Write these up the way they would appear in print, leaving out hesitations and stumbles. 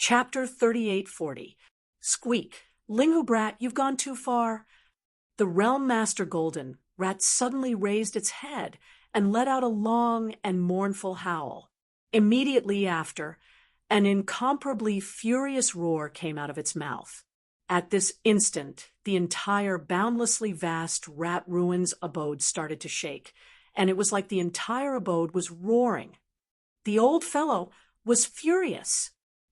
Chapter 3840. Squeak. Linghu brat, you've gone too far. The Realm Master Golden Rat suddenly raised its head and let out a long and mournful howl. Immediately after, an incomparably furious roar came out of its mouth. At this instant, the entire boundlessly vast rat ruins abode started to shake, and it was like the entire abode was roaring. The old fellow was furious.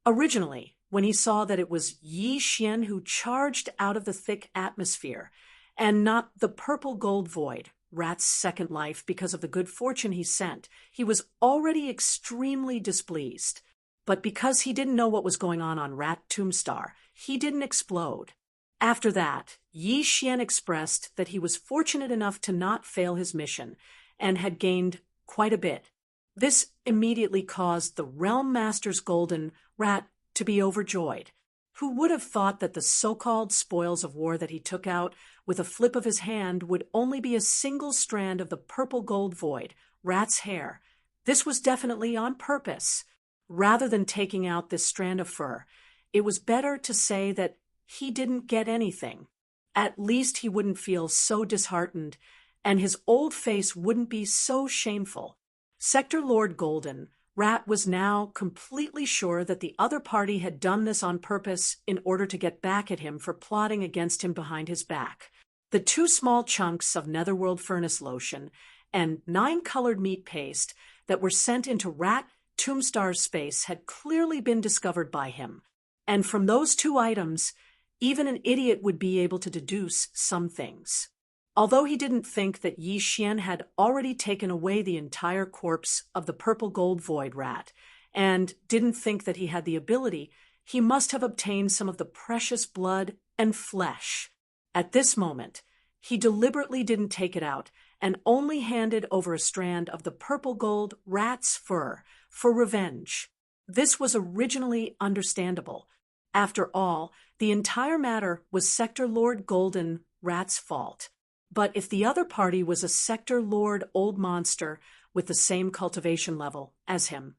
Originally, when he saw that it was Yi Xian who charged out of the thick atmosphere, and not the purple gold void, Rat's second life, because of the good fortune he sent, he was already extremely displeased. But because he didn't know what was going on Rat Tombstar, he didn't explode. After that, Yi Xian expressed that he was fortunate enough to not fail his mission, and had gained quite a bit. This immediately caused the Realm Master's Golden Rat to be overjoyed. Who would have thought that the so-called spoils of war that he took out with a flip of his hand would only be a single strand of the purple gold void, Rat's hair? This was definitely on purpose. Rather than taking out this strand of fur, it was better to say that he didn't get anything. At least he wouldn't feel so disheartened, and his old face wouldn't be so shameful. Sector Lord Golden Rat was now completely sure that the other party had done this on purpose in order to get back at him for plotting against him behind his back. The 2 small chunks of Netherworld furnace lotion and 9 colored meat paste that were sent into Rat Tombstar's space had clearly been discovered by him, and from those 2 items, even an idiot would be able to deduce some things. Although he didn't think that Yi Xian had already taken away the entire corpse of the purple gold void rat, and didn't think that he had the ability, he must have obtained some of the precious blood and flesh. At this moment, he deliberately didn't take it out, and only handed over a strand of the purple gold rat's fur for revenge. This was originally understandable. After all, the entire matter was Sector Lord Golden Rat's fault. But if the other party was a Sector Lord Old Monster with the same cultivation level as him,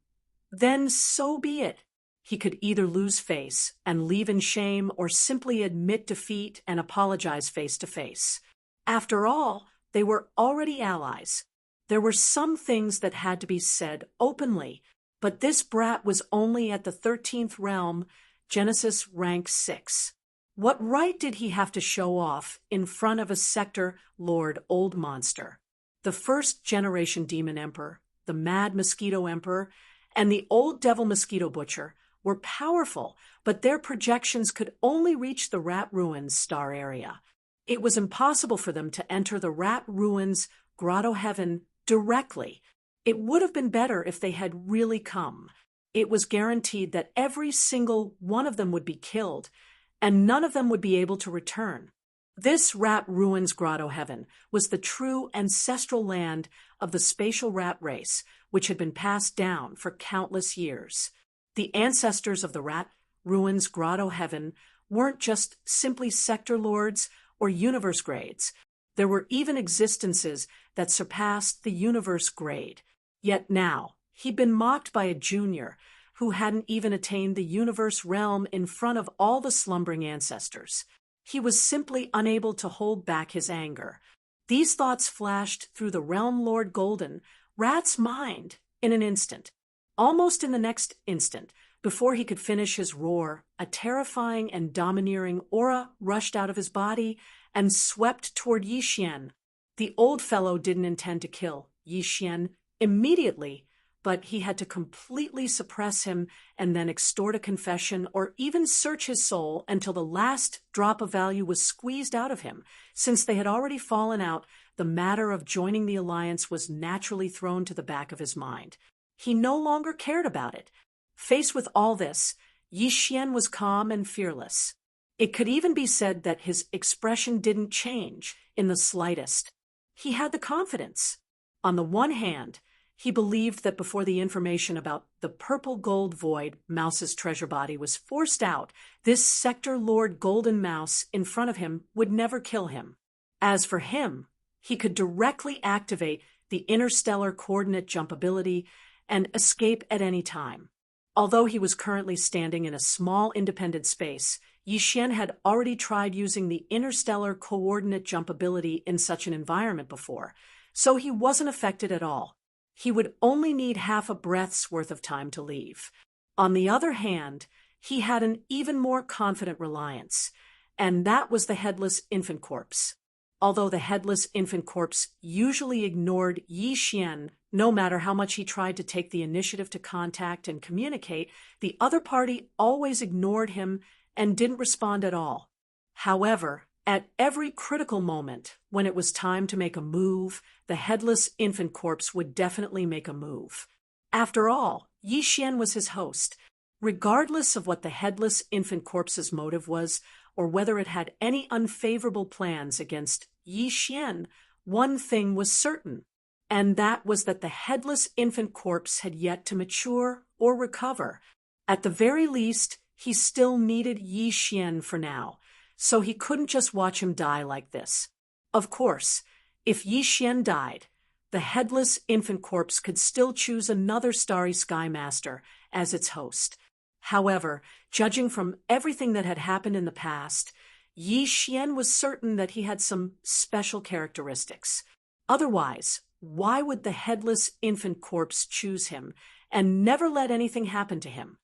then so be it. He could either lose face and leave in shame, or simply admit defeat and apologize face to face. After all, they were already allies. There were some things that had to be said openly, but this brat was only at the 13th realm, Genesis rank 6. What right did he have to show off in front of a Sector Lord Old Monster? The first generation Demon Emperor, the Mad Mosquito Emperor, and the Old Devil Mosquito Butcher were powerful, but their projections could only reach the Rat Ruins star area. It was impossible for them to enter the Rat Ruins Grotto Heaven directly. It would have been better if they had really come. It was guaranteed that every single one of them would be killed, and none of them would be able to return. This Rat Ruins Grotto Heaven was the true ancestral land of the spatial rat race, which had been passed down for countless years. The ancestors of the Rat Ruins Grotto Heaven weren't just simply sector lords or universe grades. There were even existences that surpassed the universe grade. Yet now, he'd been mocked by a junior who hadn't even attained the universe realm in front of all the slumbering ancestors. He was simply unable to hold back his anger. These thoughts flashed through the Realm Lord Golden Rat's mind in an instant. Almost in the next instant, before he could finish his roar, a terrifying and domineering aura rushed out of his body and swept toward Yi Xian. The old fellow didn't intend to kill Yi Xian immediately, but he had to completely suppress him and then extort a confession or even search his soul until the last drop of value was squeezed out of him. Since they had already fallen out, the matter of joining the alliance was naturally thrown to the back of his mind. He no longer cared about it. Faced with all this, Yi Xian was calm and fearless. It could even be said that his expression didn't change in the slightest. He had the confidence. On the one hand, he believed that before the information about the purple gold void Mouse's treasure body was forced out, this Sector Lord Golden Mouse in front of him would never kill him. As for him, he could directly activate the interstellar coordinate jump ability and escape at any time. Although he was currently standing in a small independent space, Yixian had already tried using the interstellar coordinate jump ability in such an environment before, so he wasn't affected at all. He would only need half a breath's worth of time to leave. On the other hand, he had an even more confident reliance, and that was the headless infant corpse. Although the headless infant corpse usually ignored Yixian, no matter how much he tried to take the initiative to contact and communicate, the other party always ignored him and didn't respond at all. However, at every critical moment, when it was time to make a move, the headless infant corpse would definitely make a move. After all, Yixian was his host. Regardless of what the headless infant corpse's motive was, or whether it had any unfavorable plans against Yixian, one thing was certain, and that was that the headless infant corpse had yet to mature or recover. At the very least, he still needed Yixian for now, so he couldn't just watch him die like this. Of course, if Yixian died, the headless infant corpse could still choose another Starry Sky Master as its host. However, judging from everything that had happened in the past, Yixian was certain that he had some special characteristics. Otherwise, why would the headless infant corpse choose him and never let anything happen to him?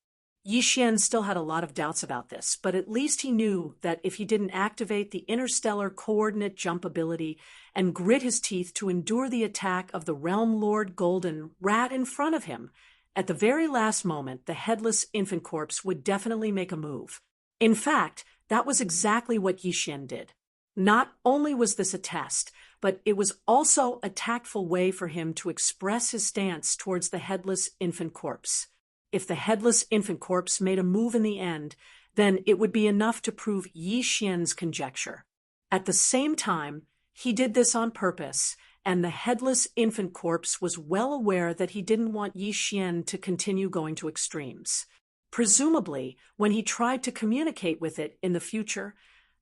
Yixian still had a lot of doubts about this, but at least he knew that if he didn't activate the interstellar coordinate jump ability and grit his teeth to endure the attack of the Realm Lord Golden Rat in front of him, at the very last moment, the headless infant corpse would definitely make a move. In fact, that was exactly what Yixian did. Not only was this a test, but it was also a tactful way for him to express his stance towards the headless infant corpse. If the headless infant corpse made a move in the end, then it would be enough to prove Yixian's conjecture. At the same time, he did this on purpose, and the headless infant corpse was well aware that he didn't want Yixian to continue going to extremes. Presumably, when he tried to communicate with it in the future,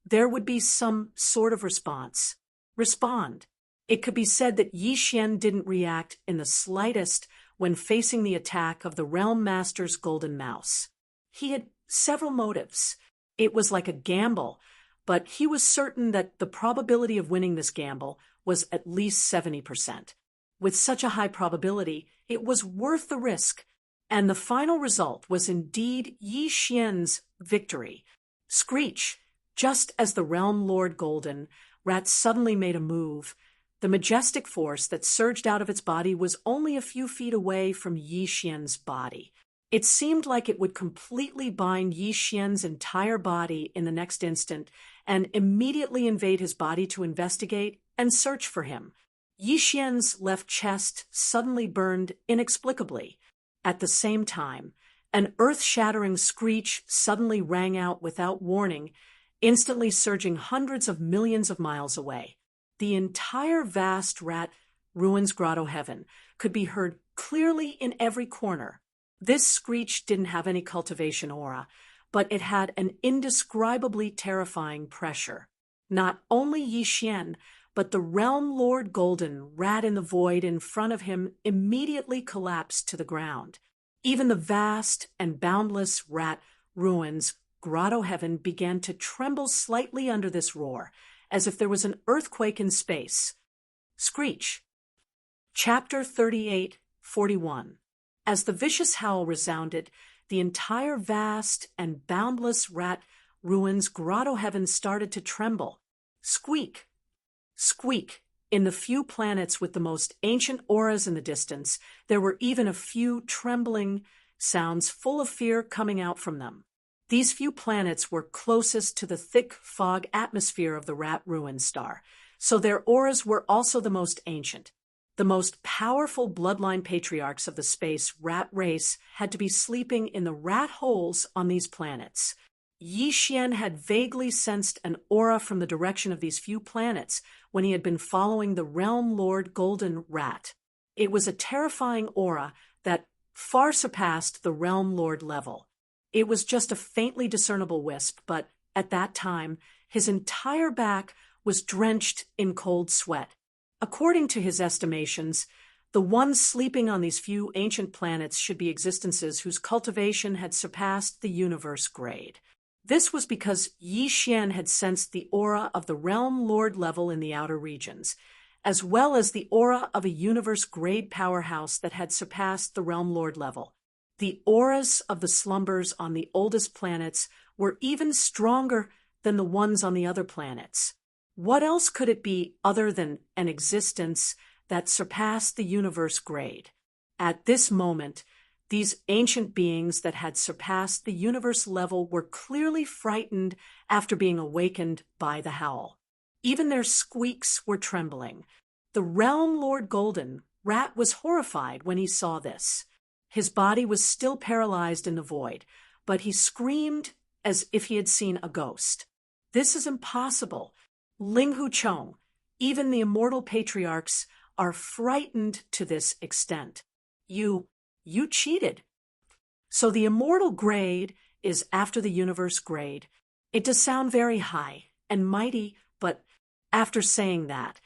there would be some sort of response. Respond. It could be said that Yixian didn't react in the slightest when facing the attack of the Realm Master's Golden Mouse. He had several motives. It was like a gamble, but he was certain that the probability of winning this gamble was at least 70%. With such a high probability, it was worth the risk, and the final result was indeed Yixian's victory. Screech! Just as the Realm Lord Golden Rat suddenly made a move, the majestic force that surged out of its body was only a few feet away from Yixian's body. It seemed like it would completely bind Yixian's entire body in the next instant and immediately invade his body to investigate and search for him. Yixian's left chest suddenly burned inexplicably. At the same time, an earth-shattering screech suddenly rang out without warning, instantly surging hundreds of millions of miles away. The entire vast rat ruins grotto heaven could be heard clearly in every corner. This screech didn't have any cultivation aura, but it had an indescribably terrifying pressure. Not only Yixian, but the Realm Lord Golden Rat in the void in front of him immediately collapsed to the ground. Even the vast and boundless rat ruins grotto heaven began to tremble slightly under this roar, as if there was an earthquake in space. Screech. Chapter 38:41. As the vicious howl resounded, the entire vast and boundless rat ruins grotto heaven started to tremble. Squeak! Squeak! In the few planets with the most ancient auras in the distance, there were even a few trembling sounds full of fear coming out from them. These few planets were closest to the thick fog atmosphere of the rat ruin star, so their auras were also the most ancient. The most powerful bloodline patriarchs of the space rat race had to be sleeping in the rat holes on these planets. Yixian had vaguely sensed an aura from the direction of these few planets when he had been following the Realm Lord Golden Rat. It was a terrifying aura that far surpassed the Realm Lord level. It was just a faintly discernible wisp, but at that time, his entire back was drenched in cold sweat. According to his estimations, The ones sleeping on these few ancient planets should be existences whose cultivation had surpassed the universe grade. This was because Yi Xian had sensed the aura of the realm lord level in the outer regions, as well as the aura of a universe-grade powerhouse that had surpassed the realm lord level. The auras of the slumbers on the oldest planets were even stronger than the ones on the other planets. What else could it be other than an existence that surpassed the universe grade? At this moment, these ancient beings that had surpassed the universe level were clearly frightened after being awakened by the howl. Even their squeaks were trembling. The realm lord Golden Rat was horrified when he saw this. His body was still paralyzed in the void, but he screamed as if he had seen a ghost. This is impossible. Ling Hu Chong, even the immortal patriarchs, are frightened to this extent. You cheated. So the immortal grade is after the universe grade. It does sound very high and mighty, but after saying that,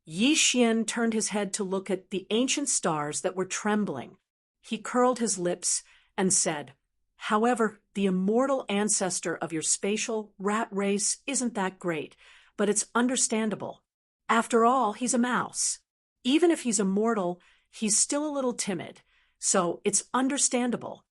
Yi Xian turned his head to look at the ancient stars that were trembling. He curled his lips and said, "However, the immortal ancestor of your spatial rat race isn't that great, but it's understandable. After all, he's a mouse. Even if he's immortal, he's still a little timid, so it's understandable."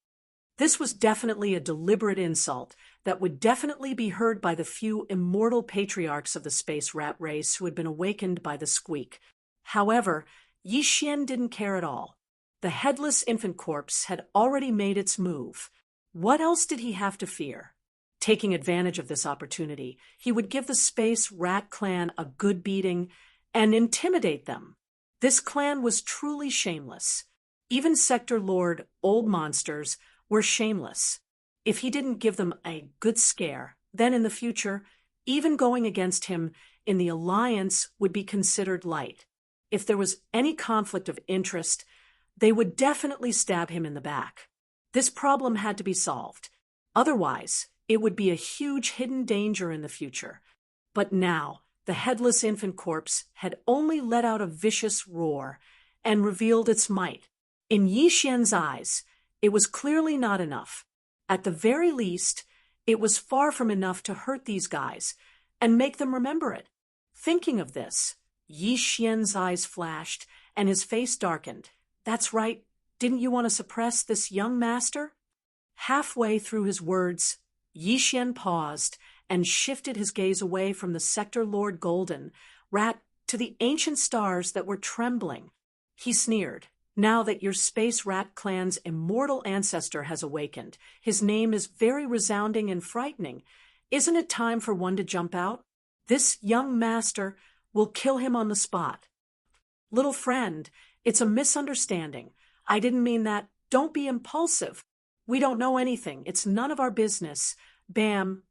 This was definitely a deliberate insult that would definitely be heard by the few immortal patriarchs of the space rat race who had been awakened by the squeak. However, Yi Xian didn't care at all. The headless infant corpse had already made its move. What else did he have to fear? Taking advantage of this opportunity, he would give the space rat clan a good beating and intimidate them. This clan was truly shameless. Even Sector Lord Old Monsters were shameless. If he didn't give them a good scare, then in the future, even going against him in the alliance would be considered light. If there was any conflict of interest, they would definitely stab him in the back. This problem had to be solved. Otherwise, it would be a huge hidden danger in the future. But now, the headless infant corpse had only let out a vicious roar and revealed its might. In Yi Xian's eyes, it was clearly not enough. At the very least, it was far from enough to hurt these guys and make them remember it. Thinking of this, Yi Xian's eyes flashed and his face darkened. "That's right. Didn't you want to suppress this young master?" Halfway through his words, Yi Xian paused and shifted his gaze away from the Sector Lord Golden Rat to the ancient stars that were trembling. He sneered. "Now that your space rat clan's immortal ancestor has awakened, his name is very resounding and frightening. Isn't it time for one to jump out? This young master will kill him on the spot." "Little friend, it's a misunderstanding. I didn't mean that. Don't be impulsive. We don't know anything. It's none of our business." Bam!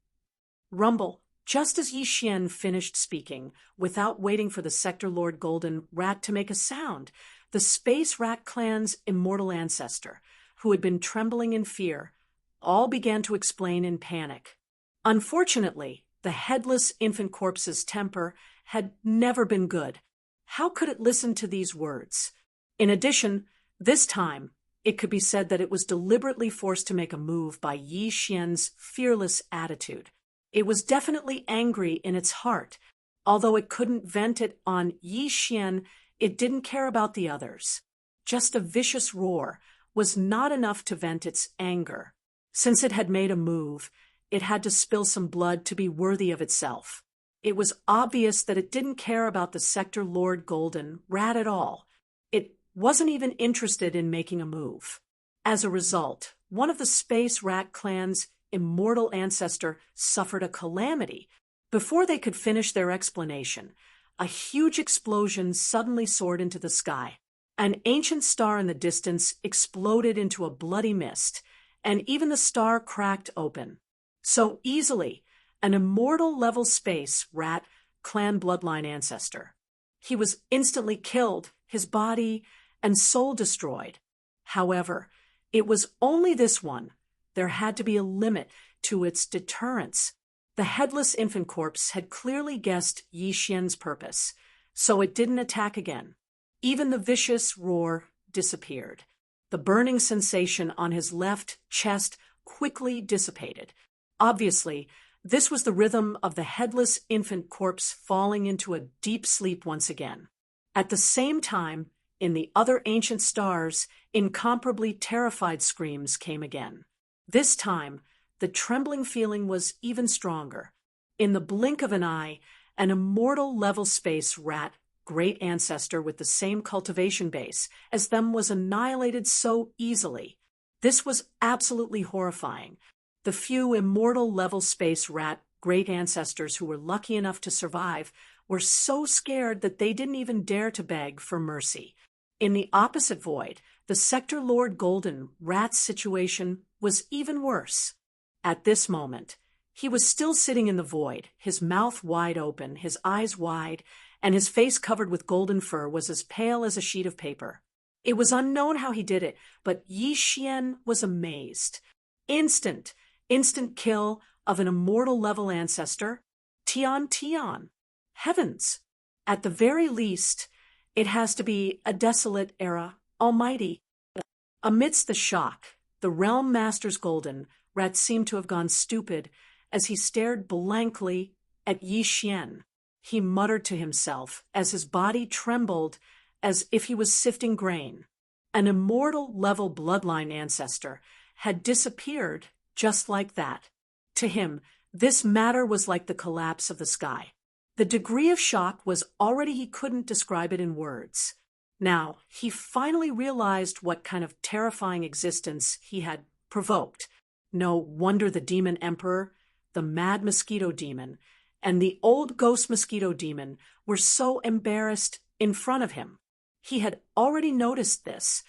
Rumble. Just as Yi Xian finished speaking, without waiting for the Sector Lord Golden Rat to make a sound, the Space Rat Clan's immortal ancestor, who had been trembling in fear, all began to explain in panic. Unfortunately, the headless infant corpse's temper had never been good. How could it listen to these words? In addition, this time, it could be said that it was deliberately forced to make a move by Yi Xian's fearless attitude. It was definitely angry in its heart. Although it couldn't vent it on Yi Xian, it didn't care about the others. Just a vicious roar was not enough to vent its anger. Since it had made a move, it had to spill some blood to be worthy of itself. It was obvious that it didn't care about the Sector Lord Golden Rat at all. It wasn't even interested in making a move. As a result, one of the Space Rat Clan's immortal ancestor suffered a calamity. Before they could finish their explanation, a huge explosion suddenly soared into the sky. An ancient star in the distance exploded into a bloody mist, and even the star cracked open. So easily, an immortal-level space rat clan bloodline ancestor. He was instantly killed, his body and soul destroyed. However, it was only this one. There had to be a limit to its deterrence. The headless infant corpse had clearly guessed Yi Xian's purpose, so it didn't attack again. Even the vicious roar disappeared. The burning sensation on his left chest quickly dissipated. Obviously, this was the rhythm of the headless infant corpse falling into a deep sleep once again. At the same time, in the other ancient stars, incomparably terrified screams came again. This time, the trembling feeling was even stronger. In the blink of an eye, an immortal level space rat, great ancestor with the same cultivation base as them, was annihilated so easily. This was absolutely horrifying. The few immortal level space rat great ancestors who were lucky enough to survive were so scared that they didn't even dare to beg for mercy. In the opposite void, the Sector Lord Golden rat's situation was even worse. At this moment, he was still sitting in the void, his mouth wide open, his eyes wide, and his face covered with golden fur was as pale as a sheet of paper. It was unknown how he did it, but Yi Xian was amazed. Instant kill of an immortal level ancestor? Tian. Heavens! At the very least, it has to be a desolate era, almighty. Amidst the shock, the Realm Master's Golden rat seemed to have gone stupid as he stared blankly at Yi Xian. He muttered to himself as his body trembled as if he was sifting grain. An immortal level bloodline ancestor had disappeared just like that. To him, this matter was like the collapse of the sky. The degree of shock was already he couldn't describe it in words. Now, he finally realized what kind of terrifying existence he had provoked. No wonder the Demon Emperor, the Mad Mosquito Demon, and the Old Ghost Mosquito Demon were so embarrassed in front of him. He had already noticed this,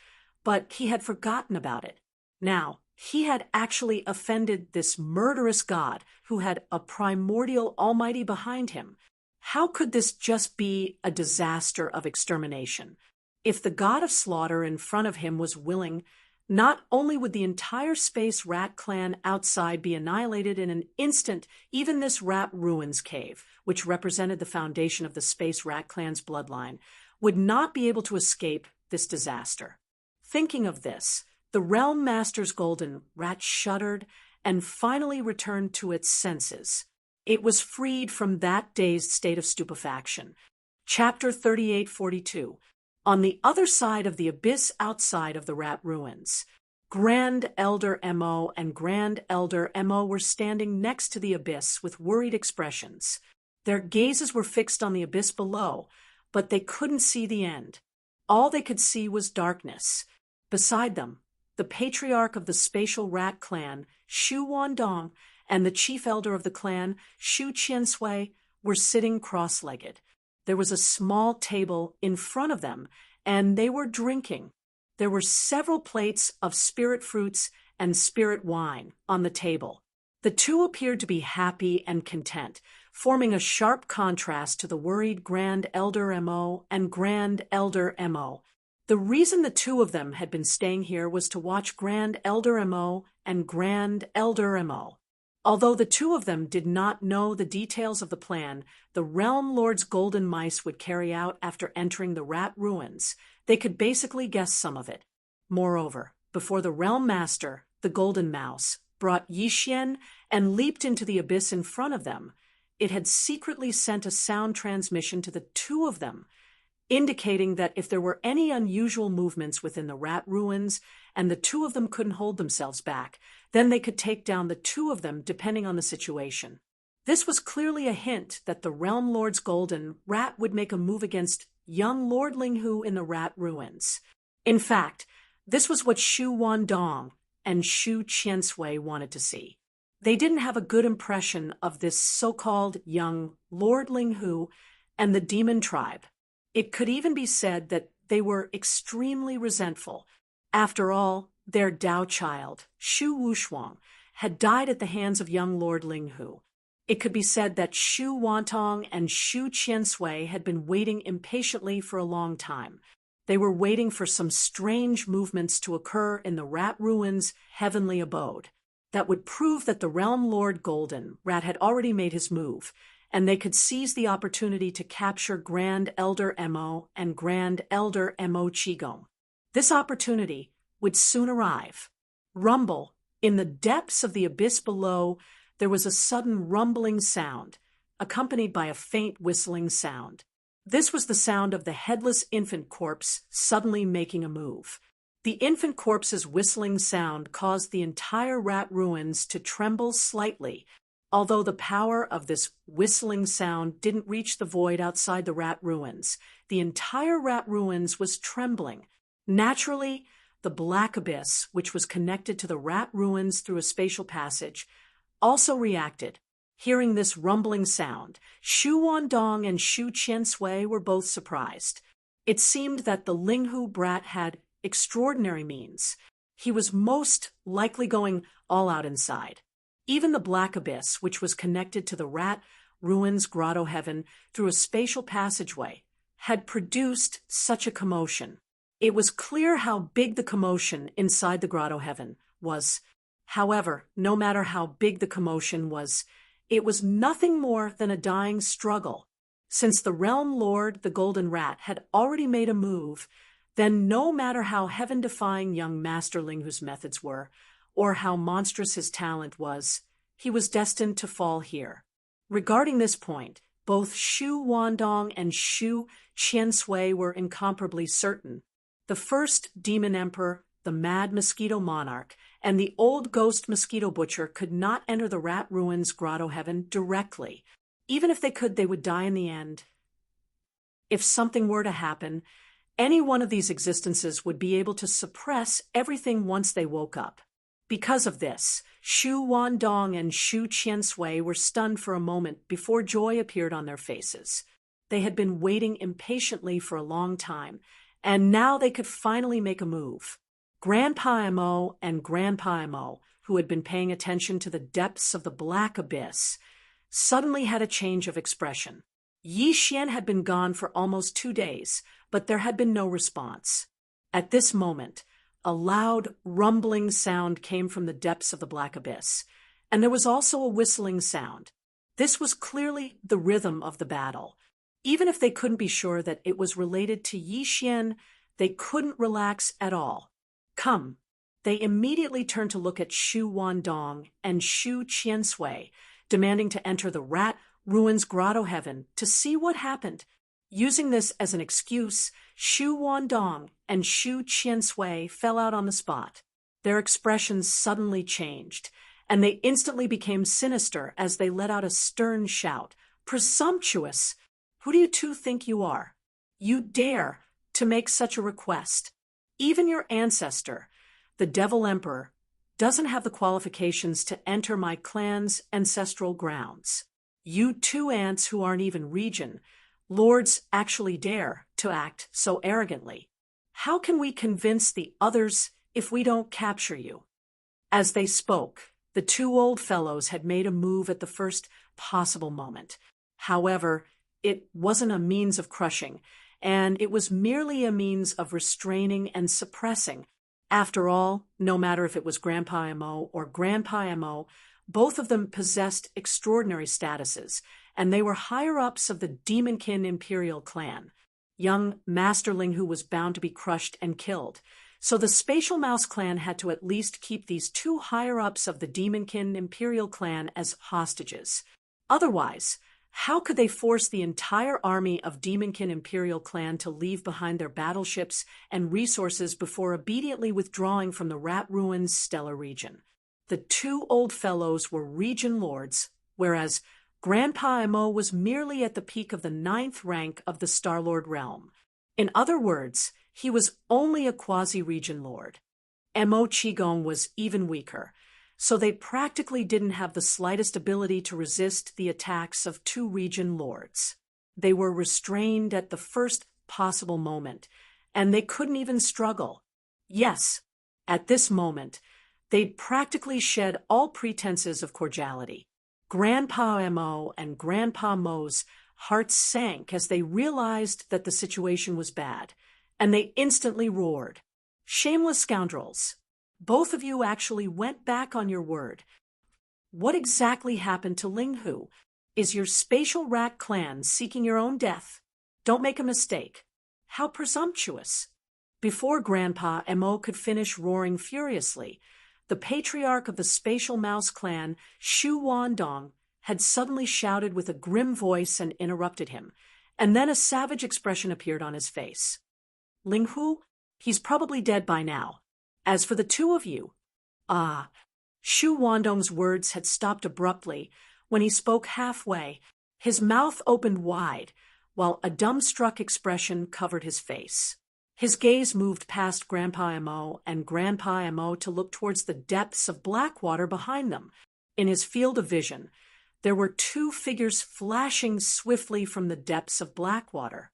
but he had forgotten about it. Now, he had actually offended this murderous god who had a primordial almighty behind him. How could this just be a disaster of extermination? If the god of slaughter in front of him was willing, not only would the entire space rat clan outside be annihilated in an instant, even this rat ruins cave, which represented the foundation of the space rat clan's bloodline, would not be able to escape this disaster. Thinking of this, the Realm Master's Golden rat shuddered and finally returned to its senses. It was freed from that dazed state of stupefaction. Chapter 3842. On the other side of the abyss outside of the rat ruins, Grand Elder Mo and Grand Elder Mo were standing next to the abyss with worried expressions. Their gazes were fixed on the abyss below, but they couldn't see the end. All they could see was darkness. Beside them, the patriarch of the spatial rat clan, Shu Wandong, and the chief elder of the clan, Shu Qiansui, were sitting cross-legged. There was a small table in front of them, and they were drinking. There were several plates of spirit fruits and spirit wine on the table. The two appeared to be happy and content, forming a sharp contrast to the worried Grand Elder Mo and Grand Elder Mo. The reason the two of them had been staying here was to watch Grand Elder Mo and Grand Elder Mo. Although the two of them did not know the details of the plan the Realm Lord's golden mice would carry out after entering the rat ruins, they could basically guess some of it. Moreover, before the Realm Master, the Golden Mouse, brought Yi Xian and leaped into the abyss in front of them, it had secretly sent a sound transmission to the two of them, indicating that if there were any unusual movements within the rat ruins and the two of them couldn't hold themselves back, then they could take down the two of them depending on the situation. This was clearly a hint that the Realm Lord's Golden rat would make a move against young Lord Linghu in the rat ruins. In fact, this was what Shu Wandong and Shu Qiansui wanted to see. They didn't have a good impression of this so-called young Lord Linghu and the demon tribe. It could even be said that they were extremely resentful. After all, their Dao child, Shu Wushuang, had died at the hands of young Lord Linghu. It could be said that Shu Wantong and Shu Qiansui had been waiting impatiently for a long time. They were waiting for some strange movements to occur in the rat ruins' heavenly abode that would prove that the Realm Lord Golden rat had already made his move, and they could seize the opportunity to capture Grand Elder Mo and Grand Elder Mo Qigong. This opportunity would soon arrive. Rumble. In the depths of the abyss below, there was a sudden rumbling sound, accompanied by a faint whistling sound. This was the sound of the headless infant corpse suddenly making a move. The infant corpse's whistling sound caused the entire rat ruins to tremble slightly, although the power of this whistling sound didn't reach the void outside the rat ruins. The entire rat ruins was trembling. Naturally, the black abyss, which was connected to the rat ruins through a spatial passage, also reacted. Hearing this rumbling sound, Shu Wandong and Shu Qiansui were both surprised. It seemed that the Linghu brat had extraordinary means. He was most likely going all out inside. Even the black abyss, which was connected to the rat ruins grotto heaven through a spatial passageway, had produced such a commotion. It was clear how big the commotion inside the grotto heaven was. However, no matter how big the commotion was, it was nothing more than a dying struggle. Since the realm lord, the golden rat, had already made a move, then no matter how heaven-defying young Master Linghu's methods were, or how monstrous his talent was, he was destined to fall here. Regarding this point, both Shu Wandong and Shu Qiansui were incomparably certain. The first demon emperor, the mad mosquito monarch, and the old ghost mosquito butcher could not enter the rat ruins grotto heaven directly. Even if they could, they would die in the end. If something were to happen, any one of these existences would be able to suppress everything once they woke up. Because of this, Shu Wandong and Shu Qiansui were stunned for a moment before joy appeared on their faces. They had been waiting impatiently for a long time, and now they could finally make a move. Grandpa Mo and Grandpa Mo, who had been paying attention to the depths of the black abyss, suddenly had a change of expression. Yi Xian had been gone for almost 2 days, but there had been no response. At this moment, a loud, rumbling sound came from the depths of the black abyss, and there was also a whistling sound. This was clearly the rhythm of the battle. Even if they couldn't be sure that it was related to Yi Xian, they couldn't relax at all. Come. They immediately turned to look at Shu Wandong and Shu Qiansui, demanding to enter the rat ruins grotto heaven to see what happened. Using this as an excuse, Shu Wandong and Shu Qiansui fell out on the spot. Their expressions suddenly changed, and they instantly became sinister as they let out a stern shout. Presumptuous! Who do you two think you are? You dare to make such a request? Even your ancestor, the Devil Emperor, doesn't have the qualifications to enter my clan's ancestral grounds. You two ants who aren't even region lords actually dare to act so arrogantly. How can we convince the others if we don't capture you? As they spoke, the 2 old fellows had made a move at the first possible moment. However, it wasn't a means of crushing, and it was merely a means of restraining and suppressing. After all, no matter if it was Grandpa Mo or Grandpa Mo, both of them possessed extraordinary statuses, and they were higher-ups of the Demonkin Imperial clan. Young Master Linghu was bound to be crushed and killed, so the Spatial Mouse clan had to at least keep these 2 higher-ups of the Demonkin Imperial clan as hostages. Otherwise, how could they force the entire army of Demonkin Imperial clan to leave behind their battleships and resources before obediently withdrawing from the Rat Ruins stellar region? The 2 old fellows were region lords, whereas Grandpa Mo was merely at the peak of the 9th rank of the Star-Lord realm. In other words, he was only a quasi-region lord. Mo Qigong was even weaker, so they practically didn't have the slightest ability to resist the attacks of 2 region lords. They were restrained at the first possible moment, and they couldn't even struggle. Yes, at this moment, they'd practically shed all pretenses of cordiality. Grandpa Mo and Grandpa Mo's hearts sank as they realized that the situation was bad, and they instantly roared. Shameless scoundrels! Both of you actually went back on your word. What exactly happened to Linghu? Is your spatial rat clan seeking your own death? Don't make a mistake. How presumptuous! Before Grandpa Mo could finish roaring furiously, the patriarch of the spatial mouse clan, Shu Wandong, had suddenly shouted with a grim voice and interrupted him, and then a savage expression appeared on his face. Ling Hu, he's probably dead by now. As for the two of you, Shu Wandong's words had stopped abruptly when he spoke halfway. His mouth opened wide, while a dumbstruck expression covered his face. His gaze moved past Grandpa Mo and Grandpa Mo to look towards the depths of black water behind them. In his field of vision, there were two figures flashing swiftly from the depths of black water.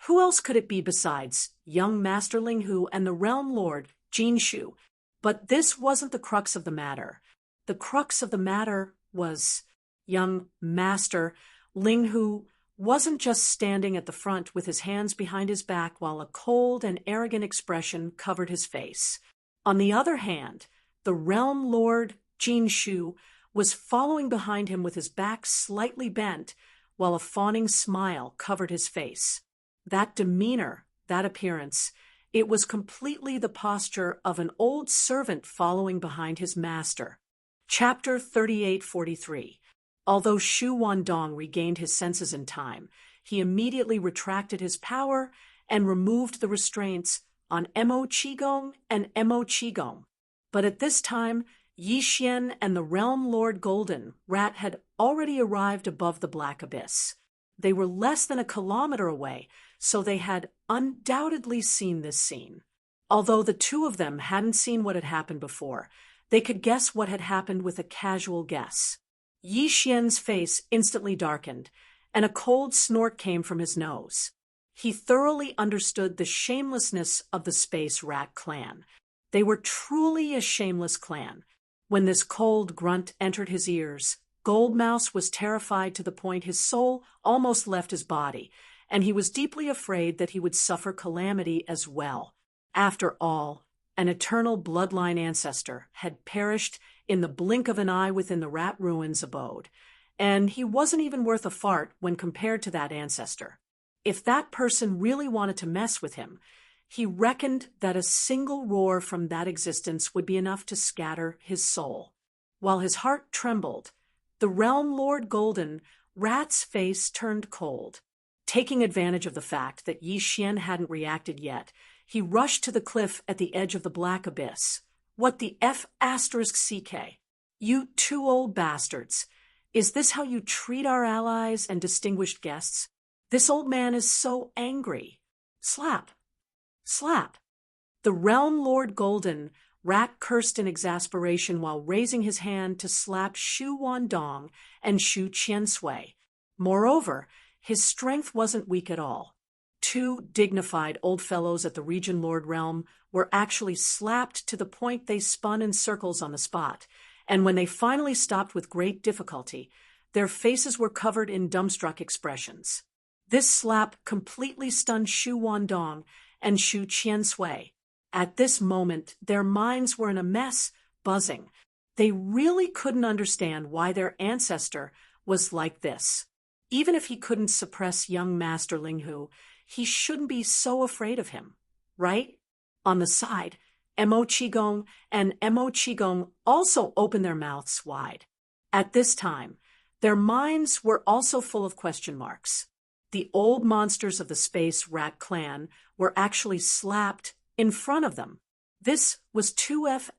Who else could it be besides young Master Ling Hu and the Realm Lord, Jin Shu? But this wasn't the crux of the matter. The crux of the matter was young Master Ling Hu wasn't just standing at the front with his hands behind his back while a cold and arrogant expression covered his face. On the other hand, the Realm Lord, Jin Shu, was following behind him with his back slightly bent while a fawning smile covered his face. That demeanor, that appearance, it was completely the posture of an old servant following behind his master. Chapter 3843. Although Shu Wandong regained his senses in time, he immediately retracted his power and removed the restraints on Mo Qigong and Mo Qigong. But at this time, Yi Xian and the Realm Lord Golden Rat had already arrived above the black abyss. They were less than a kilometer away, so they had undoubtedly seen this scene. Although the two of them hadn't seen what had happened before, they could guess what had happened with a casual guess. Yi Xian's face instantly darkened, and a cold snort came from his nose. He thoroughly understood the shamelessness of the Space Rat clan. They were truly a shameless clan. When this cold grunt entered his ears, Gold Mouse was terrified to the point his soul almost left his body, and he was deeply afraid that he would suffer calamity as well. After all, an eternal bloodline ancestor had perished in the blink of an eye within the rat ruins abode, and he wasn't even worth a fart when compared to that ancestor. If that person really wanted to mess with him, he reckoned that a single roar from that existence would be enough to scatter his soul. While his heart trembled, the Realm Lord Golden Rat's face turned cold. Taking advantage of the fact that Yi Xian hadn't reacted yet, he rushed to the cliff at the edge of the black abyss. What the F***CK? You two old bastards. Is this how you treat our allies and distinguished guests? This old man is so angry. Slap. Slap. The Realm Lord Golden Rat cursed in exasperation while raising his hand to slap Shu Wandong and Shu Qiansui. Moreover, his strength wasn't weak at all. Two dignified old fellows at the Region Lord realm were actually slapped to the point they spun in circles on the spot, and when they finally stopped with great difficulty, their faces were covered in dumbstruck expressions. This slap completely stunned Shu Wandong and Shu Qiansui. At this moment, their minds were in a mess, buzzing. They really couldn't understand why their ancestor was like this. Even if he couldn't suppress young Master Ling Hu, he shouldn't be so afraid of him, right? On the side, Mo Qigong and Mo Qigong also opened their mouths wide. At this time, their minds were also full of question marks. The old monsters of the Space Rat clan were actually slapped in front of them. This was 2F*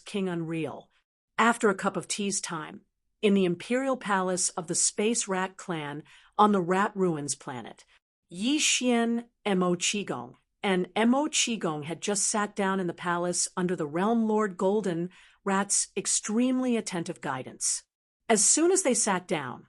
King Unreal. After a cup of tea's time, in the Imperial Palace of the Space Rat clan on the Rat Ruins planet, Yi Xian Mo Qigong and Mo Qigong had just sat down in the palace under the Realm Lord Golden Rat's extremely attentive guidance. As soon as they sat down,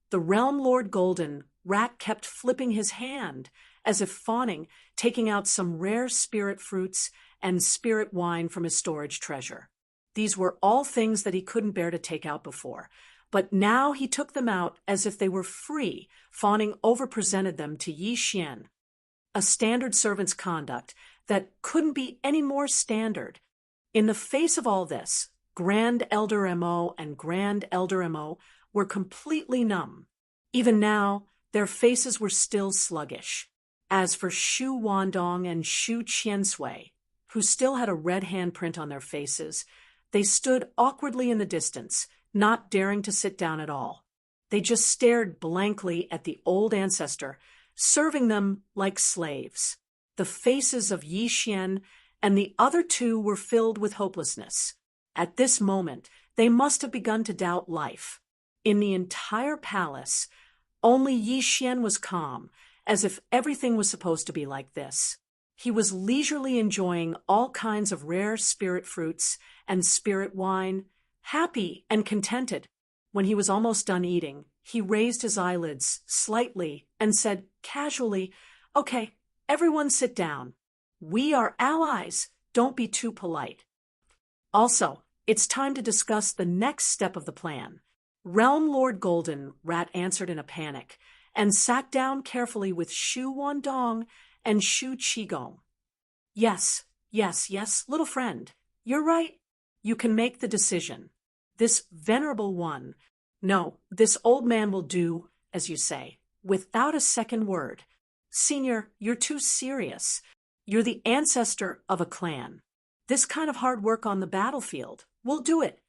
the Realm Lord Golden Rat kept flipping his hand, as if fawning, taking out some rare spirit fruits and spirit wine from his storage treasure. These were all things that he couldn't bear to take out before, but now he took them out as if they were free, fawning over-presented them to Yi Xian. A standard servant's conduct that couldn't be any more standard. In the face of all this, Grand Elder Mo and Grand Elder Mo were completely numb. Even now, their faces were still sluggish. As for Shu Wandong and Shu Qiansui, who still had a red handprint on their faces, they stood awkwardly in the distance, not daring to sit down at all. They just stared blankly at the old ancestor, serving them like slaves. The faces of Yi Xian and the other two were filled with hopelessness. At this moment, they must have begun to doubt life. In the entire palace, only Yi Xian was calm, as if everything was supposed to be like this. He was leisurely enjoying all kinds of rare spirit fruits and spirit wine, happy and contented. When he was almost done eating, he raised his eyelids slightly and said casually, "Okay, everyone sit down. We are allies. Don't be too polite. Also, it's time to discuss the next step of the plan." Realm Lord Golden Rat answered in a panic and sat down carefully with Shu Wandong and Shu Qigong. Yes, little friend. You're right. You can make the decision. This venerable one, no, this old man will do, as you say, without a second word. Senior, you're too serious. You're the ancestor of a clan. This kind of hard work on the battlefield, we'll do it.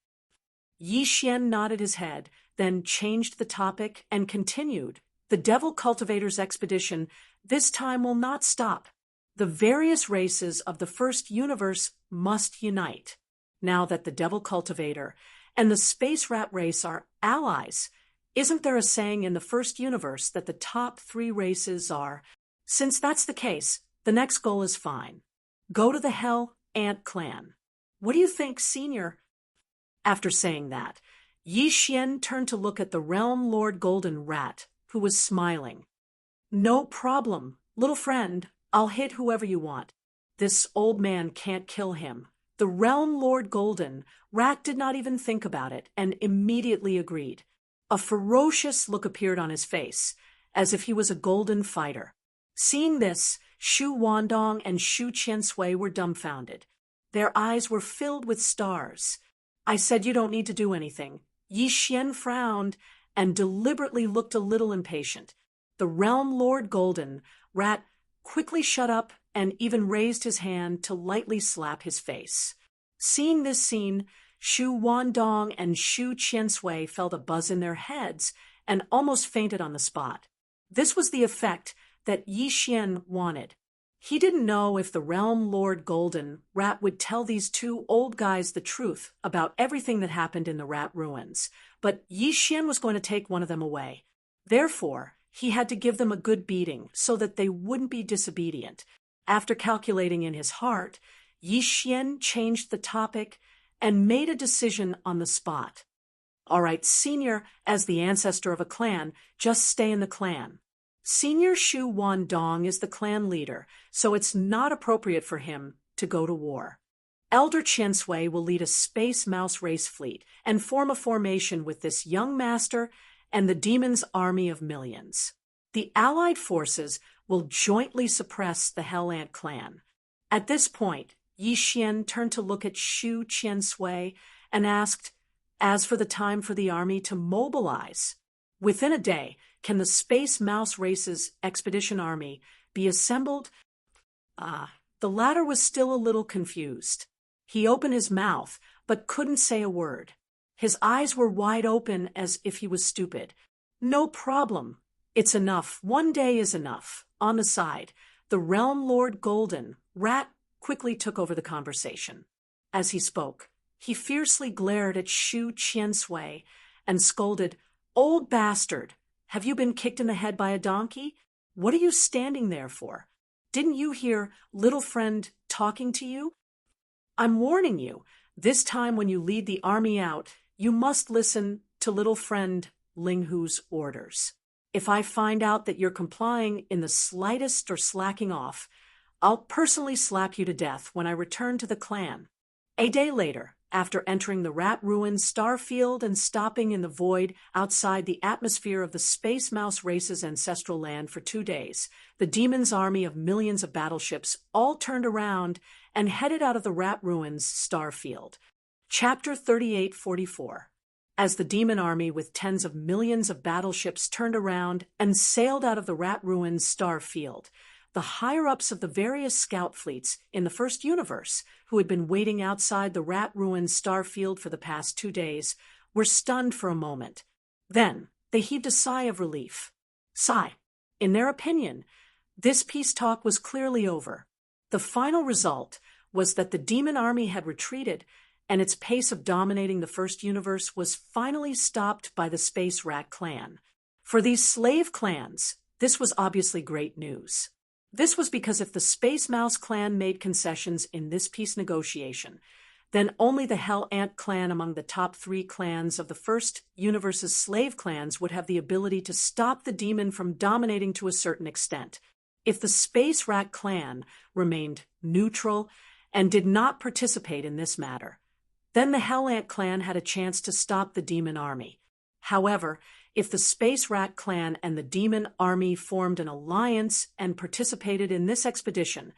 Yi Xian nodded his head, then changed the topic and continued. The Devil Cultivator's expedition this time will not stop. The various races of the first universe must unite. Now that the Devil Cultivator and the Space Rat race are allies, isn't there a saying in the first universe that the top 3 races are? Since that's the case, the next goal is fine. Go to the Hell Ant Clan. What do you think, Senior? After saying that, Yi Xian turned to look at the Realm Lord Golden Rat, who was smiling. No problem, little friend. I'll hit whoever you want. This old man can't kill him. The Realm Lord Golden Rat did not even think about it and immediately agreed. A ferocious look appeared on his face, as if he was a golden fighter. Seeing this, Shu Wandong and Shu Qiansui were dumbfounded. Their eyes were filled with stars. I said you don't need to do anything. Yi Xian frowned and deliberately looked a little impatient. The Realm Lord Golden Rat quickly shut up and even raised his hand to lightly slap his face. Seeing this scene, Shu Wandong and Shu Qiansui felt a buzz in their heads and almost fainted on the spot. This was the effect that Yi Xian wanted. He didn't know if the Realm Lord Golden Rat would tell these 2 old guys the truth about everything that happened in the rat ruins, but Yi Xian was going to take one of them away. Therefore, he had to give them a good beating so that they wouldn't be disobedient. After calculating in his heart, Yi Xian changed the topic and made a decision on the spot. All right, Senior, as the ancestor of a clan, just stay in the clan. Senior Shu Wandong is the clan leader, so it's not appropriate for him to go to war. Elder Qiansui will lead a space mouse race fleet and form a formation with this young master and the demon's army of millions. The allied forces will jointly suppress the Hell Ant clan. At this point, Yi Xian turned to look at Shu Qiansui and asked, as for the time for the army to mobilize, within a day, can the Space Mouse Race's expedition army be assembled? The latter was still a little confused. He opened his mouth, but couldn't say a word. His eyes were wide open as if he was stupid. No problem. It's enough. One day is enough. On the side, the Realm Lord Golden Rat quickly took over the conversation. As he spoke, he fiercely glared at Shu Qiansui and scolded, "Old bastard! Have you been kicked in the head by a donkey? What are you standing there for? Didn't you hear little friend talking to you? I'm warning you, this time when you lead the army out, you must listen to little friend Ling Hu's orders. If I find out that you're complying in the slightest or slacking off, I'll personally slap you to death when I return to the clan." A day later, after entering the rat ruined star field and stopping in the void outside the atmosphere of the Space Mouse Race's ancestral land for 2 days, the demon's army of millions of battleships all turned around and headed out of the rat ruins star field. Chapter 3844. As the demon army with tens of millions of battleships turned around and sailed out of the Rat Ruins star field, the higher-ups of the various scout fleets in the first universe, who had been waiting outside the Rat Ruins star field for the past 2 days, were stunned for a moment. Then they heaved a sigh of relief. In their opinion, this peace talk was clearly over. The final result was that the demon army had retreated, and its pace of dominating the first universe was finally stopped by the Space Rat clan. For these slave clans, this was obviously great news. This was because if the Space Mouse clan made concessions in this peace negotiation, then only the Hell Ant clan among the top 3 clans of the first universe's slave clans would have the ability to stop the demon from dominating to a certain extent. If the Space Rat clan remained neutral and did not participate in this matter, then the Hell Ant clan had a chance to stop the demon army. However, if the Space Rat clan and the demon army formed an alliance and participated in this expedition,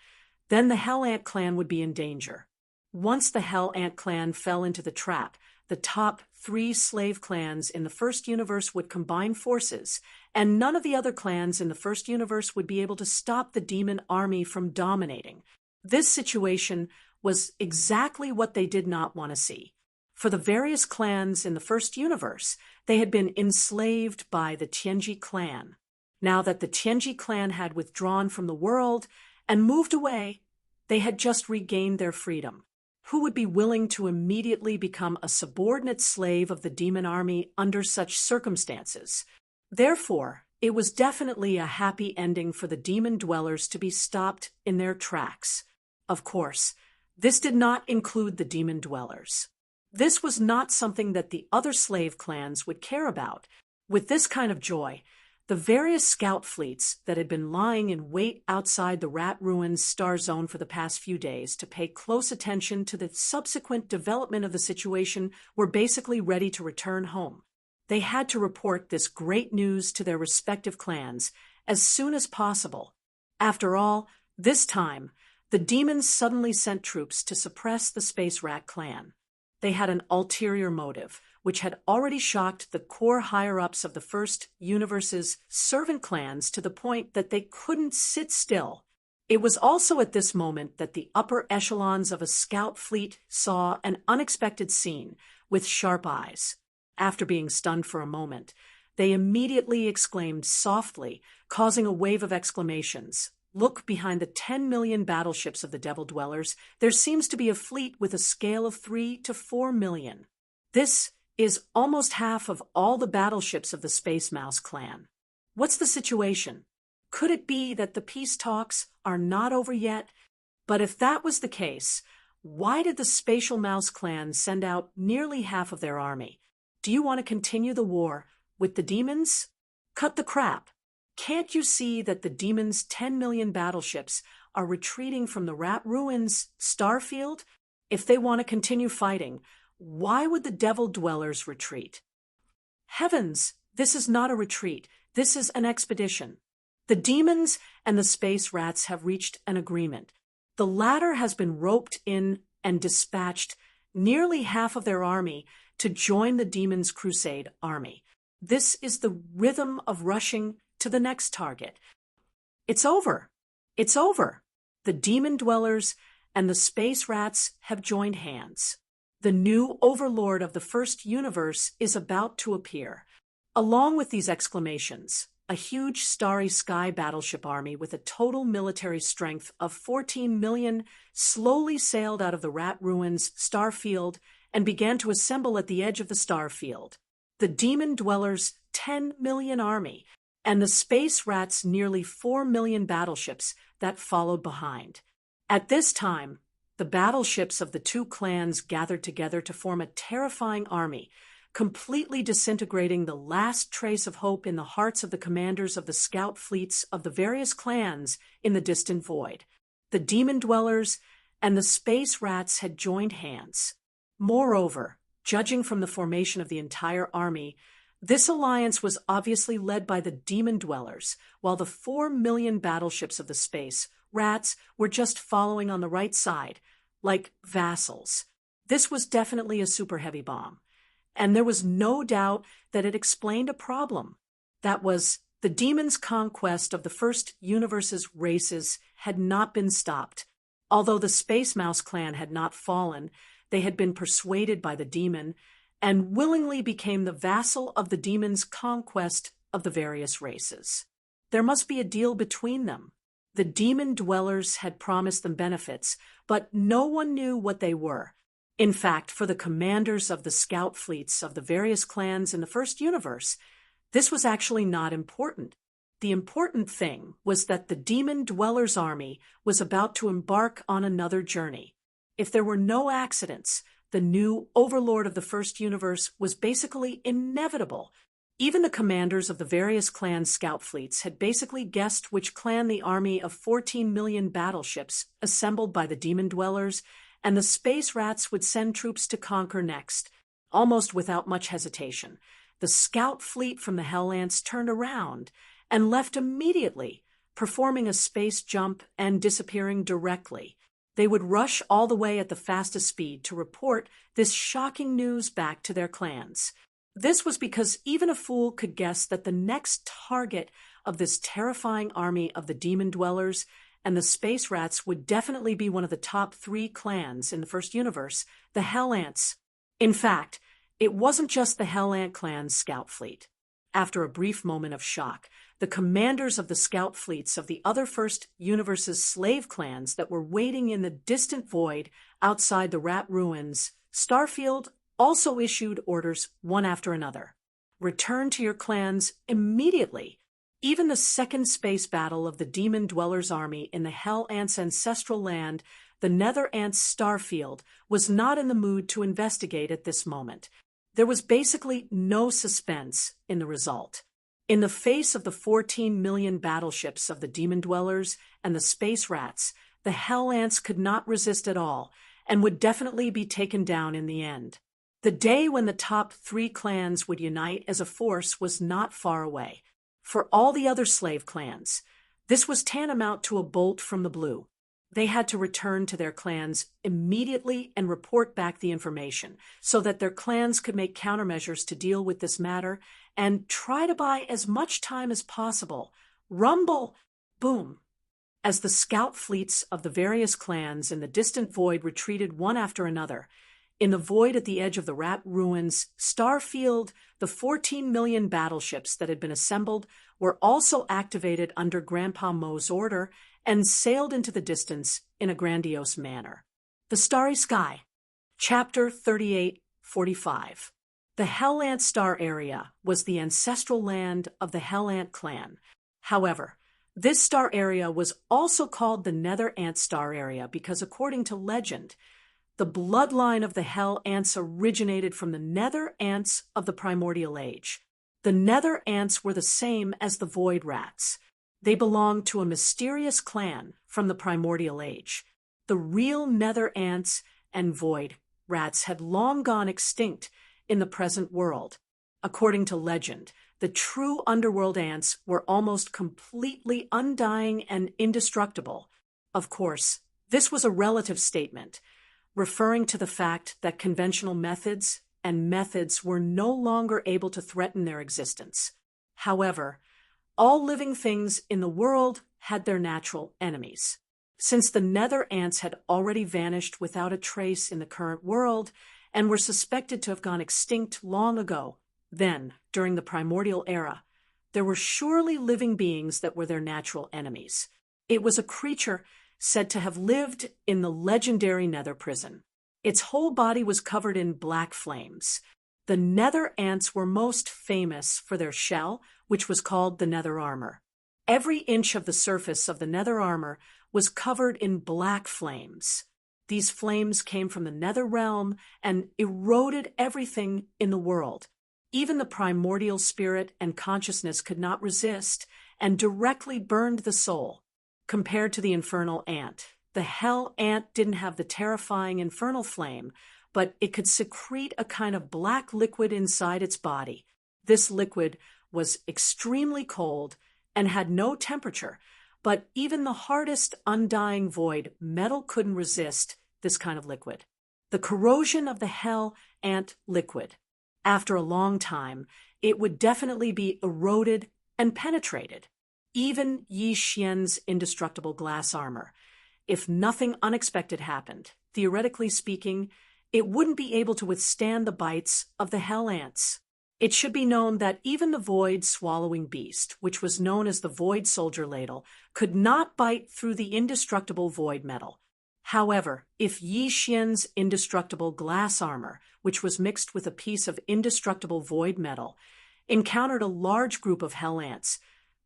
then the Hell Ant clan would be in danger. Once the Hell Ant clan fell into the trap, the top 3 slave clans in the first universe would combine forces, and none of the other clans in the first universe would be able to stop the demon army from dominating. This situation was exactly what they did not want to see. For the various clans in the first universe, they had been enslaved by the Tianji clan. Now that the Tianji clan had withdrawn from the world and moved away, they had just regained their freedom. Who would be willing to immediately become a subordinate slave of the demon army under such circumstances? Therefore, it was definitely a happy ending for the demon dwellers to be stopped in their tracks. Of course, this did not include the demon dwellers. This was not something that the other slave clans would care about. With this kind of joy, the various scout fleets that had been lying in wait outside the Rat Ruins star zone for the past few days to pay close attention to the subsequent development of the situation were basically ready to return home. They had to report this great news to their respective clans as soon as possible. After all, this time, the demons suddenly sent troops to suppress the Space Rat clan. They had an ulterior motive, which had already shocked the core higher-ups of the first universe's servant clans to the point that they couldn't sit still. It was also at this moment that the upper echelons of a scout fleet saw an unexpected scene with sharp eyes. After being stunned for a moment, they immediately exclaimed softly, causing a wave of exclamations. Look behind the 10 million battleships of the Devil Dwellers. There seems to be a fleet with a scale of 3 to 4 million. This is almost half of all the battleships of the Space Mouse clan. What's the situation? Could it be that the peace talks are not over yet? But if that was the case, why did the Spatial Mouse clan send out nearly half of their army? Do you want to continue the war with the demons? Cut the crap. Can't you see that the demons' 10 million battleships are retreating from the Rat Ruins starfield? If they want to continue fighting, why would the Devil Dwellers retreat? Heavens, this is not a retreat. This is an expedition. The demons and the space rats have reached an agreement. The latter has been roped in and dispatched nearly half of their army to join the demons' crusade army. This is the rhythm of rushing to the next target. It's over. It's over. The demon dwellers and the space rats have joined hands. The new overlord of the first universe is about to appear. Along with these exclamations, a huge starry sky battleship army with a total military strength of 14 million slowly sailed out of the Rat Ruins starfield and began to assemble at the edge of the starfield. The demon dwellers' 10 million army and the space rats' nearly 4 million battleships that followed behind. At this time, the battleships of the two clans gathered together to form a terrifying army, completely disintegrating the last trace of hope in the hearts of the commanders of the scout fleets of the various clans in the distant void. The demon dwellers and the space rats had joined hands. Moreover, judging from the formation of the entire army, this alliance was obviously led by the demon dwellers, while the 4 million battleships of the space rats were just following on the right side, like vassals. This was definitely a super heavy bomb. and there was no doubt that it explained a problem. That was, the demons' conquest of the first universe's races had not been stopped. Although the Space Mouse clan had not fallen, they had been persuaded by the demon and willingly became the vassal of the demon's conquest of the various races. There must be a deal between them. The demon dwellers had promised them benefits, but no one knew what they were. In fact, for the commanders of the scout fleets of the various clans in the first universe, this was actually not important. The important thing was that the demon dwellers' army was about to embark on another journey. If there were no accidents, the new overlord of the first universe was basically inevitable. Even the commanders of the various clan scout fleets had basically guessed which clan the army of 14 million battleships assembled by the demon dwellers and the space rats would send troops to conquer next. Almost without much hesitation, the scout fleet from the Hell Ants turned around and left immediately, performing a space jump and disappearing directly. They would rush all the way at the fastest speed to report this shocking news back to their clans. This was because even a fool could guess that the next target of this terrifying army of the demon dwellers and the space rats would definitely be one of the top 3 clans in the first universe, the Hell Ants. In fact, it wasn't just the Hell Ant clan's scout fleet. After a brief moment of shock, the commanders of the scout fleets of the other first universe's slave clans that were waiting in the distant void outside the rat ruins, Starfield, also issued orders one after another. Return to your clans immediately. Even the second space battle of the demon dwellers' army in the Hell Ants' ancestral land, the Nether Ants' Starfield, was not in the mood to investigate at this moment. There was basically no suspense in the result. In the face of the 14 million battleships of the demon dwellers and the space rats, the Hell Ants could not resist at all and would definitely be taken down in the end. The day when the top 3 clans would unite as a force was not far away. For all the other slave clans, this was tantamount to a bolt from the blue. They had to return to their clans immediately and report back the information so that their clans could make countermeasures to deal with this matter and try to buy as much time as possible. Rumble! Boom! As the scout fleets of the various clans in the distant void retreated one after another, in the void at the edge of the rat ruins, Starfield, the 14 million battleships that had been assembled were also activated under Grandpa Mo's order and sailed into the distance in a grandiose manner. The Starry Sky. Chapter 3845. The Hell Ant Star area was the ancestral land of the Hell Ant clan. However, this star area was also called the Nether Ant Star area because, according to legend, the bloodline of the Hell Ants originated from the Nether Ants of the Primordial Age. The Nether Ants were the same as the Void Rats. They belonged to a mysterious clan from the Primordial Age. The real Nether Ants and Void Rats had long gone extinct in the present world. According to legend, the true underworld ants were almost completely undying and indestructible. Of course, this was a relative statement, referring to the fact that conventional methods were no longer able to threaten their existence. However, all living things in the world had their natural enemies. Since the Nether Ants had already vanished without a trace in the current world and were suspected to have gone extinct long ago, then, during the primordial era, there were surely living beings that were their natural enemies. It was a creature said to have lived in the legendary Nether prison. Its whole body was covered in black flames. The Nether Ants were most famous for their shell, which was called the Nether Armor. Every inch of the surface of the Nether Armor was covered in black flames. These flames came from the Nether realm and eroded everything in the world. Even the primordial spirit and consciousness could not resist and directly burned the soul. Compared to the infernal ant, the hell ant didn't have the terrifying infernal flame, but it could secrete a kind of black liquid inside its body. This liquid was extremely cold and had no temperature, but even the hardest undying void metal couldn't resist this kind of liquid. The corrosion of the hell ant liquid. After a long time, it would definitely be eroded and penetrated. Even Yi Xian's indestructible glass armor, if nothing unexpected happened, theoretically speaking, it wouldn't be able to withstand the bites of the hell ants. It should be known that even the void-swallowing beast, which was known as the void soldier ladle, could not bite through the indestructible void metal. However, if Yi Xian's indestructible glass armor, which was mixed with a piece of indestructible void metal, encountered a large group of hell ants,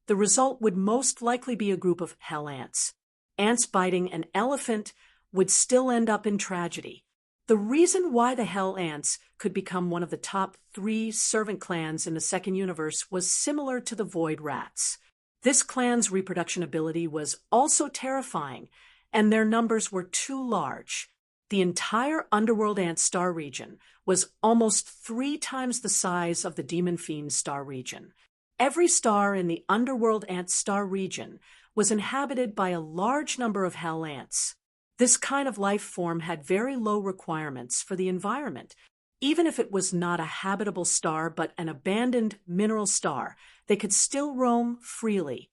the result would most likely be a group of hell ants. Ants biting an elephant would still end up in tragedy. The reason why the Hell Ants could become one of the top 3 servant clans in the second universe was similar to the Void Rats. This clan's reproduction ability was also terrifying, and their numbers were too large. The entire Underworld Ant Star region was almost 3 times the size of the Demon Fiend Star region. Every star in the Underworld Ant Star region was inhabited by a large number of Hell Ants. This kind of life form had very low requirements for the environment. Even if it was not a habitable star but an abandoned mineral star, they could still roam freely.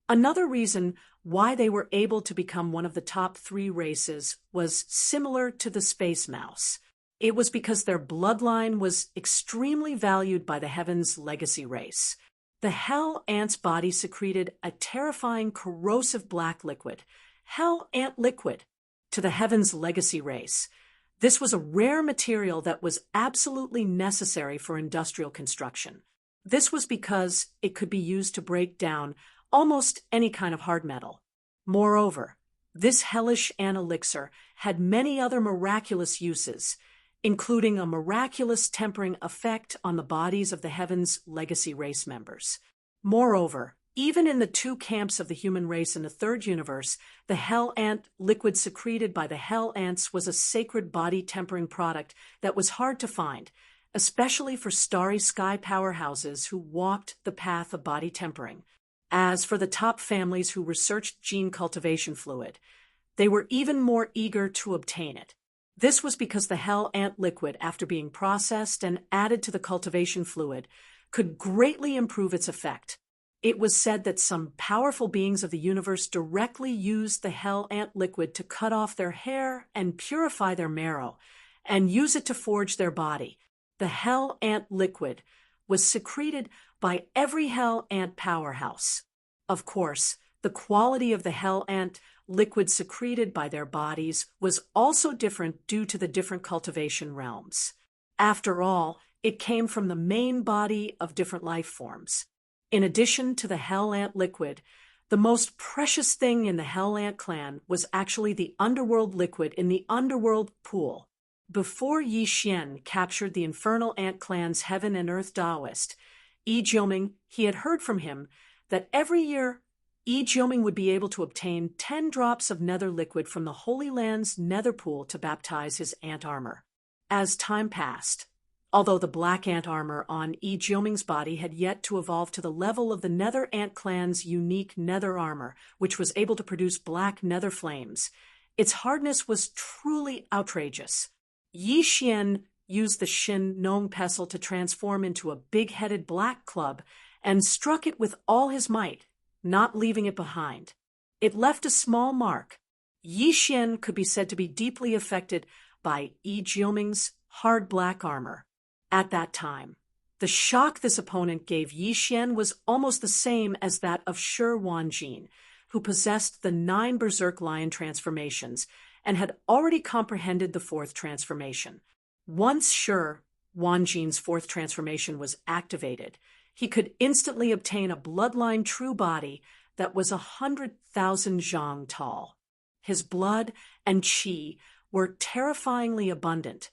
Another reason why they were able to become one of the top 3 races was similar to the space mouse. It was because their bloodline was extremely valued by the Heaven's legacy race. The Hell Ant's body secreted a terrifying corrosive black liquid, Hell Ant liquid, to the Heaven's legacy race. This was a rare material that was absolutely necessary for industrial construction. This was because it could be used to break down almost any kind of hard metal. Moreover, this hellish ant elixir had many other miraculous uses, including a miraculous tempering effect on the bodies of the Heaven's legacy race members. Moreover, even in the 2 camps of the human race in the third universe, the Hell Ant liquid secreted by the Hell Ants was a sacred body tempering product that was hard to find, especially for starry sky powerhouses who walked the path of body tempering. As for the top families who researched gene cultivation fluid, they were even more eager to obtain it. This was because the Hell Ant liquid, after being processed and added to the cultivation fluid, could greatly improve its effect. It was said that some powerful beings of the universe directly used the Hell Ant liquid to cut off their hair and purify their marrow, and use it to forge their body. The Hell Ant liquid was secreted by every Hell Ant powerhouse. Of course, the quality of the Hell Ant liquid secreted by their bodies was also different due to the different cultivation realms. After all, it came from the main body of different life forms. In addition to the Hell Ant liquid, the most precious thing in the Hell Ant clan was actually the underworld liquid in the underworld pool. Before Yi Xian captured the Infernal Ant clan's Heaven and Earth Taoist, Yi Jiuming, he had heard from him that every year Yi Jiuming would be able to obtain 10 drops of nether liquid from the Holy Land's nether pool to baptize his ant armor. As time passed, although the black ant armor on Yi Jiuming's body had yet to evolve to the level of the Nether Ant clan's unique nether armor, which was able to produce black nether flames, its hardness was truly outrageous. Yi Xian used the Shin Nong pestle to transform into a big-headed black club and struck it with all his might, not leaving it behind. It left a small mark. Yi Xian could be said to be deeply affected by Yi Jiuming's hard black armor. At that time, the shock this opponent gave Yi Xian was almost the same as that of Shi Wanjin, who possessed the 9 Berserk Lion transformations and had already comprehended the 4th transformation. Once Shi Wanjin's 4th transformation was activated, he could instantly obtain a bloodline true body that was 100,000 zhang tall. His blood and qi were terrifyingly abundant,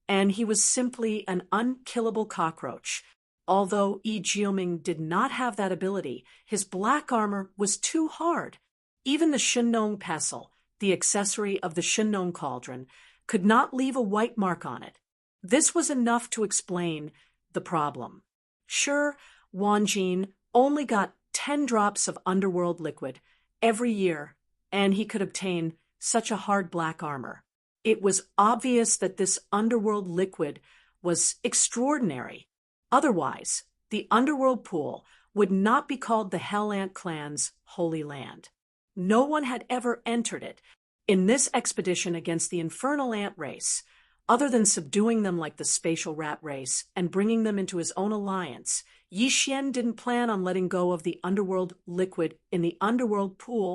and he was simply an unkillable cockroach. Although Yi Jiuming did not have that ability, his black armor was too hard. Even the Shinong pestle, the accessory of the Shinong cauldron, could not leave a white mark on it. This was enough to explain the problem. Shi Wanjin only got 10 drops of underworld liquid every year, and he could obtain such a hard black armor. It was obvious that this underworld liquid was extraordinary. Otherwise, the underworld pool would not be called the Hell Ant clan's Holy Land. No one had ever entered it in this expedition against the infernal ant race, other than subduing them like the spatial rat race and bringing them into his own alliance. Yi Xian didn't plan on letting go of the underworld liquid in the underworld pool,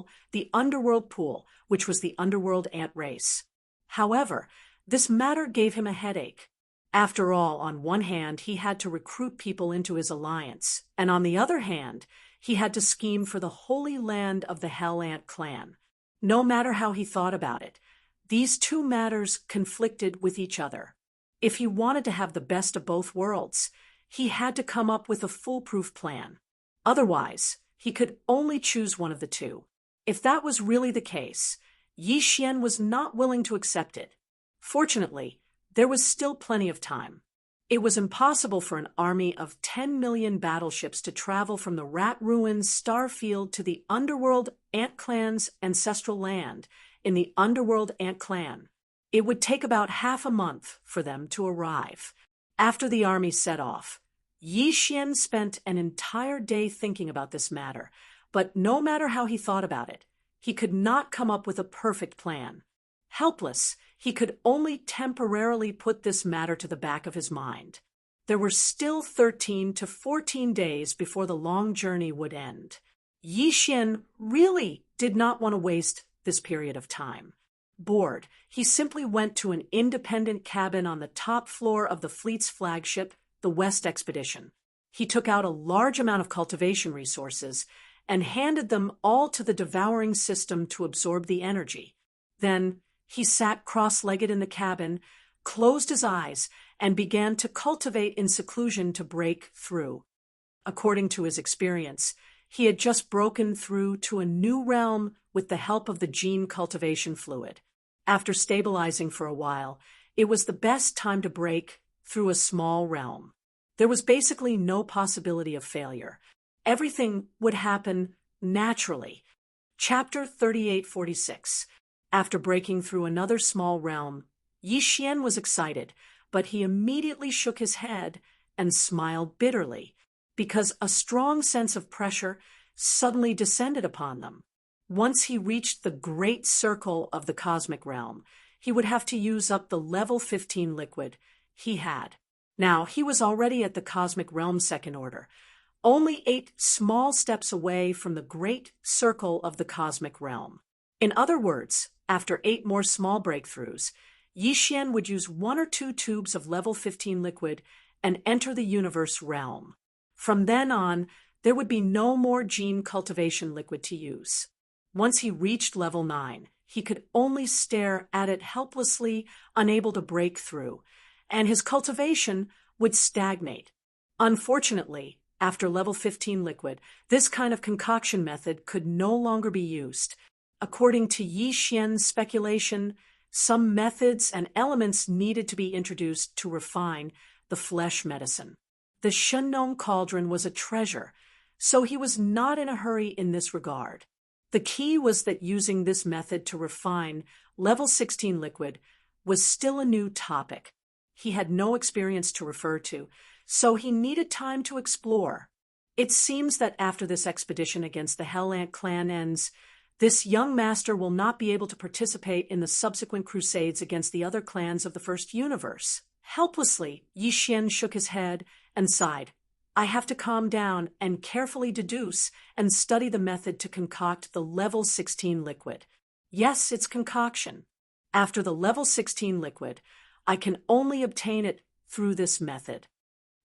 which was the underworld ant race. However, this matter gave him a headache. After all, on one hand, he had to recruit people into his alliance, and on the other hand, he had to scheme for the holy land of the Hell Ant clan. No matter how he thought about it, these two matters conflicted with each other. If he wanted to have the best of both worlds, he had to come up with a foolproof plan. Otherwise, he could only choose one of the two. If that was really the case, Yi Xian was not willing to accept it. Fortunately, there was still plenty of time. It was impossible for an army of 10 million battleships to travel from the Rat Ruins starfield to the Underworld Ant Clan's ancestral land in the Underworld Ant Clan. It would take about half a month for them to arrive. After the army set off, Yi Xian spent an entire day thinking about this matter, but no matter how he thought about it, he could not come up with a perfect plan. Helpless, he could only temporarily put this matter to the back of his mind. There were still 13 to 14 days before the long journey would end. Yi Xian really did not want to waste this period of time. Bored, he simply went to an independent cabin on the top floor of the fleet's flagship, the West Expedition. He took out a large amount of cultivation resources and handed them all to the devouring system to absorb the energy. Then, he sat cross-legged in the cabin, closed his eyes, and began to cultivate in seclusion to break through. According to his experience, he had just broken through to a new realm with the help of the gene cultivation fluid. After stabilizing for a while, it was the best time to break through a small realm. There was basically no possibility of failure. Everything would happen naturally. Chapter 3846. After breaking through another small realm, Yi Xian was excited, but he immediately shook his head and smiled bitterly, because a strong sense of pressure suddenly descended upon them. Once he reached the great circle of the cosmic realm, he would have to use up the level 15 liquid he had. Now, he was already at the cosmic realm second order, only 8 small steps away from the great circle of the cosmic realm. In other words, after 8 more small breakthroughs, Yi Xian would use 1 or 2 tubes of level 15 liquid and enter the universe realm. From then on, there would be no more gene cultivation liquid to use. Once he reached level 9, he could only stare at it helplessly, unable to break through, and his cultivation would stagnate. Unfortunately, after level 15 liquid, this kind of concoction method could no longer be used. According to Yi Xian's speculation, some methods and elements needed to be introduced to refine the flesh medicine. The Shenong cauldron was a treasure, so he was not in a hurry in this regard. The key was that using this method to refine level 16 liquid was still a new topic. He had no experience to refer to, so he needed time to explore. It seems that after this expedition against the Hell Ant clan ends, this young master will not be able to participate in the subsequent crusades against the other clans of the first universe. Helplessly, Yi Xian shook his head and sighed. I have to calm down and carefully deduce and study the method to concoct the level 16 liquid. Yes, it's concoction. After the level 16 liquid, I can only obtain it through this method.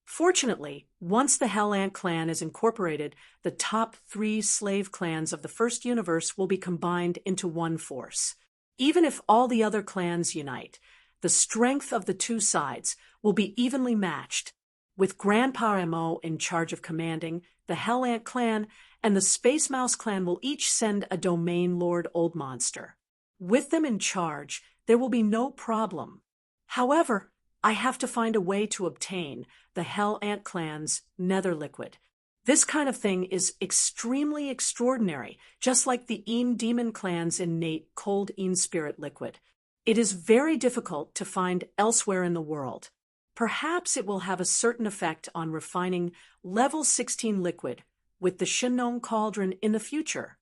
Fortunately, once the Hell Ant clan is incorporated, the top 3 slave clans of the first universe will be combined into one force. Even if all the other clans unite, the strength of the two sides will be evenly matched, with Grandpa Mo in charge of commanding, the Hell Ant clan and the Space Mouse clan will each send a Domain Lord Old Monster. With them in charge, there will be no problem. However, I have to find a way to obtain the Hell Ant clan's nether liquid. This kind of thing is extremely extraordinary, just like the Een Demon clan's innate cold Een spirit liquid. It is very difficult to find elsewhere in the world. perhaps it will have a certain effect on refining level 16 liquid with the Shenong cauldron in the future.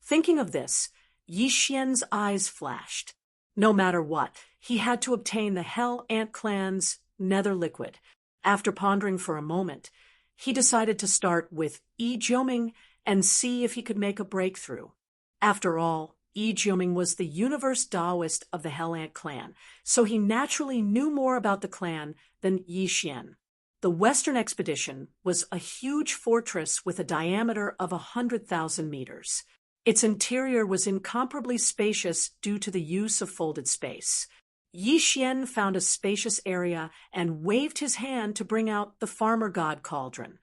Thinking of this, Yi Xian's eyes flashed. No matter what, he had to obtain the Hell Ant Clan's nether liquid. After pondering for a moment, he decided to start with Yi Jiuming and see if he could make a breakthrough. After all, Yi Jiuming was the universe Taoist of the Hell Ant Clan, so he naturally knew more about the clan than Yi Xian. The Western expedition was a huge fortress with a diameter of 100,000 meters. Its interior was incomparably spacious due to the use of folded space. Yi Xian found a spacious area and waved his hand to bring out the farmer god cauldron.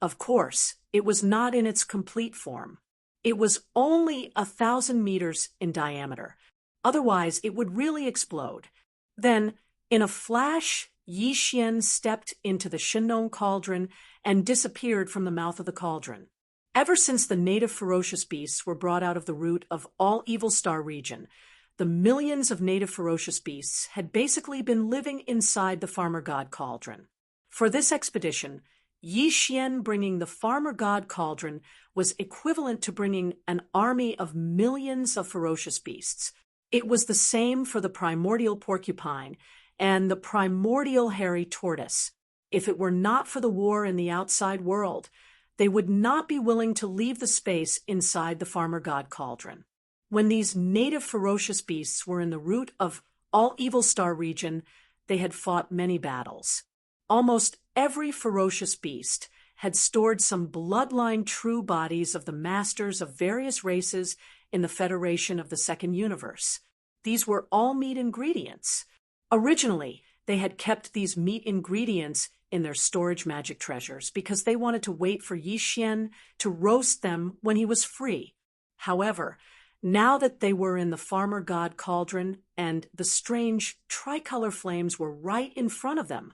Of course, it was not in its complete form. It was only 1,000 meters in diameter. Otherwise, it would really explode. Then, in a flash, Yi Xian stepped into the Shenong cauldron and disappeared from the mouth of the cauldron. Ever since the native ferocious beasts were brought out of the root of all Evil Star region, the millions of native ferocious beasts had basically been living inside the farmer god cauldron. For this expedition, Yi Xian bringing the farmer god cauldron was equivalent to bringing an army of millions of ferocious beasts. It was the same for the primordial porcupine and the primordial hairy tortoise. If it were not for the war in the outside world, they would not be willing to leave the space inside the farmer god cauldron. When these native ferocious beasts were in the root of all Evil Star region, they had fought many battles. Almost every ferocious beast had stored some bloodline true bodies of the masters of various races in the Federation of the Second Universe. These were all meat ingredients. Originally, they had kept these meat ingredients in their storage magic treasures because they wanted to wait for Yi Xian to roast them when he was free. However, now that they were in the farmer god cauldron and the strange tricolor flames were right in front of them,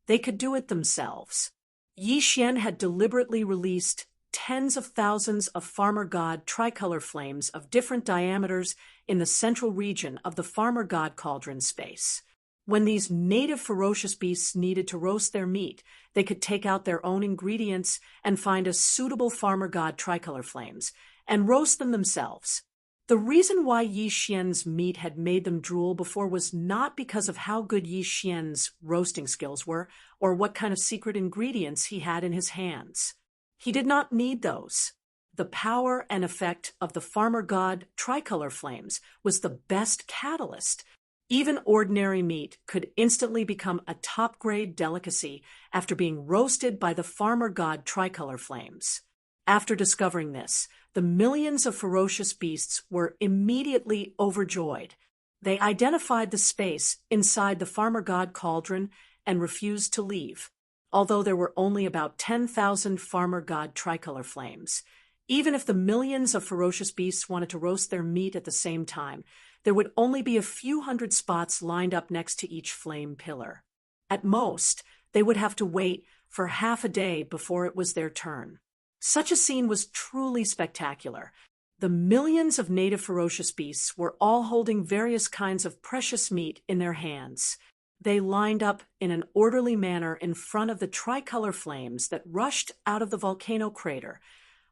they could do it themselves. Yi Xian had deliberately released tens of thousands of farmer god tricolor flames of different diameters in the central region of the farmer god cauldron space. When these native ferocious beasts needed to roast their meat, they could take out their own ingredients and find a suitable farmer god tricolor flames and roast them themselves. The reason why Yi Xian's meat had made them drool before was not because of how good Yi Xian's roasting skills were or what kind of secret ingredients he had in his hands. He did not need those. The power and effect of the farmer god tricolor flames was the best catalyst. Even ordinary meat could instantly become a top-grade delicacy after being roasted by the farmer god tricolor flames. After discovering this, the millions of ferocious beasts were immediately overjoyed. They identified the space inside the farmer god cauldron and refused to leave, although there were only about 10,000 farmer god tricolor flames. Even if the millions of ferocious beasts wanted to roast their meat at the same time, there would only be a few hundred spots lined up next to each flame pillar. At most, they would have to wait for half a day before it was their turn. Such a scene was truly spectacular. The millions of native ferocious beasts were all holding various kinds of precious meat in their hands. They lined up in an orderly manner in front of the tricolor flames that rushed out of the volcano crater,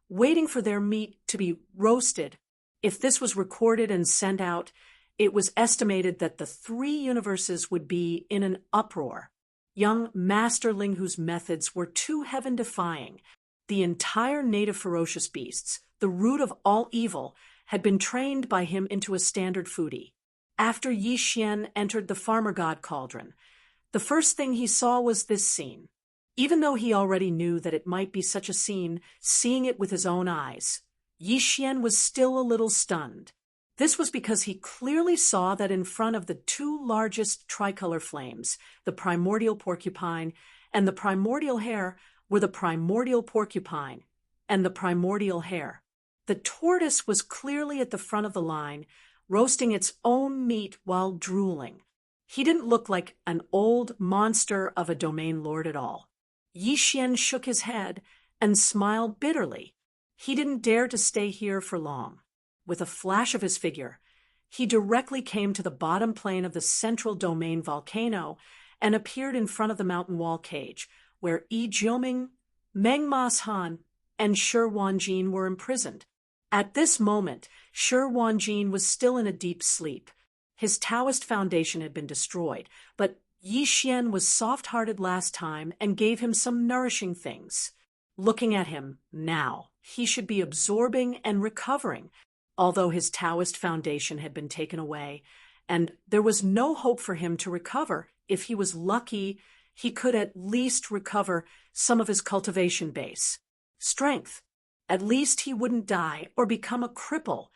waiting for their meat to be roasted. If this was recorded and sent out, it was estimated that the 3 universes would be in an uproar. Young Master Linghu's methods were too heaven-defying. The entire native ferocious beasts, the root of all evil, had been trained by him into a standard foodie. After Yi Xian entered the farmer god cauldron, the first thing he saw was this scene. Even though he already knew that it might be such a scene, seeing it with his own eyes, Yi Xian was still a little stunned. This was because he clearly saw that in front of the 2 largest tricolor flames, the primordial porcupine and the primordial hare, were the primordial porcupine and the primordial hare. The tortoise was clearly at the front of the line, roasting its own meat while drooling. He didn't look like an old monster of a domain lord at all. Yi Xian shook his head and smiled bitterly. He didn't dare to stay here for long. With a flash of his figure, he directly came to the bottom plane of the central domain volcano and appeared in front of the mountain wall cage, where Yi Jiuming, Meng Mashan, and Shi Wanjin were imprisoned. At this moment, Shi Wanjin was still in a deep sleep. His Taoist foundation had been destroyed, but Yi Xian was soft-hearted last time and gave him some nourishing things. Looking at him now, he should be absorbing and recovering, although his Taoist foundation had been taken away, and there was no hope for him to recover. If he was lucky, he could at least recover some of his cultivation base. Strength. At least he wouldn't die or become a cripple.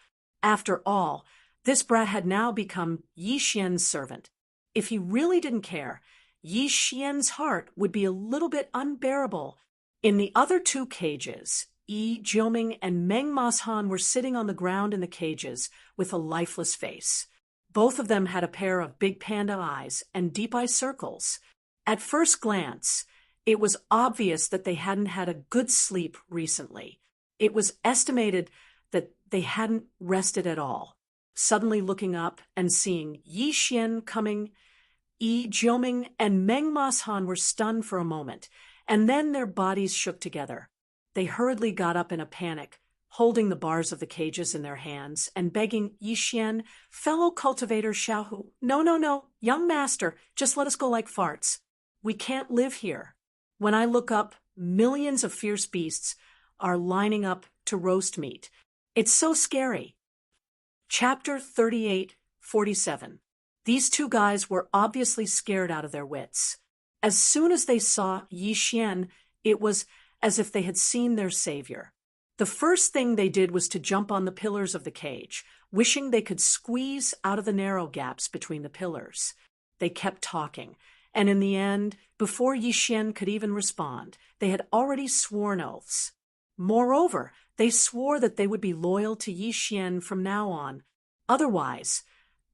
After all, this brat had now become Yi Xian's servant. If he really didn't care, Yi Xian's heart would be a little bit unbearable. In the other two cages, Yi Jiuming and Meng Mashan were sitting on the ground in the cages with a lifeless face. Both of them had a pair of big panda eyes and deep eye circles. At first glance, it was obvious that they hadn't had a good sleep recently. It was estimated that they hadn't rested at all. Suddenly looking up and seeing Yi Xian coming, Yi Jiuming and Meng Mashan were stunned for a moment, and then their bodies shook together. They hurriedly got up in a panic, holding the bars of the cages in their hands and begging Yi Xian, "Fellow cultivator Xiaohu, no, young master, just let us go like farts. We can't live here. When I look up, millions of fierce beasts are lining up to roast meat. It's so scary." Chapter 38-47. These two guys were obviously scared out of their wits. As soon as they saw Yi Xian, it was as if they had seen their savior. The first thing they did was to jump on the pillars of the cage, wishing they could squeeze out of the narrow gaps between the pillars. They kept talking, and in the end, before Yi Xian could even respond, they had already sworn oaths. Moreover, they swore that they would be loyal to Yi Xian from now on. Otherwise,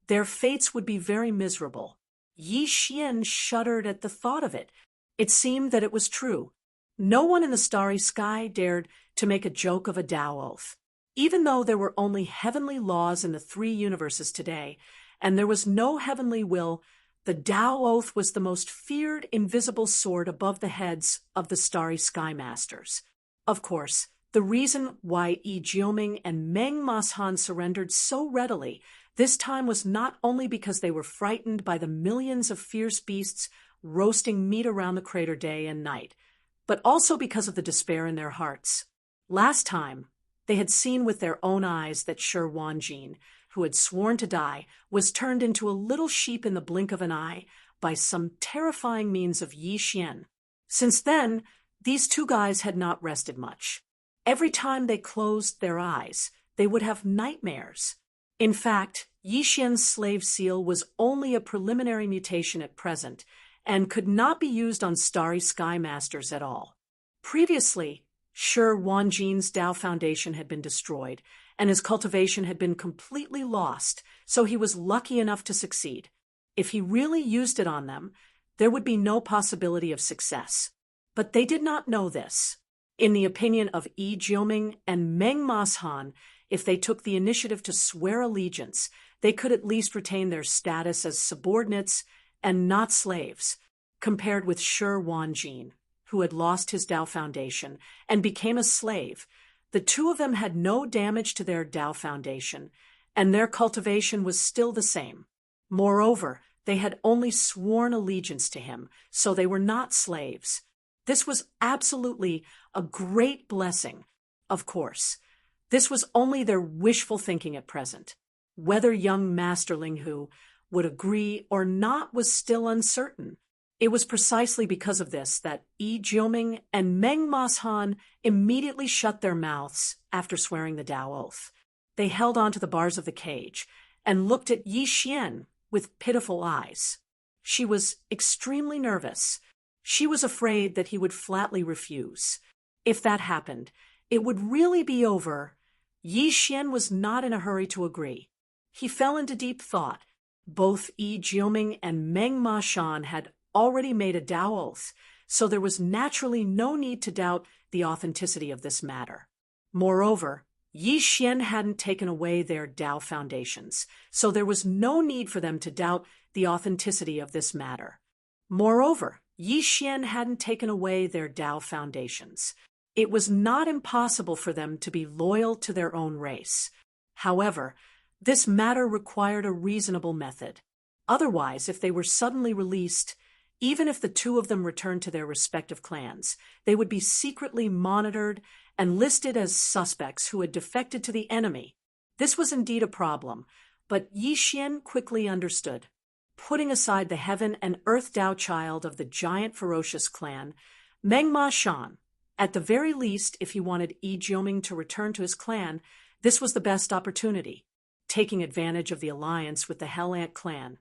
their fates would be very miserable. Yi Xian shuddered at the thought of it. It seemed that it was true. No one in the starry sky dared to make a joke of a Tao oath. Even though there were only heavenly laws in the three universes today, and there was no heavenly will, the Tao oath was the most feared invisible sword above the heads of the starry sky masters. Of course, the reason why Yi Jiuming and Meng Mashan surrendered so readily this time was not only because they were frightened by the millions of fierce beasts roasting meat around the crater day and night, but also because of the despair in their hearts. Last time, they had seen with their own eyes that Shi Wanjin, who had sworn to die, was turned into a little sheep in the blink of an eye by some terrifying means of Yi Xian. Since then, these two guys had not rested much. Every time they closed their eyes, they would have nightmares. In fact, Yi Xian's slave seal was only a preliminary mutation at present, and could not be used on starry sky masters at all. Previously, Shi Wanjin's Tao foundation had been destroyed, and his cultivation had been completely lost, so he was lucky enough to succeed. If he really used it on them, there would be no possibility of success. But they did not know this. In the opinion of Yi Jiuming and Meng Mashan, if they took the initiative to swear allegiance, they could at least retain their status as subordinates and not slaves, compared with Shi Wanjin, who had lost his Tao foundation and became a slave. The two of them had no damage to their Tao foundation, and their cultivation was still the same. Moreover, they had only sworn allegiance to him, so they were not slaves. This was absolutely a great blessing. Of course, this was only their wishful thinking at present. Whether young Master Linghu would agree or not was still uncertain. It was precisely because of this that Yi Jiuming and Meng Mashan immediately shut their mouths after swearing the Tao oath. They held onto the bars of the cage and looked at Yi Xian with pitiful eyes. She was extremely nervous. She was afraid that he would flatly refuse. If that happened, it would really be over. Yi Xian was not in a hurry to agree. He fell into deep thought. Both Yi Jiuming and Meng Mashan had already made a Tao oath, so there was naturally no need to doubt the authenticity of this matter. Moreover, Yi Xian hadn't taken away their Tao foundations, so there was no need for them to doubt the authenticity of this matter. Moreover, Yi Xian hadn't taken away their Dao foundations. It was not impossible for them to be loyal to their own race. However, this matter required a reasonable method. Otherwise, if they were suddenly released, even if the two of them returned to their respective clans, they would be secretly monitored and listed as suspects who had defected to the enemy. This was indeed a problem, but Yi Xian quickly understood. Putting aside the heaven and earth Dao child of the giant ferocious clan, Meng Ma Shan, at the very least, if he wanted Yi Jiuming to return to his clan, this was the best opportunity. Taking advantage of the alliance with the Hell Ant clan,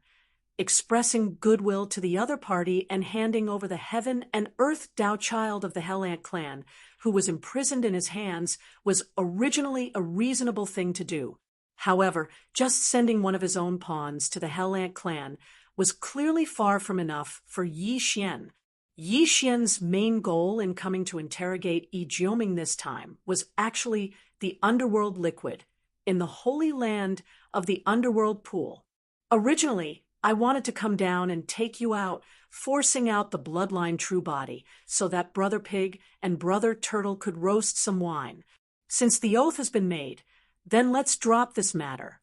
expressing goodwill to the other party and handing over the heaven and earth Dao child of the Hell Ant clan, who was imprisoned in his hands, was originally a reasonable thing to do. However, just sending one of his own pawns to the Hell Ant clan was clearly far from enough for Yi Xian. Yi Xian's main goal in coming to interrogate Yi Jiuming this time was actually the underworld liquid in the holy land of the underworld pool. Originally, I wanted to come down and take you out, forcing out the bloodline true body so that Brother Pig and Brother Turtle could roast some wine. Since the oath has been made, then let's drop this matter.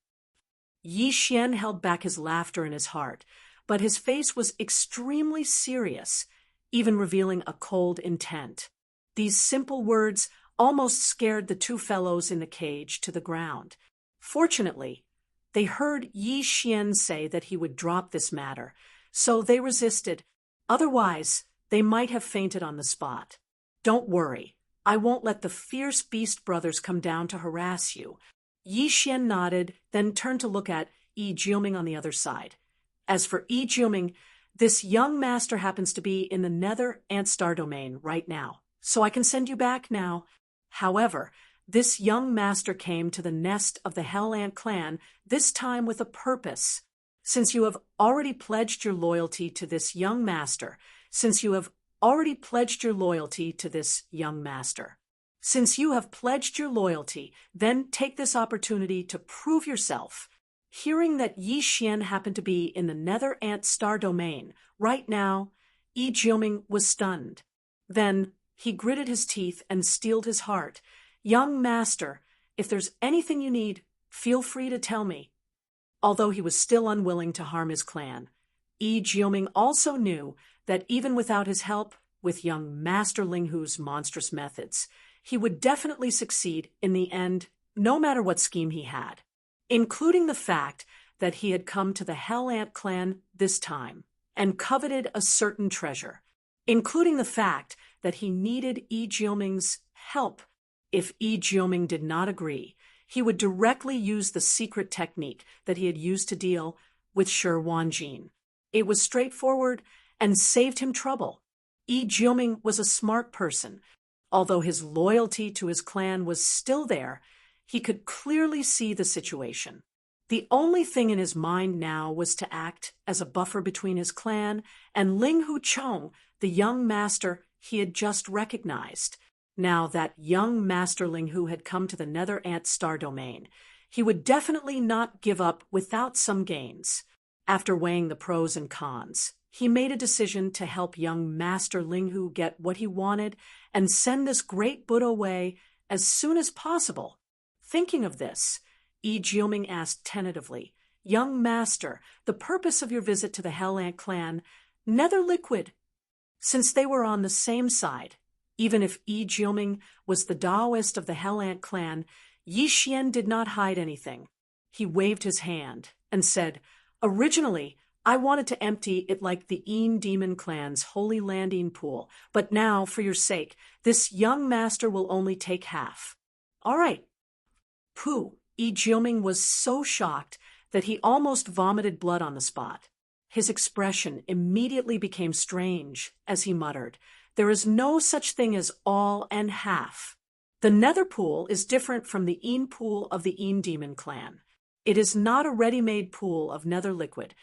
Yi Xian held back his laughter in his heart, but his face was extremely serious, even revealing a cold intent. These simple words almost scared the two fellows in the cage to the ground. Fortunately, they heard Yi Xian say that he would drop this matter, so they resisted. Otherwise, they might have fainted on the spot. Don't worry, I won't let the fierce beast brothers come down to harass you. Yi Xian nodded, then turned to look at Yi Jiuming on the other side. As for Yi Jiuming, this young master happens to be in the Nether Ant Star domain right now, so I can send you back now. However, this young master came to the nest of the Hell Ant clan, this time with a purpose. Since you have already pledged your loyalty to this young master, since you have pledged your loyalty, then take this opportunity to prove yourself. Hearing that Yi Xian happened to be in the Nether Ant Star domain right now, Yi Jiuming was stunned. Then he gritted his teeth and steeled his heart. Young master, if there's anything you need, feel free to tell me. Although he was still unwilling to harm his clan, Yi Jiuming also knew that even without his help with young Master Linghu's monstrous methods, he would definitely succeed in the end, no matter what scheme he had, including the fact that he had come to the Hell Ant clan this time and coveted a certain treasure, including the fact that he needed Yi Jiuming's help. If Yi Jiuming did not agree, he would directly use the secret technique that he had used to deal with Shi Wanjin. It was straightforward and saved him trouble. Yi Jiuming was a smart person. Although his loyalty to his clan was still there, he could clearly see the situation. The only thing in his mind now was to act as a buffer between his clan and Linghu Chong, the young master he had just recognized. Now that young Master Linghu had come to the Nether Ant Star domain, he would definitely not give up without some gains. After weighing the pros and cons, he made a decision to help young Master Linghu get what he wanted and send this great Buddha away as soon as possible. Thinking of this, Yi Jiuming asked tentatively, "Young master, the purpose of your visit to the Hell Ant clan, Nether Liquid." Since they were on the same side, even if Yi Jiuming was the Taoist of the Hell Ant clan, Yi Xian did not hide anything. He waved his hand and said, "Originally, I wanted to empty it like the Een Demon clan's holy landing pool, but now, for your sake, this young master will only take half." "All right." Pooh! Yi Jiuming was so shocked that he almost vomited blood on the spot. His expression immediately became strange as he muttered, "There is no such thing as all and half. The Nether Pool is different from the Een Pool of the Een Demon clan. It is not a ready-made pool of Nether Liquid.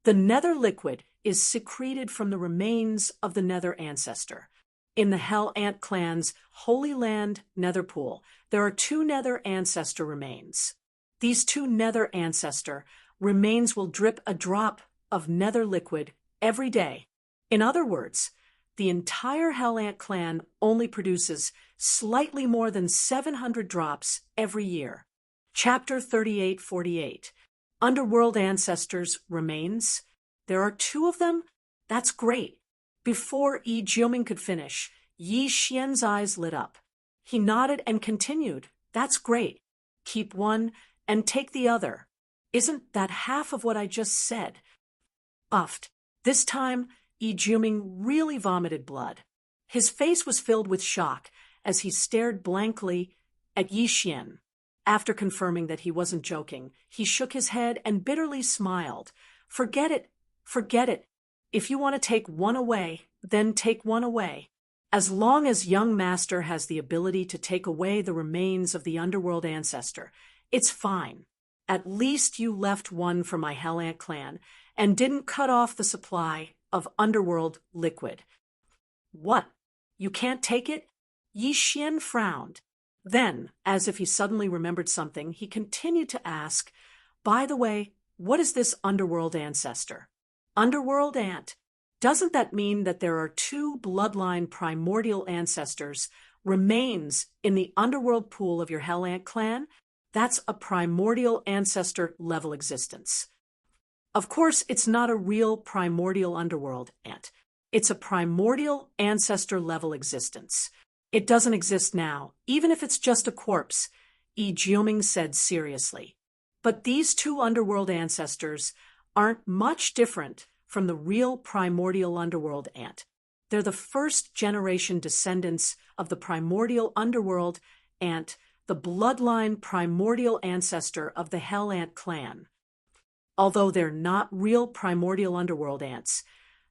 The Nether Liquid is secreted from the remains of the Nether Ancestor. In the Hell Ant clan's Holy Land Nether Pool, there are 2 Nether Ancestor remains. These 2 Nether Ancestor remains will drip a drop of Nether Liquid every day. In other words, the entire Hell Ant clan only produces slightly more than 700 drops every year. Chapter 3848. Underworld Ancestors Remains. There are 2 of them? That's great. Before Yi Jiuming could finish, Yi Xian's eyes lit up. He nodded and continued. That's great. Keep one and take the other. Isn't that half of what I just said? Uffed. This time, Yi Jiuming really vomited blood. His face was filled with shock as he stared blankly at Yi Xian. After confirming that he wasn't joking, he shook his head and bitterly smiled. Forget it. Forget it. If you want to take one away, then take one away. As long as young master has the ability to take away the remains of the underworld ancestor, it's fine. At least you left one for my Hell Ant clan and didn't cut off the supply of underworld liquid. What? You can't take it? Yi Xian frowned. Then, as if he suddenly remembered something, he continued to ask, by the way, what is this underworld ancestor? Underworld ant. Doesn't that mean that there are 2 bloodline primordial ancestors, remains in the underworld pool of your Hell Ant clan? That's a primordial ancestor level existence. Of course, it's not a real primordial underworld ant. It's a primordial ancestor level existence. It doesn't exist now, even if it's just a corpse, Yi Jiuming said seriously. But these 2 underworld ancestors aren't much different from the real primordial underworld ant. They're the first-generation descendants of the primordial underworld ant, the bloodline primordial ancestor of the Hell Ant clan. Although they're not real primordial underworld ants,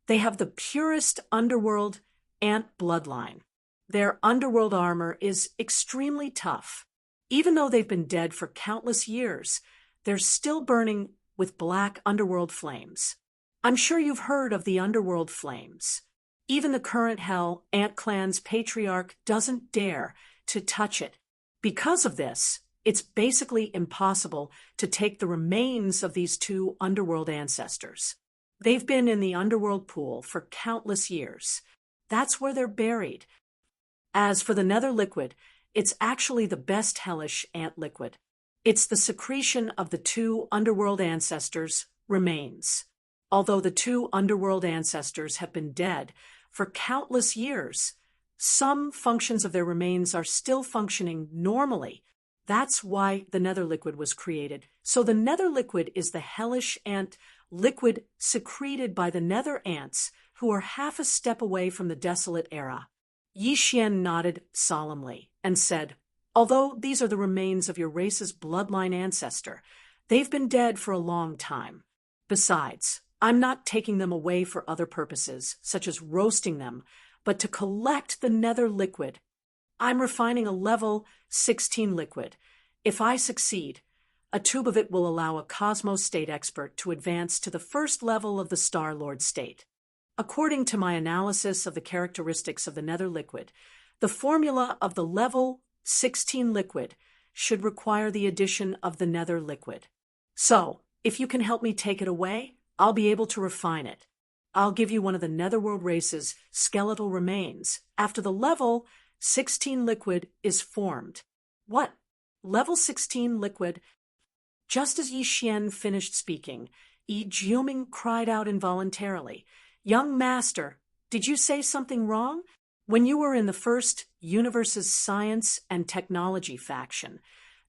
they have the purest underworld ant bloodline. Their underworld armor is extremely tough. Even though they've been dead for countless years, they're still burning with black underworld flames. I'm sure you've heard of the underworld flames. Even the current Hell Ant clan's patriarch doesn't dare to touch it. Because of this, it's basically impossible to take the remains of these 2 underworld ancestors. They've been in the underworld pool for countless years. That's where they're buried. As for the nether liquid, it's actually the best hellish ant liquid. It's the secretion of the 2 underworld ancestors' remains. Although the 2 underworld ancestors have been dead for countless years, some functions of their remains are still functioning normally. That's why the nether liquid was created. So the nether liquid is the hellish ant liquid secreted by the nether ants who are half a step away from the desolate era. Yi Xian nodded solemnly and said, although these are the remains of your race's bloodline ancestor, they've been dead for a long time. Besides, I'm not taking them away for other purposes, such as roasting them, but to collect the nether liquid. I'm refining a level 16 liquid. If I succeed, a tube of it will allow a Cosmos State expert to advance to the first level of the Star Lord state. According to my analysis of the characteristics of the nether liquid, the formula of the level 16 liquid should require the addition of the nether liquid. So, if you can help me take it away, I'll be able to refine it. I'll give you one of the netherworld race's skeletal remains after the level 16 liquid is formed. What? Level 16 liquid? Just as Yi Xian finished speaking, Yi Jiuming cried out involuntarily, Young master, did you say something wrong? When you were in the first universe's science and technology faction,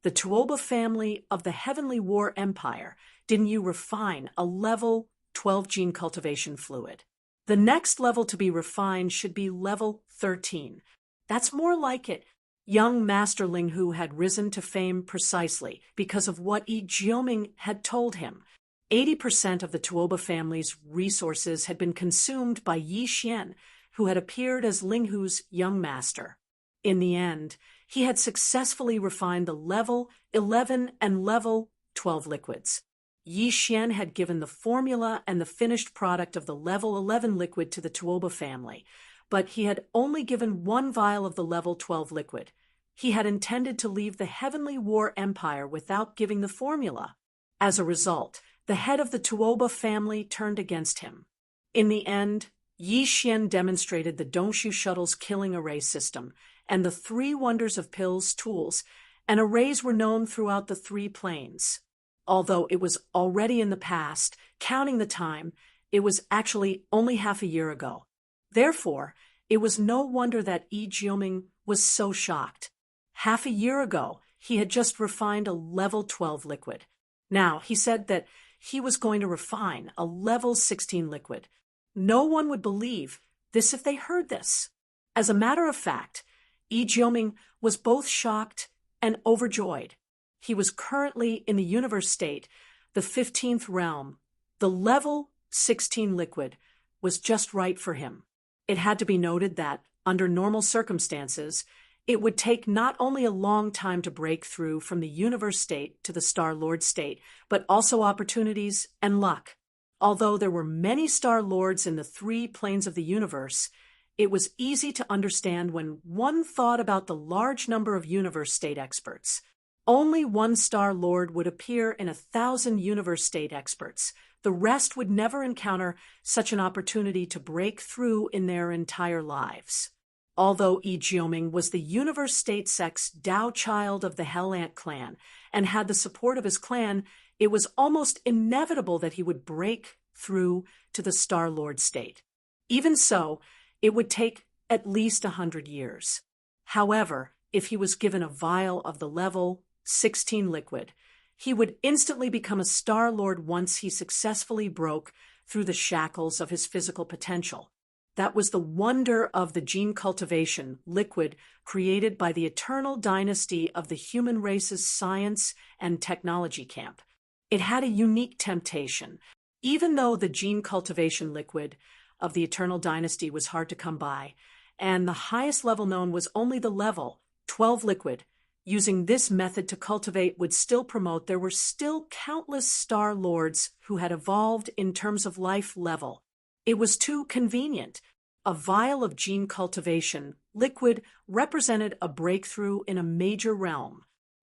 the Tuoba family of the Heavenly War Empire, didn't you refine a level 12 gene cultivation fluid? The next level to be refined should be level 13. That's more like it. Young Master Linghu had risen to fame precisely because of what Yi Jiuming had told him. 80% of the Tuoba family's resources had been consumed by Yi Xian, who had appeared as Linghu's young master. In the end, he had successfully refined the level 11 and level 12 liquids. Yi Xian had given the formula and the finished product of the level 11 liquid to the Tuoba family, but he had only given 1 vial of the level 12 liquid. He had intended to leave the Heavenly War Empire without giving the formula. As a result, the head of the Tuoba family turned against him. In the end, Yi Xian demonstrated the Dongshu shuttle's killing array system and the three wonders of pills tools, and arrays were known throughout the three planes. Although it was already in the past, counting the time, it was actually only half a year ago. Therefore, it was no wonder that Yi Jioming was so shocked. Half a year ago, he had just refined a level 12 liquid. Now, he said that he was going to refine a level 16 liquid. No one would believe this if they heard this. As a matter of fact, Yi Jioming was both shocked and overjoyed. He was currently in the universe state, the 15th realm. The level 16 liquid was just right for him. It had to be noted that, under normal circumstances, it would take not only a long time to break through from the universe state to the Star-Lord state, but also opportunities and luck. Although there were many Star-Lords in the three planes of the universe, it was easy to understand when one thought about the large number of universe state experts. Only one Star-Lord would appear in 1,000 universe state experts. The rest would never encounter such an opportunity to break through in their entire lives. Although Yi Jioming was the universe state sex Dao child of the Hell Ant clan and had the support of his clan, it was almost inevitable that he would break through to the Star-Lord state. Even so, it would take at least 100 years. However, if he was given a vial of the level 16 liquid, he would instantly become a Star-Lord once he successfully broke through the shackles of his physical potential. That was the wonder of the gene cultivation liquid created by the eternal dynasty of the human race's science and technology camp. It had a unique temptation. Even though the gene cultivation liquid of the eternal dynasty was hard to come by, and the highest level known was only the level 12 liquid, using this method to cultivate would still promote there were still countless Star-Lords who had evolved in terms of life level. It was too convenient. A vial of gene cultivation liquid represented a breakthrough in a major realm.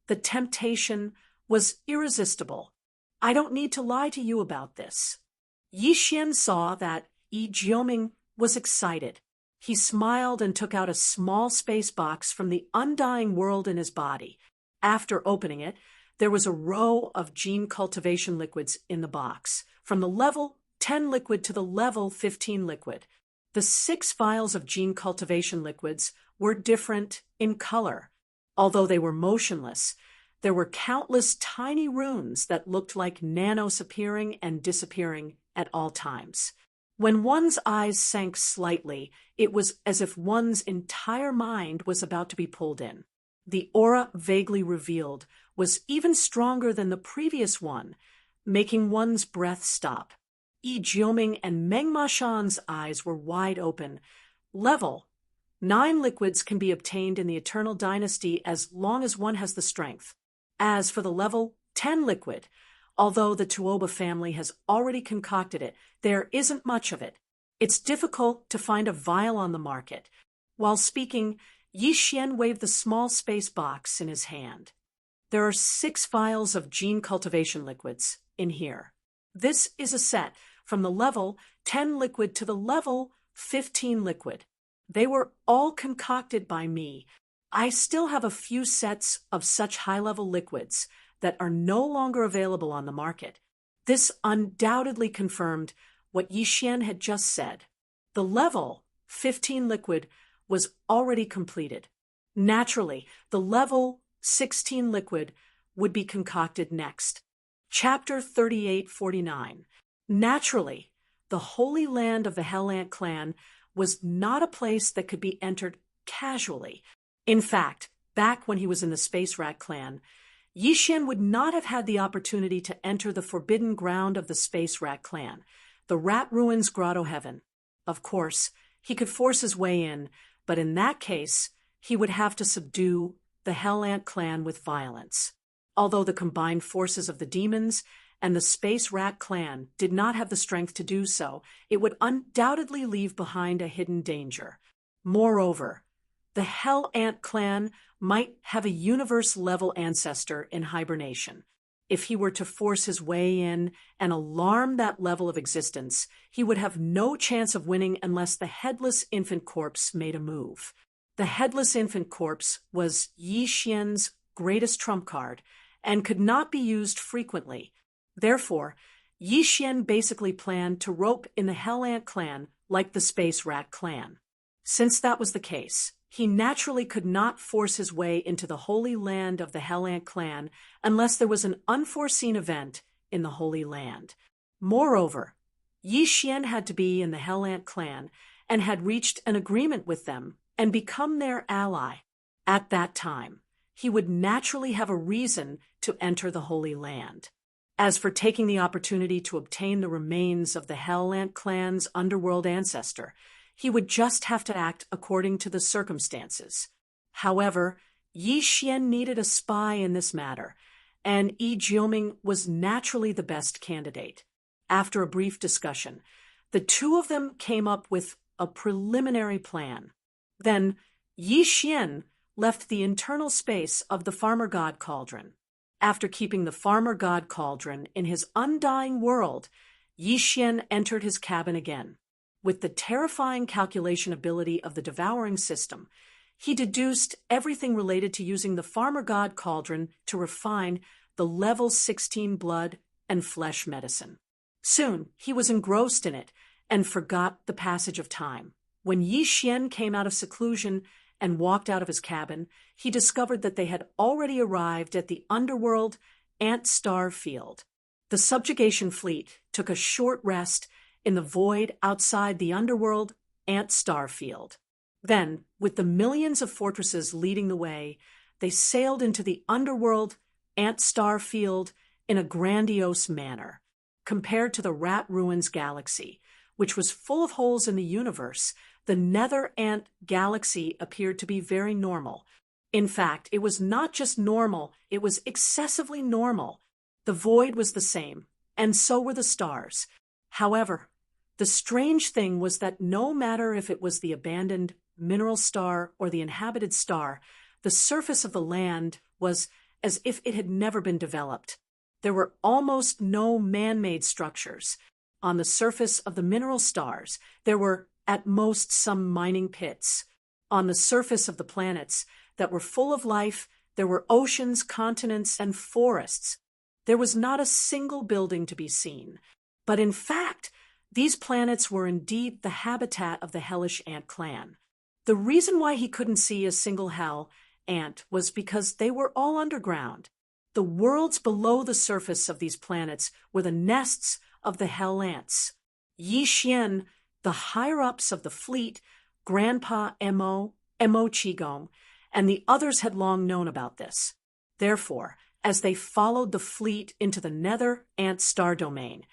The temptation was irresistible. I don't need to lie to you about this. Yi Xian saw that Yi Jioming was excited. He smiled and took out a small space box from the undying world in his body. After opening it, there was a row of gene cultivation liquids in the box, from the level 10 liquid to the level 15 liquid. The 6 vials of gene cultivation liquids were different in color. Although they were motionless, there were countless tiny runes that looked like nanos appearing and disappearing at all times. When one's eyes sank slightly, it was as if one's entire mind was about to be pulled in. The aura vaguely revealed was even stronger than the previous one, making one's breath stop. Yi Jioming and Meng Mashan's eyes were wide open. Level 9 liquids can be obtained in the Eternal Dynasty as long as one has the strength. As for the level 10 liquid, although the Tuoba family has already concocted it, there isn't much of it. It's difficult to find a vial on the market. While speaking, Yi Xian waved the small space box in his hand. There are 6 vials of gene cultivation liquids in here. This is a set from the level 10 liquid to the level 15 liquid. They were all concocted by me. I still have a few sets of such high-level liquids that are no longer available on the market. This undoubtedly confirmed what Yi Xian had just said. The level 15 liquid was already completed. Naturally, the level 16 liquid would be concocted next. Chapter 3849. Naturally, the Holy Land of the Hell Ant clan was not a place that could be entered casually. In fact, back when he was in the Space Rat clan, Yi Xian would not have had the opportunity to enter the forbidden ground of the Space Rat clan, the Rat Ruins Grotto Heaven. Of course, he could force his way in, but in that case, he would have to subdue the Hell Ant clan with violence. Although the combined forces of the demons and the Space Rat clan did not have the strength to do so, it would undoubtedly leave behind a hidden danger. Moreover, the Hell Ant clan might have a universe-level ancestor in hibernation. if he were to force his way in and alarm that level of existence, he would have no chance of winning unless the headless infant corpse made a move. The headless infant corpse was Yi Xian's greatest trump card and could not be used frequently. Therefore, Yi Xian basically planned to rope in the Hell Ant clan like the Space Rat clan. Since that was the case, he naturally could not force his way into the Holy Land of the Hell Ant clan unless there was an unforeseen event in the Holy Land. Moreover, Yi Xian had to be in the Hell Ant clan and had reached an agreement with them and become their ally. At that time, he would naturally have a reason to enter the Holy Land. As for taking the opportunity to obtain the remains of the Hell Ant clan's underworld ancestor, he would just have to act according to the circumstances. However, Yi Xian needed a spy in this matter, and Yi Jioming was naturally the best candidate. After a brief discussion, the two of them came up with a preliminary plan. Then, Yi Xian left the internal space of the Farmer God Cauldron. After keeping the Farmer God Cauldron in his undying world, Yi Xian entered his cabin again. With the terrifying calculation ability of the devouring system, he deduced everything related to using the Farmer God Cauldron to refine the level 16 blood and flesh medicine. Soon, he was engrossed in it and forgot the passage of time. When Yi Xian came out of seclusion and walked out of his cabin, he discovered that they had already arrived at the underworld Ant Star Field. The subjugation fleet took a short rest in the void outside the underworld Ant Star Field. Then, with the millions of fortresses leading the way, they sailed into the underworld Ant Star Field in a grandiose manner. Compared to the Rat Ruins galaxy, which was full of holes in the universe, the Nether Ant galaxy appeared to be very normal. In fact, it was not just normal, it was excessively normal. The void was the same, and so were the stars. However, the strange thing was that no matter if it was the abandoned mineral star or the inhabited star, the surface of the land was as if it had never been developed. There were almost no man-made structures. On the surface of the mineral stars, there were at most some mining pits. On the surface of the planets that were full of life, there were oceans, continents, and forests. There was not a single building to be seen. But in fact, these planets were indeed the habitat of the hellish ant clan. The reason why he couldn't see a single hell ant was because they were all underground. The worlds below the surface of these planets were the nests of the hell ants. Yi Xian, the higher-ups of the fleet, Grandpa Mo Qigong, and the others had long known about this. Therefore, as they followed the fleet into the Nether Ant star domain,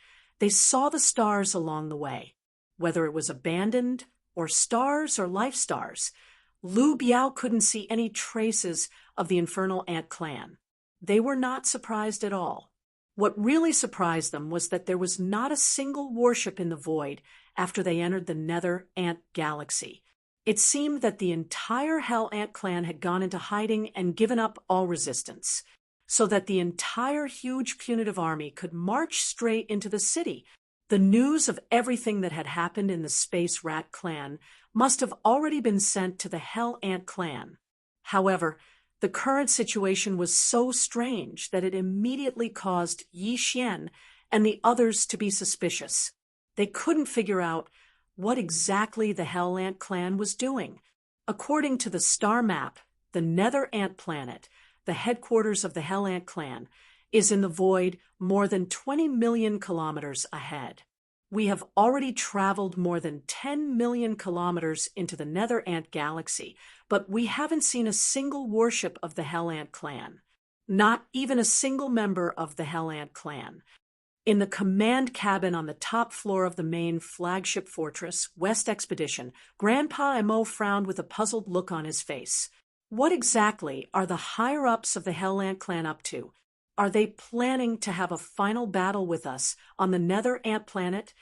they saw the stars along the way. Whether it was abandoned, or stars, or life stars, Lu Biao couldn't see any traces of the infernal ant clan. They were not surprised at all. What really surprised them was that there was not a single warship in the void after they entered the Nether Ant galaxy. It seemed that the entire Hell Ant clan had gone into hiding and given up all resistance, so that the entire huge punitive army could march straight into the city. The news of everything that had happened in the Space Rat clan must have already been sent to the Hell Ant clan. However, the current situation was so strange that it immediately caused Yi Xian and the others to be suspicious. They couldn't figure out what exactly the Hell Ant clan was doing. According to the star map, the Nether Ant planet, the headquarters of the Hell Ant clan, is in the void more than 20 million kilometers ahead. We have already traveled more than 10 million kilometers into the Nether Ant galaxy, but we haven't seen a single warship of the Hell Ant clan. Not even a single member of the Hell Ant clan. In the command cabin on the top floor of the main flagship fortress, West Expedition, Grandpa Mo frowned with a puzzled look on his face. What exactly are the higher-ups of the Hell Ant clan up to? Are they planning to have a final battle with us on the Nether Ant planet?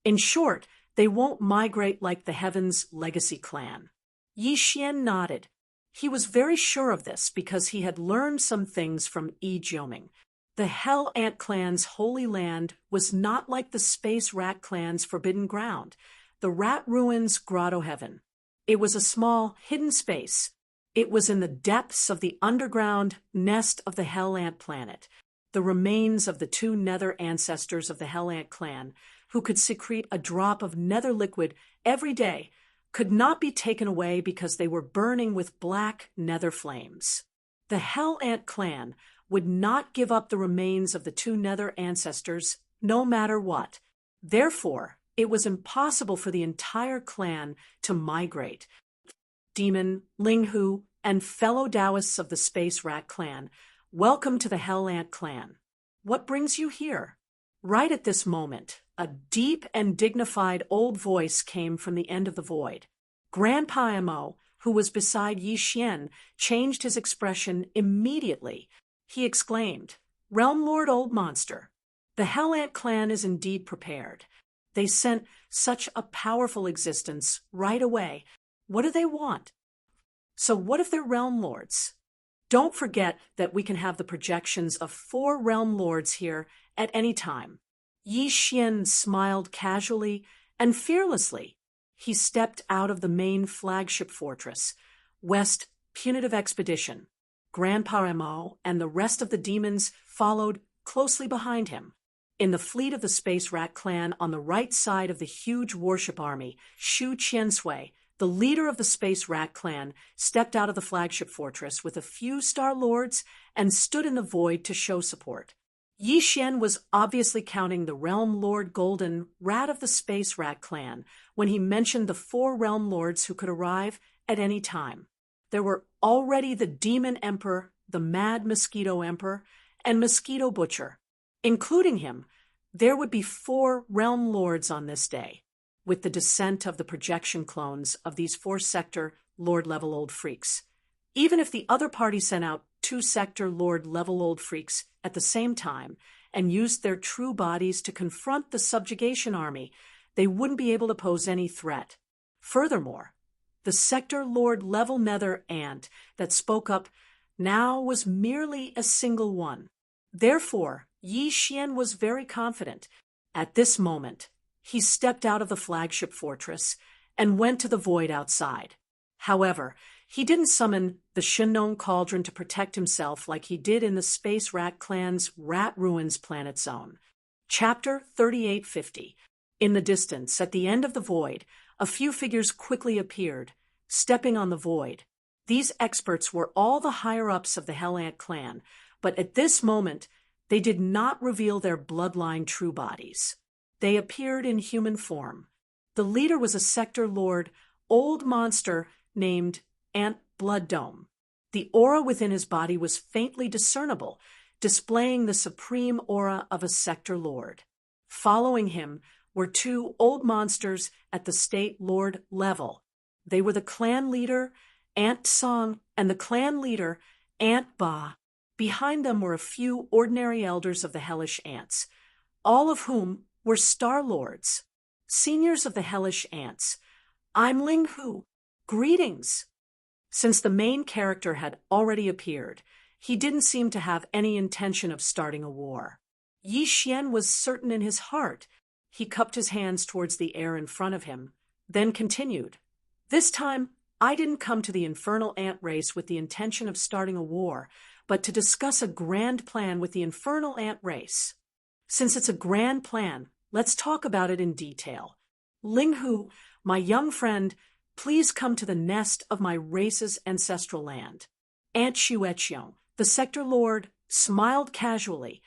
In short, they won't migrate like the Heaven's Legacy clan. Yi Xian nodded. He was very sure of this because he had learned some things from Yi Jioming. The Hell Ant Clan's holy land was not like the Space Rat Clan's forbidden ground, the Rat Ruins Grotto Heaven. It was a small, hidden space. It was in the depths of the underground nest of the Hell Ant planet, the remains of the two nether ancestors of the Hell Ant clan, who could secrete a drop of nether liquid every day, could not be taken away because they were burning with black nether flames. The Hell Ant clan would not give up the remains of the two nether ancestors no matter what. Therefore, it was impossible for the entire clan to migrate. Demon, Linghu, and fellow Taoists of the Space Rat clan, welcome to the Hell Ant clan. What brings you here? Right at this moment, a deep and dignified old voice came from the end of the void. Grandpa Mo, who was beside Yi Xian, changed his expression immediately. He exclaimed, "Realm Lord Old Monster, the Hell Ant clan is indeed prepared. They sent such a powerful existence right away. What do they want? So what if they're Realm Lords? Don't forget that we can have the projections of 4 Realm Lords here at any time." Yi Xian smiled casually and fearlessly. He stepped out of the main flagship fortress, West Punitive Expedition. Grandpa Mo and the rest of the demons followed closely behind him. In the fleet of the Space Rat clan on the right side of the huge warship army, Shu Qiansui, the leader of the Space Rat clan, stepped out of the flagship fortress with a few Star Lords and stood in the void to show support. Yi Xian was obviously counting the Realm Lord Golden Rat of the Space Rat clan when he mentioned the 4 Realm Lords who could arrive at any time. There were already the Demon Emperor, the Mad Mosquito Emperor, and Mosquito Butcher. Including him, there would be 4 Realm Lords on this day, with the descent of the projection clones of these 4-sector Lord-level old freaks. Even if the other party sent out 2-sector Lord-level old freaks at the same time and used their true bodies to confront the subjugation army, they wouldn't be able to pose any threat. Furthermore, the Sector Lord level nether ant that spoke up now was merely a single one. Therefore, Yi Xian was very confident. At this moment, he stepped out of the flagship fortress and went to the void outside. However, he didn't summon the Shenong Cauldron to protect himself like he did in the Space Rat Clan's Rat Ruins planet zone. Chapter 3850. In the distance, at the end of the void, a few figures quickly appeared, stepping on the void. These experts were all the higher-ups of the Hell Ant clan, but at this moment, they did not reveal their bloodline true bodies. They appeared in human form. The leader was a Sector Lord, old monster named Ant Blood Dome. The aura within his body was faintly discernible, displaying the supreme aura of a Sector Lord. Following him were 2 old monsters at the State Lord level. They were the clan leader, Ant Song, and the clan leader, Ant Ba. Behind them were a few ordinary elders of the Hellish Ants, all of whom were Star Lords. Seniors of the Hellish Ants, I'm Ling Hu. Greetings. Since the main character had already appeared, he didn't seem to have any intention of starting a war. Yi Xian was certain in his heart. He cupped his hands towards the air in front of him, then continued. This time, I didn't come to the infernal ant race with the intention of starting a war, but to discuss a grand plan with the infernal ant race. Since it's a grand plan, let's talk about it in detail. Ling Hu, my young friend, please come to the nest of my race's ancestral land. Ant Shueqiong, the Sector Lord, smiled casually.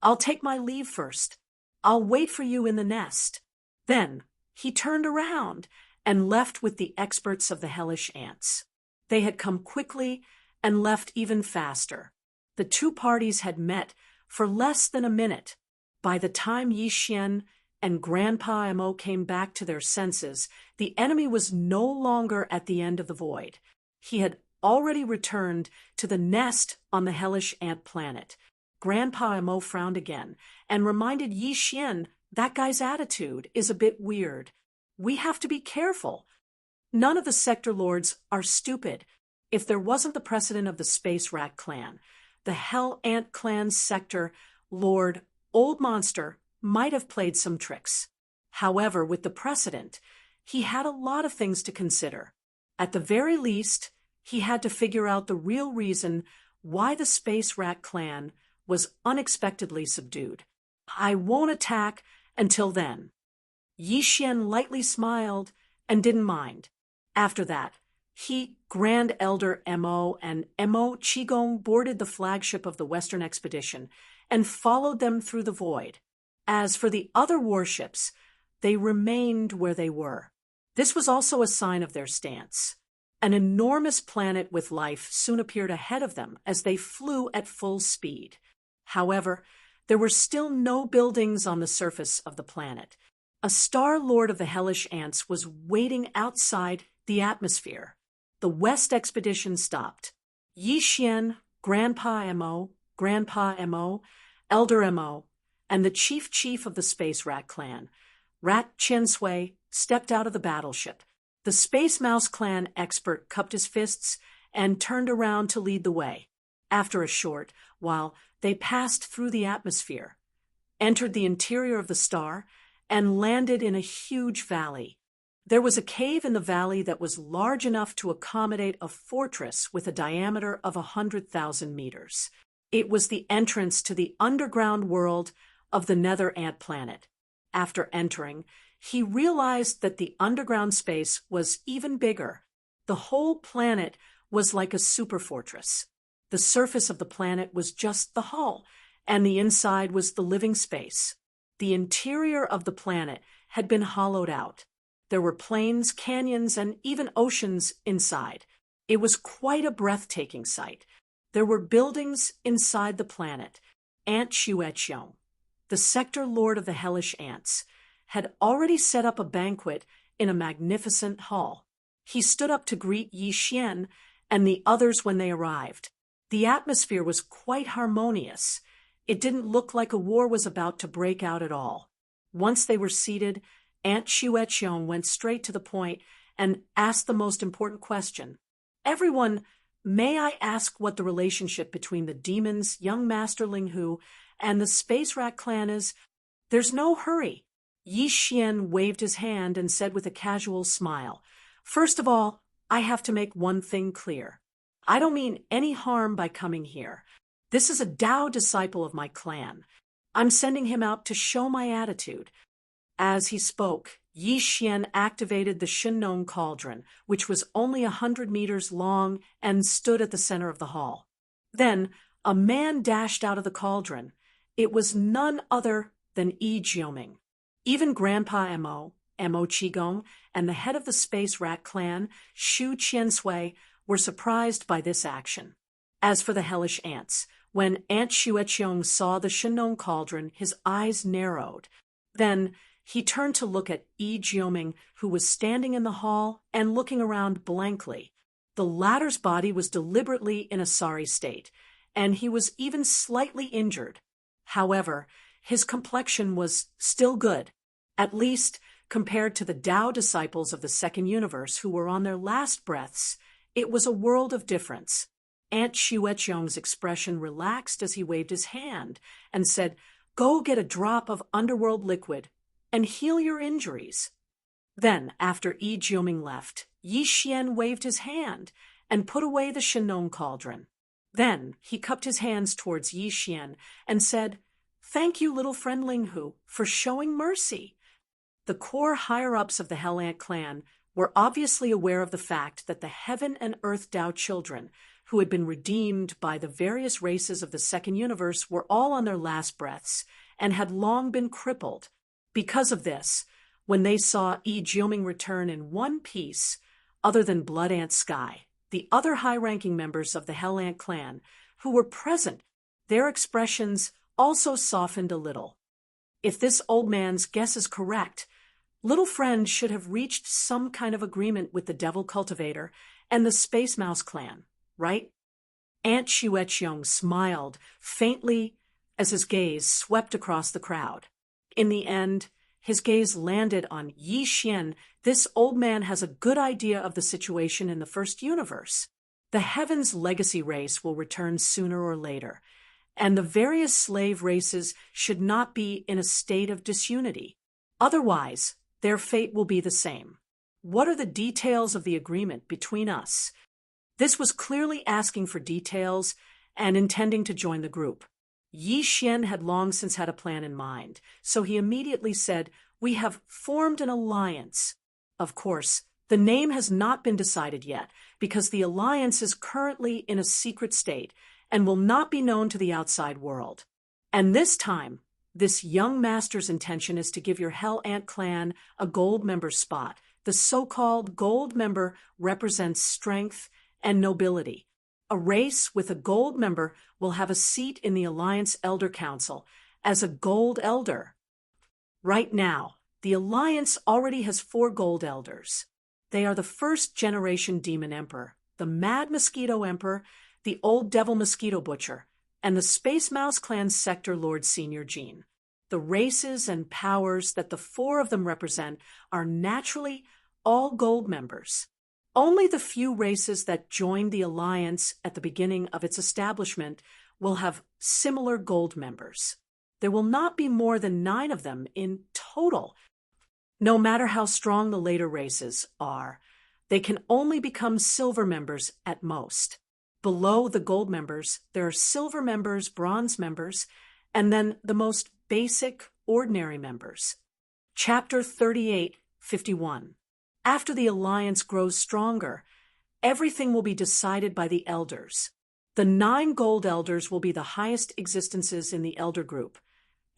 I'll take my leave first. I'll wait for you in the nest. Then he turned around and left with the experts of the Hellish Ants. They had come quickly and left even faster. The 2 parties had met for less than a minute. By the time Yi Xian and Grandpa Mo came back to their senses, the enemy was no longer at the end of the void. He had already returned to the nest on the Hellish Ant planet. Grandpa Mo frowned again and reminded Yi Xian that guy's attitude is a bit weird. We have to be careful. None of the Sector Lords are stupid. If there wasn't the precedent of the Space Rat clan, the Hell Ant Clan's sector Lord Old Monster might have played some tricks. However, with the precedent, he had a lot of things to consider. At the very least, he had to figure out the real reason why the Space Rat clan was unexpectedly subdued. I won't attack until then. Yi Xian lightly smiled and didn't mind. After that, he, Grand Elder Mo, and Mo Qigong boarded the flagship of the Western expedition and followed them through the void. As for the other warships, they remained where they were. This was also a sign of their stance. An enormous planet with life soon appeared ahead of them as they flew at full speed. However, there were still no buildings on the surface of the planet. A Star Lord of the Hellish Ants was waiting outside the atmosphere. The West expedition stopped. Yi Xian, Grandpa Mo, Elder Mo, and the chief of the Space Rat clan, Rat Qiansui, stepped out of the battleship. The Space Mouse clan expert cupped his fists and turned around to lead the way. After a short while, they passed through the atmosphere, entered the interior of the star, and landed in a huge valley. There was a cave in the valley that was large enough to accommodate a fortress with a diameter of 100,000 meters. It was the entrance to the underground world of the Nether Ant planet. After entering, he realized that the underground space was even bigger. The whole planet was like a superfortress. The surface of the planet was just the hull, and the inside was the living space. The interior of the planet had been hollowed out. There were plains, canyons, and even oceans inside. It was quite a breathtaking sight. There were buildings inside the planet. Ant Xueqiong, the sector lord of the Hellish Ants, had already set up a banquet in a magnificent hall. He stood up to greet Yi Xian and the others when they arrived. The atmosphere was quite harmonious. It didn't look like a war was about to break out at all. Once they were seated, Ant Xueqiong went straight to the point and asked the most important question. Everyone, may I ask what the relationship between the demons, young Master Linghu, and the Space Rat clan is? There's no hurry. Yi Xian waved his hand and said with a casual smile, First of all, I have to make one thing clear. I don't mean any harm by coming here. This is a Tao disciple of my clan. I'm sending him out to show my attitude. As he spoke, Yi Xian activated the Shinong cauldron, which was only 100 meters long and stood at the center of the hall. Then, a man dashed out of the cauldron. It was none other than Yi Jioming. Even Grandpa Mo Qigong, and the head of the Space Rat clan, Shu Qiansui, were surprised by this action. As for the Hellish Ants, when Ant Xueqiong saw the Shinong cauldron, his eyes narrowed. Then, he turned to look at Yi Jioming, who was standing in the hall and looking around blankly. The latter's body was deliberately in a sorry state, and he was even slightly injured. However, his complexion was still good, at least compared to the Tao disciples of the Second Universe who were on their last breaths. It was a world of difference. Ant Xueqiong's expression relaxed as he waved his hand and said, Go get a drop of underworld liquid and heal your injuries. Then, after Yi Jioming left, Yi Xian waved his hand and put away the Shinong cauldron. Then he cupped his hands towards Yi Xian and said, Thank you, little friend Linghu, for showing mercy. The core higher-ups of the Hell Ant clan were obviously aware of the fact that the Heaven and Earth Tao children, who had been redeemed by the various races of the Second Universe, were all on their last breaths and had long been crippled. Because of this, when they saw Yi Jioming return in one piece, other than Blood Ant Sky, the other high-ranking members of the Hell Ant clan, who were present, their expressions also softened a little. If this old man's guess is correct, Little Friend should have reached some kind of agreement with the Devil Cultivator and the Space Mouse clan, right? Ant Xueqiong smiled faintly as his gaze swept across the crowd. In the end, his gaze landed on Yi Xian. This old man has a good idea of the situation in the first universe. The Heaven's legacy race will return sooner or later, and the various slave races should not be in a state of disunity. Otherwise, their fate will be the same. What are the details of the agreement between us? This was clearly asking for details and intending to join the group. Yi Xian had long since had a plan in mind, so he immediately said, "We have formed an alliance." Of course, the name has not been decided yet, because the alliance is currently in a secret state and will not be known to the outside world. And this time, this young master's intention is to give your Hell Ant clan a gold member spot. The so-called gold member represents strength and nobility. A race with a gold member will have a seat in the Alliance Elder Council as a gold elder. Right now, the Alliance already has 4 gold elders. They are the first-generation Demon Emperor, the Mad Mosquito Emperor, the Old Devil Mosquito Butcher, and the Space Mouse Clan's Sector Lord Senior Gene. The races and powers that the 4 of them represent are naturally all gold members. Only the few races that joined the Alliance at the beginning of its establishment will have similar gold members. There will not be more than 9 of them in total. No matter how strong the later races are, they can only become silver members at most. Below the gold members, there are silver members, bronze members, and then the most basic, ordinary members. Chapter 38:51. After the alliance grows stronger, everything will be decided by the elders. The 9 gold elders will be the highest existences in the elder group,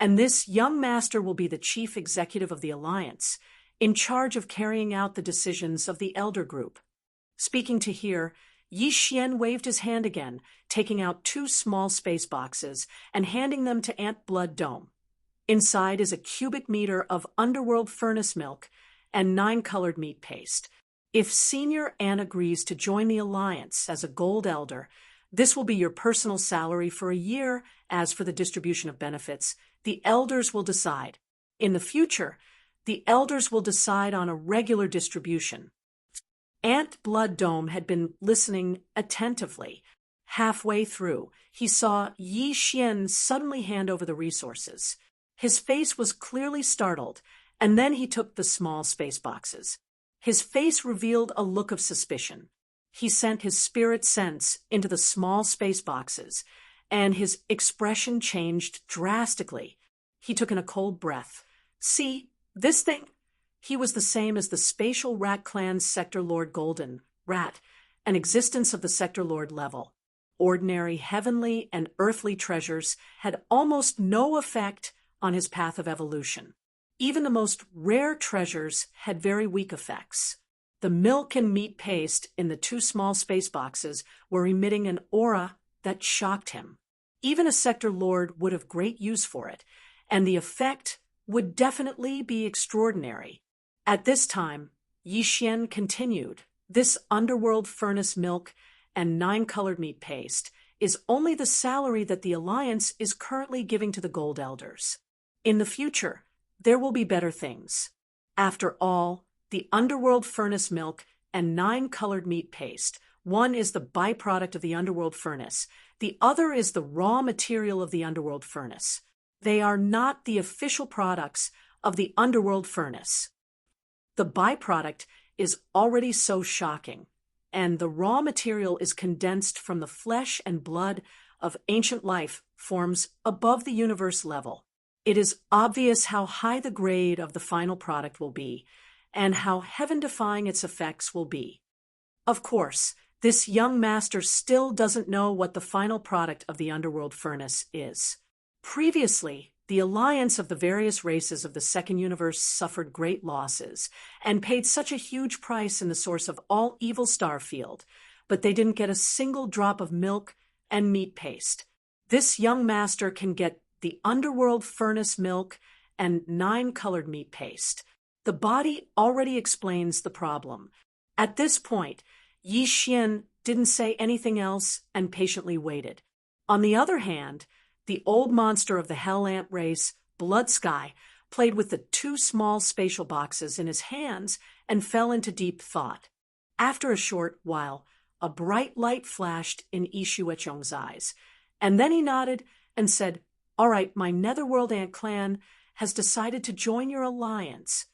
and this young master will be the chief executive of the alliance, in charge of carrying out the decisions of the elder group. Speaking to here, Yi Xian waved his hand again, taking out 2 small space boxes and handing them to Ant Blood Dome. Inside is a cubic meter of underworld furnace milk and 9 colored meat paste. If Senior Ant agrees to join the alliance as a gold elder, this will be your personal salary for a year. As for the distribution of benefits, the elders will decide. In the future, the elders will decide on a regular distribution. Ant Blood Dome had been listening attentively. Halfway through, he saw Yi Xian suddenly hand over the resources. His face was clearly startled, and then he took the small space boxes. His face revealed a look of suspicion. He sent his spirit sense into the small space boxes, and his expression changed drastically. He took in a cold breath. "See, this thing?" He was the same as the Spatial Rat Clan's Sector Lord Golden Rat, an existence of the Sector Lord level. Ordinary heavenly and earthly treasures had almost no effect on his path of evolution. Even the most rare treasures had very weak effects. The milk and meat paste in the 2 small space boxes were emitting an aura that shocked him. Even a Sector Lord would have great use for it, and the effect would definitely be extraordinary. At this time, Yi Xian continued, "This underworld furnace milk and 9 colored meat paste is only the salary that the Alliance is currently giving to the gold elders. In the future, there will be better things. After all, the underworld furnace milk and 9 colored meat paste, one is the byproduct of the underworld furnace, the other is the raw material of the underworld furnace. They are not the official products of the underworld furnace. The byproduct is already so shocking, and the raw material is condensed from the flesh and blood of ancient life forms above the universe level. It is obvious how high the grade of the final product will be, and how heaven-defying its effects will be. Of course, this young master still doesn't know what the final product of the underworld furnace is. Previously, the alliance of the various races of the second universe suffered great losses and paid such a huge price in the source of all evil Starfield, but they didn't get a single drop of milk and meat paste. This young master can get the underworld furnace milk and 9 colored meat paste. The body already explains the problem. At this point, Yi Xian didn't say anything else and patiently waited. On the other hand, the old monster of the Hell Ant race, Blood Sky, played with the 2 small spatial boxes in his hands and fell into deep thought. After a short while, a bright light flashed in Yi Xueqiong's eyes, and then he nodded and said, "All right, my Netherworld Ant clan has decided to join your alliance."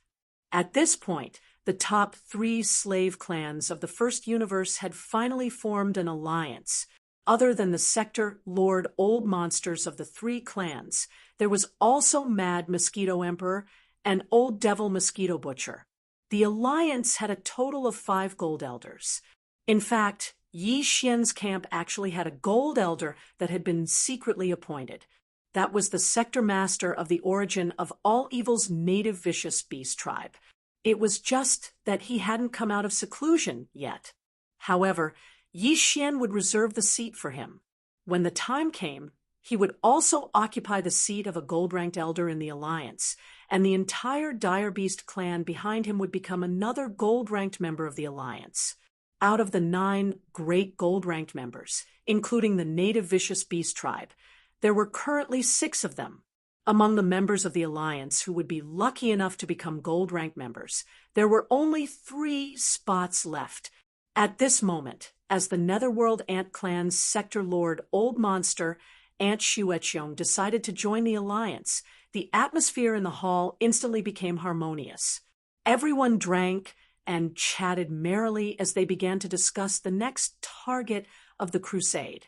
At this point, the top 3 slave clans of the first universe had finally formed an alliance. Other than the Sector Lord Old Monsters of the 3 clans, there was also Mad Mosquito Emperor and Old Devil Mosquito Butcher. The alliance had a total of 5 Gold Elders. In fact, Yi Xian's camp actually had a Gold Elder that had been secretly appointed. That was the Sector Master of the origin of all evil's native vicious beast tribe. It was just that he hadn't come out of seclusion yet. However, Yi Xian would reserve the seat for him. When the time came, he would also occupy the seat of a gold-ranked elder in the alliance, and the entire Dire Beast clan behind him would become another gold-ranked member of the alliance. Out of the 9 great gold-ranked members, including the native vicious beast tribe, there were currently 6 of them. Among the members of the alliance who would be lucky enough to become gold-ranked members, there were only 3 spots left. At this moment, as the Netherworld Ant Clan's Sector Lord Old Monster, Ant Xueqiong, decided to join the alliance, the atmosphere in the hall instantly became harmonious. Everyone drank and chatted merrily as they began to discuss the next target of the crusade.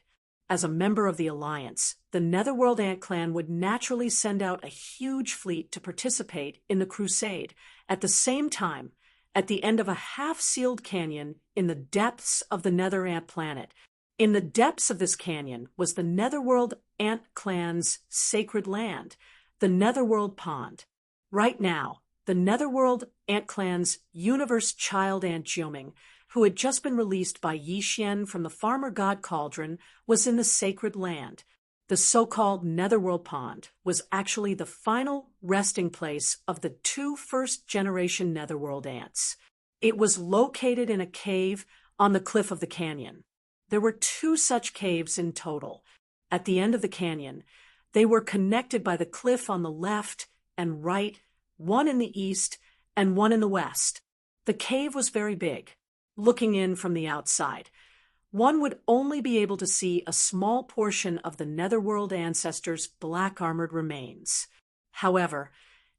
As a member of the alliance, the Netherworld Ant Clan would naturally send out a huge fleet to participate in the crusade. At the same time, at the end of a half-sealed canyon in the depths of the Nether Ant planet, in the depths of this canyon was the Netherworld Ant Clan's sacred land, the Netherworld Pond. Right now, the Netherworld Ant Clan's universe child Ant Jiuming, who had just been released by Yi Xian from the Farmer God Cauldron, was in the sacred land. The so-called Netherworld Pond was actually the final resting place of the 2 first-generation Netherworld ants. It was located in a cave on the cliff of the canyon. There were 2 such caves in total. At the end of the canyon, they were connected by the cliff on the left and right, one in the east and one in the west. The cave was very big. Looking in from the outside, one would only be able to see a small portion of the Netherworld ancestors' black-armored remains. However,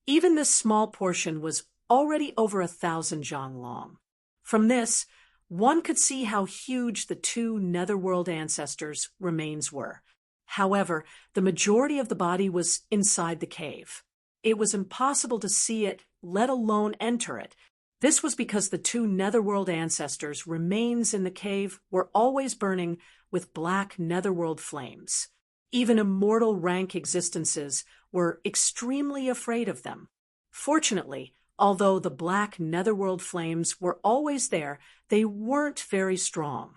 even this small portion was already over 1,000 zhang long. From this, one could see how huge the 2 Netherworld ancestors' remains were. However, the majority of the body was inside the cave. It was impossible to see it, let alone enter it. This was because the 2 Netherworld ancestors' remains in the cave were always burning with black Netherworld flames. Even immortal rank existences were extremely afraid of them. Fortunately, although the black Netherworld flames were always there, they weren't very strong.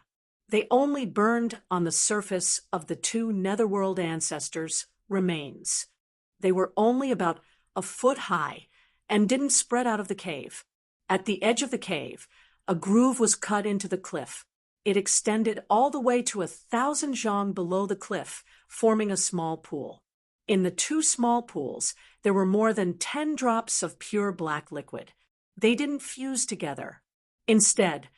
They only burned on the surface of the 2 Netherworld ancestors' remains. They were only about a foot high and didn't spread out of the cave. At the edge of the cave, a groove was cut into the cliff. It extended all the way to 1,000 zhang below the cliff, forming a small pool. In the 2 small pools, there were more than 10 drops of pure black liquid. They didn't fuse together. Instead,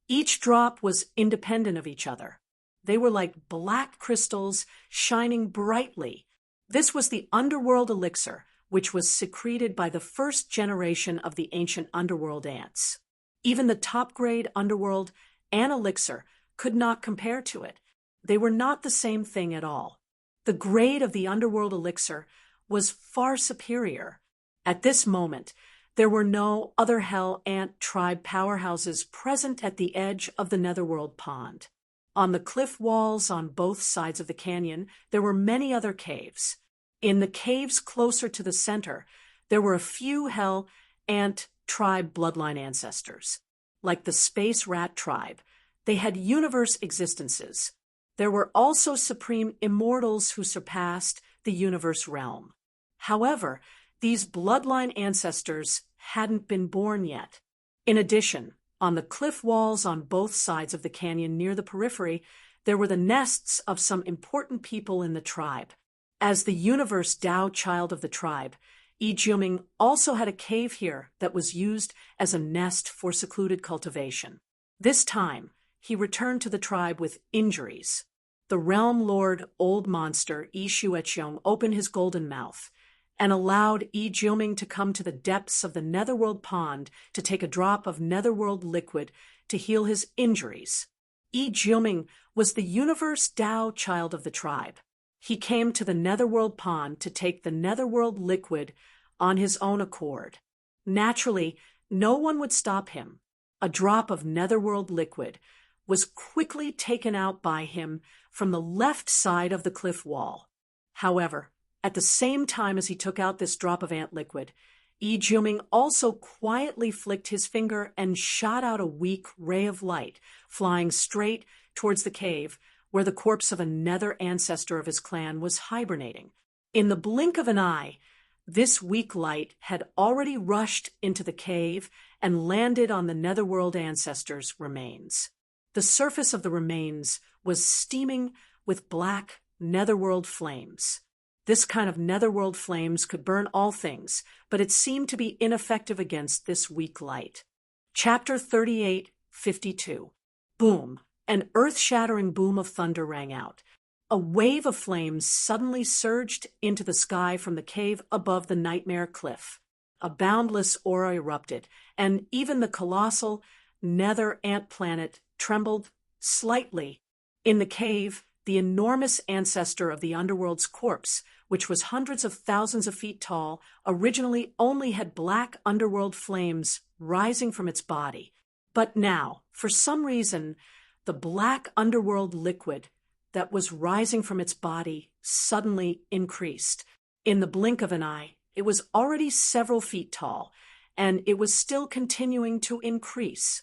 each drop was independent of each other. They were like black crystals shining brightly. This was the underworld elixir, which was secreted by the first generation of the ancient underworld ants. Even the top-grade underworld ant elixir could not compare to it. They were not the same thing at all. The grade of the underworld elixir was far superior. At this moment, there were no other hell ant tribe powerhouses present at the edge of the Netherworld Pond. On the cliff walls on both sides of the canyon, there were many other caves. In the caves closer to the center, there were a few hell ant tribe bloodline ancestors. Like the space rat tribe, they had universe existences. There were also supreme immortals who surpassed the universe realm. However, these bloodline ancestors hadn't been born yet. In addition, on the cliff walls on both sides of the canyon near the periphery, there were the nests of some important people in the tribe. As the universe Tao child of the tribe, Yi Jiuming also had a cave here that was used as a nest for secluded cultivation. This time, he returned to the tribe with injuries. The realm lord, old monster, Yi Shueqiong, opened his golden mouth and allowed Yi Jiuming to come to the depths of the netherworld pond to take a drop of netherworld liquid to heal his injuries. Yi Jiuming was the universe Dao child of the tribe. He came to the netherworld pond to take the netherworld liquid on his own accord. Naturally, no one would stop him. A drop of netherworld liquid was quickly taken out by him from the left side of the cliff wall. However, at the same time as he took out this drop of ant liquid, Yi Jiuming also quietly flicked his finger and shot out a weak ray of light, flying straight towards the cave where the corpse of a nether ancestor of his clan was hibernating. In the blink of an eye, this weak light had already rushed into the cave and landed on the netherworld ancestor's remains. The surface of the remains was steaming with black netherworld flames. This kind of netherworld flames could burn all things, but it seemed to be ineffective against this weak light. Chapter 38:52. Boom! An earth-shattering boom of thunder rang out. A wave of flames suddenly surged into the sky from the cave above the nightmare cliff. A boundless aura erupted, and even the colossal nether ant planet trembled slightly. In the cave, the enormous ancestor of the underworld's corpse, which was hundreds of thousands of feet tall, originally only had black underworld flames rising from its body. But now, for some reason, the black underworld liquid that was rising from its body suddenly increased. In the blink of an eye, it was already several feet tall, and it was still continuing to increase.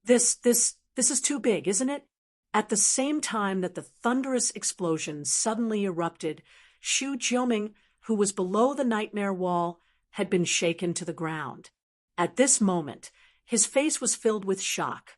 This is too big, isn't it? At the same time that the thunderous explosion suddenly erupted, Xu Jiuming, who was below the nightmare wall, had been shaken to the ground. At this moment, his face was filled with shock.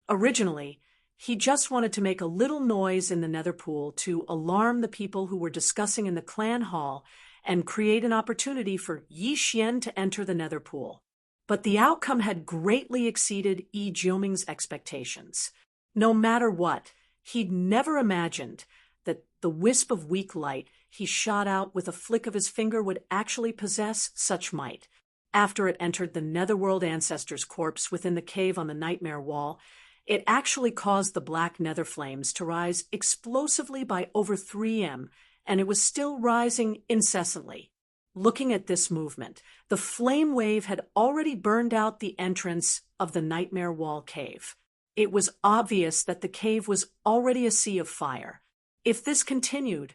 Originally, he just wanted to make a little noise in the nether pool to alarm the people who were discussing in the clan hall and create an opportunity for Yi Xian to enter the nether pool. But the outcome had greatly exceeded Yi Jiuming's expectations. No matter what, he'd never imagined that the wisp of weak light he shot out with a flick of his finger would actually possess such might. After it entered the netherworld ancestor's corpse within the cave on the nightmare wall, it actually caused the black nether flames to rise explosively by over 3 m, and it was still rising incessantly. Looking at this movement, the flame wave had already burned out the entrance of the nightmare wall cave. It was obvious that the cave was already a sea of fire. If this continued,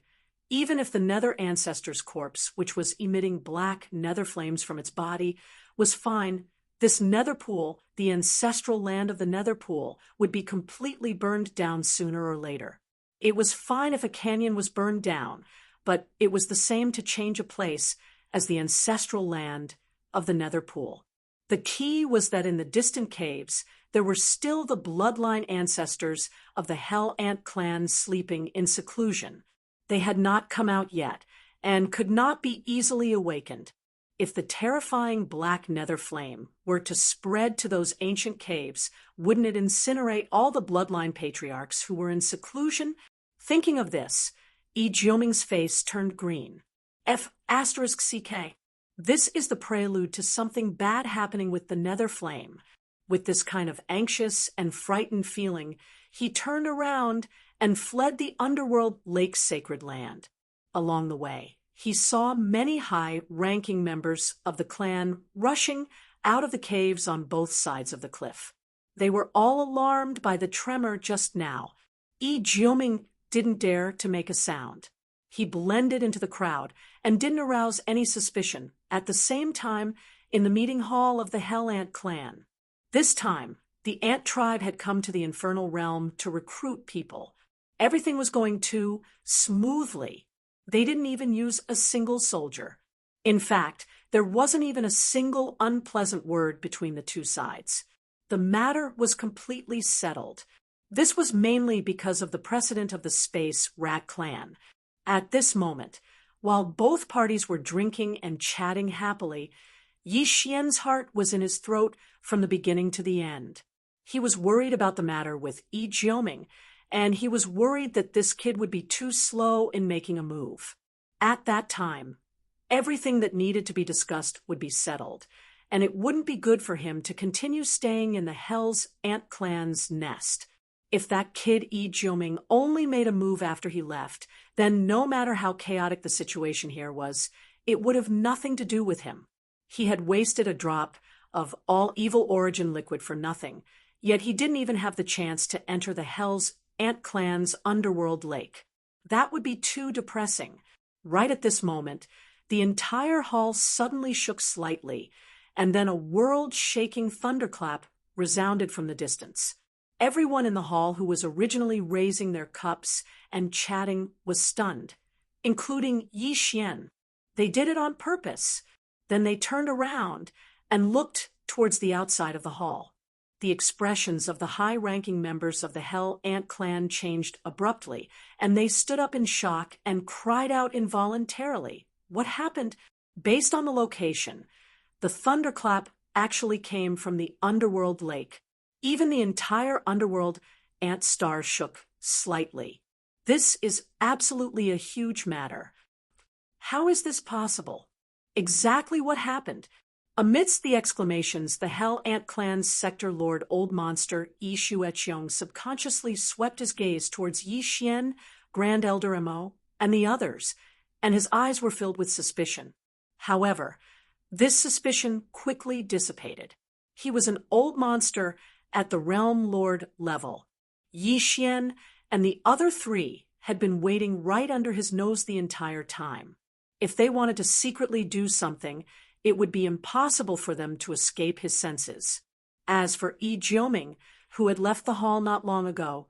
even if the nether ancestor's corpse, which was emitting black nether flames from its body, was fine, this nether pool, the ancestral land of the nether pool, would be completely burned down sooner or later. It was fine if a canyon was burned down, but it was the same to change a place as the ancestral land of the nether pool. The key was that in the distant caves, there were still the bloodline ancestors of the Hell Ant clan sleeping in seclusion. They had not come out yet, and could not be easily awakened. If the terrifying black nether flame were to spread to those ancient caves, wouldn't it incinerate all the bloodline patriarchs who were in seclusion? Thinking of this, Yi Jiuming's face turned green. F***CK. This is the prelude to something bad happening with the nether flame. With this kind of anxious and frightened feeling, he turned around and fled the underworld lake's sacred land. Along the way, he saw many high-ranking members of the clan rushing out of the caves on both sides of the cliff. They were all alarmed by the tremor just now. Yi Jiuming didn't dare to make a sound. He blended into the crowd and didn't arouse any suspicion. At the same time, in the meeting hall of the Hell Ant clan. This time, the ant tribe had come to the infernal realm to recruit people. Everything was going too smoothly. They didn't even use a single soldier. In fact, there wasn't even a single unpleasant word between the two sides. The matter was completely settled. This was mainly because of the precedent of the Space Rat clan. At this moment, while both parties were drinking and chatting happily, Yi Xian's heart was in his throat from the beginning to the end. He was worried about the matter with Yi Jioming, and he was worried that this kid would be too slow in making a move. At that time, everything that needed to be discussed would be settled, and it wouldn't be good for him to continue staying in the Hell's Ant Clan's nest. If that kid Yi Jioming only made a move after he left, then no matter how chaotic the situation here was, it would have nothing to do with him. He had wasted a drop of all evil origin liquid for nothing, yet he didn't even have the chance to enter the Hell's Ant Clan's underworld lake. That would be too depressing. Right at this moment, the entire hall suddenly shook slightly, and then a world-shaking thunderclap resounded from the distance. Everyone in the hall who was originally raising their cups and chatting was stunned, including Yi Xian. They did it on purpose. Then they turned around and looked towards the outside of the hall. The expressions of the high-ranking members of the Hell Ant Clan changed abruptly, and they stood up in shock and cried out involuntarily. What happened? Based on the location, the thunderclap actually came from the underworld lake. Even the entire underworld ant star shook slightly. This is absolutely a huge matter. How is this possible? Exactly what happened? Amidst the exclamations, the Hell Ant Clan's sector lord Old Monster Yi Shueqiong subconsciously swept his gaze towards Yi Xian, Grand Elder Mo, and the others, and his eyes were filled with suspicion. However, this suspicion quickly dissipated. He was an old monster at the Realm Lord level. Yi Xian and the other three had been waiting right under his nose the entire time. If they wanted to secretly do something, it would be impossible for them to escape his senses. As for Yi Jioming, who had left the hall not long ago,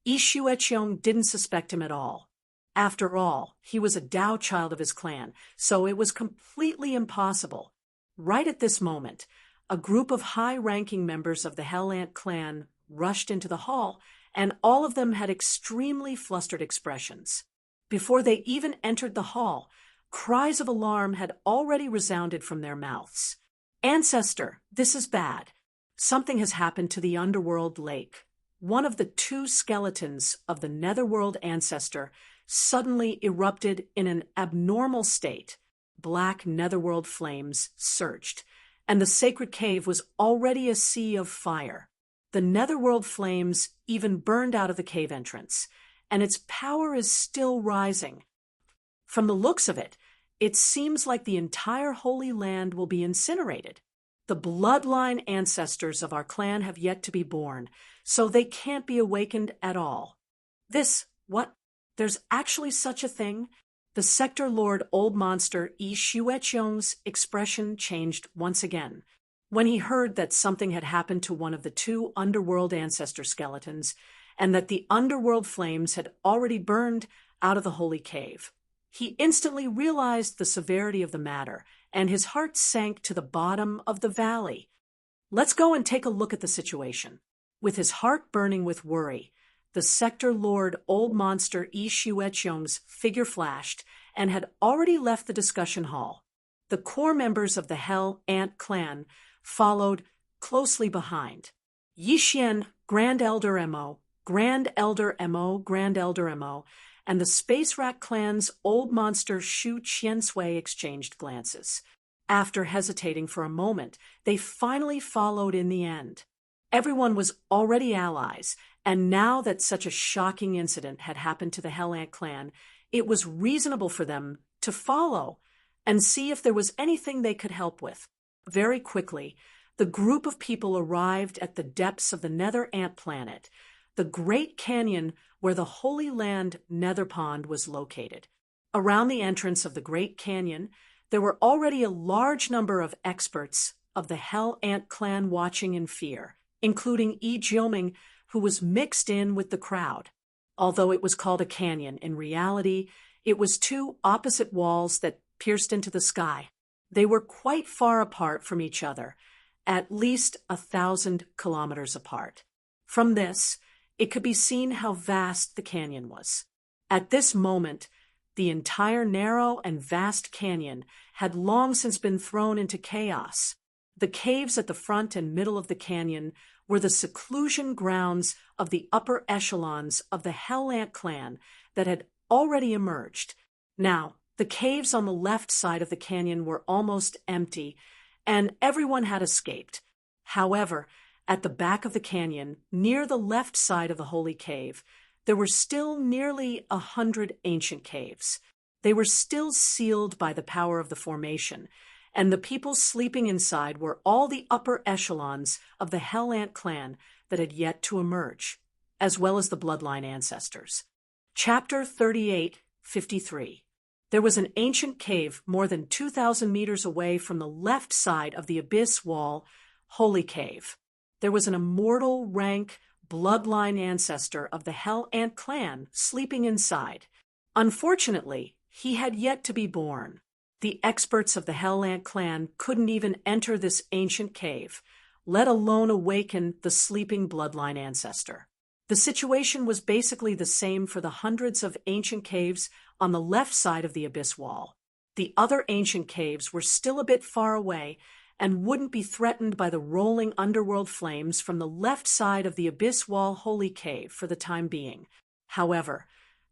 Yi Shueqiong didn't suspect him at all. After all, he was a Dao child of his clan, so it was completely impossible. Right at this moment, a group of high-ranking members of the Hell Ant Clan rushed into the hall, and all of them had extremely flustered expressions. Before they even entered the hall, cries of alarm had already resounded from their mouths. "Ancestor, this is bad. Something has happened to the underworld lake." One of the two skeletons of the netherworld ancestor suddenly erupted in an abnormal state. Black netherworld flames surged, and the sacred cave was already a sea of fire. The netherworld flames even burned out of the cave entrance, and its power is still rising. From the looks of it, it seems like the entire Holy Land will be incinerated. The bloodline ancestors of our clan have yet to be born, so they can't be awakened at all. What? There's actually such a thing? The sector lord Old Monster Yi Shueqiong's expression changed once again. When he heard that something had happened to one of the two underworld ancestor skeletons, and that the underworld flames had already burned out of the holy cave, he instantly realized the severity of the matter, and his heart sank to the bottom of the valley. Let's go and take a look at the situation. With his heart burning with worry, the sector lord Old Monster Yi Shueqiong's figure flashed and had already left the discussion hall. The core members of the Hell Ant Clan followed closely behind. Yi Xian, Grand Elder Mo, Grand Elder Mo, Grand Elder Mo, and the Space Rat Clan's Old Monster Shu Qiansui exchanged glances. After hesitating for a moment, they finally followed in the end. Everyone was already allies, and now that such a shocking incident had happened to the Hell Ant Clan, it was reasonable for them to follow and see if there was anything they could help with. Very quickly, the group of people arrived at the depths of the Nether Ant Planet, the Great Canyon where the Holy Land Nether Pond was located. Around the entrance of the Great Canyon, there were already a large number of experts of the Hell Ant Clan watching in fear, including Yi Jioming, who was mixed in with the crowd. Although it was called a canyon, in reality, it was two opposite walls that pierced into the sky. They were quite far apart from each other, at least 1,000 kilometers apart. From this, it could be seen how vast the canyon was. At this moment, the entire narrow and vast canyon had long since been thrown into chaos. The caves at the front and middle of the canyon were the seclusion grounds of the upper echelons of the Hell Ant clan that had already emerged. Now, the caves on the left side of the canyon were almost empty, and everyone had escaped. However, at the back of the canyon, near the left side of the holy cave, there were still nearly 100 ancient caves. They were still sealed by the power of the formation, and the people sleeping inside were all the upper echelons of the Hell Ant clan that had yet to emerge, as well as the bloodline ancestors. Chapter 38:53. There was an ancient cave more than 2,000 meters away from the left side of the abyss wall, Holy Cave. There was an immortal rank bloodline ancestor of the Hell Ant clan sleeping inside. Unfortunately, he had yet to be born. The experts of the Hell Ant clan couldn't even enter this ancient cave, let alone awaken the sleeping bloodline ancestor. The situation was basically the same for the hundreds of ancient caves on the left side of the abyss wall. The other ancient caves were still a bit far away and wouldn't be threatened by the rolling underworld flames from the left side of the abyss wall holy cave for the time being. However,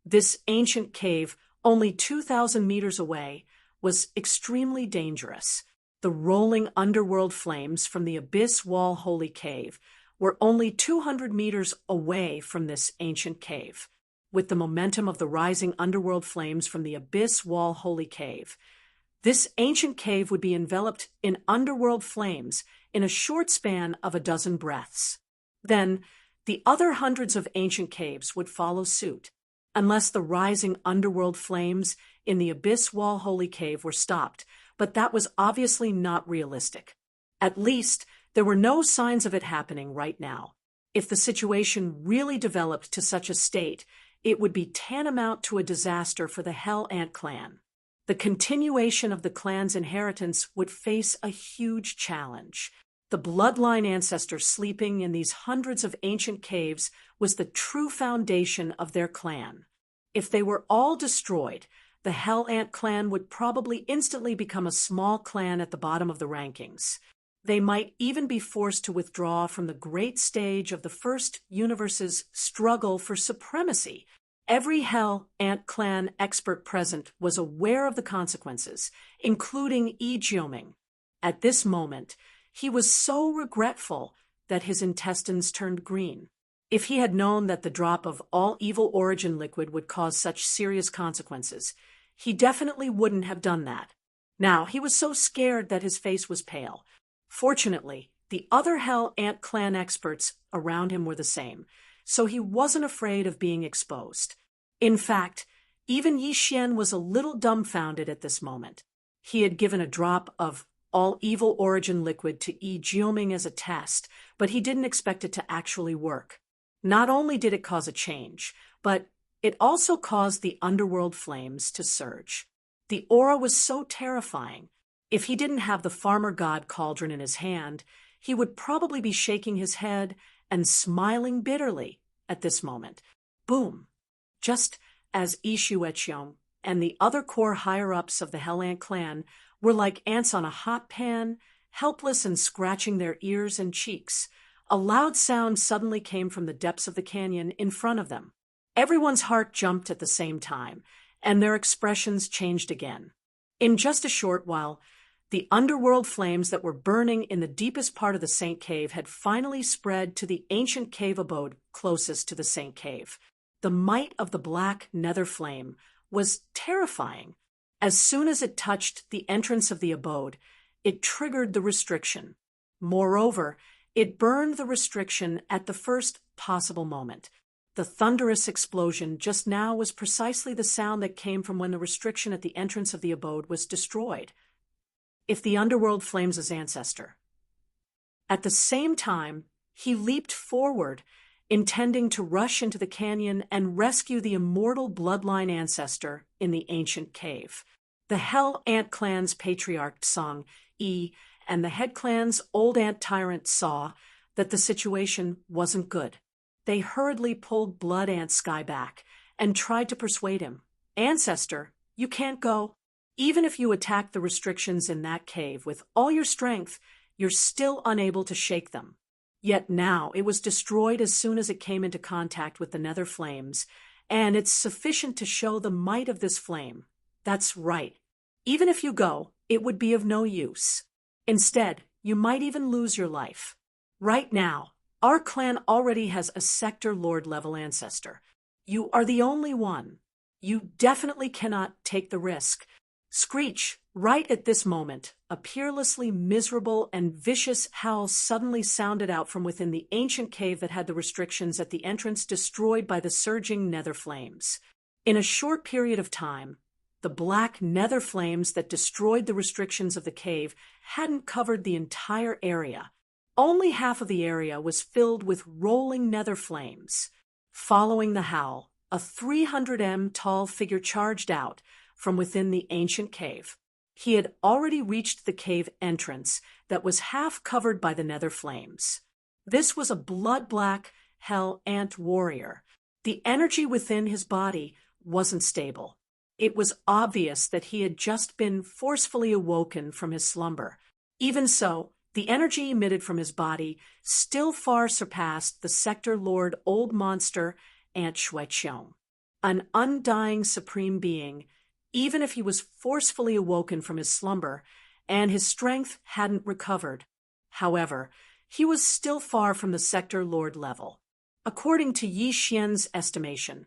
this ancient cave, only 2,000 meters away, was extremely dangerous. The rolling underworld flames from the abyss wall holy cave were only 200 meters away from this ancient cave. With the momentum of the rising underworld flames from the abyss wall holy cave, this ancient cave would be enveloped in underworld flames in a short span of a dozen breaths. Then, the other hundreds of ancient caves would follow suit, unless the rising underworld flames in the abyss wall holy cave were stopped, but that was obviously not realistic. At least, there were no signs of it happening right now. If the situation really developed to such a state, it would be tantamount to a disaster for the Hell Ant clan. The continuation of the clan's inheritance would face a huge challenge. The bloodline ancestor sleeping in these hundreds of ancient caves was the true foundation of their clan. If they were all destroyed, the Hell Ant clan would probably instantly become a small clan at the bottom of the rankings. They might even be forced to withdraw from the great stage of the first universe's struggle for supremacy. Every Hell Ant clan expert present was aware of the consequences, including Yi Jioming. At this moment, he was so regretful that his intestines turned green. If he had known that the drop of all evil origin liquid would cause such serious consequences, he definitely wouldn't have done that. Now, he was so scared that his face was pale. Fortunately, the other Hell Ant clan experts around him were the same, so he wasn't afraid of being exposed. In fact, even Yi Xian was a little dumbfounded at this moment. He had given a drop of all evil origin liquid to Yi Jioming as a test, but he didn't expect it to actually work. Not only did it cause a change, but it also caused the underworld flames to surge. The aura was so terrifying. If he didn't have the farmer god cauldron in his hand, he would probably be shaking his head and smiling bitterly at this moment. Boom! Just as Yi Shueqiong and the other core higher-ups of the Hell Ant clan were like ants on a hot pan, helpless and scratching their ears and cheeks, a loud sound suddenly came from the depths of the canyon in front of them. Everyone's heart jumped at the same time, and their expressions changed again. In just a short while, the underworld flames that were burning in the deepest part of the Saint Cave had finally spread to the ancient cave abode closest to the Saint Cave. The might of the black nether flame was terrifying. As soon as it touched the entrance of the abode, it triggered the restriction. Moreover, it burned the restriction at the first possible moment. The thunderous explosion just now was precisely the sound that came from when the restriction at the entrance of the abode was destroyed. If the underworld flames' ancestor. At the same time, he leaped forward, intending to rush into the canyon and rescue the immortal bloodline ancestor in the ancient cave. The Hell Ant clan's patriarch Song Yi and the head clan's old ant tyrant saw that the situation wasn't good. They hurriedly pulled Blood Ant Sky back and tried to persuade him. Ancestor, you can't go. Even if you attack the restrictions in that cave with all your strength, you're still unable to shake them. Yet now it was destroyed as soon as it came into contact with the nether flames, and it's sufficient to show the might of this flame. That's right. Even if you go, it would be of no use. Instead, you might even lose your life. Right now, our clan already has a Sector Lord level ancestor. You are the only one. You definitely cannot take the risk. Screech, right at this moment, a peerlessly miserable and vicious howl suddenly sounded out from within the ancient cave that had the restrictions at the entrance destroyed by the surging nether flames. In a short period of time, the black nether flames that destroyed the restrictions of the cave hadn't covered the entire area. Only half of the area was filled with rolling nether flames. Following the howl, a 300 tall figure charged out from within the ancient cave. He had already reached the cave entrance that was half covered by the nether flames. This was a blood-black hell ant warrior. The energy within his body wasn't stable. It was obvious that he had just been forcefully awoken from his slumber. Even so, the energy emitted from his body still far surpassed the Sector Lord Old Monster Ant Shuaiqiong, an undying supreme being. Even if he was forcefully awoken from his slumber and his strength hadn't recovered. However, he was still far from the Sector Lord level. According to Yi Xian's estimation,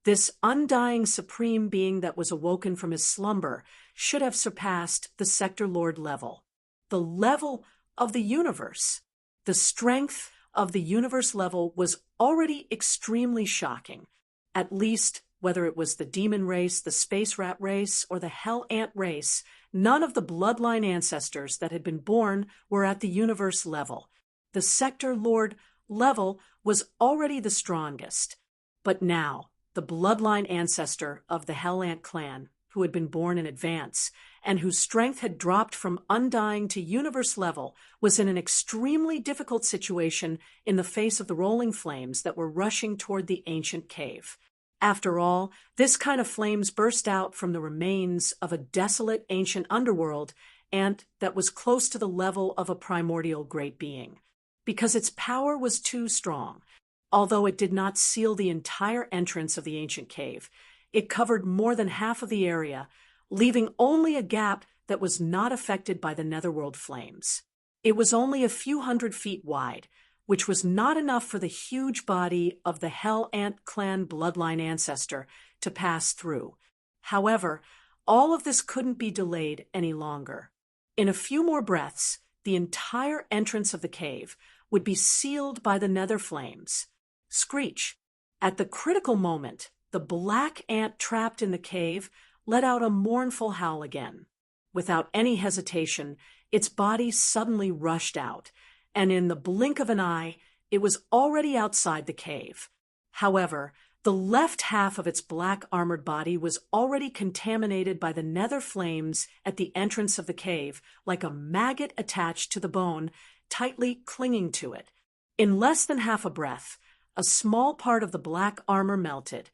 this undying supreme being that was awoken from his slumber should have surpassed the Sector Lord level, the level of the universe. The strength of the universe level was already extremely shocking, at least whether it was the demon race, the space rat race, or the hell ant race, none of the bloodline ancestors that had been born were at the universe level. The Sector Lord level was already the strongest. But now, the bloodline ancestor of the Hell Ant clan, who had been born in advance, and whose strength had dropped from undying to universe level, was in an extremely difficult situation in the face of the rolling flames that were rushing toward the ancient cave. After all, this kind of flames burst out from the remains of a desolate ancient underworld, and that was close to the level of a primordial great being. Because its power was too strong, although it did not seal the entire entrance of the ancient cave, it covered more than half of the area, leaving only a gap that was not affected by the netherworld flames. It was only a few 100 feet wide, which was not enough for the huge body of the Hell Ant clan bloodline ancestor to pass through. However, all of this couldn't be delayed any longer. In a few more breaths, the entire entrance of the cave would be sealed by the nether flames. Screech. At the critical moment, the black ant trapped in the cave let out a mournful howl again. Without any hesitation, its body suddenly rushed out, and in the blink of an eye, it was already outside the cave. However, the left half of its black armored body was already contaminated by the nether flames at the entrance of the cave, like a maggot attached to the bone, tightly clinging to it. In less than half a breath, a small part of the black armor melted,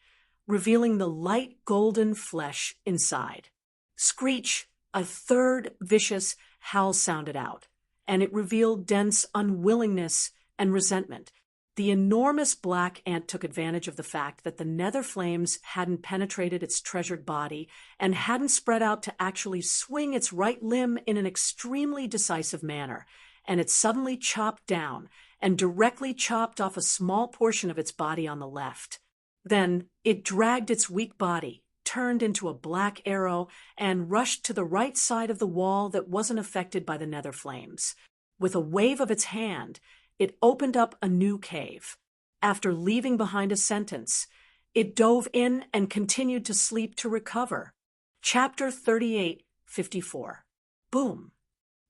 revealing the light golden flesh inside. Screech, a third vicious howl sounded out, and it revealed dense unwillingness and resentment. The enormous black ant took advantage of the fact that the nether flames hadn't penetrated its treasured body and hadn't spread out to actually swing its right limb in an extremely decisive manner, and it suddenly chopped down and directly chopped off a small portion of its body on the left. Then it dragged its weak body, turned into a black arrow, and rushed to the right side of the wall that wasn't affected by the nether flames. With a wave of its hand, it opened up a new cave. After leaving behind a sentence, it dove in and continued to sleep to recover. Chapter 38:54. Boom!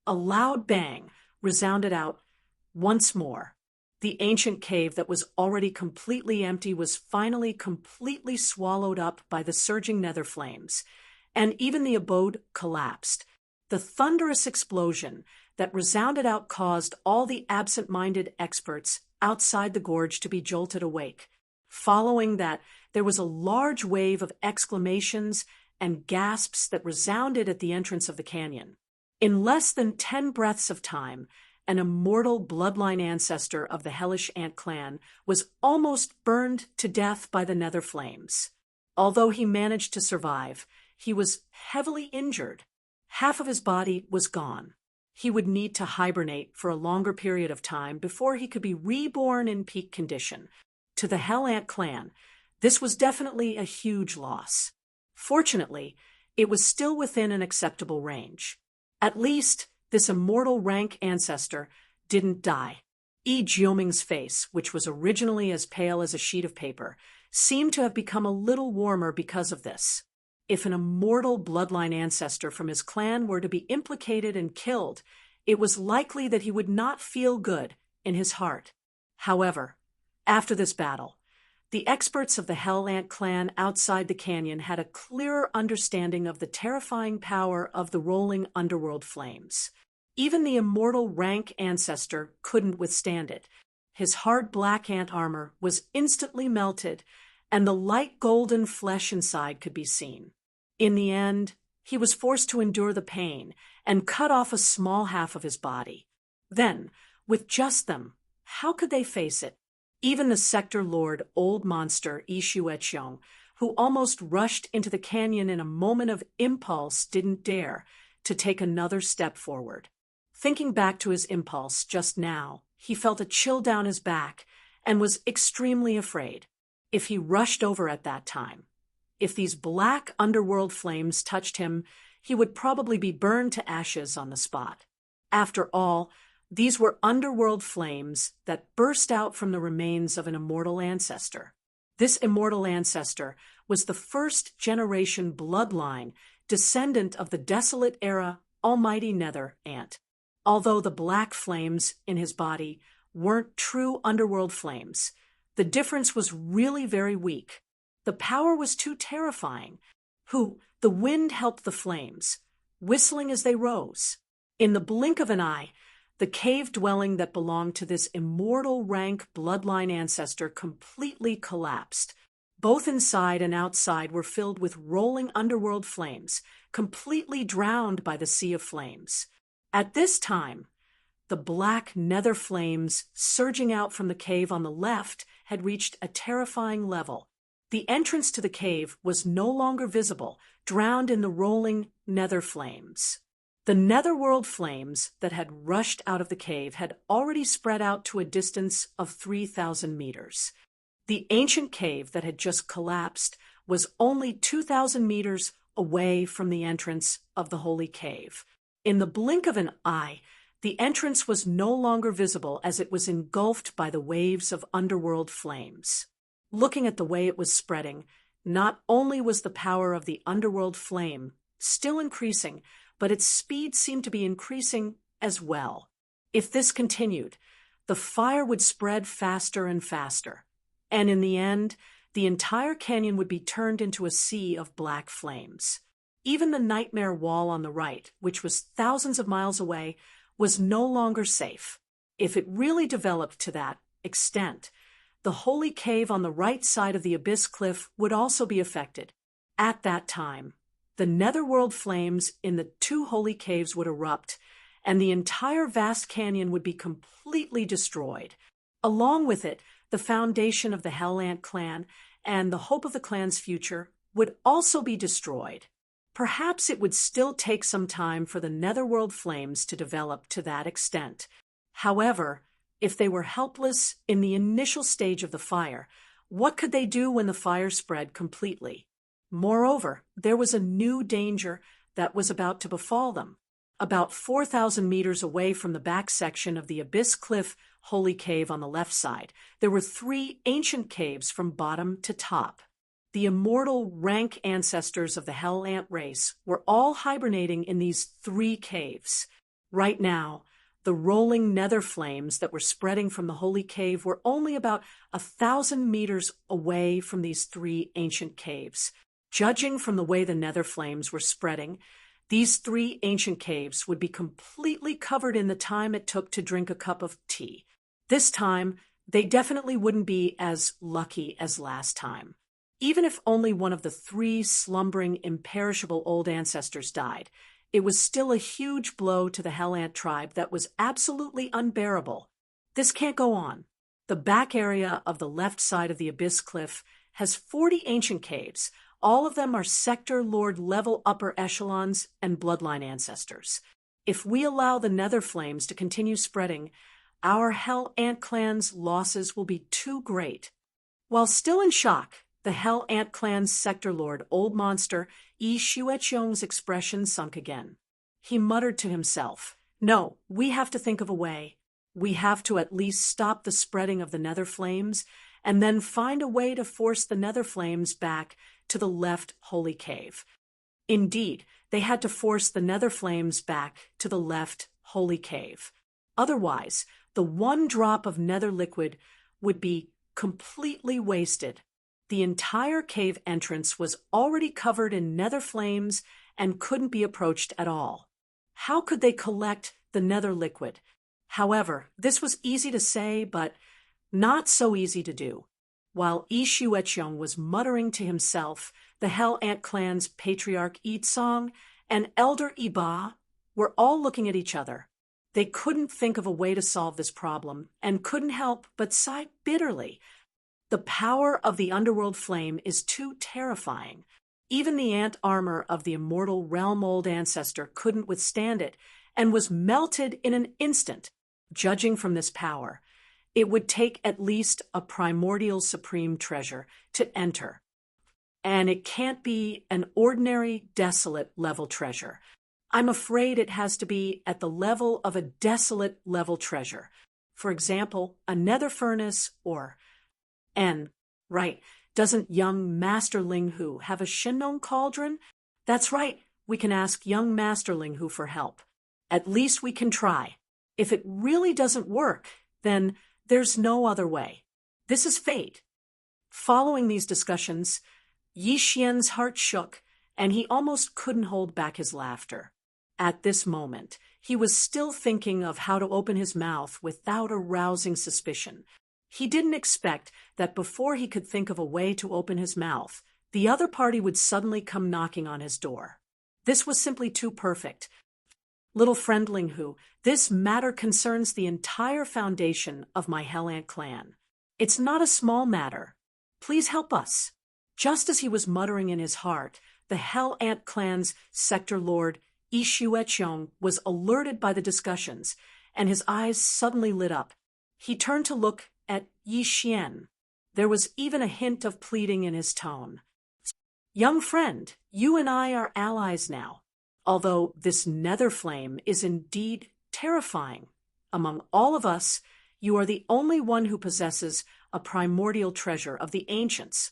A loud bang resounded out once more. The ancient cave that was already completely empty was finally completely swallowed up by the surging nether flames, and even the abode collapsed. The thunderous explosion that resounded out caused all the absent-minded experts outside the gorge to be jolted awake. Following that, there was a large wave of exclamations and gasps that resounded at the entrance of the canyon. In less than 10 breaths of time, an immortal bloodline ancestor of the hellish ant clan was almost burned to death by the nether flames. Although he managed to survive, he was heavily injured. Half of his body was gone. He would need to hibernate for a longer period of time before he could be reborn in peak condition. To the Hell Ant clan, this was definitely a huge loss. Fortunately, it was still within an acceptable range. At least, this immortal rank ancestor didn't die. Yi Jiuming's face, which was originally as pale as a sheet of paper, seemed to have become a little warmer because of this. If an immortal bloodline ancestor from his clan were to be implicated and killed, it was likely that he would not feel good in his heart. However, after this battle, the experts of the Hell Ant clan outside the canyon had a clearer understanding of the terrifying power of the rolling underworld flames. Even the immortal rank ancestor couldn't withstand it. His hard black ant armor was instantly melted, and the light golden flesh inside could be seen. In the end, he was forced to endure the pain and cut off a small half of his body. Then, with just them, how could they face it? Even the sector lord old monster Ishu Etchong, who almost rushed into the canyon in a moment of impulse, didn't dare to take another step forward. Thinking back to his impulse just now, he felt a chill down his back and was extremely afraid. If he rushed over at that time, if these black underworld flames touched him, he would probably be burned to ashes on the spot. After all, these were underworld flames that burst out from the remains of an immortal ancestor. This immortal ancestor was the first-generation bloodline descendant of the desolate era almighty nether ant. Although the black flames in his body weren't true underworld flames, the difference was really very weak. The power was too terrifying. The wind helped the flames, whistling as they rose. In the blink of an eye, the cave dwelling that belonged to this immortal rank bloodline ancestor completely collapsed. Both inside and outside were filled with rolling underworld flames, completely drowned by the sea of flames. At this time, the black nether flames surging out from the cave on the left had reached a terrifying level. The entrance to the cave was no longer visible, drowned in the rolling nether flames. The netherworld flames that had rushed out of the cave had already spread out to a distance of 3,000 meters. The ancient cave that had just collapsed was only 2,000 meters away from the entrance of the holy cave. In the blink of an eye, the entrance was no longer visible as it was engulfed by the waves of underworld flames. Looking at the way it was spreading, not only was the power of the underworld flame still increasing, but its speed seemed to be increasing as well. If this continued, the fire would spread faster and faster, and in the end, the entire canyon would be turned into a sea of black flames. Even the nightmare wall on the right, which was thousands of miles away, was no longer safe. If it really developed to that extent, the holy cave on the right side of the abyss cliff would also be affected. At that time, the netherworld flames in the two holy caves would erupt, and the entire vast canyon would be completely destroyed. Along with it, the foundation of the Hell Ant clan and the hope of the clan's future would also be destroyed. Perhaps it would still take some time for the netherworld flames to develop to that extent. However, if they were helpless in the initial stage of the fire, what could they do when the fire spread completely? Moreover, there was a new danger that was about to befall them. About 4,000 meters away from the back section of the Abyss Cliff Holy Cave on the left side, there were 3 ancient caves from bottom to top. The immortal rank ancestors of the Hell Ant race were all hibernating in these 3 caves. Right now, the rolling nether flames that were spreading from the holy cave were only about 1,000 meters away from these 3 ancient caves. Judging from the way the nether flames were spreading, these 3 ancient caves would be completely covered in the time it took to drink a cup of tea. This time, they definitely wouldn't be as lucky as last time. Even if only one of the 3 slumbering, imperishable old ancestors died, it was still a huge blow to the Hell Ant tribe that was absolutely unbearable. This can't go on. The back area of the left side of the Abyss Cliff has 40 ancient caves. All of them are Sector Lord level upper echelons and bloodline ancestors. If we allow the Nether Flames to continue spreading, our Hell Ant clan's losses will be too great. While still in shock, the Hell Ant clan's Sector Lord, Old Monster, Yi Xueqiong's expression sunk again. He muttered to himself, "No, we have to think of a way. We have to at least stop the spreading of the Nether Flames, and then find a way to force the Nether Flames back to the left holy cave." Indeed, they had to force the Nether Flames back to the left holy cave. Otherwise, the one drop of nether liquid would be completely wasted. The entire cave entrance was already covered in nether flames and couldn't be approached at all. How could they collect the nether liquid? However, this was easy to say, but not so easy to do. While Yi Xueqiong was muttering to himself, the Hell Ant clan's patriarch Yitsong and elder Iba were all looking at each other. They couldn't think of a way to solve this problem and couldn't help but sigh bitterly. The power of the underworld flame is too terrifying. Even the ant armor of the immortal realm old ancestor couldn't withstand it and was melted in an instant. Judging from this power, it would take at least a primordial supreme treasure to enter. And it can't be an ordinary desolate level treasure. I'm afraid it has to be at the level of a desolate level treasure. For example, a nether furnace or right, doesn't young Master Linghu have a Shinnon cauldron? That's right, we can ask young Master Linghu for help. At least we can try. If it really doesn't work, then there's no other way. This is fate. Following these discussions, Yi Xian's heart shook, and he almost couldn't hold back his laughter. At this moment, he was still thinking of how to open his mouth without arousing suspicion. He didn't expect that before he could think of a way to open his mouth, the other party would suddenly come knocking on his door. This was simply too perfect. Little friend Linghu, this matter concerns the entire foundation of my Hell Ant clan. It's not a small matter. Please help us. Just as he was muttering in his heart, the Hell Ant clan's Sector Lord, Yi Xueqiong, was alerted by the discussions, and his eyes suddenly lit up. He turned to look at Yi Xian. There was even a hint of pleading in his tone. "Young friend, you and I are allies now. Although this nether flame is indeed terrifying, among all of us, you are the only one who possesses a primordial treasure of the ancients."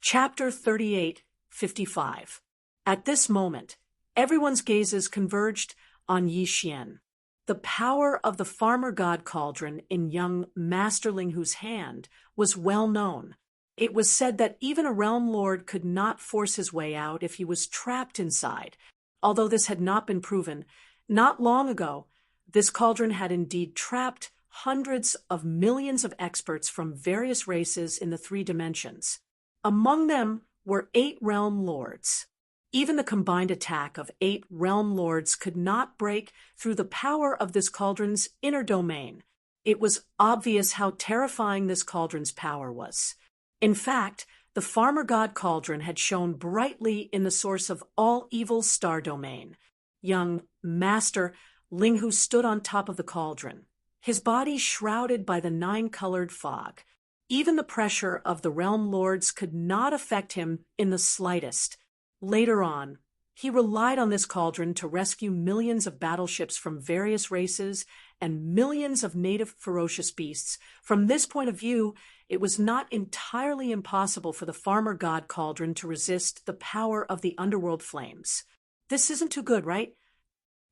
Chapter 38:55. At this moment, everyone's gazes converged on Yi Xian. The power of the farmer god cauldron in young Master Linghu's hand was well known. It was said that even a realm lord could not force his way out if he was trapped inside. Although this had not been proven, not long ago, this cauldron had indeed trapped hundreds of millions of experts from various races in the 3 dimensions. Among them were 8 realm lords. Even the combined attack of 8 realm lords could not break through the power of this cauldron's inner domain. It was obvious how terrifying this cauldron's power was. In fact, the farmer god cauldron had shone brightly in the source of all evil's star domain. Young Master Linghu stood on top of the cauldron, his body shrouded by the 9-colored fog. Even the pressure of the realm lords could not affect him in the slightest. Later on, he relied on this cauldron to rescue millions of battleships from various races and millions of native ferocious beasts. From this point of view, it was not entirely impossible for the farmer god cauldron to resist the power of the underworld flames. This isn't too good, right?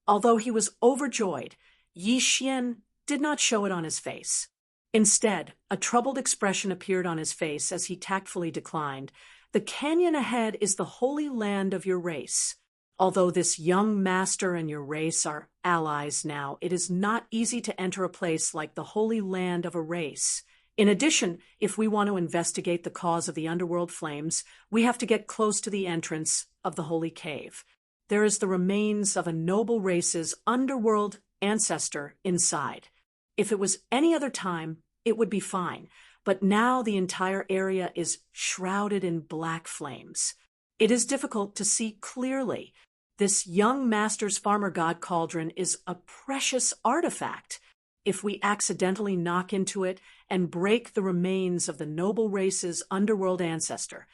Although he was overjoyed, Yi Xian did not show it on his face. Instead, a troubled expression appeared on his face as he tactfully declined. "The canyon ahead is the holy land of your race. Although this young master and your race are allies now, it is not easy to enter a place like the holy land of a race. In addition, if we want to investigate the cause of the underworld flames, we have to get close to the entrance of the holy cave. there is the remains of a noble race's underworld ancestor inside. If it was any other time, it would be fine, but now the entire area is shrouded in black flames. It is difficult to see clearly. This young master's farmer god cauldron is a precious artifact. If we accidentally knock into it and break the remains of the noble race's underworld ancestor,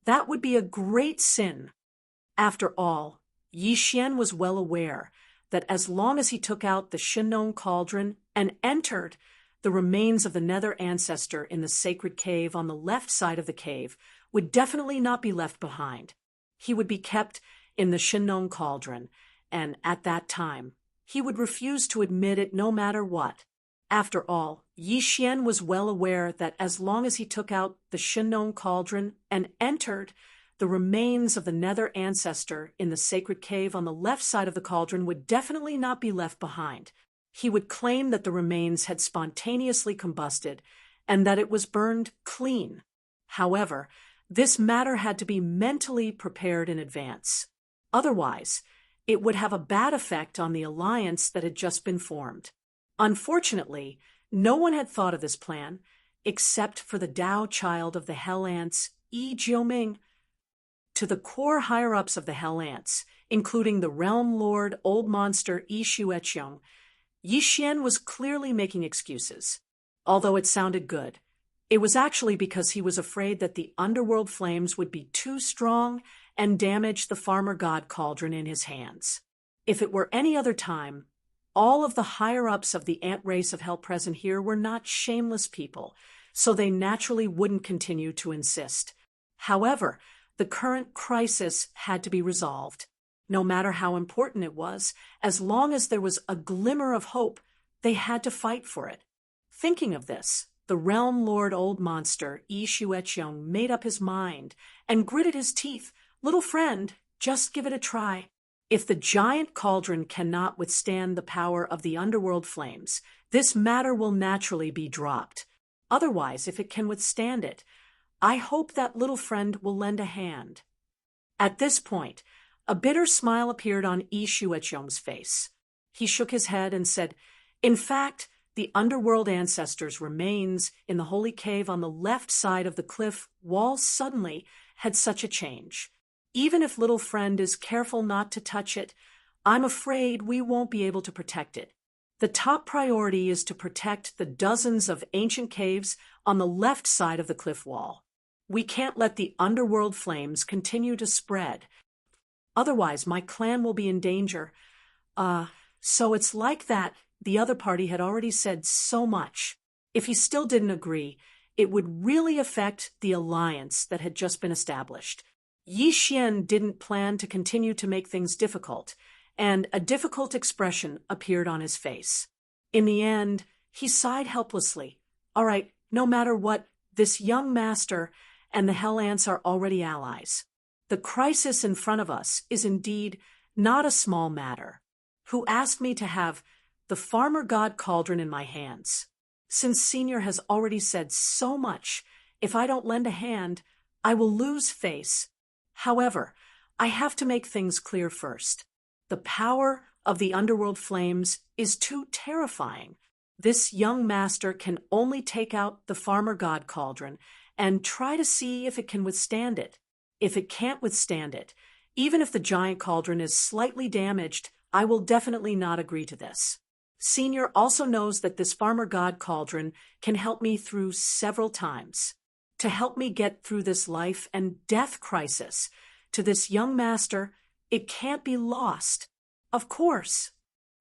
that would be a great sin. After all, Yi Xian was well aware that as long as he took out the Shinon cauldron and entered, the remains of the nether ancestor in the sacred cave on the left side of the cave would definitely not be left behind. He would be kept in the Shinon cauldron, and at that time, he would refuse to admit it no matter what. After all, Yi Xian was well aware that as long as he took out the Shinon cauldron and entered, the remains of the nether ancestor in the sacred cave on the left side of the cauldron would definitely not be left behind. He would claim that the remains had spontaneously combusted and that it was burned clean. However, this matter had to be mentally prepared in advance. Otherwise, it would have a bad effect on the alliance that had just been formed. Unfortunately, no one had thought of this plan, except for the Tao child of the Hell Ants, Yi Jiuming. To the core higher-ups of the Hell Ants, including the Realm Lord Old Monster Yi Shueqiong, Yi Xian was clearly making excuses. Although it sounded good, it was actually because he was afraid that the underworld flames would be too strong and damage the farmer god cauldron in his hands. If it were any other time, all of the higher-ups of the ant race of hell present here were not shameless people, so they naturally wouldn't continue to insist. However, the current crisis had to be resolved. No matter how important it was, as long as there was a glimmer of hope, they had to fight for it. Thinking of this, the Realm Lord Old Monster, Yi Shueqiong, made up his mind and gritted his teeth. Little friend, just give it a try. If the giant cauldron cannot withstand the power of the underworld flames, this matter will naturally be dropped. Otherwise, if it can withstand it, I hope that little friend will lend a hand. At this point, a bitter smile appeared on Yi Shueqiong's face. He shook his head and said, "In fact, the underworld ancestors' remains in the holy cave on the left side of the cliff wall suddenly had such a change. Even if little friend is careful not to touch it, I'm afraid we won't be able to protect it. The top priority is to protect the dozens of ancient caves on the left side of the cliff wall. We can't let the underworld flames continue to spread. Otherwise, my clan will be in danger. So it's like that. The other party had already said so much. If he still didn't agree, it would really affect the alliance that had just been established. Yi Xian didn't plan to continue to make things difficult, and a difficult expression appeared on his face. In the end, he sighed helplessly. All right, no matter what, this young master and the Hell Ants are already allies. The crisis in front of us is indeed not a small matter. Who asked me to have the farmer god cauldron in my hands? Since Senior has already said so much, if I don't lend a hand, I will lose face. However, I have to make things clear first. The power of the underworld flames is too terrifying. This young master can only take out the farmer god cauldron and try to see if it can withstand it. If it can't withstand it, even if the giant cauldron is slightly damaged, I will definitely not agree to this. Senior also knows that this farmer god cauldron can help me through several times. To help me get through this life and death crisis, to this young master, it can't be lost. Of course.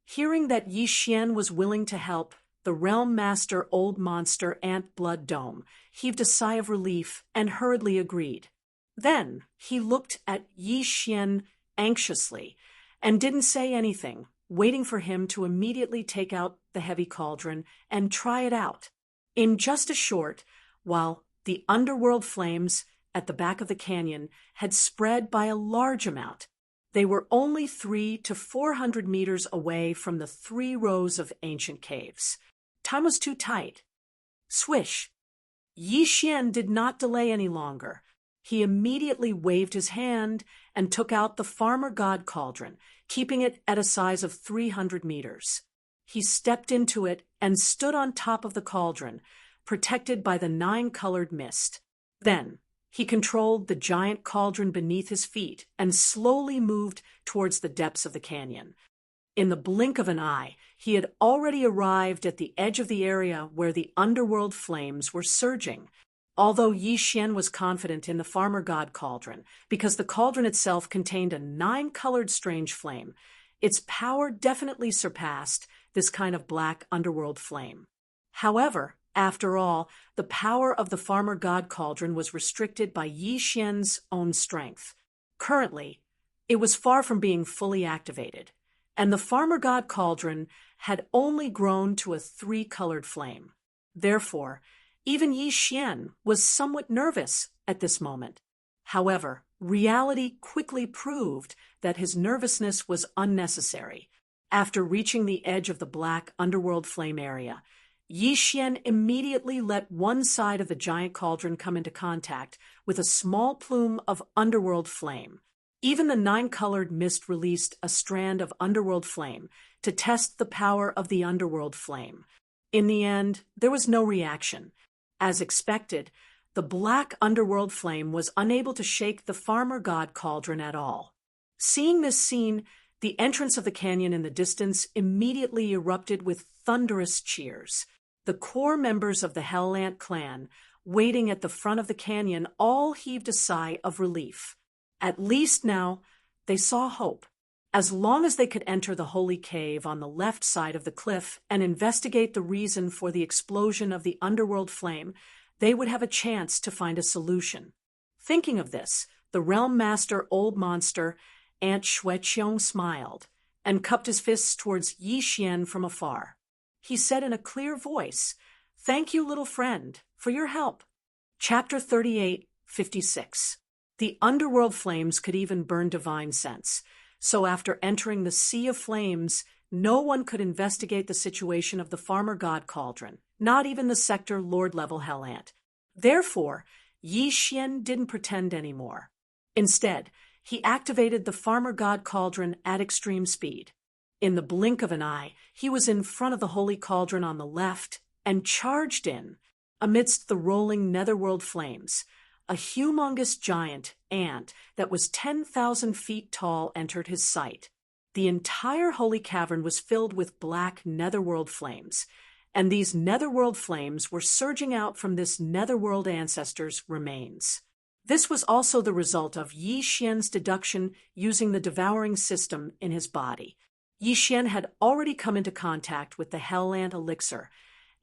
Hearing that Yi Xian was willing to help, the Realm Master Old Monster Ant Blood Dome heaved a sigh of relief and hurriedly agreed. Then he looked at Yi Xian anxiously and didn't say anything, waiting for him to immediately take out the heavy cauldron and try it out. In just a short, while the underworld flames at the back of the canyon had spread by a large amount, they were only 300 to 400 meters away from the 3 rows of ancient caves. Time was too tight. Swish! Yi Xian did not delay any longer. He immediately waved his hand, and took out the farmer god cauldron, keeping it at a size of 300 meters. He stepped into it and stood on top of the cauldron, protected by the 9-colored mist. Then, he controlled the giant cauldron beneath his feet and slowly moved towards the depths of the canyon. In the blink of an eye, he had already arrived at the edge of the area where the underworld flames were surging. Although Yi Xian was confident in the farmer god cauldron, because the cauldron itself contained a 9-colored strange flame, its power definitely surpassed this kind of black underworld flame. However, after all, the power of the farmer god cauldron was restricted by Yi Xian's own strength. Currently, it was far from being fully activated, and the farmer god cauldron had only grown to a 3-colored flame. Therefore, even Yi Xian was somewhat nervous at this moment. However, reality quickly proved that his nervousness was unnecessary. After reaching the edge of the black underworld flame area, Yi Xian immediately let one side of the giant cauldron come into contact with a small plume of underworld flame. Even the 9-colored mist released a strand of underworld flame to test the power of the underworld flame. In the end, there was no reaction. As expected, the black underworld flame was unable to shake the farmer god cauldron at all. Seeing this scene, the entrance of the canyon in the distance immediately erupted with thunderous cheers. The core members of the Hell Ant clan, waiting at the front of the canyon, all heaved a sigh of relief. At least now, they saw hope. As long as they could enter the holy cave on the left side of the cliff and investigate the reason for the explosion of the underworld flame, they would have a chance to find a solution. Thinking of this, the Realm Master Old Monster, Aunt Xueqiong, smiled and cupped his fists towards Yi Xian from afar. He said in a clear voice, "Thank you, little friend, for your help." Chapter 38:56. The underworld flames could even burn divine sense, so after entering the sea of flames, no one could investigate the situation of the farmer god cauldron, not even the sector lord-level Hell Ant. Therefore, Yi Xian didn't pretend anymore. Instead, he activated the farmer god cauldron at extreme speed. In the blink of an eye, he was in front of the holy cauldron on the left and charged in. Amidst the rolling netherworld flames, a humongous giant ant that was 10,000 feet tall entered his sight. The entire holy cavern was filled with black netherworld flames, and these netherworld flames were surging out from this netherworld ancestor's remains. This was also the result of Yi Xian's deduction using the devouring system in his body. Yi Xian had already come into contact with the Hell Ant elixir,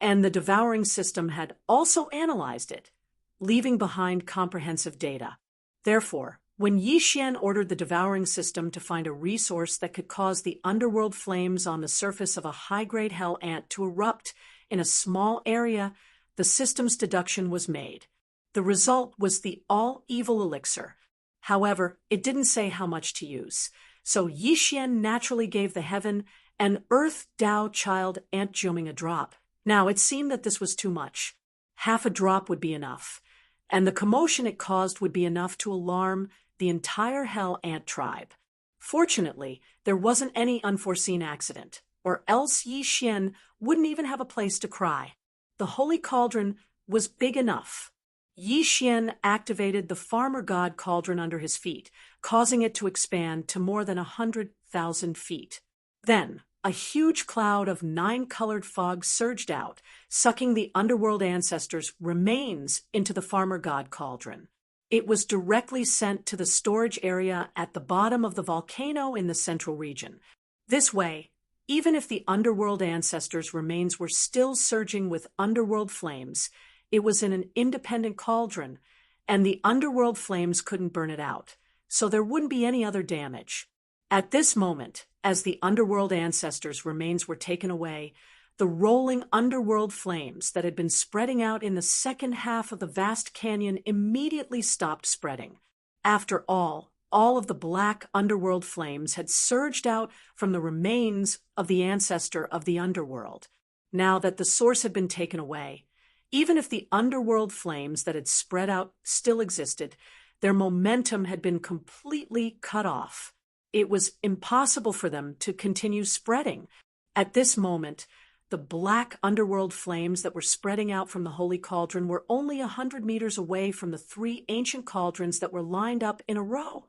and the devouring system had also analyzed it, leaving behind comprehensive data. Therefore, when Yi Xian ordered the devouring system to find a resource that could cause the underworld flames on the surface of a high-grade Hell Ant to erupt in a small area, the system's deduction was made. The result was the all-evil elixir. However, it didn't say how much to use, so Yi Xian naturally gave the heaven and earth Dao child Ant Juming a drop. Now, it seemed that this was too much. Half a drop would be enough, and the commotion it caused would be enough to alarm the entire Hell Ant tribe. Fortunately, there wasn't any unforeseen accident, or else Yi Xian wouldn't even have a place to cry. The holy cauldron was big enough. Yi Xian activated the farmer god cauldron under his feet, causing it to expand to more than 100,000 feet. Then, a huge cloud of 9-colored fog surged out, sucking the underworld ancestors' remains into the farmer god cauldron. It was directly sent to the storage area at the bottom of the volcano in the central region. This way, even if the underworld ancestors' remains were still surging with underworld flames, it was in an independent cauldron, and the underworld flames couldn't burn it out, so there wouldn't be any other damage. At this moment, as the underworld ancestors' remains were taken away, the rolling underworld flames that had been spreading out in the second half of the vast canyon immediately stopped spreading. After all of the black underworld flames had surged out from the remains of the ancestor of the underworld. Now that the source had been taken away, even if the underworld flames that had spread out still existed, Their momentum had been completely cut off. It was impossible for them to continue spreading. At this moment, the black underworld flames that were spreading out from the holy cauldron were only 100 meters away from the 3 ancient cauldrons that were lined up in a row.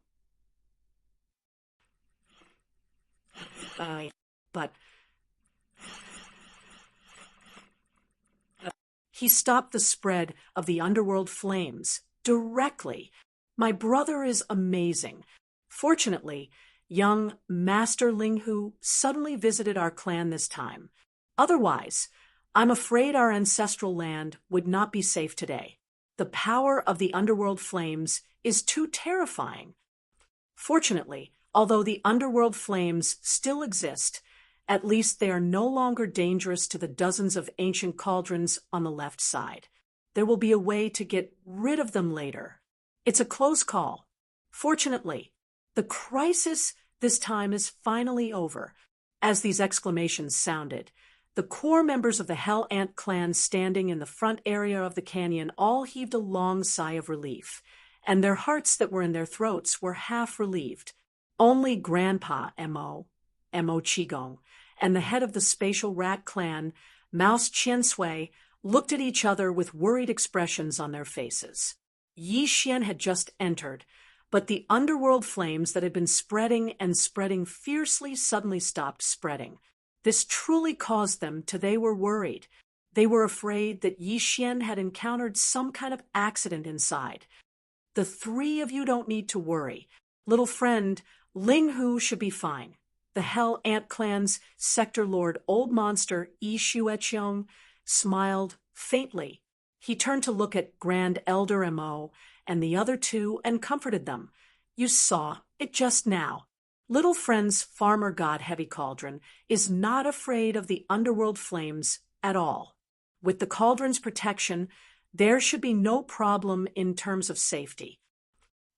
But he stopped the spread of the underworld flames directly. My brother is amazing. Fortunately, young Master Linghu suddenly visited our clan this time. Otherwise, I'm afraid our ancestral land would not be safe today. The power of the underworld flames is too terrifying. Fortunately, although the underworld flames still exist, at least they are no longer dangerous to the dozens of ancient cauldrons on the left side. There will be a way to get rid of them later. It's a close call. Fortunately, the crisis this time is finally over. As these exclamations sounded, the core members of the Hell Ant clan standing in the front area of the canyon all heaved a long sigh of relief, and their hearts that were in their throats were half relieved. Only Grandpa Mo Qigong, and the head of the spatial rat clan, Mouse Qiansui, looked at each other with worried expressions on their faces. Yi Xian had just entered, but the underworld flames that had been spreading and spreading fiercely suddenly stopped spreading. This truly caused them to they were worried. They were afraid that Yi Xian had encountered some kind of accident inside. The 3 of you don't need to worry. Little friend, Linghu should be fine. The Hell Ant Clan's Sector Lord Old Monster Yi Shueqiong smiled faintly. He turned to look at Grand Elder Mo and the other 2 and comforted them. You saw it just now. Little friend's farmer god Heavy Cauldron is not afraid of the underworld flames at all. With the cauldron's protection, there should be no problem in terms of safety.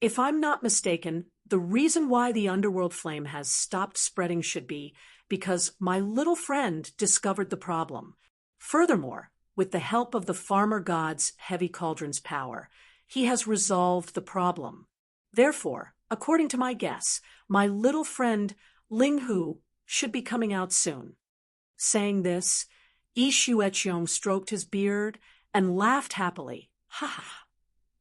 If I'm not mistaken, the reason why the underworld flame has stopped spreading should be because my little friend discovered the problem. Furthermore, with the help of the farmer god's Heavy Cauldron's power, he has resolved the problem. Therefore, according to my guess, my little friend Linghu should be coming out soon. Saying this, Yi Shueqiong stroked his beard and laughed happily. Ha ha!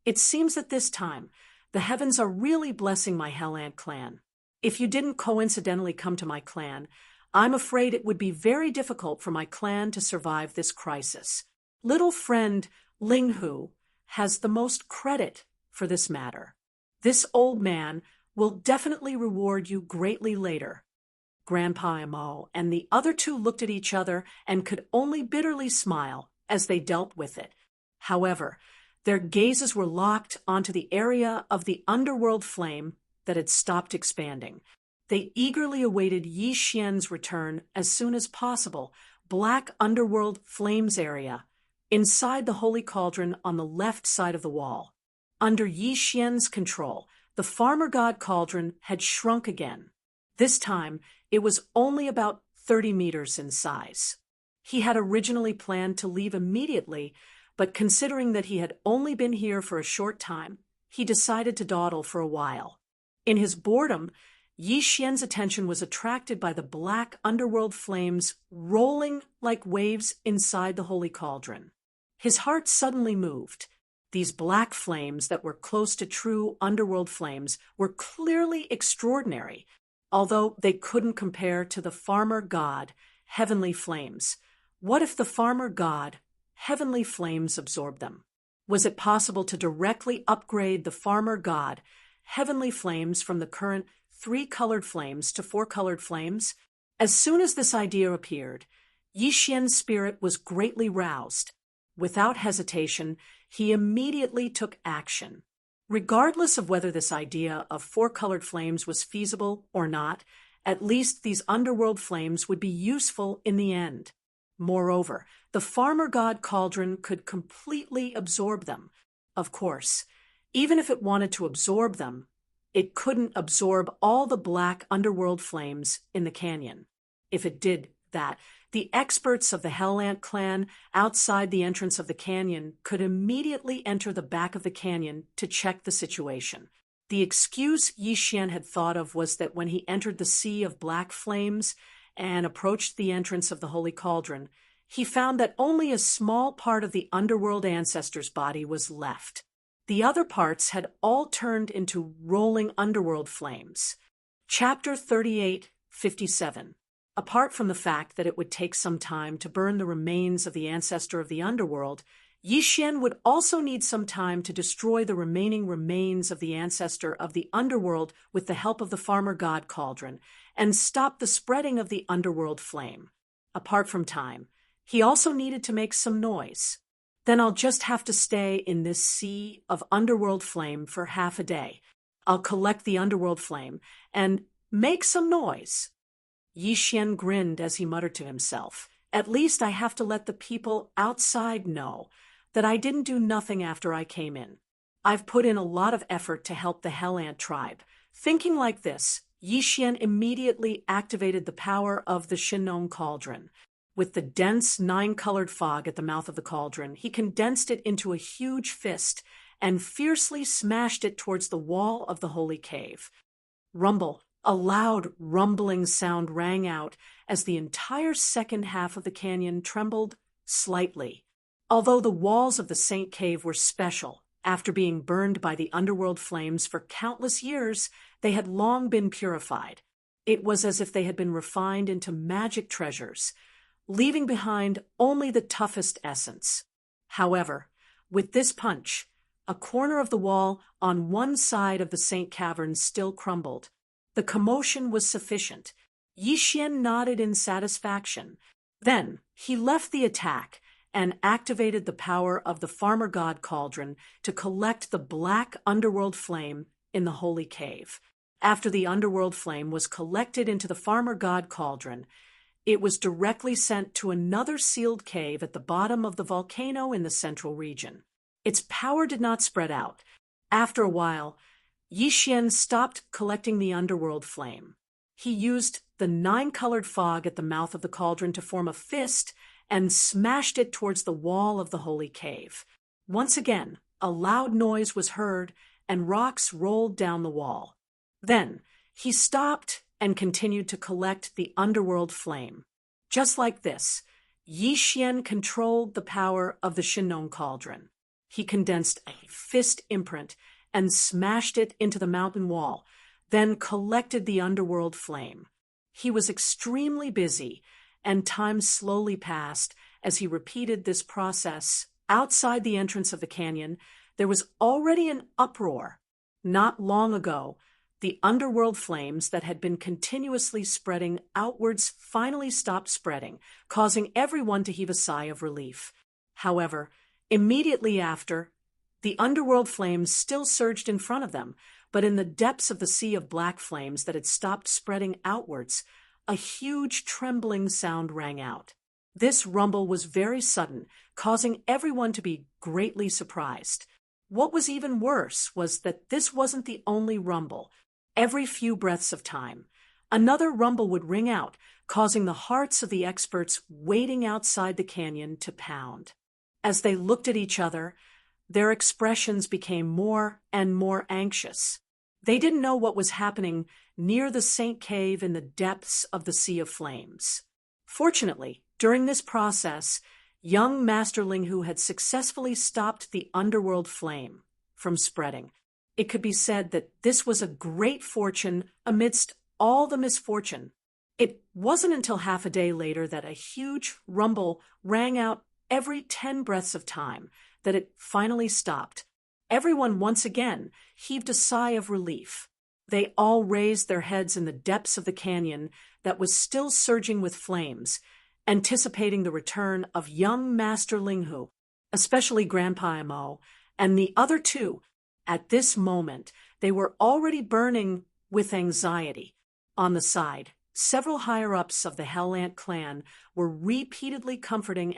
It seems that this time, the heavens are really blessing my Hell Ant clan. If you didn't coincidentally come to my clan, I'm afraid it would be very difficult for my clan to survive this crisis. Little friend Linghu has the most credit for this matter. This old man will definitely reward you greatly later. Grandpa Mo and the other 2 looked at each other and could only bitterly smile as they dealt with it. However, their gazes were locked onto the area of the underworld flame that had stopped expanding. They eagerly awaited Yi Xian's return as soon as possible. Black underworld flames area, inside the holy cauldron on the left side of the wall. Under Yi Xian's control, the farmer god cauldron had shrunk again. This time, it was only about 30 meters in size. He had originally planned to leave immediately, but considering that he had only been here for a short time, he decided to dawdle for a while. In his boredom, Yi Xian's attention was attracted by the black underworld flames rolling like waves inside the holy cauldron. His heart suddenly moved. These black flames that were close to true underworld flames were clearly extraordinary, although they couldn't compare to the farmer god, heavenly flames. What if the farmer god, heavenly flames absorbed them? Was it possible to directly upgrade the farmer god, heavenly flames from the current 3-colored flames to 4-colored flames? As soon as this idea appeared, Yi Xian's spirit was greatly roused. Without hesitation, he immediately took action. Regardless of whether this idea of 4-colored flames was feasible or not, at least these underworld flames would be useful in the end. Moreover, the farmer god cauldron could completely absorb them. Of course, even if it wanted to absorb them, it couldn't absorb all the black underworld flames in the canyon. If it did that the experts of the Hell Ant clan outside the entrance of the canyon could immediately enter the back of the canyon to check the situation. The excuse Yixian had thought of was that when he entered the sea of black flames and approached the entrance of the Holy Cauldron, he found that only a small part of the underworld ancestor's body was left. The other parts had all turned into rolling underworld flames. Chapter 38:57. Apart from the fact that it would take some time to burn the remains of the ancestor of the underworld, Yixian would also need some time to destroy the remaining remains of the ancestor of the underworld with the help of the farmer god cauldron and stop the spreading of the underworld flame. Apart from time, he also needed to make some noise. Then I'll just have to stay in this sea of underworld flame for half a day. I'll collect the underworld flame and make some noise. Yixian grinned as he muttered to himself, "At least I have to let the people outside know that I didn't do nothing after I came in. I've put in a lot of effort to help the Hell Ant tribe." Thinking like this, Yixian immediately activated the power of the Shinnong cauldron. With the dense 9-colored fog at the mouth of the cauldron, he condensed it into a huge fist and fiercely smashed it towards the wall of the holy cave. Rumble, a loud, rumbling sound rang out as the entire second half of the canyon trembled slightly. Although the walls of the Saint Cave were special, after being burned by the underworld flames for countless years, they had long been purified. It was as if they had been refined into magic treasures, leaving behind only the toughest essence. However, with this punch, a corner of the wall on one side of the Saint Cavern still crumbled. The commotion was sufficient. Yixian nodded in satisfaction. Then he left the attack and activated the power of the farmer god cauldron to collect the black underworld flame in the holy cave. After the underworld flame was collected into the farmer god cauldron, it was directly sent to another sealed cave at the bottom of the volcano in the central region. Its power did not spread out. After a while, Yixian stopped collecting the underworld flame. He used the 9-colored fog at the mouth of the cauldron to form a fist and smashed it towards the wall of the holy cave. Once again, a loud noise was heard and rocks rolled down the wall. Then he stopped and continued to collect the underworld flame. Just like this, Yixian controlled the power of the Shinnong cauldron. He condensed a fist imprint and smashed it into the mountain wall, then collected the underworld flame. He was extremely busy, and time slowly passed as he repeated this process. Outside the entrance of the canyon, there was already an uproar. Not long ago, the underworld flames that had been continuously spreading outwards finally stopped spreading, causing everyone to heave a sigh of relief. However, immediately after, the underworld flames still surged in front of them, but in the depths of the sea of black flames that had stopped spreading outwards, a huge trembling sound rang out. This rumble was very sudden, causing everyone to be greatly surprised. What was even worse was that this wasn't the only rumble. Every few breaths of time, another rumble would ring out, causing the hearts of the experts waiting outside the canyon to pound. As they looked at each other, their expressions became more and more anxious. They didn't know what was happening near the Saint Cave in the depths of the Sea of Flames. Fortunately, during this process, young Master Linghu had successfully stopped the underworld flame from spreading. It could be said that this was a great fortune amidst all the misfortune. It wasn't until half a day later that a huge rumble rang out every 10 breaths of time that it finally stopped. Everyone once again heaved a sigh of relief. They all raised their heads in the depths of the canyon that was still surging with flames, anticipating the return of young Master Linghu, especially Grandpa Mo, and the other two. At this moment, they were already burning with anxiety. On the side, several higher-ups of the Hell Ant clan were repeatedly comforting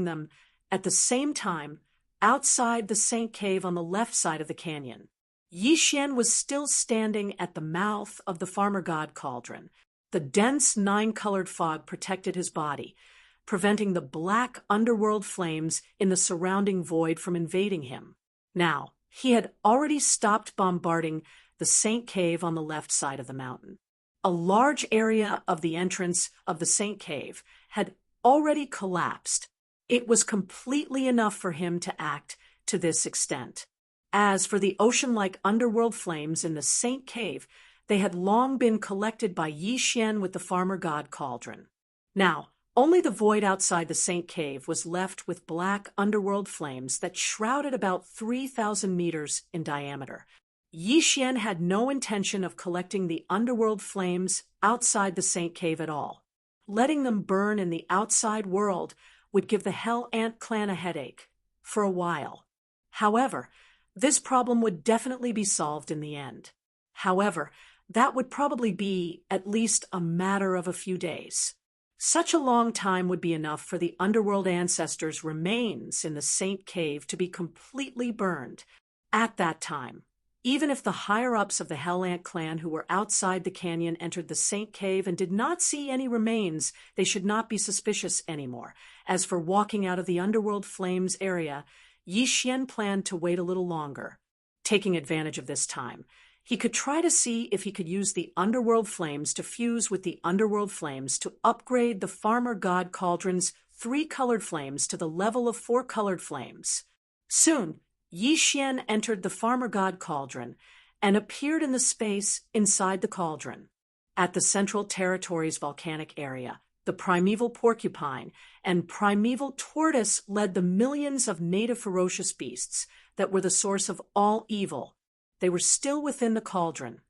them at the same time outside the Saint Cave on the left side of the canyon. Yixian was still standing at the mouth of the Farmer God Cauldron. The dense nine-colored fog protected his body, preventing the black underworld flames in the surrounding void from invading him. Now, he had already stopped bombarding the Saint Cave on the left side of the mountain. A large area of the entrance of the Saint Cave had already collapsed. It was completely enough for him to act to this extent. As for the ocean-like underworld flames in the Saint Cave, they had long been collected by Yi Xian with the farmer god cauldron. Now, only the void outside the Saint Cave was left with black underworld flames that shrouded about 3,000 meters in diameter. Yi Xian had no intention of collecting the underworld flames outside the Saint Cave at all. Letting them burn in the outside world would give the Hell Ant clan a headache, for a while. However, this problem would definitely be solved in the end. However, that would probably be at least a matter of a few days. Such a long time would be enough for the underworld ancestors' remains in the Saint Cave to be completely burned. At that time, even if the higher-ups of the Hell Ant clan who were outside the canyon entered the Saint Cave and did not see any remains, they should not be suspicious anymore. As for walking out of the underworld flames area, Yi Xian planned to wait a little longer. Taking advantage of this time, he could try to see if he could use the underworld flames to fuse with the underworld flames to upgrade the farmer god cauldron's 3-colored flames to the level of 4-colored flames. Soon, Yi Xian entered the farmer god cauldron and appeared in the space inside the cauldron. At the Central Territory's volcanic area, the primeval porcupine and primeval tortoise led the millions of native ferocious beasts that were the source of all evil. They were still within the cauldron,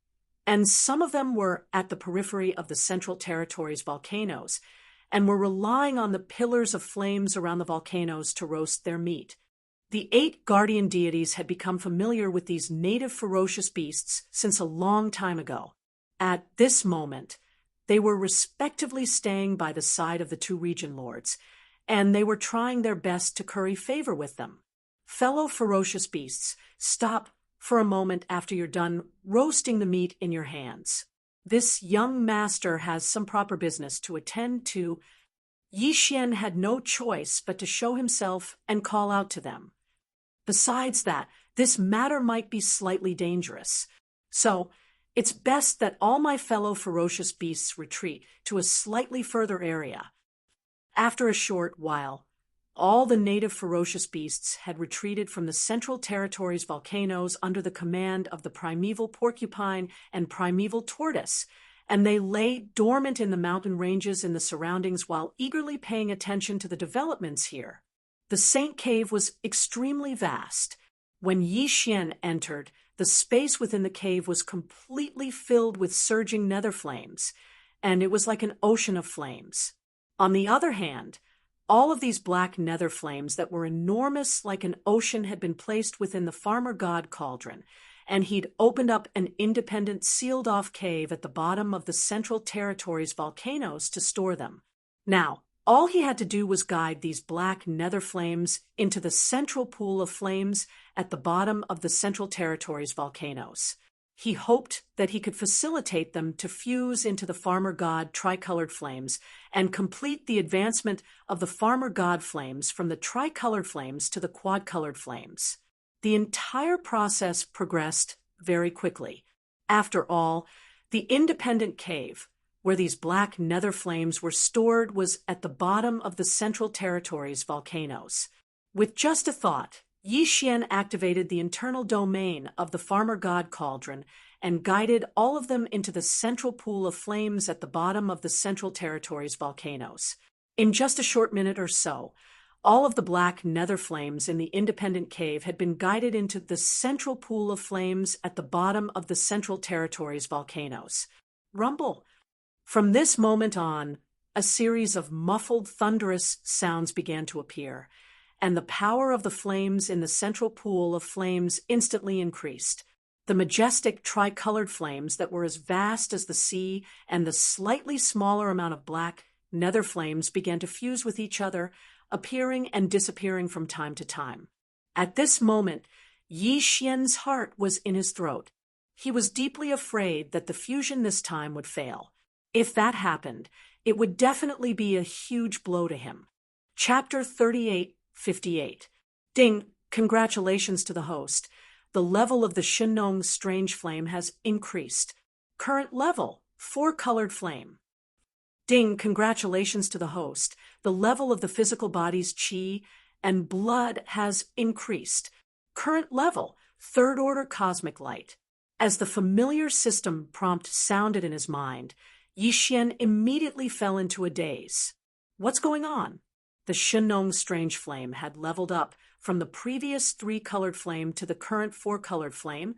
and some of them were at the periphery of the Central Territory's volcanoes and were relying on the pillars of flames around the volcanoes to roast their meat. The 8 guardian deities had become familiar with these native ferocious beasts since a long time ago. At this moment, they were respectively staying by the side of the 2 region lords, and they were trying their best to curry favor with them. Fellow ferocious beasts, stop for a moment after you're done roasting the meat in your hands. This young master has some proper business to attend to. Yi Xian had no choice but to show himself and call out to them. Besides that, this matter might be slightly dangerous. So, it's best that all my fellow ferocious beasts retreat to a slightly further area. After a short while, all the native ferocious beasts had retreated from the Central Territory's volcanoes under the command of the primeval porcupine and primeval tortoise, and they lay dormant in the mountain ranges in the surroundings while eagerly paying attention to the developments here. The Saint Cave was extremely vast. When Yi Xian entered, the space within the cave was completely filled with surging nether flames, and it was like an ocean of flames. On the other hand, all of these black nether flames that were enormous like an ocean had been placed within the farmer god cauldron, and he'd opened up an independent sealed-off cave at the bottom of the Central Territory's volcanoes to store them. Now, all he had to do was guide these black nether flames into the central pool of flames at the bottom of the Central Territory's volcanoes. He hoped that he could facilitate them to fuse into the farmer god tricolored flames and complete the advancement of the farmer god flames from the tricolored flames to the quad-colored flames. The entire process progressed very quickly. After all, the independent cave, where these black nether flames were stored, was at the bottom of the Central Territory's volcanoes. With just a thought, Yi Xian activated the internal domain of the farmer god cauldron and guided all of them into the central pool of flames at the bottom of the Central Territory's volcanoes. In just a short minute or so, all of the black nether flames in the independent cave had been guided into the central pool of flames at the bottom of the Central Territory's volcanoes. Rumble. From this moment on, a series of muffled, thunderous sounds began to appear, and the power of the flames in the central pool of flames instantly increased. The majestic tricolored flames that were as vast as the sea and the slightly smaller amount of black nether flames began to fuse with each other, appearing and disappearing from time to time. At this moment, Yi Xian's heart was in his throat. He was deeply afraid that the fusion this time would fail. If that happened, it would definitely be a huge blow to him. Chapter 38:58. Ding, congratulations to the host. The level of the Shinong strange flame has increased. Current level, 4-colored flame. Ding, congratulations to the host. The level of the physical body's qi and blood has increased. Current level, 3rd-order cosmic light. As the familiar system prompt sounded in his mind, Yixian immediately fell into a daze. What's going on? The Shinong strange flame had leveled up from the previous 3-colored flame to the current 4-colored flame.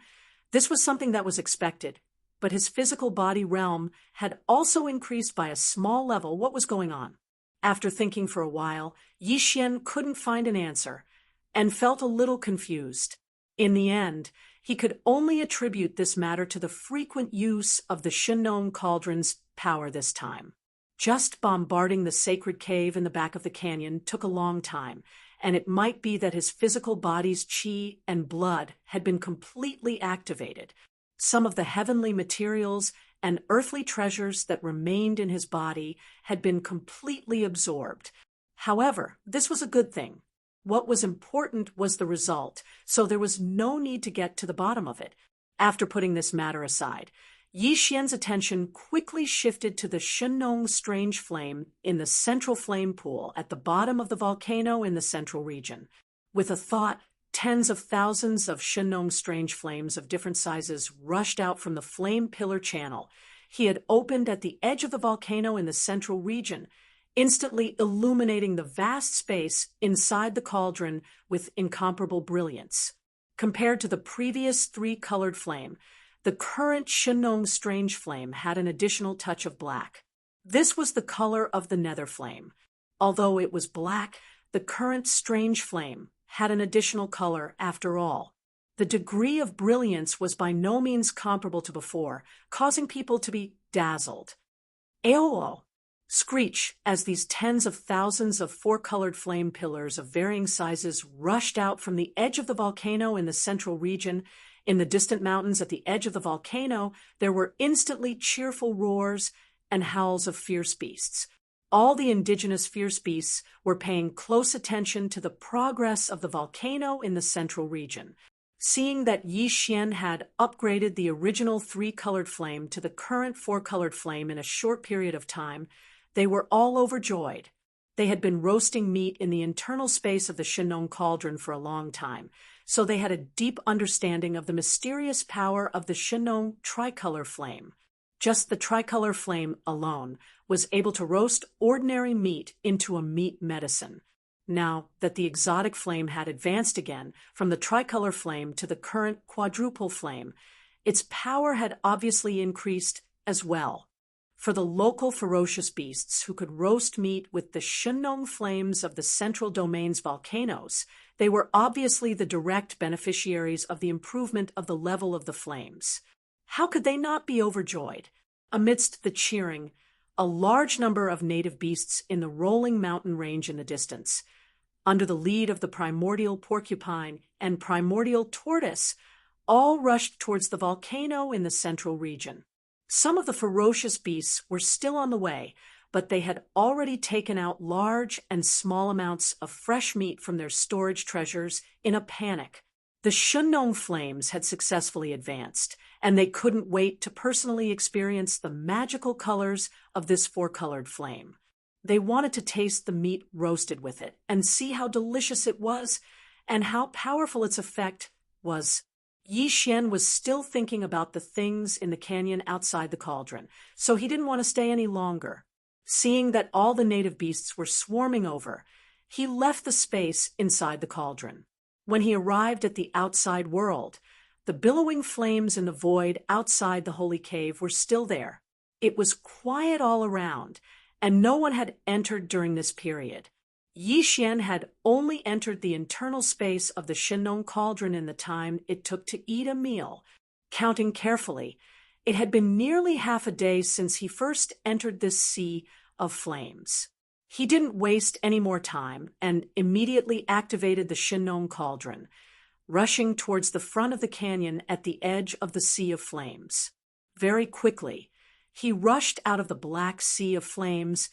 This was something that was expected, but his physical body realm had also increased by a small level. What was going on? After thinking for a while, Yixian couldn't find an answer and felt a little confused. In the end, he could only attribute this matter to the frequent use of the Shinong cauldron's power this time. Just bombarding the sacred cave in the back of the canyon took a long time, and it might be that his physical body's qi and blood had been completely activated. Some of the heavenly materials and earthly treasures that remained in his body had been completely absorbed. However, this was a good thing. What was important was the result, so there was no need to get to the bottom of it. After putting this matter aside, Yixian's attention quickly shifted to the Shinong strange flame in the central flame pool at the bottom of the volcano in the central region. With a thought, tens of thousands of Shinong strange flames of different sizes rushed out from the flame pillar channel he had opened at the edge of the volcano in the central region, instantly illuminating the vast space inside the cauldron with incomparable brilliance. Compared to the previous 3-colored flame, the current Shinong strange flame had an additional touch of black. This was the color of the nether flame. Although it was black, the current strange flame had an additional color after all. The degree of brilliance was by no means comparable to before, causing people to be dazzled. Aolo! Screech as these tens of thousands of 4-colored flame pillars of varying sizes rushed out from the edge of the volcano in the central region. In the distant mountains at the edge of the volcano, there were instantly cheerful roars and howls of fierce beasts. All the indigenous fierce beasts were paying close attention to the progress of the volcano in the central region. Seeing that Yixian had upgraded the original 3-colored flame to the current 4-colored flame in a short period of time, they were all overjoyed. They had been roasting meat in the internal space of the Shinong cauldron for a long time, so they had a deep understanding of the mysterious power of the Shinong tricolor flame. Just the tricolor flame alone was able to roast ordinary meat into a meat medicine. Now that the exotic flame had advanced again from the tricolor flame to the current quadruple flame, its power had obviously increased as well. For the local ferocious beasts who could roast meat with the Shinong flames of the central domain's volcanoes, they were obviously the direct beneficiaries of the improvement of the level of the flames. How could they not be overjoyed? Amidst the cheering, a large number of native beasts in the rolling mountain range in the distance, under the lead of the primordial porcupine and primordial tortoise, all rushed towards the volcano in the central region. Some of the ferocious beasts were still on the way, but they had already taken out large and small amounts of fresh meat from their storage treasures in a panic. The Shinong flames had successfully advanced, and they couldn't wait to personally experience the magical colors of this 4-colored flame. They wanted to taste the meat roasted with it and see how delicious it was and how powerful its effect was. Yixian was still thinking about the things in the canyon outside the cauldron, so he didn't want to stay any longer. Seeing that all the native beasts were swarming over, he left the space inside the cauldron. When he arrived at the outside world, the billowing flames in the void outside the holy cave were still there. It was quiet all around, and no one had entered during this period. Yixian had only entered the internal space of the Shinong cauldron in the time it took to eat a meal. Counting carefully, it had been nearly half a day since he first entered this sea of flames. He didn't waste any more time and immediately activated the Shinong cauldron, rushing towards the front of the canyon at the edge of the sea of flames. Very quickly, He rushed out of the black sea of flames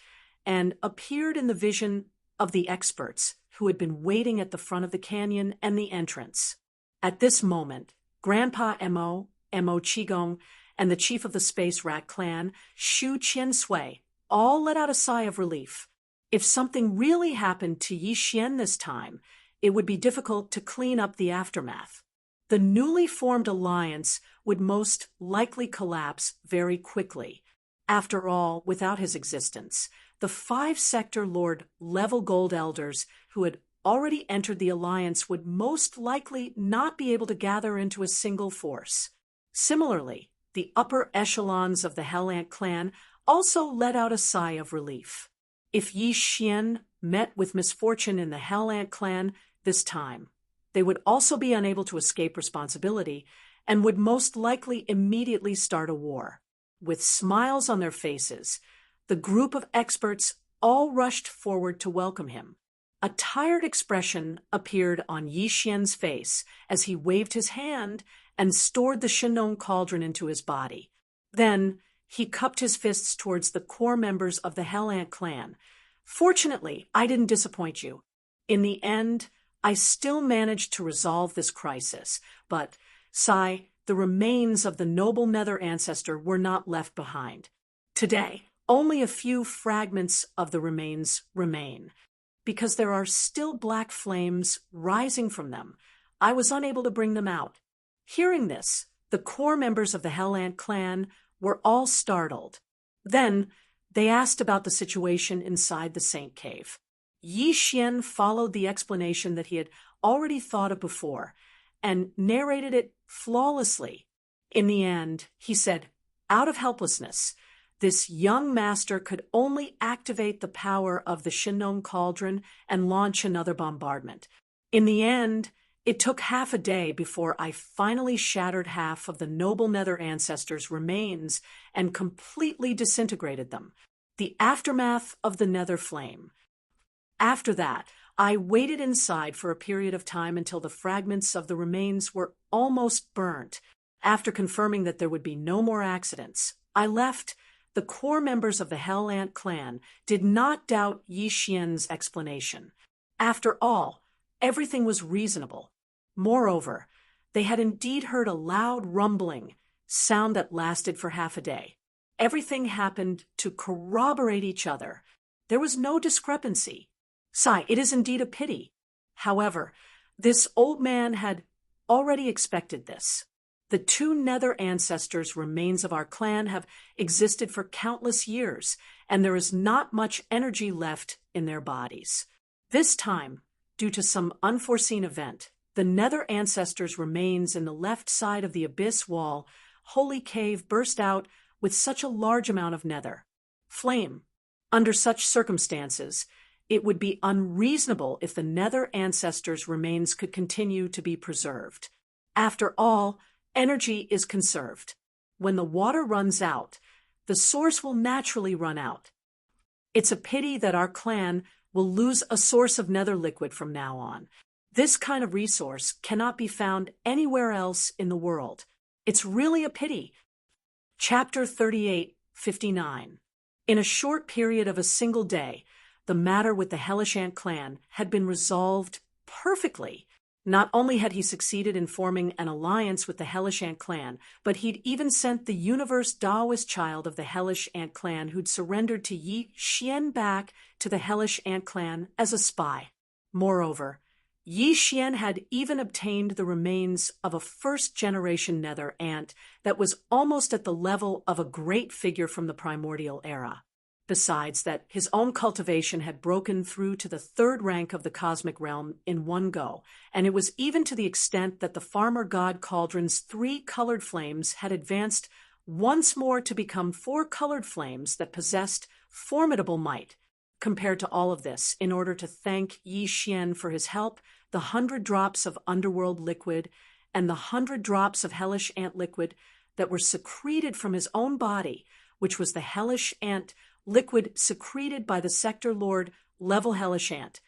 and appeared in the vision of the experts who had been waiting at the front of the canyon and the entrance. At this moment, Grandpa Mo Qigong, and the chief of the Space Rat clan, Shu Qiansui, all let out a sigh of relief. If something really happened to Yi Xian this time, it would be difficult to clean up the aftermath. The newly formed alliance would most likely collapse very quickly. After all, without his existence, the 5-sector Lord level Gold Elders who had already entered the alliance would most likely not be able to gather into a single force. Similarly, the upper echelons of the Hell Ant clan also let out a sigh of relief. If Yi Xian met with misfortune in the Hell Ant clan this time, they would also be unable to escape responsibility and would most likely immediately start a war. With smiles on their faces, the group of experts all rushed forward to welcome him. A tired expression appeared on Yi Xian's face as he waved his hand and stored the Shinong cauldron into his body. Then he cupped his fists towards the core members of the Hell Ant clan. Fortunately, I didn't disappoint you. In the end, I still managed to resolve this crisis, but, Sai, the remains of the noble Nether ancestor were not left behind. Today, only a few fragments of the remains remain. Because there are still black flames rising from them, I was unable to bring them out. Hearing this, the core members of the Hell Ant clan were all startled. Then, they asked about the situation inside the Saint Cave. Yi Xian followed the explanation that he had already thought of before, and narrated it flawlessly. In the end, he said, out of helplessness, this young master could only activate the power of the Shinong cauldron and launch another bombardment. In the end, it took half a day before I finally shattered half of the noble Nether ancestors' remains and completely disintegrated them. The aftermath of the Nether flame. After that, I waited inside for a period of time until the fragments of the remains were almost burnt. After confirming that there would be no more accidents, I left. The core members of the Hell Ant clan did not doubt Yi Xian's explanation. After all, everything was reasonable. Moreover, they had indeed heard a loud rumbling sound that lasted for half a day. Everything happened to corroborate each other. There was no discrepancy. Sai, it is indeed a pity. However, this old man had already expected this. The 2 Nether ancestors' remains of our clan have existed for countless years, and there is not much energy left in their bodies. This time, due to some unforeseen event, the Nether ancestors' remains in the left side of the abyss wall, holy cave, burst out with such a large amount of nether flame. Under such circumstances, it would be unreasonable if the Nether ancestors' remains could continue to be preserved. After all, energy is conserved. When the water runs out, the source will naturally run out. It's a pity that our clan will lose a source of nether liquid from now on. This kind of resource cannot be found anywhere else in the world. It's really a pity. Chapter 38:59. In a short period of a single day, the matter with the Hellish Ant clan had been resolved perfectly. Not only had he succeeded in forming an alliance with the Hellish Ant clan, but he'd even sent the universe Daoist child of the Hellish Ant clan who'd surrendered to Yi Xian back to the Hellish Ant clan as a spy. Moreover, Yi Xian had even obtained the remains of a first-generation Nether ant that was almost at the level of a great figure from the primordial era. Besides that, his own cultivation had broken through to the 3rd rank of the cosmic realm in one go, and it was even to the extent that the farmer god cauldron's 3 colored flames had advanced once more to become 4 colored flames that possessed formidable might. Compared to all of this, in order to thank Yi Xian for his help, the 100 drops of underworld liquid and the 100 drops of hellish ant liquid that were secreted from his own body, which was the hellish ant liquid secreted by the sector lord level hellish ant,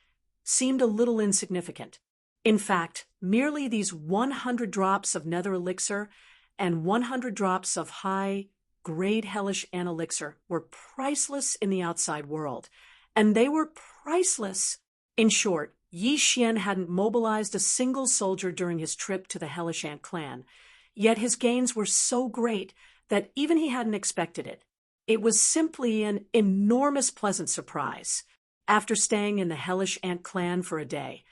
seemed a little insignificant. In fact, merely these 100 drops of nether elixir and 100 drops of high grade hellish ant elixir were priceless in the outside world, and they were priceless. In short, Yi Xian hadn't mobilized a single soldier during his trip to the hellish ant clan, yet his gains were so great that even he hadn't expected it. It was simply an enormous pleasant surprise. After staying in the hellish ant clan for a day,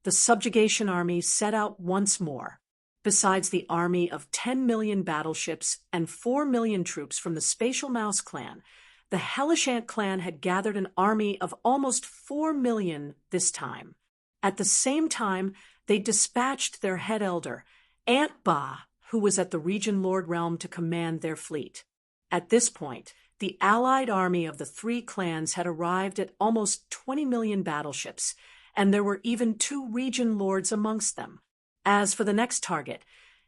the subjugation army set out once more. Besides the army of 10 million battleships and 4 million troops from the Spatial Mouse clan, the hellish ant clan had gathered an army of almost 4 million this time. At the same time, they dispatched their head elder, Ant Ba, who was at the Region Lord realm to command their fleet. At this point, the allied army of the three clans had arrived at almost 20 million battleships, and there were even 2 region lords amongst them. As for the next target,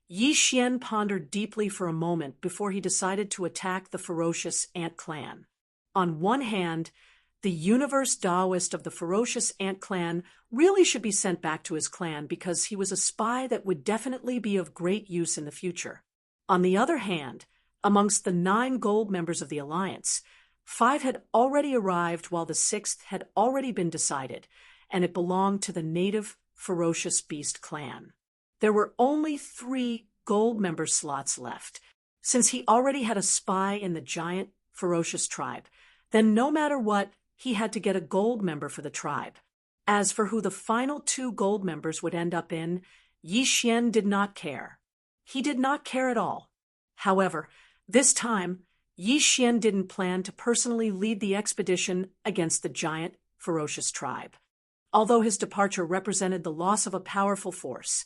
Yi Xian pondered deeply for a moment before he decided to attack the ferocious ant clan. On one hand, the universe Taoist of the ferocious ant clan really should be sent back to his clan because he was a spy that would definitely be of great use in the future. On the other hand, amongst the 9 gold members of the alliance, 5 had already arrived while the 6th had already been decided, and it belonged to the native ferocious beast clan. There were only 3 gold member slots left. Since he already had a spy in the giant ferocious tribe, then no matter what, he had to get a gold member for the tribe. As for who the final 2 gold members would end up in, Yi Xian did not care. He did not care at all. However, this time, Yi Xian didn't plan to personally lead the expedition against the giant ferocious tribe. Although his departure represented the loss of a powerful force,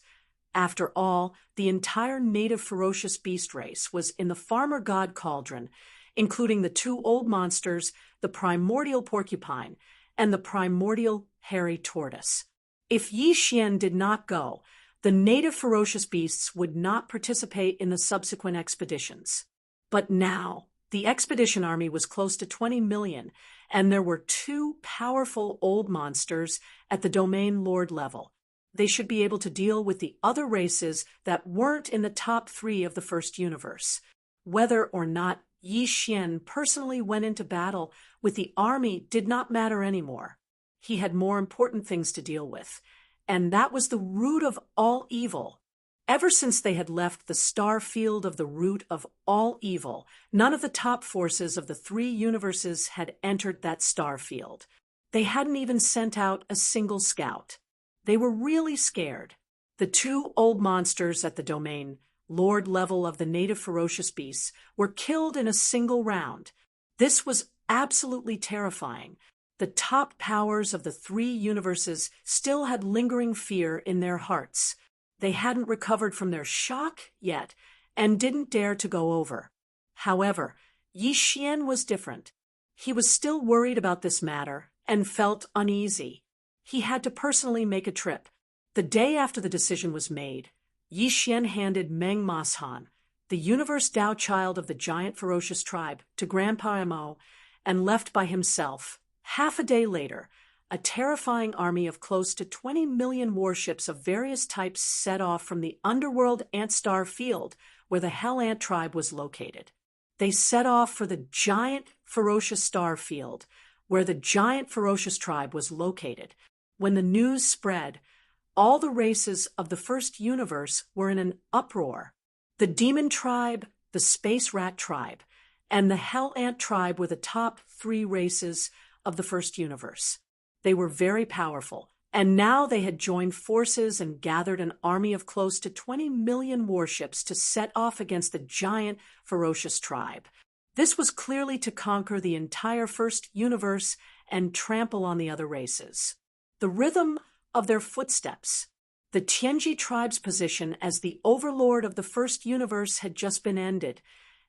after all, the entire native ferocious beast race was in the farmer god cauldron, including the 2 old monsters, the primordial porcupine and the primordial hairy tortoise. If Yi Xian did not go, the native ferocious beasts would not participate in the subsequent expeditions. But now, the expedition army was close to 20 million, and there were 2 powerful old monsters at the domain lord level. They should be able to deal with the other races that weren't in the top 3 of the first universe. Whether or not Yi Xian personally went into battle with the army did not matter anymore. He had more important things to deal with, and that was the root of all evil. Ever since they had left the star field of the root of all evil, none of the top forces of the 3 universes had entered that star field. They hadn't even sent out a single scout. They were really scared. The 2 old monsters at the domain lord level of the native ferocious beasts were killed in a single round. This was absolutely terrifying. The top powers of the 3 universes still had lingering fear in their hearts. They hadn't recovered from their shock yet and didn't dare to go over. However, Yi Xian was different. He was still worried about this matter and felt uneasy. He had to personally make a trip. The day after the decision was made, Yi Xian handed Meng Mashan, the universe Tao child of the giant ferocious tribe, to Grandpa Mo and left by himself. Half a day later, a terrifying army of close to 20 million warships of various types set off from the underworld ant star field where the Hell Ant tribe was located. They set off for the giant ferocious star field where the giant ferocious tribe was located. When the news spread, all the races of the first universe were in an uproar. The demon tribe, the space rat tribe, and the Hell Ant tribe were the top 3 races of the first universe. They were very powerful, and now they had joined forces and gathered an army of close to 20 million warships to set off against the giant ferocious tribe. This was clearly to conquer the entire first universe and trample on the other races. The rhythm of their footsteps. The Tianji tribe's position as the overlord of the first universe had just been ended,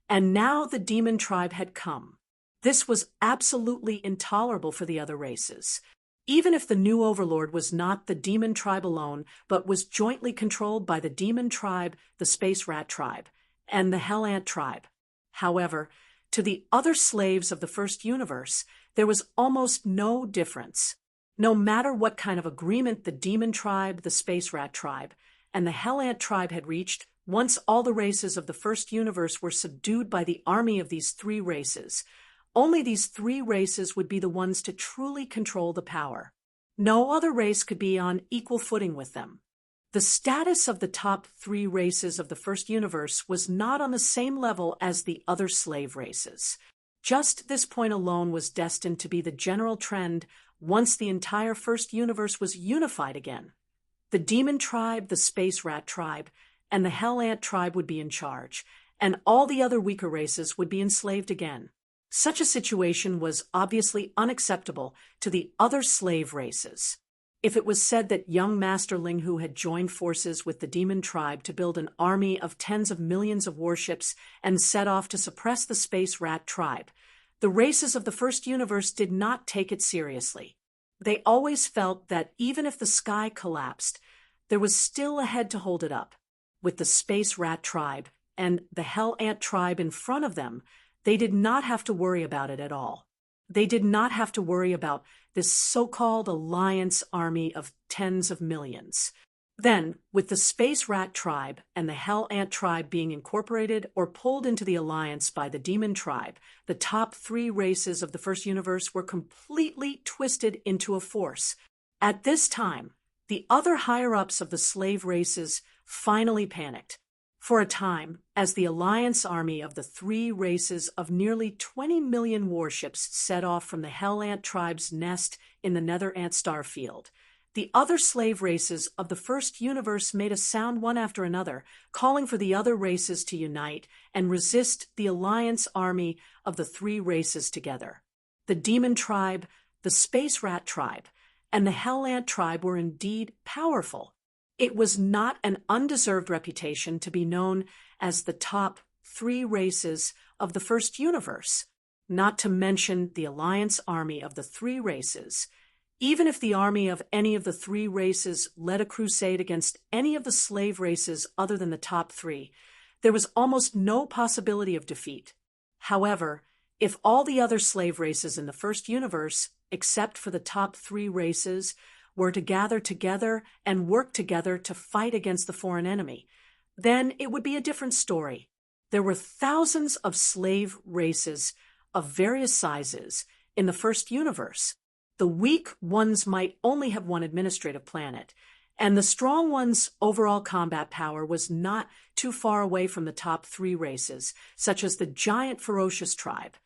and now the demon tribe had come. This was absolutely intolerable for the other races. Even if the new overlord was not the demon tribe alone, but was jointly controlled by the demon tribe, the space rat tribe, and the Hell Ant tribe. However, to the other slaves of the first universe, there was almost no difference. No matter what kind of agreement the demon tribe, the space rat tribe, and the Hell Ant tribe had reached, Once all the races of the first universe were subdued by the army of these three races, only these three races would be the ones to truly control the power. No other race could be on equal footing with them. The status of the top three races of the first universe was not on the same level as the other slave races. Just this point alone was destined to be the general trend once the entire first universe was unified again. The demon tribe, the space rat tribe, and the hell ant tribe would be in charge, and all the other weaker races would be enslaved again. Such a situation was obviously unacceptable to the other slave races. If it was said that young Master Linghu had joined forces with the demon tribe to build an army of tens of millions of warships and set off to suppress the space rat tribe, the races of the first universe did not take it seriously. They always felt that even if the sky collapsed, there was still a head to hold it up. With the space rat tribe and the hell ant tribe in front of them, they did not have to worry about it at all. They did not have to worry about this so-called alliance army of tens of millions. Then, with the space rat tribe and the hell ant tribe being incorporated or pulled into the alliance by the demon tribe, the top three races of the first universe were completely twisted into a force. At this time, the other higher-ups of the slave races finally panicked. For a time, as the alliance army of the three races of nearly 20 million warships set off from the Hell Ant tribe's nest in the Nether Ant star field, the other slave races of the first universe made a sound one after another, calling for the other races to unite and resist the alliance army of the three races together. The demon tribe, the space rat tribe, and the Hell Ant tribe were indeed powerful. It was not an undeserved reputation to be known as the top three races of the first universe, not to mention the alliance army of the three races. Even if the army of any of the three races led a crusade against any of the slave races other than the top three, there was almost no possibility of defeat. However, if all the other slave races in the first universe, except for the top three races, were to gather together and work together to fight against the foreign enemy, then it would be a different story. There were thousands of slave races of various sizes in the first universe. The weak ones might only have one administrative planet, and the strong ones' overall combat power was not too far away from the top three races, such as the giant ferocious tribe.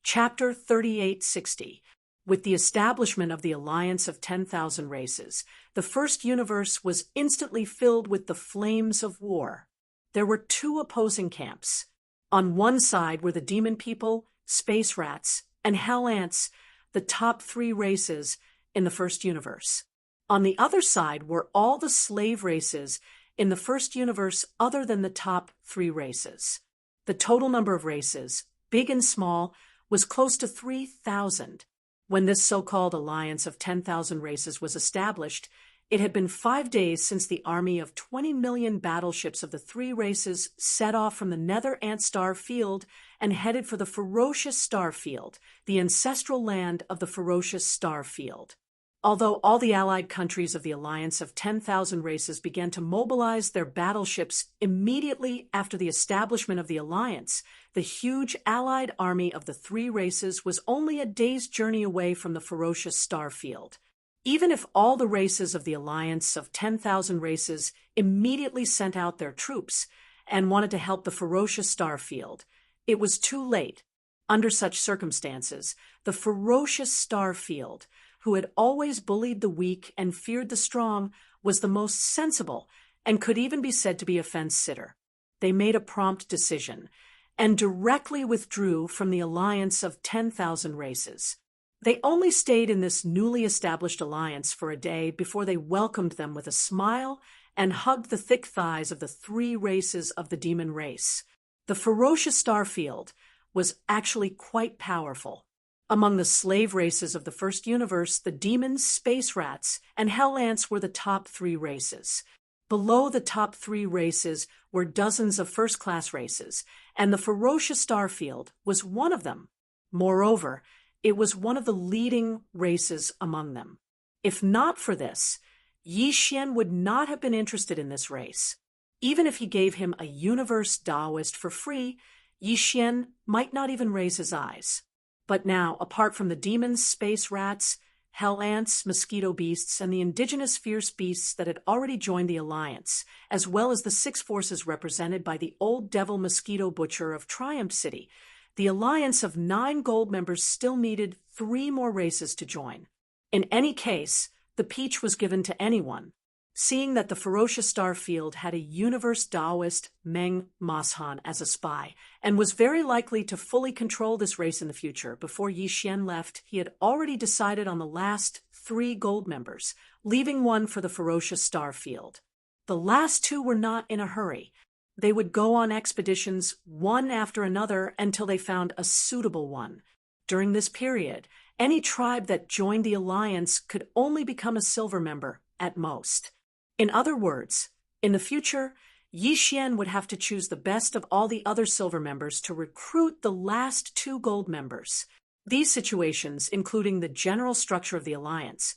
Chapter 3860. With the establishment of the alliance of 10,000 races, the first universe was instantly filled with the flames of war. There were two opposing camps. On one side were the demon people, space rats, and hell ants, the top three races in the first universe. On the other side were all the slave races in the first universe other than the top three races. The total number of races, big and small, was close to 3,000. When this so-called alliance of 10,000 races was established, it had been 5 days since the army of 20 million battleships of the three races set off from the Nether Ant star field and headed for the ferocious star field, the ancestral land of the ferocious star field. Although all the allied countries of the alliance of 10,000 races began to mobilize their battleships immediately after the establishment of the alliance, the huge allied army of the three races was only a day's journey away from the ferocious star field. Even if all the races of the alliance of 10,000 races immediately sent out their troops and wanted to help the ferocious star field, it was too late. Under such circumstances, the ferocious star field, who had always bullied the weak and feared the strong, was the most sensible and could even be said to be a fence-sitter. They made a prompt decision and directly withdrew from the alliance of 10,000 races. They only stayed in this newly established alliance for a day before they welcomed them with a smile and hugged the thick thighs of the three races of the demon race. The ferocious star field was actually quite powerful. Among the slave races of the first universe, the demons, space rats, and hell ants were the top three races. Below the top three races were dozens of first-class races, and the ferocious starfield was one of them. Moreover, it was one of the leading races among them. If not for this, Yi Xian would not have been interested in this race. Even if he gave him a universe Taoist for free, Yi Xian might not even raise his eyes. But now, apart from the demons, space rats, hell ants, mosquito beasts, and the indigenous fierce beasts that had already joined the alliance, as well as the 6 forces represented by the old devil mosquito butcher of Triumph City, the alliance of 9 gold members still needed 3 more races to join. In any case, the peach was given to anyone. Seeing that the ferocious star field had a universe Taoist Meng Mashan as a spy, and was very likely to fully control this race in the future, before Yi Xian left, he had already decided on the last 3 gold members, leaving 1 for the ferocious star field. The last 2 were not in a hurry. They would go on expeditions one after another until they found a suitable one. During this period, any tribe that joined the alliance could only become a silver member, at most. In other words, in the future, Yi Xian would have to choose the best of all the other silver members to recruit the last 2 gold members. These situations, including the general structure of the alliance,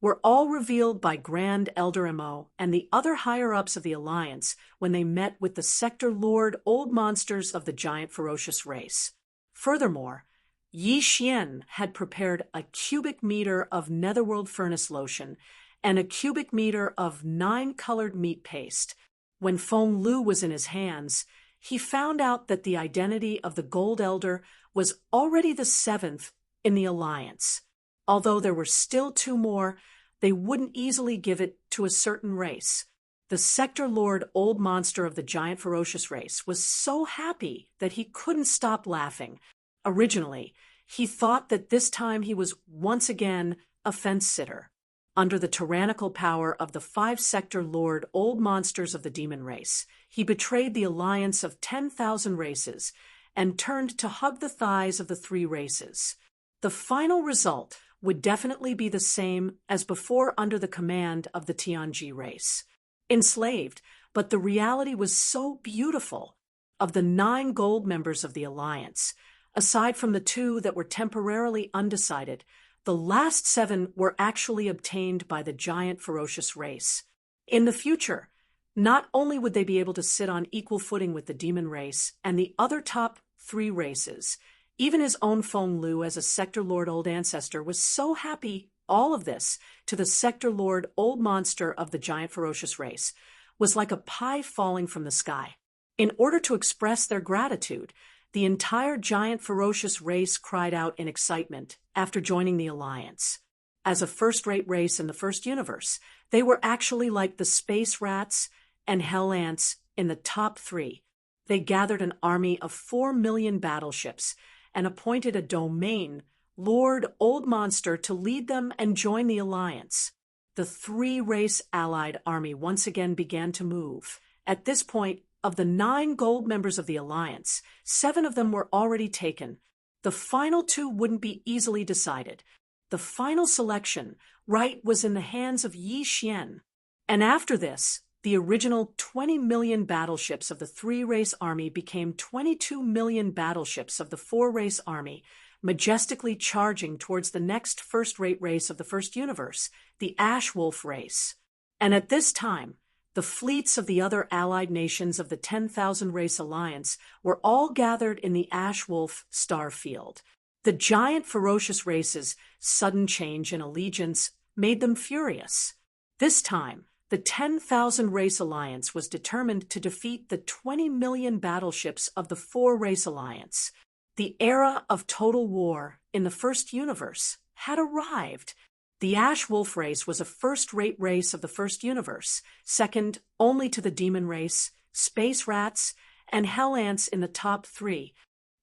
were all revealed by Grand Elder Mo and the other higher-ups of the alliance when they met with the Sector Lord Old Monsters of the giant ferocious race. Furthermore, Yi Xian had prepared a cubic meter of netherworld furnace lotion and a cubic meter of 9-colored meat paste. When Feng Lu was in his hands, he found out that the identity of the Gold Elder was already the 7th in the alliance. Although there were still 2 more, they wouldn't easily give it to a certain race. The Sector Lord Old Monster of the giant ferocious race was so happy that he couldn't stop laughing. Originally, he thought that this time he was once again a fence-sitter. Under the tyrannical power of the 5-sector Lord Old Monsters of the demon race, he betrayed the alliance of 10,000 races and turned to hug the thighs of the 3 races. The final result would definitely be the same as before under the command of the Tianji race. Enslaved, but the reality was so beautiful. Of the 9 gold members of the alliance, aside from the 2 that were temporarily undecided, the last 7 were actually obtained by the giant ferocious race. In the future, not only would they be able to sit on equal footing with the demon race and the other top 3 races, even his own Feng Lu as a Sector Lord Old Ancestor was so happy all of this to the Sector Lord Old Monster of the giant ferocious race was like a pie falling from the sky. In order to express their gratitude, the entire giant ferocious race cried out in excitement after joining the alliance. As a first-rate race in the first universe, they were actually like the space rats and hell ants in the top 3. They gathered an army of 4 million battleships and appointed a domain Lord Old Monster to lead them and join the alliance. The 3-race allied army once again began to move. At this point, of the 9 gold members of the alliance, 7 of them were already taken. The final 2 wouldn't be easily decided. The final selection, right, was in the hands of Yi Xian. And after this, the original 20 million battleships of the 3-race army became 22 million battleships of the 4-race army, majestically charging towards the next first-rate race of the first universe, the Ash Wolf race. And at this time, the fleets of the other allied nations of the 10,000 race alliance were all gathered in the Ash Wolf star field. The giant ferocious race's sudden change in allegiance made them furious. This time, the 10,000 race alliance was determined to defeat the 20 million battleships of the 4-race alliance. The era of total war in the first universe had arrived. The Ash Wolf race was a first-rate race of the first universe, second only to the demon race, space rats, and hell ants in the top 3.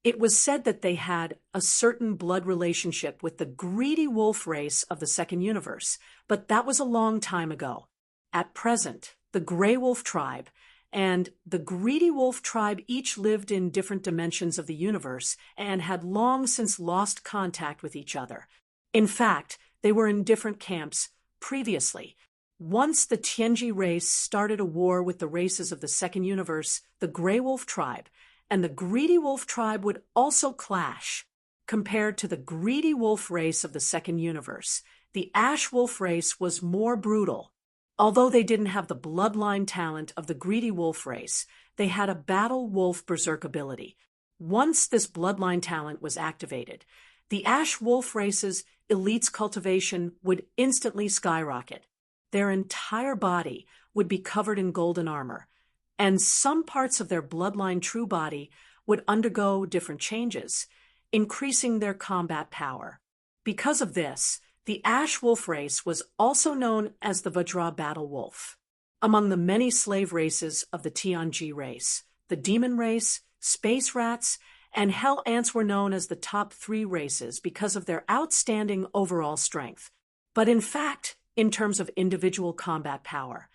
It was said that they had a certain blood relationship with the greedy wolf race of the second universe, but that was a long time ago. At present, the Grey Wolf tribe and the Greedy Wolf tribe each lived in different dimensions of the universe and had long since lost contact with each other. In fact, they were in different camps previously. Once the Tianji race started a war with the races of the second universe, the Grey Wolf tribe and the Greedy Wolf tribe would also clash. Compared to the Greedy Wolf race of the second universe, the Ash Wolf race was more brutal. Although they didn't have the bloodline talent of the greedy wolf race, they had a battle wolf berserk ability. Once this bloodline talent was activated, the ash wolf race's elite's cultivation would instantly skyrocket. Their entire body would be covered in golden armor, and some parts of their bloodline true body would undergo different changes, increasing their combat power. Because of this, the ash wolf race was also known as the Vajra battle wolf. Among the many slave races of the Tianji race, the demon race, space rats, and hell ants were known as the top 3 races because of their outstanding overall strength. But in fact, in terms of individual combat power,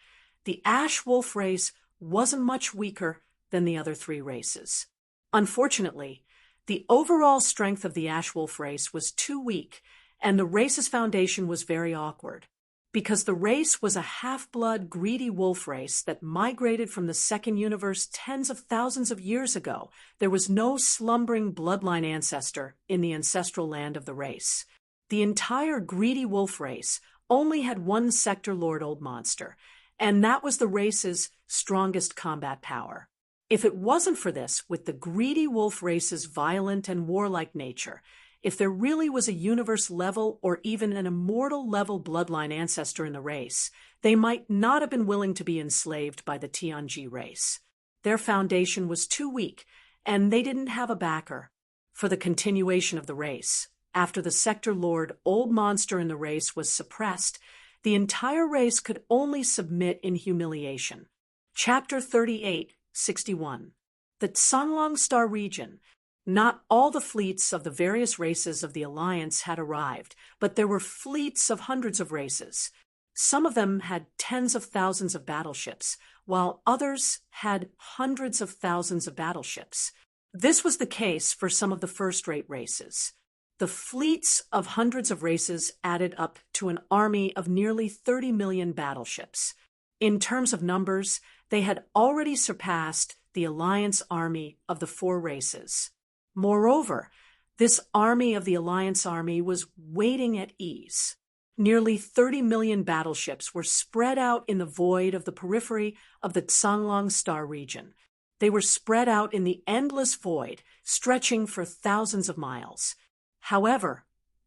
the ash wolf race wasn't much weaker than the other 3 races. Unfortunately, the overall strength of the ash wolf race was too weak, and the race's foundation was very awkward. Because the race was a half-blood greedy wolf race that migrated from the second universe tens of thousands of years ago, there was no slumbering bloodline ancestor in the ancestral land of the race. The entire greedy wolf race only had one sector lord old monster, and that was the race's strongest combat power. If it wasn't for this, with the greedy wolf race's violent and warlike nature, if there really was a universe-level or even an immortal-level bloodline ancestor in the race, they might not have been willing to be enslaved by the Tianji race. Their foundation was too weak, and they didn't have a backer for the continuation of the race. After the sector lord old monster in the race was suppressed, the entire race could only submit in humiliation. Chapter 38:61. The Sanglong Star region. Not all the fleets of the various races of the Alliance had arrived, but there were fleets of hundreds of races. Some of them had tens of thousands of battleships, while others had hundreds of thousands of battleships. This was the case for some of the first-rate races. The fleets of hundreds of races added up to an army of nearly 30 million battleships. In terms of numbers, they had already surpassed the Alliance army of the 4 races. Moreover, this army of the Alliance army was waiting at ease. Nearly 30 million battleships were spread out in the void of the periphery of the Sanglong Star region. They were spread out in the endless void, stretching for thousands of miles. However,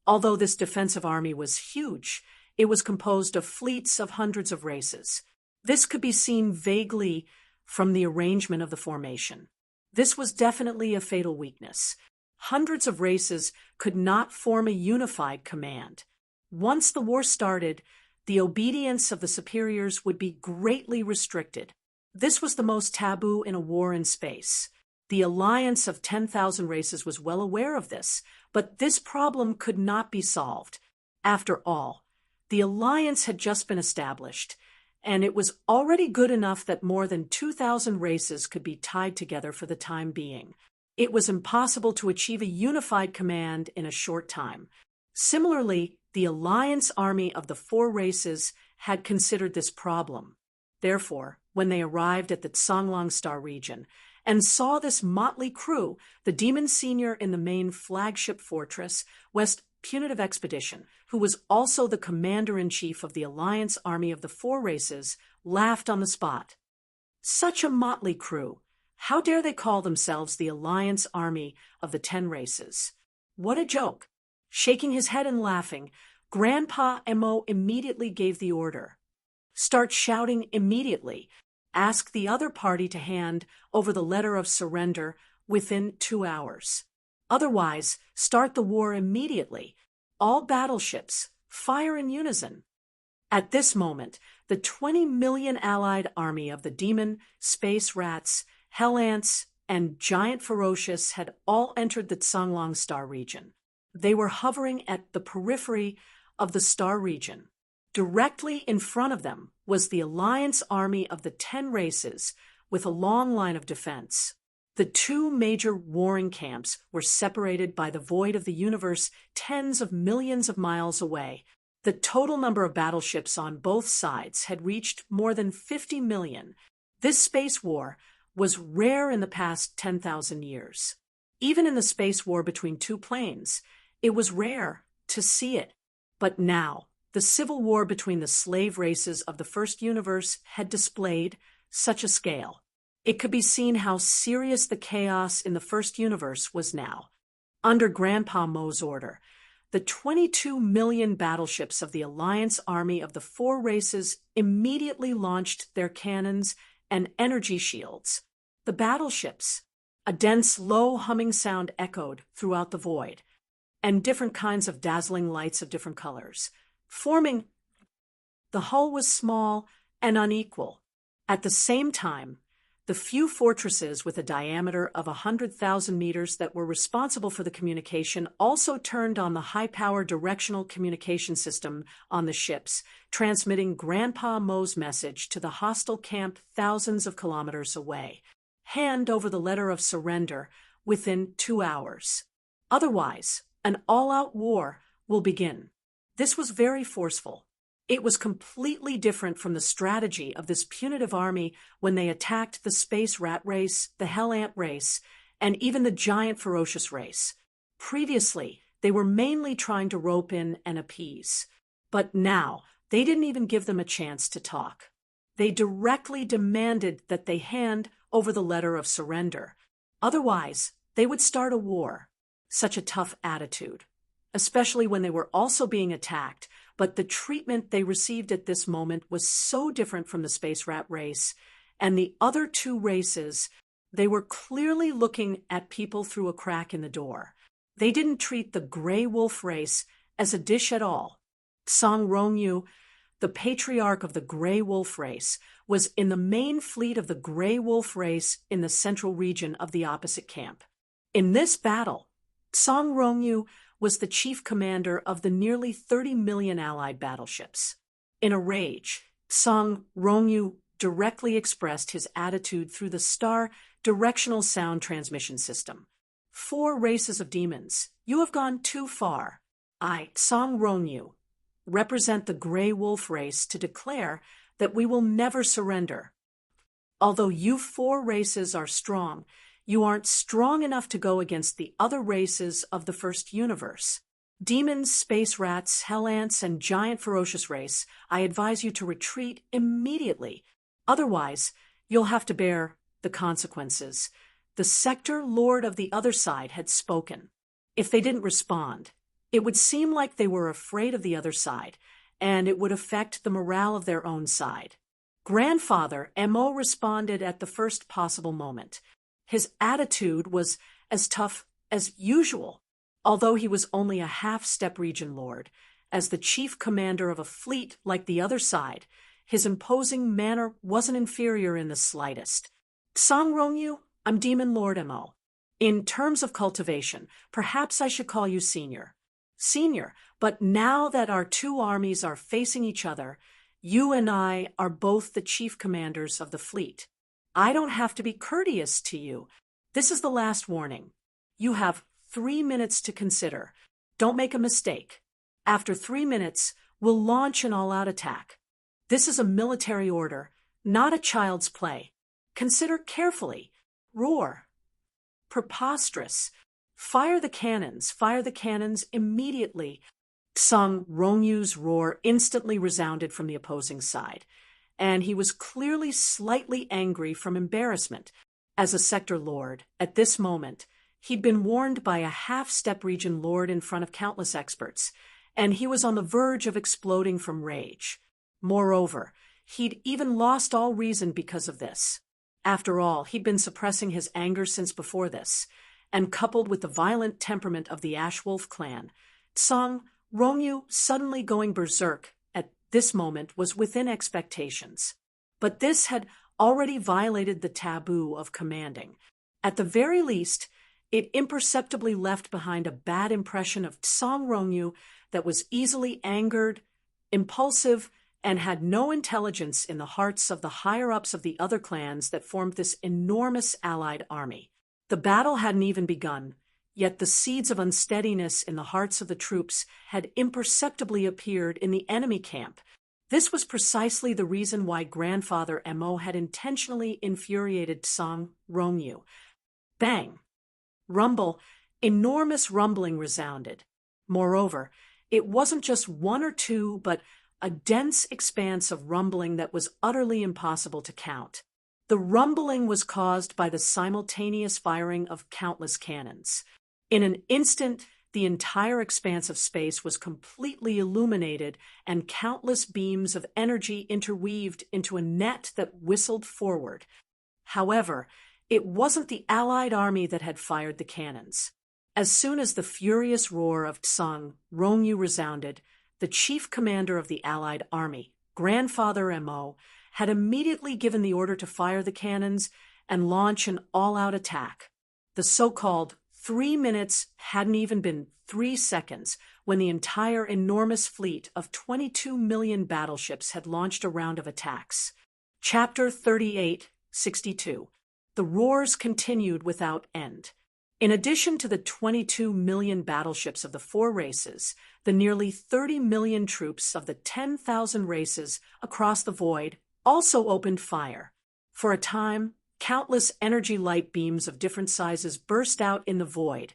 although this defensive army was huge, it was composed of fleets of hundreds of races. This could be seen vaguely from the arrangement of the formation. This was definitely a fatal weakness. Hundreds of races could not form a unified command. Once the war started, the obedience of the superiors would be greatly restricted. This was the most taboo in a war in space. The alliance of 10,000 races was well aware of this, but this problem could not be solved. After all, the alliance had just been established, and it was already good enough that more than 2,000 races could be tied together for the time being. It was impossible to achieve a unified command in a short time. Similarly, the alliance army of the 4 races had considered this problem. Therefore, when they arrived at the Sanglong Star region and saw this motley crew, the Demon Senior in the main flagship fortress, West Punitive Expedition, who was also the commander-in-chief of the Alliance army of the 4 races, laughed on the spot. Such a motley crew! How dare they call themselves the Alliance army of the 10 races? What a joke! Shaking his head and laughing, Grandpa Emo immediately gave the order. Start shouting immediately. Ask the other party to hand over the letter of surrender within 2 hours. Otherwise, start the war immediately. All battleships, fire in unison. At this moment, the 20 million allied army of the demon, space rats, hell ants, and giant ferocious had all entered the Sanglong Star region. They were hovering at the periphery of the star region. Directly in front of them was the Alliance army of the 10 races with a long line of defense. The 2 major warring camps were separated by the void of the universe tens of millions of miles away. The total number of battleships on both sides had reached more than 50 million. This space war was rare in the past 10,000 years. Even in the space war between 2 planes, it was rare to see it. But now, The civil war between the slave races of the first universe had displayed such a scale. It could be seen how serious the chaos in the first universe was now. Under Grandpa Mo's order, the 22 million battleships of the Alliance Army of the four races immediately launched their cannons and energy shields. The battleships, a dense, low humming sound echoed throughout the void, and different kinds of dazzling lights of different colors, forming. The hull was small and unequal. At the same time, the few fortresses with a diameter of 100,000 meters that were responsible for the communication also turned on the high-power directional communication system on the ships, transmitting Grandpa Mo's message to the hostile camp thousands of kilometers away. Hand over the letter of surrender within 2 hours. Otherwise, an all-out war will begin. This was very forceful. It was completely different from the strategy of this punitive army when they attacked the space rat race, the hell ant race, and even the giant ferocious race. Previously, they were mainly trying to rope in and appease. But now, they didn't even give them a chance to talk. They directly demanded that they hand over the letter of surrender. Otherwise, they would start a war. Such a tough attitude, especially when they were also being attacked. But the treatment they received at this moment was so different from the space rat race and the other two races. They were clearly looking at people through a crack in the door. They didn't treat the gray wolf race as a dish at all. Song Rongyu, the patriarch of the gray wolf race, was in the main fleet of the gray wolf race in the central region of the opposite camp. In this battle, Song Rongyu was the chief commander of the nearly 30 million allied battleships. In a rage, Song Rongyu directly expressed his attitude through the star directional sound transmission system. Four races of demons, you have gone too far. I, Song Rongyu, represent the gray wolf race to declare that we will never surrender. Although you four races are strong, you aren't strong enough to go against the other races of the first universe. Demons, space rats, hell ants, and giant ferocious race, I advise you to retreat immediately. Otherwise, you'll have to bear the consequences. The sector lord of the other side had spoken. If they didn't respond, it would seem like they were afraid of the other side, and it would affect the morale of their own side. Grandfather Mo responded at the first possible moment. His attitude was as tough as usual, although he was only a half-step region lord. As the chief commander of a fleet like the other side, his imposing manner wasn't inferior in the slightest. Song Rongyu, I'm Demon Lord Mo. In terms of cultivation, perhaps I should call you senior. Senior, but now that our two armies are facing each other, you and I are both the chief commanders of the fleet. I don't have to be courteous to you. This is the last warning. You have 3 minutes to consider. Don't make a mistake. After 3 minutes, we'll launch an all-out attack. This is a military order, not a child's play. Consider carefully. Roar. Preposterous. Fire the cannons immediately. Song Rongyu's roar instantly resounded from the opposing side, and he was clearly slightly angry from embarrassment. As a sector lord, at this moment, he'd been warned by a half-step region lord in front of countless experts, and he was on the verge of exploding from rage. Moreover, he'd even lost all reason because of this. After all, he'd been suppressing his anger since before this, and coupled with the violent temperament of the Ash Wolf clan, Song Rongyu suddenly going berserk at this moment was within expectations. But this had already violated the taboo of commanding. At the very least, it imperceptibly left behind a bad impression of Song Rongyu that was easily angered, impulsive, and had no intelligence in the hearts of the higher-ups of the other clans that formed this enormous allied army. The battle hadn't even begun, yet the seeds of unsteadiness in the hearts of the troops had imperceptibly appeared in the enemy camp. This was precisely the reason why Grandfather Mo had intentionally infuriated Song Rongyu. Bang! Rumble, enormous rumbling resounded. Moreover, It wasn't just one or two, but a dense expanse of rumbling that was utterly impossible to count. The rumbling was caused by the simultaneous firing of countless cannons. In an instant, the entire expanse of space was completely illuminated, and countless beams of energy interweaved into a net that whistled forward. However, it wasn't the Allied army that had fired the cannons. As soon as the furious roar of Tsang Rongyu resounded, the chief commander of the Allied army, Grandfather Mo, had immediately given the order to fire the cannons and launch an all-out attack. The so-called 3 minutes hadn't even been 3 seconds when the entire enormous fleet of 22 million battleships had launched a round of attacks. Chapter 38:62. The roars continued without end. In addition to the 22 million battleships of the 4 races, the nearly 30 million troops of the 10,000 races across the void also opened fire. For a time, countless energy light beams of different sizes burst out in the void,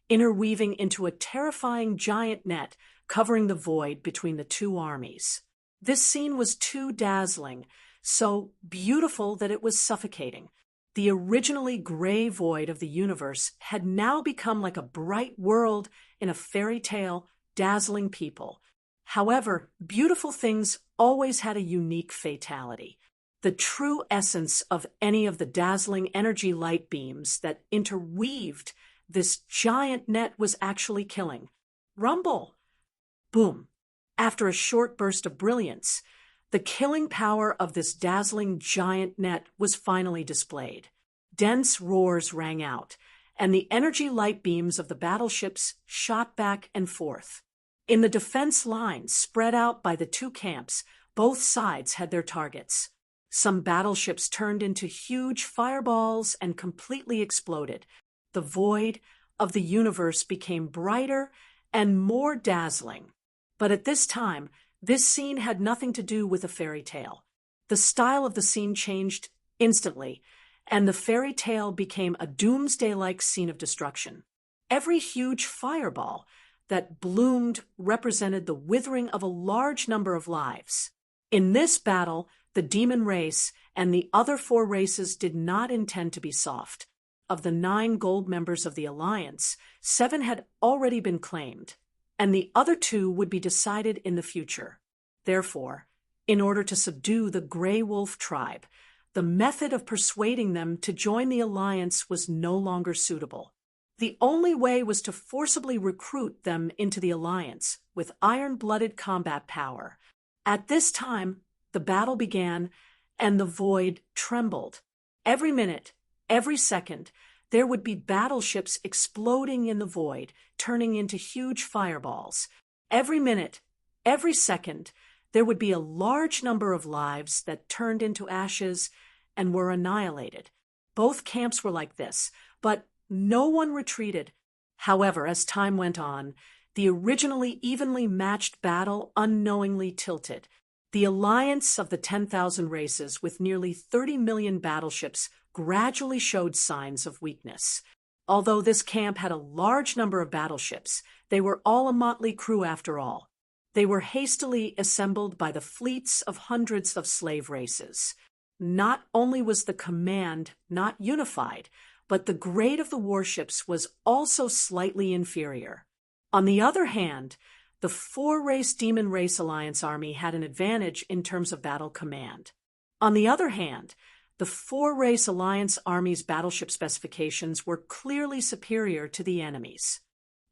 interweaving into a terrifying giant net covering the void between the two armies. This scene was too dazzling, so beautiful that it was suffocating. The originally gray void of the universe had now become like a bright world in a fairy tale, dazzling people. However, beautiful things always had a unique fatality. The true essence of any of the dazzling energy light beams that interweaved this giant net was actually killing. Rumble! Boom! After a short burst of brilliance, the killing power of this dazzling giant net was finally displayed. Dense roars rang out, and the energy light beams of the battleships shot back and forth. In the defense lines spread out by the two camps, both sides had their targets. Some battleships turned into huge fireballs and completely exploded. The void of the universe became brighter and more dazzling. But at this time, this scene had nothing to do with a fairy tale. The style of the scene changed instantly, and the fairy tale became a doomsday-like scene of destruction. Every huge fireball that bloomed represented the withering of a large number of lives. In this battle, the demon race and the other 4 races did not intend to be soft. Of the 9 gold members of the Alliance, 7 had already been claimed, and the other 2 would be decided in the future. Therefore, in order to subdue the Grey Wolf tribe, the method of persuading them to join the Alliance was no longer suitable. The only way was to forcibly recruit them into the Alliance with iron-blooded combat power. At this time, the battle began, and the void trembled. Every minute, every second, there would be battleships exploding in the void, turning into huge fireballs. Every minute, every second, there would be a large number of lives that turned into ashes and were annihilated. Both camps were like this, but no one retreated. However, as time went on, the originally evenly matched battle unknowingly tilted. The alliance of the 10,000 races with nearly 30 million battleships gradually showed signs of weakness. Although this camp had a large number of battleships, they were all a motley crew after all. They were hastily assembled by the fleets of hundreds of slave races. Not only was the command not unified, but the grade of the warships was also slightly inferior. On the other hand, the 4-race Demon Race Alliance army had an advantage in terms of battle command. On the other hand, the 4-race Alliance army's battleship specifications were clearly superior to the enemy's.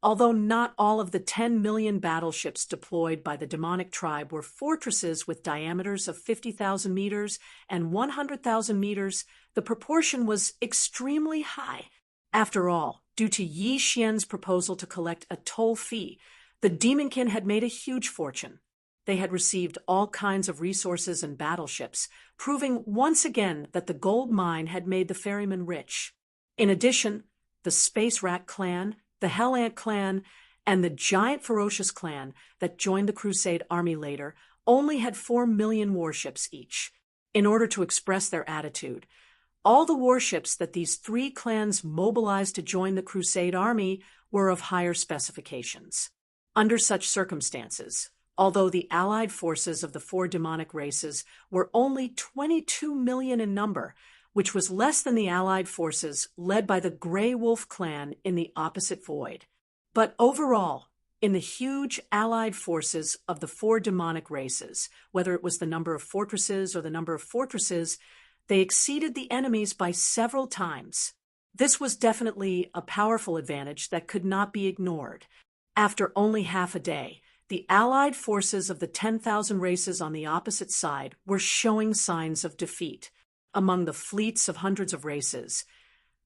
Although not all of the 10 million battleships deployed by the demonic tribe were fortresses with diameters of 50,000 meters and 100,000 meters, the proportion was extremely high. After all, due to Yi Xian's proposal to collect a toll fee, the Demonkin had made a huge fortune. They had received all kinds of resources and battleships, proving once again that the gold mine had made the ferryman rich. In addition, the Space Rat clan, the Hell Ant clan, and the giant Ferocious clan that joined the Crusade army later only had 4 million warships each. In order to express their attitude, all the warships that these 3 clans mobilized to join the Crusade army were of higher specifications. Under such circumstances, although the allied forces of the four demonic races were only 22 million in number, which was less than the allied forces led by the Grey Wolf clan in the opposite void. But overall, in the huge allied forces of the four demonic races, whether it was the number of fortresses or the number of fortresses, they exceeded the enemies by several times. This was definitely a powerful advantage that could not be ignored. After only half a day, the allied forces of the 10,000 races on the opposite side were showing signs of defeat. Among the fleets of hundreds of races,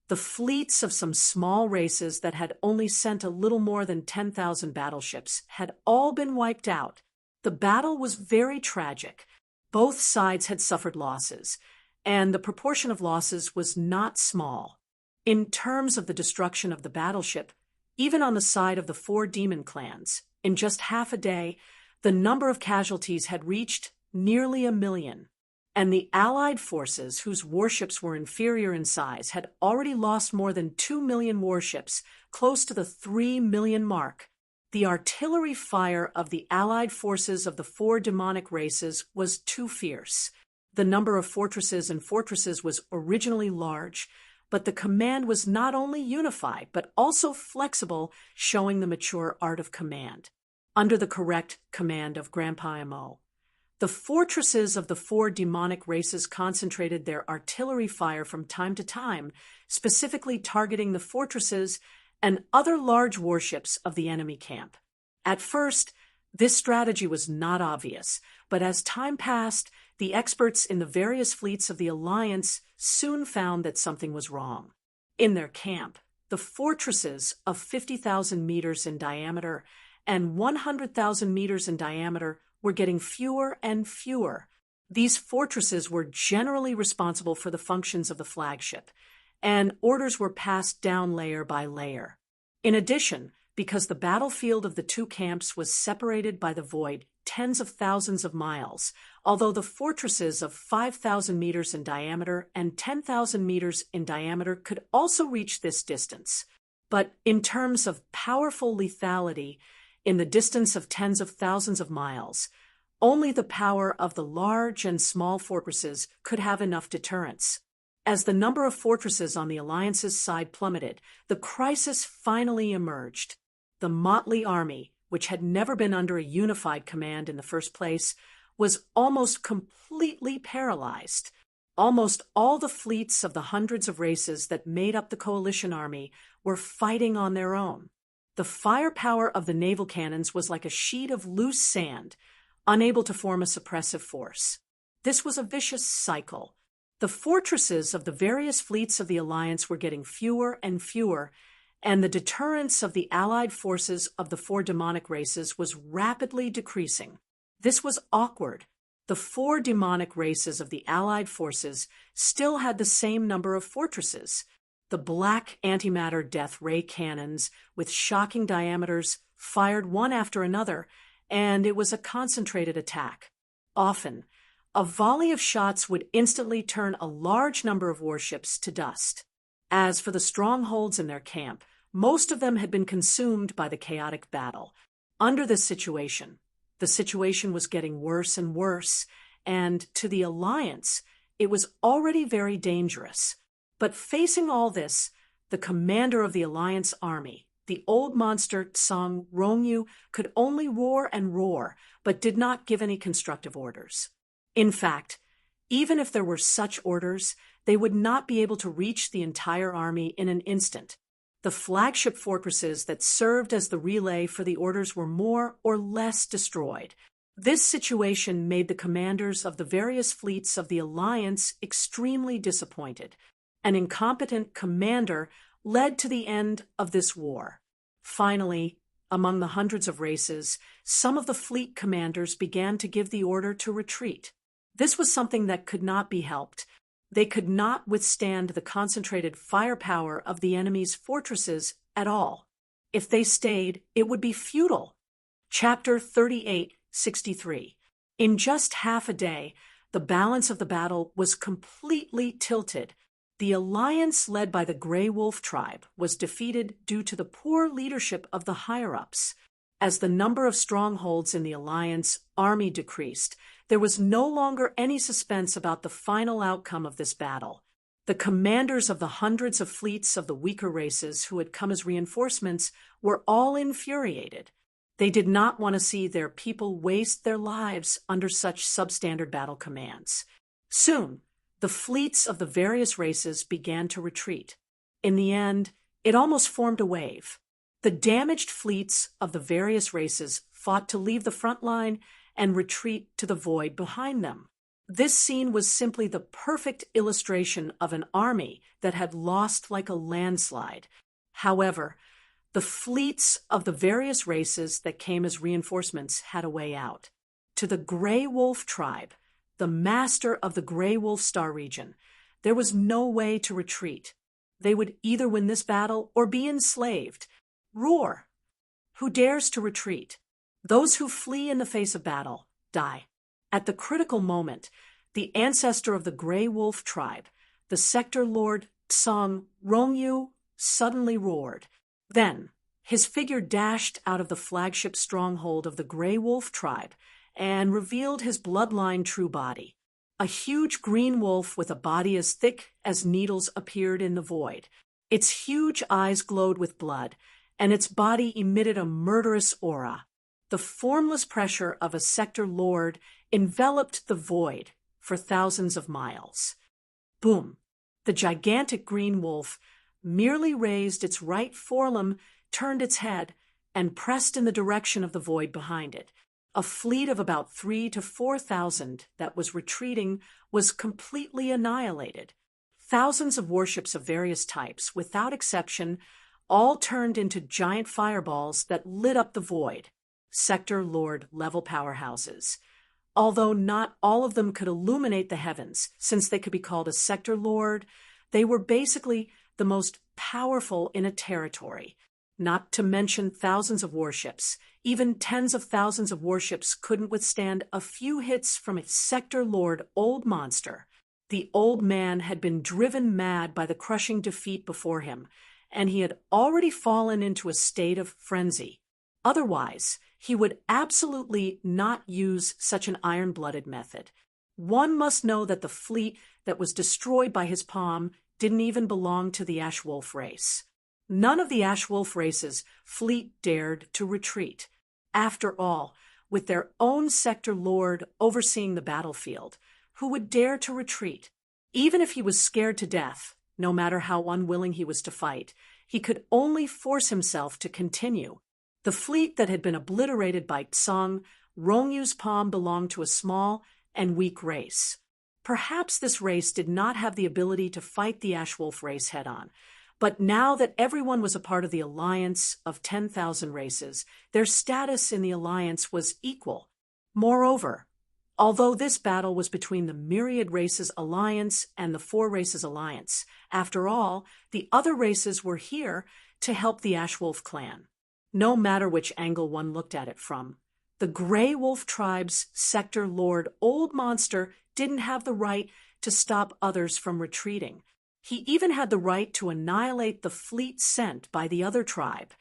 the fleets of some small races that had only sent a little more than 10,000 battleships had all been wiped out. The battle was very tragic. Both sides had suffered losses, and the proportion of losses was not small. In terms of the destruction of the battleship, even on the side of the four demon clans, in just half a day, the number of casualties had reached nearly 1 million. And the Allied forces, whose warships were inferior in size, had already lost more than 2 million warships, close to the 3 million mark. The artillery fire of the Allied forces of the four demonic races was too fierce. The number of fortresses was originally large, but the command was not only unified, but also flexible, showing the mature art of command. Under the correct command of Grandpa Mo, the fortresses of the four demonic races concentrated their artillery fire from time to time, specifically targeting the fortresses and other large warships of the enemy camp. At first, this strategy was not obvious, but as time passed, the experts in the various fleets of the Alliance soon found that something was wrong. In their camp, the fortresses of 50,000 meters in diameter and 100,000 meters in diameter were getting fewer and fewer. These fortresses were generally responsible for the functions of the flagship, and orders were passed down layer by layer. In addition, because the battlefield of the two camps was separated by the void tens of thousands of miles, although the fortresses of 5,000 meters in diameter and 10,000 meters in diameter could also reach this distance. But in terms of powerful lethality, in the distance of tens of thousands of miles, only the power of the large and small fortresses could have enough deterrence. As the number of fortresses on the Alliance's side plummeted, the crisis finally emerged. The motley army, which had never been under a unified command in the first place, was almost completely paralyzed. Almost all the fleets of the hundreds of races that made up the coalition army were fighting on their own. The firepower of the naval cannons was like a sheet of loose sand, unable to form a suppressive force. This was a vicious cycle. The fortresses of the various fleets of the Alliance were getting fewer and fewer, and the deterrence of the allied forces of the four demonic races was rapidly decreasing. This was awkward. The four demonic races of the allied forces still had the same number of fortresses. The black antimatter death ray cannons, with shocking diameters, fired one after another, and it was a concentrated attack. Often, a volley of shots would instantly turn a large number of warships to dust. As for the strongholds in their camp, most of them had been consumed by the chaotic battle. Under this situation, the situation was getting worse and worse, and to the Alliance, it was already very dangerous. But facing all this, the commander of the Alliance army, the old monster Tsang Rongyu, could only roar and roar, but did not give any constructive orders. In fact, even if there were such orders, they would not be able to reach the entire army in an instant. The flagship fortresses that served as the relay for the orders were more or less destroyed. This situation made the commanders of the various fleets of the Alliance extremely disappointed. An incompetent commander led to the end of this war. Finally, among the hundreds of races, some of the fleet commanders began to give the order to retreat. This was something that could not be helped. They could not withstand the concentrated firepower of the enemy's fortresses at all. If they stayed, it would be futile. Chapter 38:63. In just half a day, the balance of the battle was completely tilted. The alliance led by the Grey Wolf tribe was defeated due to the poor leadership of the higher-ups. As the number of strongholds in the Alliance army decreased, there was no longer any suspense about the final outcome of this battle. The commanders of the hundreds of fleets of the weaker races who had come as reinforcements were all infuriated. They did not want to see their people waste their lives under such substandard battle commands. Soon, the fleets of the various races began to retreat. In the end, it almost formed a wave. The damaged fleets of the various races fought to leave the front line and retreat to the void behind them. This scene was simply the perfect illustration of an army that had lost like a landslide. However, the fleets of the various races that came as reinforcements had a way out. To the Grey Wolf tribe, the master of the Grey Wolf Star region, there was no way to retreat. They would either win this battle or be enslaved. Roar! Who dares to retreat? Those who flee in the face of battle die. At the critical moment, the ancestor of the Grey Wolf tribe, the sector lord Tsang Rongyu, suddenly roared. Then, his figure dashed out of the flagship stronghold of the Grey Wolf tribe and revealed his bloodline true body. A huge green wolf with a body as thick as needles appeared in the void. Its huge eyes glowed with blood, and its body emitted a murderous aura. The formless pressure of a sector lord enveloped the void for thousands of miles. Boom! The gigantic green wolf merely raised its right forelimb, turned its head, and pressed in the direction of the void behind it. A fleet of about 3,000 to 4,000 that was retreating was completely annihilated. Thousands of warships of various types, without exception, all turned into giant fireballs that lit up the void. Sector Lord level powerhouses. Although not all of them could illuminate the heavens, since they could be called a Sector Lord, they were basically the most powerful in a territory. Not to mention thousands of warships. Even tens of thousands of warships couldn't withstand a few hits from a Sector Lord Old Monster. The old man had been driven mad by the crushing defeat before him, and he had already fallen into a state of frenzy. Otherwise, he would absolutely not use such an iron-blooded method. One must know that the fleet that was destroyed by his palm didn't even belong to the Ashwolf race. None of the Ashwolf race's fleet dared to retreat. After all, with their own sector lord overseeing the battlefield, who would dare to retreat? Even if he was scared to death, no matter how unwilling he was to fight, he could only force himself to continue. The fleet that had been obliterated by Tsang Rongyu's palm belonged to a small and weak race. Perhaps this race did not have the ability to fight the Ashwolf race head-on, but now that everyone was a part of the alliance of 10,000 races, their status in the alliance was equal. Moreover, although this battle was between the Myriad Races Alliance and the Four Races Alliance, after all, the other races were here to help the Ashwolf clan. No matter which angle one looked at it from, the Grey Wolf tribe's sector lord Old Monster didn't have the right to stop others from retreating. He even had the right to annihilate the fleet sent by the other tribe.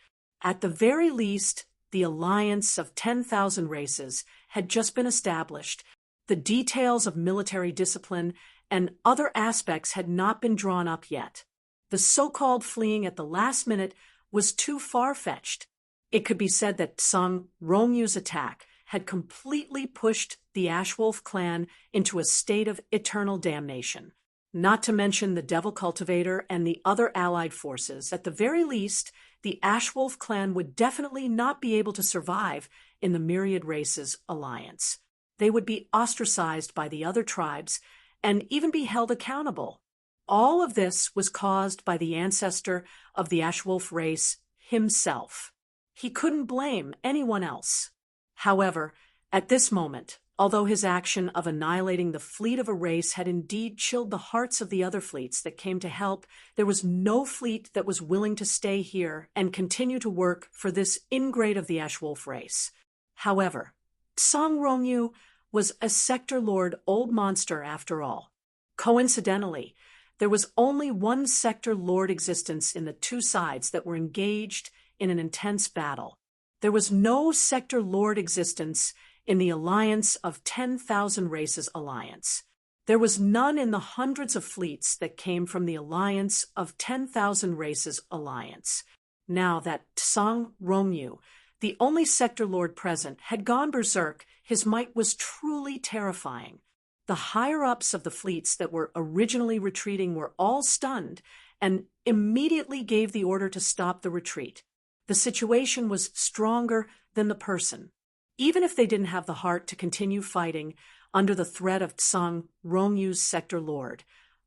At the very least, the alliance of 10,000 races had just been established. The details of military discipline and other aspects had not been drawn up yet. The so-called fleeing at the last minute was too far-fetched. It could be said that Tsang Rongyu's attack had completely pushed the Ashwolf clan into a state of eternal damnation. Not to mention the Devil Cultivator and the other allied forces. At the very least, the Ashwolf clan would definitely not be able to survive in the Myriad Races alliance. They would be ostracized by the other tribes and even be held accountable. All of this was caused by the ancestor of the Ashwolf race himself. He couldn't blame anyone else. However, at this moment, although his action of annihilating the fleet of a race had indeed chilled the hearts of the other fleets that came to help, there was no fleet that was willing to stay here and continue to work for this ingrate of the Ashwolf race. However, Tsang Rongyu was a sector lord Old Monster after all. Coincidentally, there was only one sector lord existence in the two sides that were engaged in an intense battle. There was no Sector Lord existence in the Alliance of 10,000 Races Alliance. There was none in the hundreds of fleets that came from the Alliance of 10,000 Races Alliance. Now that Tsang Rongyu, the only Sector Lord present, had gone berserk, his might was truly terrifying. The higher-ups of the fleets that were originally retreating were all stunned and immediately gave the order to stop the retreat. The situation was stronger than the person. Even if they didn't have the heart to continue fighting under the threat of Tsang Rongyu's Sector Lord,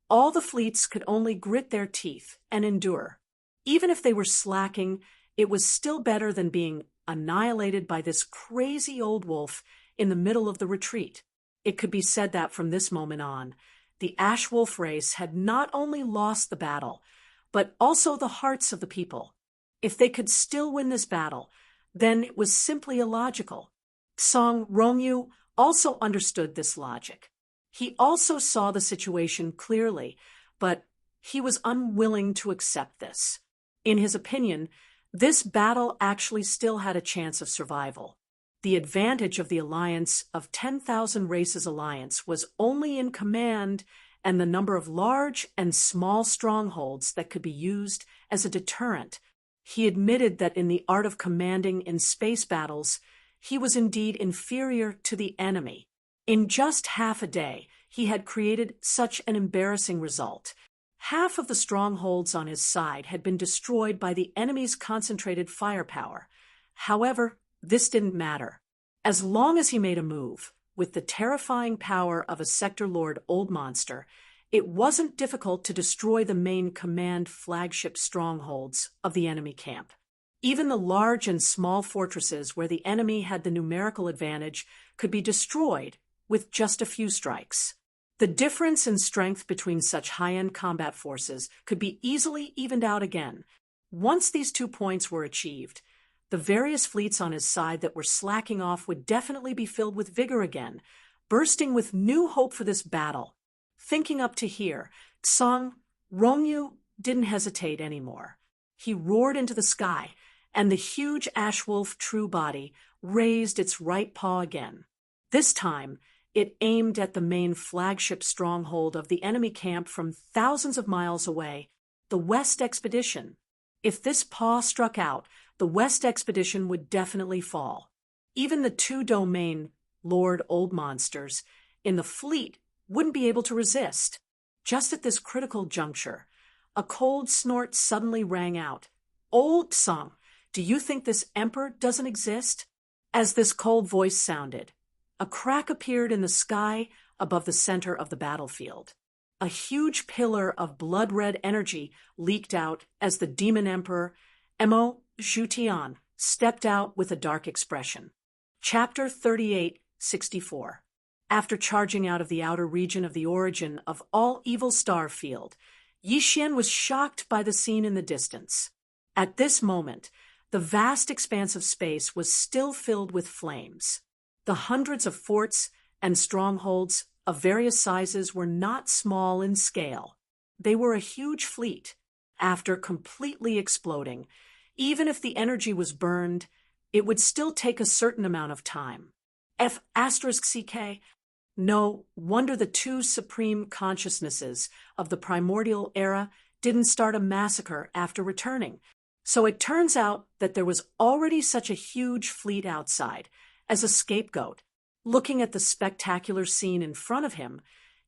all the fleets could only grit their teeth and endure. Even if they were slacking, it was still better than being annihilated by this crazy old wolf in the middle of the retreat. It could be said that from this moment on, the Ash Wolf race had not only lost the battle, but also the hearts of the people. If they could still win this battle, then it was simply illogical. Tsang Rongyu also understood this logic. He also saw the situation clearly, but he was unwilling to accept this. In his opinion, this battle actually still had a chance of survival. The advantage of the Alliance of 10,000 Races Alliance was only in command and the number of large and small strongholds that could be used as a deterrent. He admitted that in the art of commanding in space battles, he was indeed inferior to the enemy. In just half a day, he had created such an embarrassing result. Half of the strongholds on his side had been destroyed by the enemy's concentrated firepower. However, this didn't matter. As long as he made a move, with the terrifying power of a Sector Lord Old Monster, it wasn't difficult to destroy the main command flagship strongholds of the enemy camp. Even the large and small fortresses where the enemy had the numerical advantage could be destroyed with just a few strikes. The difference in strength between such high-end combat forces could be easily evened out again. Once these 2 points were achieved, the various fleets on his side that were slacking off would definitely be filled with vigor again, bursting with new hope for this battle. Thinking up to here, Tsang Rongyu didn't hesitate anymore. He roared into the sky, and the huge Ash Wolf true body raised its right paw again. This time, it aimed at the main flagship stronghold of the enemy camp from thousands of miles away, the West Expedition. If this paw struck out, the West Expedition would definitely fall. Even the 2 domain Lord Old Monsters in the fleet wouldn't be able to resist. Just at this critical juncture, a cold snort suddenly rang out. "Old Tsang, do you think this emperor doesn't exist?" As this cold voice sounded, a crack appeared in the sky above the center of the battlefield. A huge pillar of blood-red energy leaked out as the demon emperor, Emo Zhutian, stepped out with a dark expression. Chapter 3864. After charging out of the outer region of the origin of all evil star field, Yi Xian was shocked by the scene in the distance. At this moment, the vast expanse of space was still filled with flames. The hundreds of forts and strongholds of various sizes were not small in scale. They were a huge fleet. After completely exploding, even if the energy was burned, it would still take a certain amount of time. F***CK. No wonder the 2 supreme consciousnesses of the primordial era didn't start a massacre after returning. So it turns out that there was already such a huge fleet outside. As a scapegoat, looking at the spectacular scene in front of him,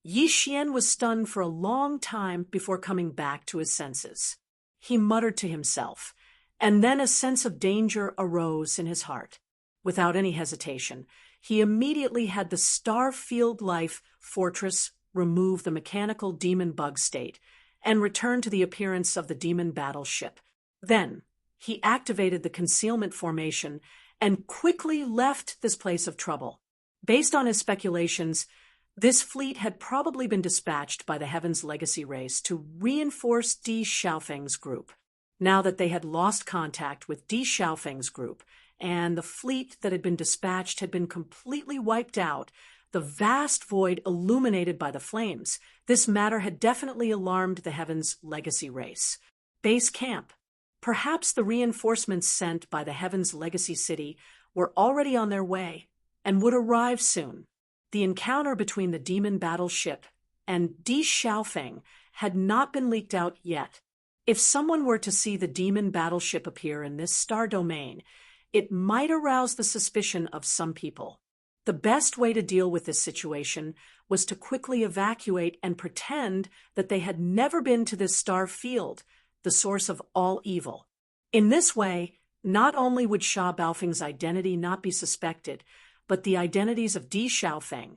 Yi Xian was stunned for a long time before coming back to his senses. He muttered to himself, and then a sense of danger arose in his heart. Without any hesitation, he immediately had the Starfield Life Fortress remove the mechanical demon bug state and return to the appearance of the demon battleship. Then, he activated the concealment formation and quickly left this place of trouble. Based on his speculations, this fleet had probably been dispatched by the Heaven's Legacy race to reinforce Di Xiaofeng's group. Now that they had lost contact with Di Xiaofeng's group, and the fleet that had been dispatched had been completely wiped out, the vast void illuminated by the flames, this matter had definitely alarmed the Heaven's Legacy race. Base camp. Perhaps the reinforcements sent by the Heaven's Legacy City were already on their way and would arrive soon. The encounter between the demon battleship and Di Xiaofan had not been leaked out yet. If someone were to see the demon battleship appear in this star domain, it might arouse the suspicion of some people. The best way to deal with this situation was to quickly evacuate and pretend that they had never been to this star field, the source of all evil. In this way, not only would Sha Baofeng's identity not be suspected, but the identities of Di Xiaofan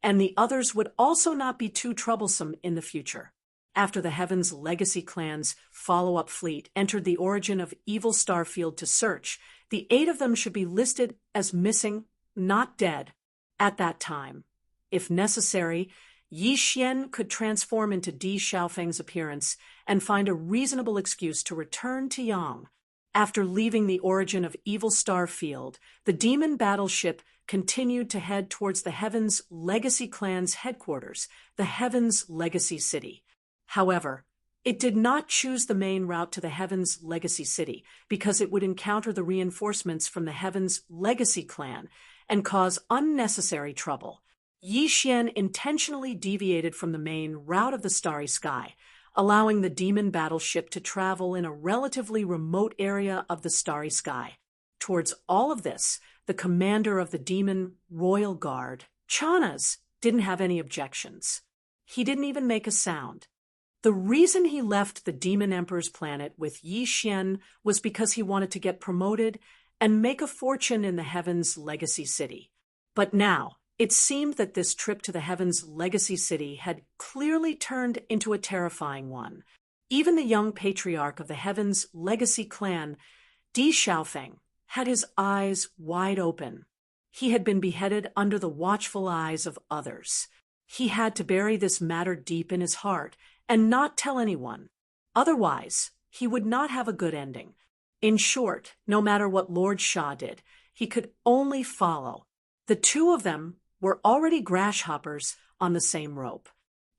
and the others would also not be too troublesome in the future. After the Heaven's Legacy clan's follow-up fleet entered the origin of Evil Starfield to search, the 8 of them should be listed as missing, not dead, at that time. If necessary, Yi Xian could transform into Di Xiaofeng's appearance and find a reasonable excuse to return to Yang. After leaving the origin of Evil Starfield, the demon battleship continued to head towards the Heaven's Legacy clan's headquarters, the Heaven's Legacy City. However, it did not choose the main route to the Heaven's Legacy City because it would encounter the reinforcements from the Heaven's Legacy clan and cause unnecessary trouble. Yi Xian intentionally deviated from the main route of the Starry Sky, allowing the demon battleship to travel in a relatively remote area of the Starry Sky. Towards all of this, the commander of the demon royal guard, Chanas, didn't have any objections. He didn't even make a sound. The reason he left the Demon Emperor's planet with Yi Xian was because he wanted to get promoted and make a fortune in the Heaven's Legacy City. But now, it seemed that this trip to the Heaven's Legacy City had clearly turned into a terrifying one. Even the young patriarch of the Heaven's Legacy clan, Di Xiaofan, had his eyes wide open. He had been beheaded under the watchful eyes of others. He had to bury this matter deep in his heart and not tell anyone. Otherwise, he would not have a good ending. In short, no matter what Lord Sha did, he could only follow. The 2 of them were already grasshoppers on the same rope.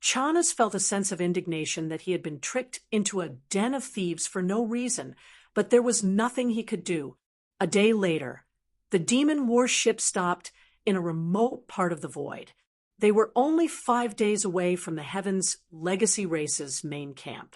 Chanas felt a sense of indignation that he had been tricked into a den of thieves for no reason, but there was nothing he could do. A day later, the demon warship stopped in a remote part of the void. They were only 5 days away from the Heaven's Legacy Race's main camp.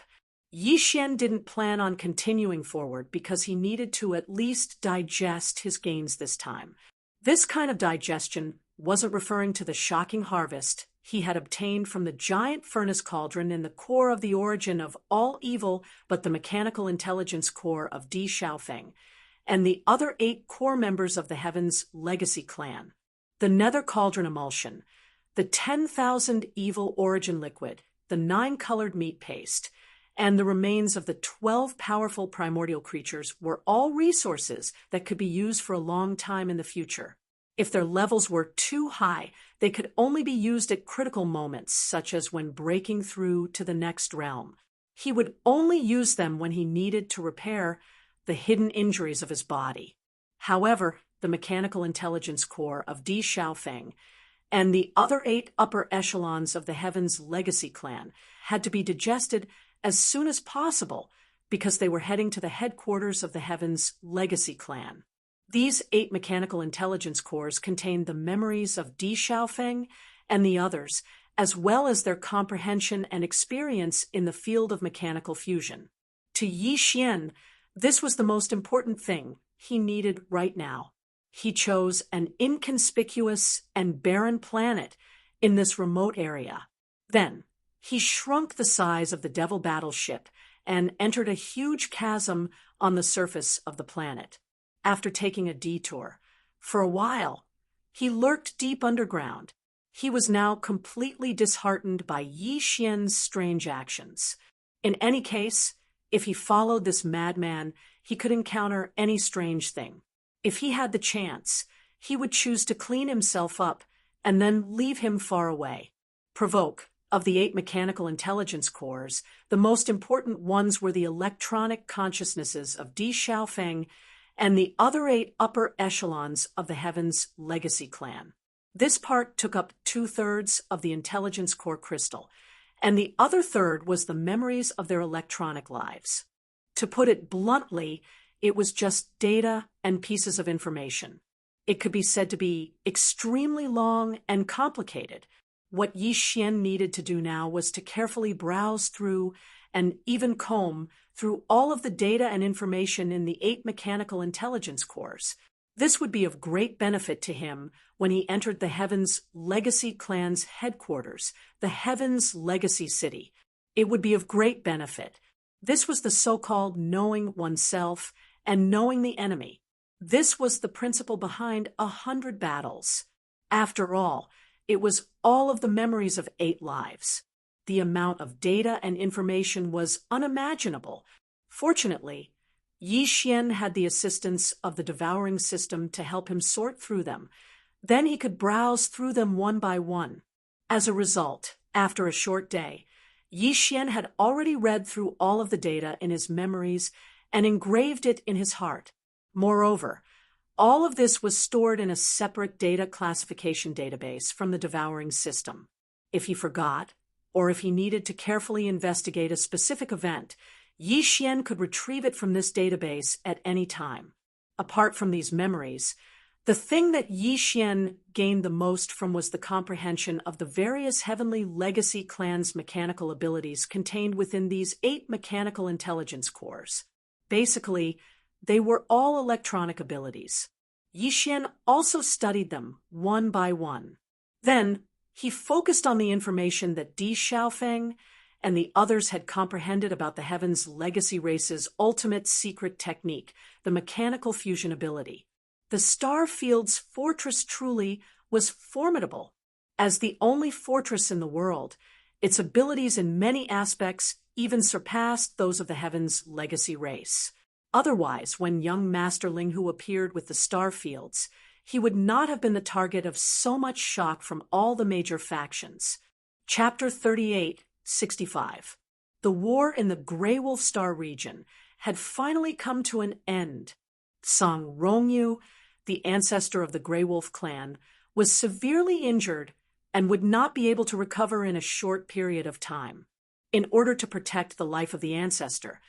Yi Xian didn't plan on continuing forward because he needed to at least digest his gains this time. This kind of digestion wasn't referring to the shocking harvest he had obtained from the giant furnace cauldron in the core of the origin of all evil but the mechanical intelligence core of Di Xiaofan, and the other 8 core members of the Heaven's Legacy clan. The nether cauldron emulsion, the 10,000 evil origin liquid, the 9-colored meat paste, and the remains of the 12 powerful primordial creatures were all resources that could be used for a long time in the future. If their levels were too high, they could only be used at critical moments, such as when breaking through to the next realm. He would only use them when he needed to repair the hidden injuries of his body. However, the mechanical intelligence core of Di Xiaofan and the other 8 upper echelons of the Heaven's Legacy clan had to be digested as soon as possible because they were heading to the headquarters of the Heaven's Legacy clan. These 8 mechanical intelligence cores contained the memories of Di Xiaofan and the others, as well as their comprehension and experience in the field of mechanical fusion. To Yi Xian, this was the most important thing he needed right now. He chose an inconspicuous and barren planet in this remote area. Then, he shrunk the size of the Devil battleship and entered a huge chasm on the surface of the planet. After taking a detour, for a while, he lurked deep underground. He was now completely disheartened by Yi Xian's strange actions. In any case, if he followed this madman, he could encounter any strange thing. If he had the chance, he would choose to clean himself up and then leave him far away. Provoke. Of the 8 mechanical intelligence cores, the most important ones were the electronic consciousnesses of Di Xiaofan and the other 8 upper echelons of the Heaven's Legacy clan. This part took up 2/3 of the intelligence core crystal, and the other third was the memories of their electronic lives. To put it bluntly, it was just data and pieces of information. It could be said to be extremely long and complicated. What Yi Xian needed to do now was to carefully browse through and even comb through all of the data and information in the 8 mechanical intelligence cores. This would be of great benefit to him when he entered the Heaven's Legacy Clan's headquarters, the Heaven's Legacy City. It would be of great benefit. This was the so-called knowing oneself and knowing the enemy. This was the principle behind 100 battles. After all, it was all of the memories of 8 lives. The amount of data and information was unimaginable. Fortunately, Yi Xian had the assistance of the devouring system to help him sort through them. Then he could browse through them one by one. As a result, after a short day, Yi Xian had already read through all of the data in his memories and engraved it in his heart. Moreover, all of this was stored in a separate data classification database from the devouring system. If he forgot, or if he needed to carefully investigate a specific event, Yi Xian could retrieve it from this database at any time. Apart from these memories, the thing that Yi Xian gained the most from was the comprehension of the various Heavenly Legacy Clan's mechanical abilities contained within these 8 mechanical intelligence cores. Basically, they were all electronic abilities. Yi Xian also studied them one by one. Then, he focused on the information that Di Xiaofan and the others had comprehended about the Heaven's Legacy race's ultimate secret technique, the mechanical fusion ability. The Star Field's fortress truly was formidable. As the only fortress in the world, its abilities in many aspects even surpassed those of the Heaven's Legacy race. Otherwise, when young Master Linghu appeared with the Star Fields, he would not have been the target of so much shock from all the major factions. Chapter 38:65. The war in the Grey Wolf Star region had finally come to an end. Song Rongyu, the ancestor of the Grey Wolf clan, was severely injured and would not be able to recover in a short period of time. In order to protect the life of the ancestor,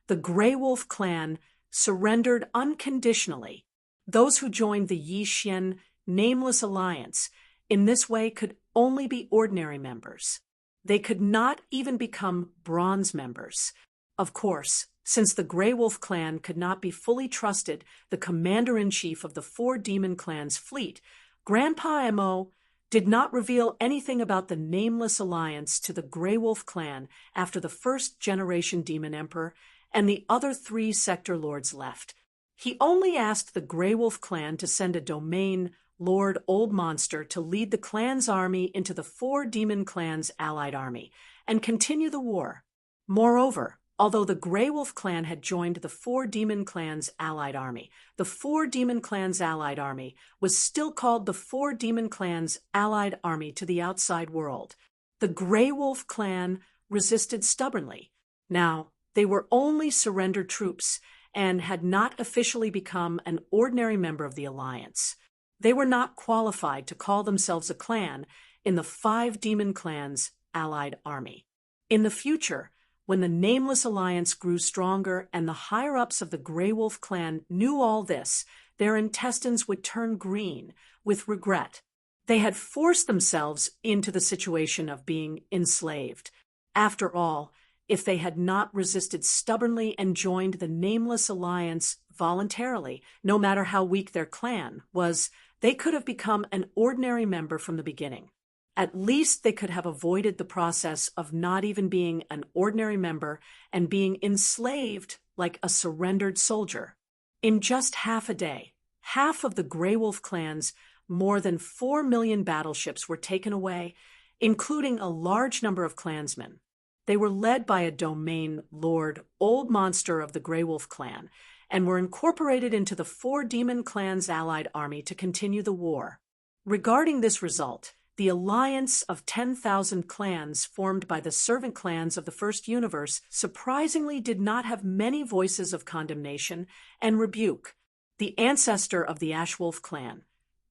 the Grey Wolf clan surrendered unconditionally. Those who joined the Yi Xian Nameless Alliance in this way could only be ordinary members. They could not even become bronze members. Of course, since the Grey Wolf clan could not be fully trusted the commander-in-chief of the 4 demon clans' fleet, Grandpa Mo did not reveal anything about the Nameless Alliance to the Grey Wolf clan after the first-generation demon emperor and the other 3 sector lords left. He only asked the Grey Wolf clan to send a domain Lord Old Monster to lead the clan's army into the 4 demon clans' allied army and continue the war. Moreover, although the Grey Wolf clan had joined the 4 demon clans' allied army, the 4 demon clans' allied army was still called the 4 demon clans' allied army to the outside world. The Grey Wolf clan resisted stubbornly. Now, they were only surrendered troops and had not officially become an ordinary member of the alliance. They were not qualified to call themselves a clan in the 5 demon clans' allied army. In the future, when the Nameless Alliance grew stronger and the higher-ups of the Grey Wolf clan knew all this, their intestines would turn green with regret. They had forced themselves into the situation of being enslaved. After all, if they had not resisted stubbornly and joined the Nameless Alliance voluntarily, no matter how weak their clan was, they could have become an ordinary member from the beginning. At least they could have avoided the process of not even being an ordinary member and being enslaved like a surrendered soldier. In just half a day, half of the Grey Wolf clan's more than 4 million battleships were taken away, including a large number of clansmen. They were led by a domain Lord Old Monster of the Grey Wolf clan and were incorporated into the 4 demon clans' allied army to continue the war. Regarding this result, the alliance of 10,000 clans formed by the servant clans of the First Universe surprisingly did not have many voices of condemnation and rebuke. The ancestor of the Ashwolf clan,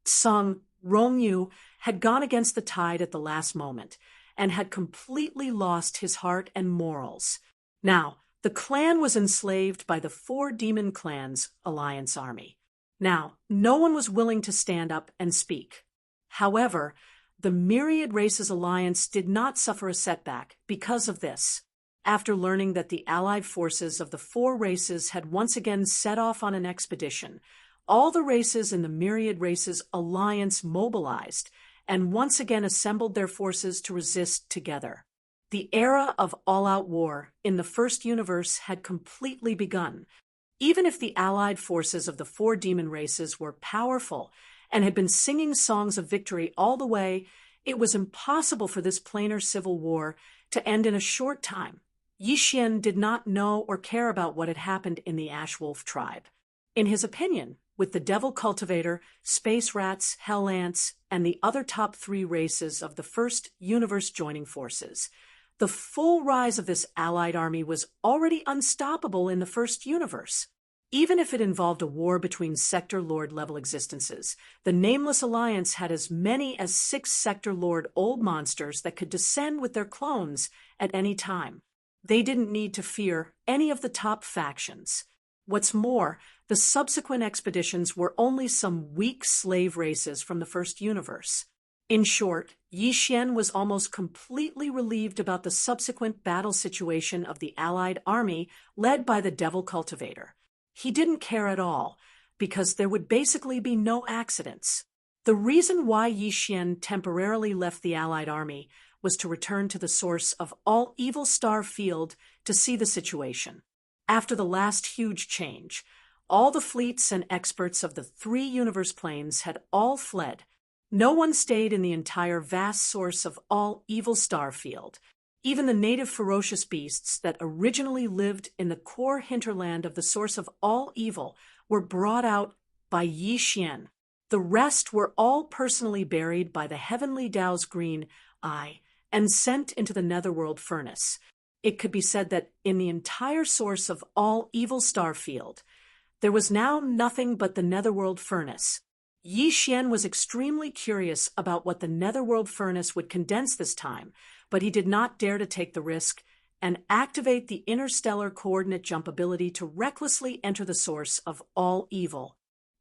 Song Rongyu, had gone against the tide at the last moment and had completely lost his heart and morals. Now, The clan was enslaved by the 4 demon clans' alliance army. Now, no one was willing to stand up and speak. However, the Myriad Races Alliance did not suffer a setback because of this. After learning that the allied forces of the 4 races had once again set off on an expedition, all the races in the Myriad Races Alliance mobilized and once again assembled their forces to resist together. The era of all-out war in the first universe had completely begun. Even if the allied forces of the 4 demon races were powerful and had been singing songs of victory all the way, it was impossible for this planar civil war to end in a short time. Yi Xian did not know or care about what had happened in the Ash Wolf tribe. In his opinion, with the Devil Cultivator, Space Rats, Hell Ants, and the other top 3 races of the first universe joining forces, the full rise of this allied army was already unstoppable in the first universe. Even if it involved a war between Sector Lord-level existences, the Nameless Alliance had as many as 6 Sector Lord old monsters that could descend with their clones at any time. They didn't need to fear any of the top factions. What's more, the subsequent expeditions were only some weak slave races from the first universe. In short, Yi Xian was almost completely relieved about the subsequent battle situation of the allied army led by the Devil Cultivator. He didn't care at all, because there would basically be no accidents. The reason why Yi Xian temporarily left the allied army was to return to the source of all Evil Star Field to see the situation. After the last huge change, all the fleets and experts of the 3 universe planes had all fled. No one stayed in the entire vast source of all Evil Star Field. Even the native ferocious beasts that originally lived in the core hinterland of the source of all evil were brought out by Yi Xian. The rest were all personally buried by the Heavenly Tao's green eye and sent into the Netherworld furnace. It could be said that in the entire source of all Evil Star Field, there was now nothing but the Netherworld furnace. Yi Xian was extremely curious about what the Netherworld furnace would condense this time, but he did not dare to take the risk and activate the interstellar coordinate jump ability to recklessly enter the source of all evil.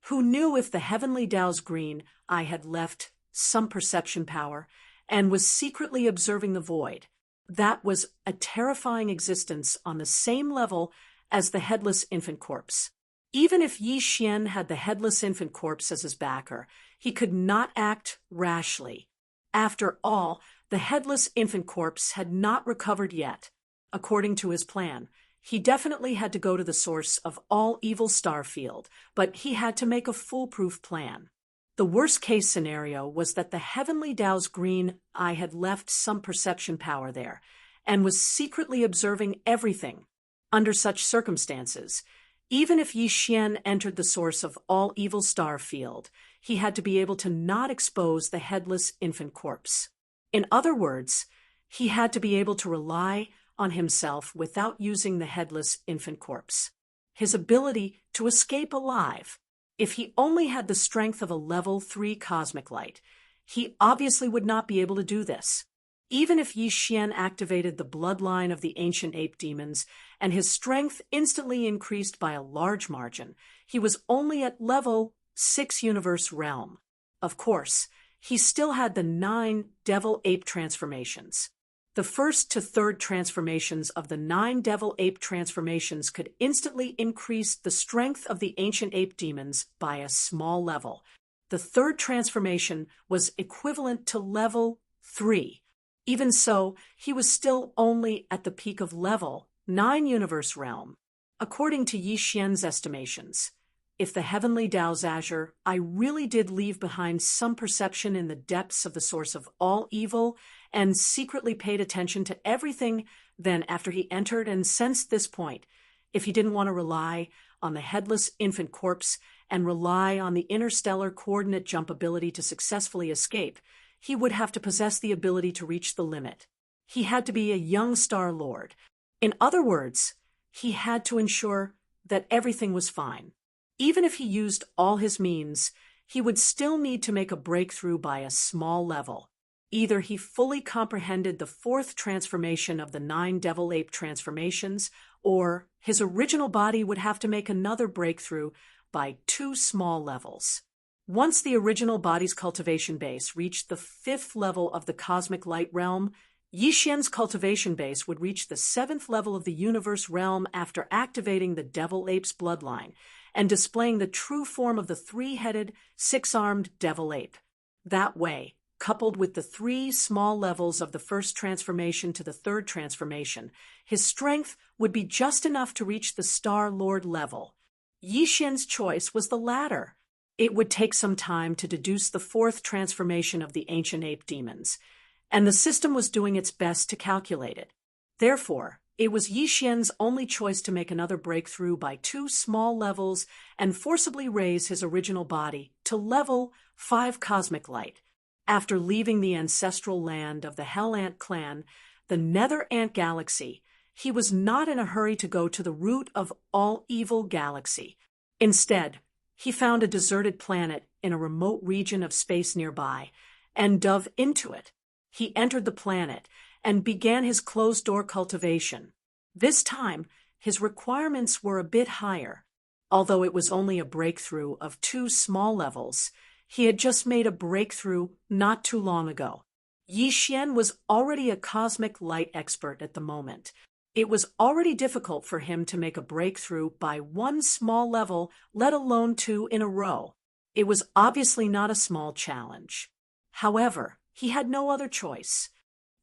Who knew if the Heavenly Tao's green eye had left some perception power and was secretly observing the void? That was a terrifying existence on the same level as the Headless Infant Corpse. Even if Yi Xian had the Headless Infant Corpse as his backer, he could not act rashly. After all, the Headless Infant Corpse had not recovered yet. According to his plan, he definitely had to go to the source of all Evil Star Field, but he had to make a foolproof plan. The worst-case scenario was that the Heavenly Tao's green eye had left some perception power there and was secretly observing everything. Under such circumstances, even if Yi Xian entered the source of all Evil Star Field, he had to be able to not expose the Headless Infant Corpse. In other words, he had to be able to rely on himself without using the Headless Infant Corpse. His ability to escape alive. If he only had the strength of a level 3 cosmic light, he obviously would not be able to do this. Even if Yi Xian activated the bloodline of the ancient ape demons and his strength instantly increased by a large margin, he was only at level 6 universe realm. Of course, he still had the 9 devil ape transformations. The first to third transformations of the 9 devil ape transformations could instantly increase the strength of the ancient ape demons by a small level. The third transformation was equivalent to level 3. Even so, he was still only at the peak of level 9 universe realm. According to Yi Xian's estimations, if the Heavenly Tao's azure eye really did leave behind some perception in the depths of the source of all evil and secretly paid attention to everything, then after he entered and sensed this point, if he didn't want to rely on the Headless Infant Corpse and rely on the interstellar coordinate jump ability to successfully escape, he would have to possess the ability to reach the limit. He had to be a young Star Lord. In other words, he had to ensure that everything was fine. Even if he used all his means, he would still need to make a breakthrough by a small level. Either he fully comprehended the 4th transformation of the 9 devil ape transformations, or his original body would have to make another breakthrough by 2 small levels. Once the original body's cultivation base reached the 5th level of the cosmic light realm, Yi Xian's cultivation base would reach the 7th level of the universe realm after activating the devil ape's bloodline and displaying the true form of the 3-headed, 6-armed devil ape. That way, coupled with the 3 small levels of the first transformation to the 3rd transformation, his strength would be just enough to reach the Star Lord level. Yi Xian's choice was the latter. It would take some time to deduce the 4th transformation of the ancient ape demons, and the system was doing its best to calculate it. Therefore, it was Yi Xian's only choice to make another breakthrough by 2 small levels and forcibly raise his original body to level 5 cosmic light. After leaving the ancestral land of the Hell Ant clan, the Nether Ant Galaxy, he was not in a hurry to go to the root of all evil galaxy. Instead, he found a deserted planet in a remote region of space nearby and dove into it. He entered the planet and began his closed-door cultivation. This time, his requirements were a bit higher. Although it was only a breakthrough of 2 small levels, he had just made a breakthrough not too long ago. Yi Xian was already a cosmic light expert at the moment. It was already difficult for him to make a breakthrough by 1 small level, let alone 2 in a row. It was obviously not a small challenge. However, he had no other choice.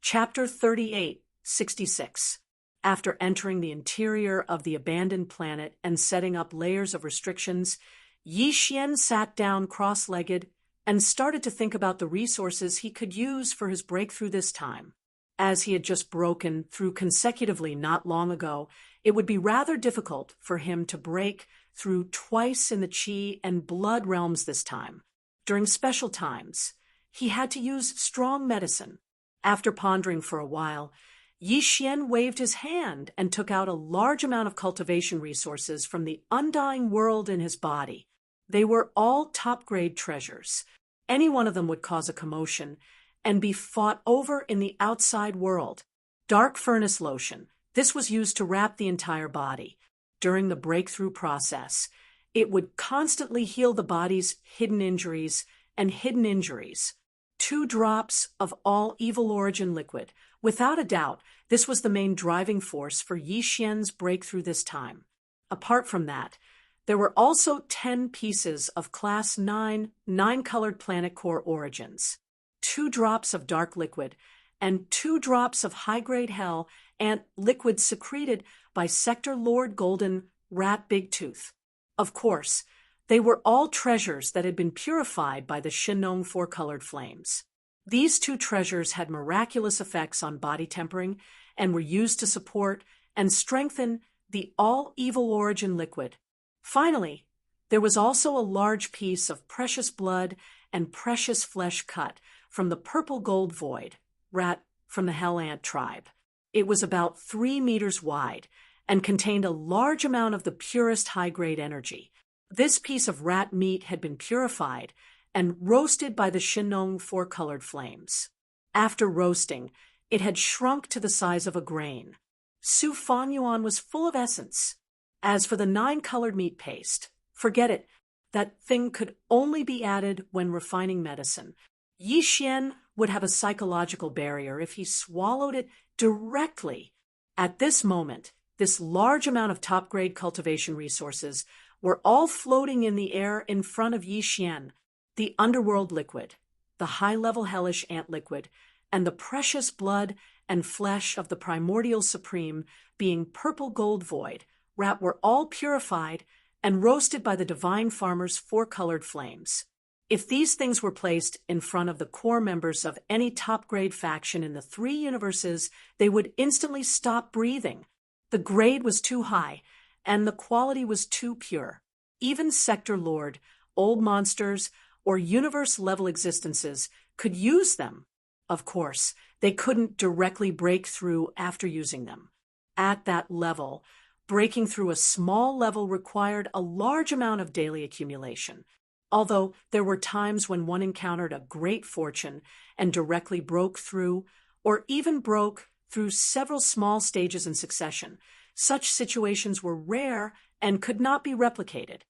Chapter 38:66. After entering the interior of the abandoned planet and setting up layers of restrictions, Yi Xian sat down cross-legged and started to think about the resources he could use for his breakthrough this time. As he had just broken through consecutively not long ago, it would be rather difficult for him to break through twice in the Qi and blood realms this time. During special times, he had to use strong medicine. After pondering for a while, Yi Xian waved his hand and took out a large amount of cultivation resources from the undying world in his body. They were all top-grade treasures. Any one of them would cause a commotion and be fought over in the outside world. Dark furnace lotion. This was used to wrap the entire body. During the breakthrough process, it would constantly heal the body's hidden injuries and hidden injuries. 2 drops of all evil origin liquid. Without a doubt, this was the main driving force for Yi Xian's breakthrough this time. Apart from that, there were also 10 pieces of Class 9, 9-colored planet core origins, 2 drops of dark liquid, and 2 drops of high-grade hell and liquid secreted by Sector Lord Golden Rat Big Tooth. Of course, they were all treasures that had been purified by the Shinong 4-colored flames. These 2 treasures had miraculous effects on body tempering and were used to support and strengthen the all-evil origin liquid. Finally, there was also a large piece of precious blood and precious flesh cut from the purple gold void, rat from the Hell Ant tribe. It was about 3 meters wide and contained a large amount of the purest high-grade energy. This piece of rat meat had been purified and roasted by the Shinong 4-colored flames. After roasting, it had shrunk to the size of a grain. Su Fanyuan was full of essence. As for the 9-colored meat paste, forget it. That thing could only be added when refining medicine. Yi Xian would have a psychological barrier if he swallowed it directly. At this moment, this large amount of top-grade cultivation resources were all floating in the air in front of Yi Xian. The underworld liquid, the high-level hellish ant liquid, and the precious blood and flesh of the primordial supreme being purple gold void, rat were all purified and roasted by the divine farmer's 4-colored flames. If these things were placed in front of the core members of any top-grade faction in the 3 universes, they would instantly stop breathing. The grade was too high, and the quality was too pure. Even Sector Lord, old monsters, or universe-level existences could use them. Of course, they couldn't directly break through after using them. At that level, breaking through a small level required a large amount of daily accumulation. Although there were times when one encountered a great fortune and directly broke through, or even broke through several small stages in succession, Such situations were rare and could not be replicated.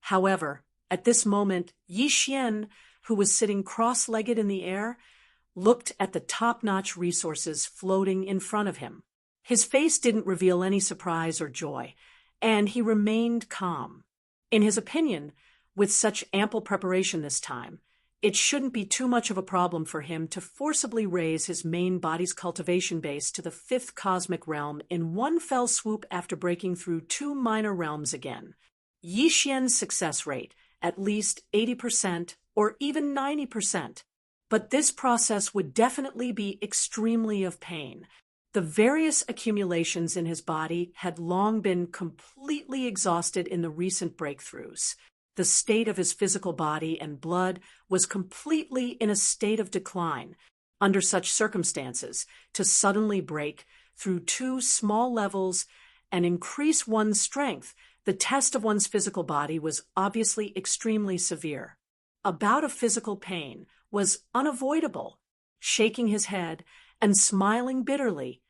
However, at this moment, Yi Xian, who was sitting cross-legged in the air, looked at the top-notch resources floating in front of him. His face didn't reveal any surprise or joy, and he remained calm. In his opinion, with such ample preparation this time, it shouldn't be too much of a problem for him to forcibly raise his main body's cultivation base to the 5th cosmic realm in one fell swoop after breaking through 2 minor realms again. Yi Xian's success rate, at least 80% or even 90%. But this process would definitely be extremely of pain. The various accumulations in his body had long been completely exhausted in the recent breakthroughs. The state of his physical body and blood was completely in a state of decline. Under such circumstances, to suddenly break through 2 small levels and increase one's strength, the test of one's physical body was obviously extremely severe. A bout of physical pain was unavoidable. Shaking his head and smiling bitterly,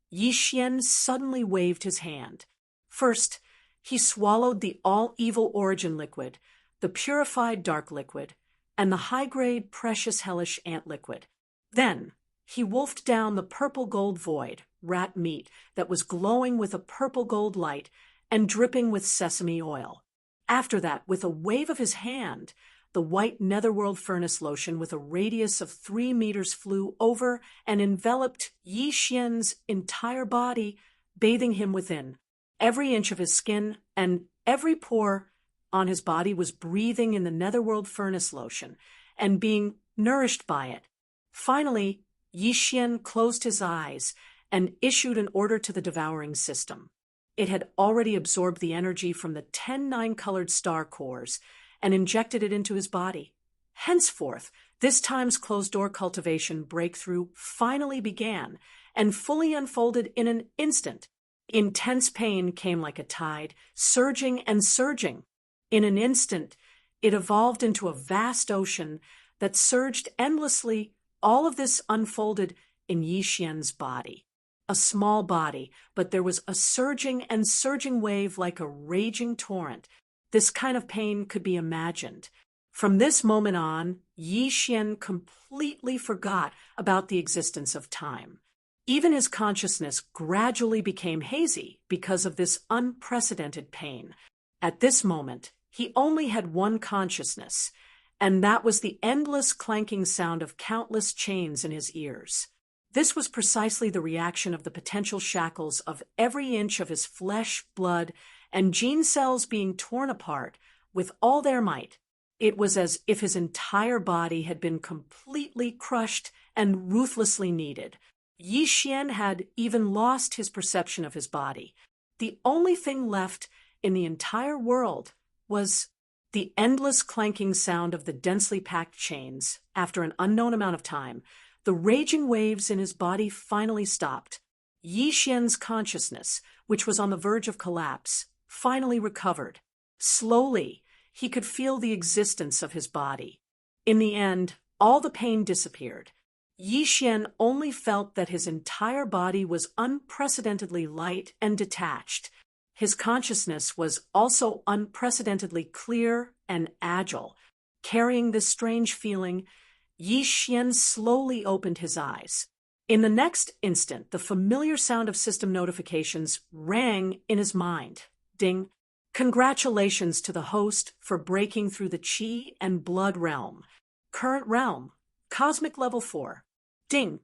Yi Xian suddenly waved his hand. First, he swallowed the all-evil origin liquid, the purified dark liquid, and the high-grade precious hellish ant liquid. Then, he wolfed down the purple gold void, rat meat, that was glowing with a purple gold light and dripping with sesame oil. After that, with a wave of his hand, the white netherworld furnace lotion with a radius of 3 meters flew over and enveloped Yi Xian's entire body, bathing him within. Every inch of his skin and every pore on his body was breathing in the netherworld furnace lotion and being nourished by it. Finally, Yi Xian closed his eyes and issued an order to the devouring system. It had already absorbed the energy from the 10 9-colored star cores and injected it into his body. Henceforth, this time's closed-door cultivation breakthrough finally began and fully unfolded in an instant. Intense pain came like a tide, surging and surging. In an instant, it evolved into a vast ocean that surged endlessly. All of this unfolded in Yi Xian's body. A small body, but there was a surging and surging wave like a raging torrent. This kind of pain could be imagined. From this moment on, Yi Xian completely forgot about the existence of time. Even his consciousness gradually became hazy because of this unprecedented pain. At this moment, he only had one consciousness, and that was the endless clanking sound of countless chains in his ears. This was precisely the reaction of the potential shackles of every inch of his flesh, blood, and gene cells being torn apart with all their might. It was as if his entire body had been completely crushed and ruthlessly kneaded. Yi Xian had even lost his perception of his body. The only thing left in the entire world was the endless clanking sound of the densely packed chains. After an unknown amount of time, the raging waves in his body finally stopped. Yi Xian's consciousness, which was on the verge of collapse, finally recovered. Slowly, he could feel the existence of his body. In the end, all the pain disappeared. Yi Xian only felt that his entire body was unprecedentedly light and detached. His consciousness was also unprecedentedly clear and agile. Carrying this strange feeling, Yi Xian slowly opened his eyes. In the next instant, the familiar sound of system notifications rang in his mind. Ding! Congratulations to the host for breaking through the Qi and Blood realm. Current realm, Cosmic Level 4. Ding!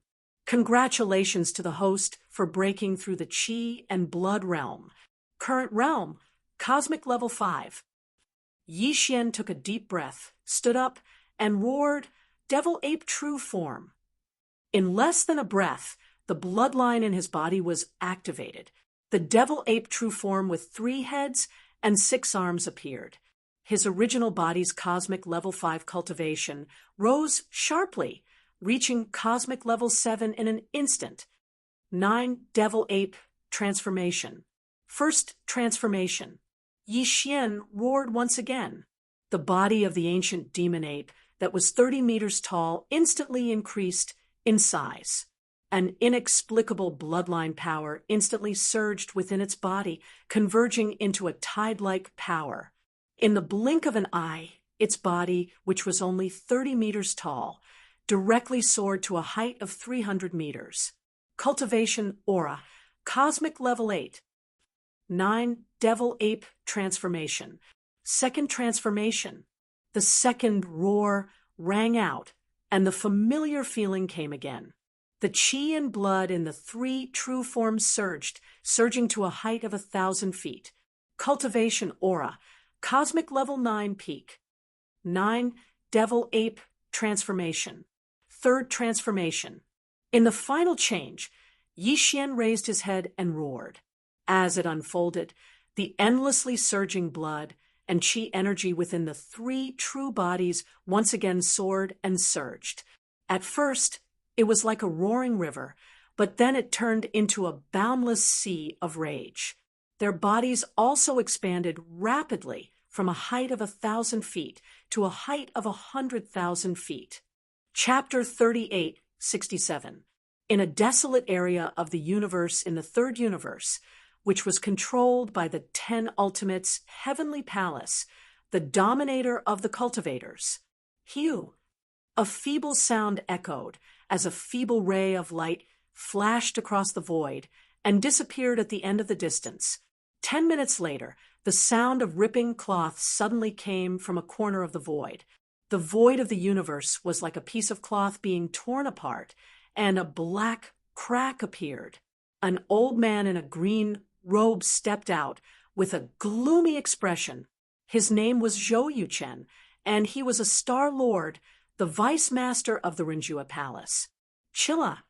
Congratulations to the host for breaking through the Qi and Blood realm. Current realm, Cosmic Level 5. Yi Xian took a deep breath, stood up, and roared, "Devil Ape True Form." In less than a breath, the bloodline in his body was activated. The Devil Ape True Form with 3 heads and 6 arms appeared. His original body's Cosmic Level 5 cultivation rose sharply, reaching Cosmic Level 7 in an instant. 9 Devil Ape Transformation. First transformation. Yi Xian roared once again. The body of the ancient demon ape that was 30 meters tall instantly increased in size. An inexplicable bloodline power instantly surged within its body, converging into a tide-like power. In the blink of an eye, its body, which was only 30 meters tall, directly soared to a height of 300 meters. Cultivation Aura, Cosmic Level 8. 9. Devil Ape Transformation. Second transformation. The second roar rang out, and the familiar feeling came again. The chi and blood in the 3 true forms surged, surging to a height of 1,000 feet. Cultivation Aura, Cosmic Level 9 Peak. 9. Devil Ape Transformation. Third transformation. In the final change, Yixian raised his head and roared. As it unfolded, the endlessly surging blood and chi energy within the 3 true bodies once again soared and surged. At first, it was like a roaring river, but then it turned into a boundless sea of rage. Their bodies also expanded rapidly from a height of 1,000 feet to a height of 100,000 feet. Chapter 38:67. In a desolate area of the universe in the third universe, which was controlled by the 10 Ultimates' heavenly palace, the dominator of the cultivators, Hugh. A feeble sound echoed as a feeble ray of light flashed across the void and disappeared at the end of the distance. 10 minutes later, the sound of ripping cloth suddenly came from a corner of the void. The void of the universe was like a piece of cloth being torn apart, and a black crack appeared. An old man in a green robe stepped out with a gloomy expression. His name was Zhou Yuchen, and he was a Star Lord, the Vice Master of the Rinjua Palace. Chilla!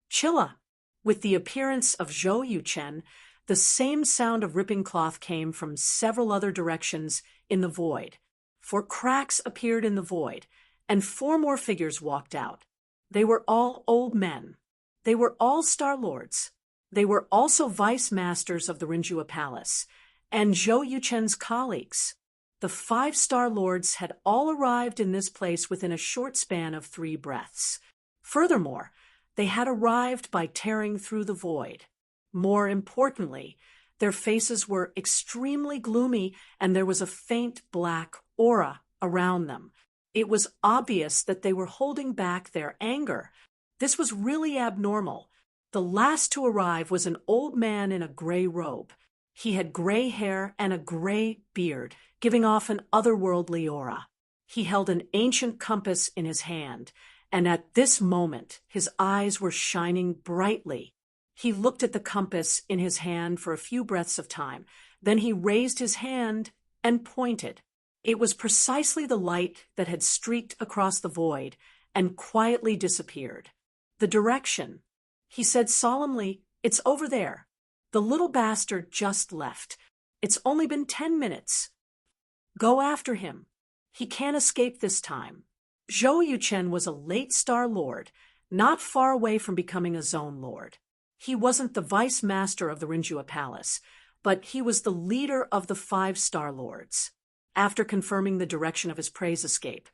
Chilla! With the appearance of Zhou Yuchen, the same sound of ripping cloth came from several other directions in the void. 4 cracks appeared in the void, and 4 more figures walked out. They were all old men. They were all Star Lords. They were also Vice Masters of the Rinjua Palace, and Zhou Yuchen's colleagues. The 5 Star Lords had all arrived in this place within a short span of 3 breaths. Furthermore, they had arrived by tearing through the void. More importantly, their faces were extremely gloomy, and there was a faint black aura around them. It was obvious that they were holding back their anger. This was really abnormal. The last to arrive was an old man in a gray robe. He had gray hair and a gray beard, giving off an otherworldly aura. He held an ancient compass in his hand, and at this moment his eyes were shining brightly. He looked at the compass in his hand for a few breaths of time. Then he raised his hand and pointed. It was precisely the light that had streaked across the void and quietly disappeared. The direction, he said solemnly, it's over there. The little bastard just left. It's only been 10 minutes. Go after him. He can't escape this time. Zhou Yuchen was a late Star Lord, not far away from becoming a Zone Lord. He wasn't the Vice Master of the Rinjua Palace, but he was the leader of the 5 Star Lords. After confirming the direction of his prey's escape,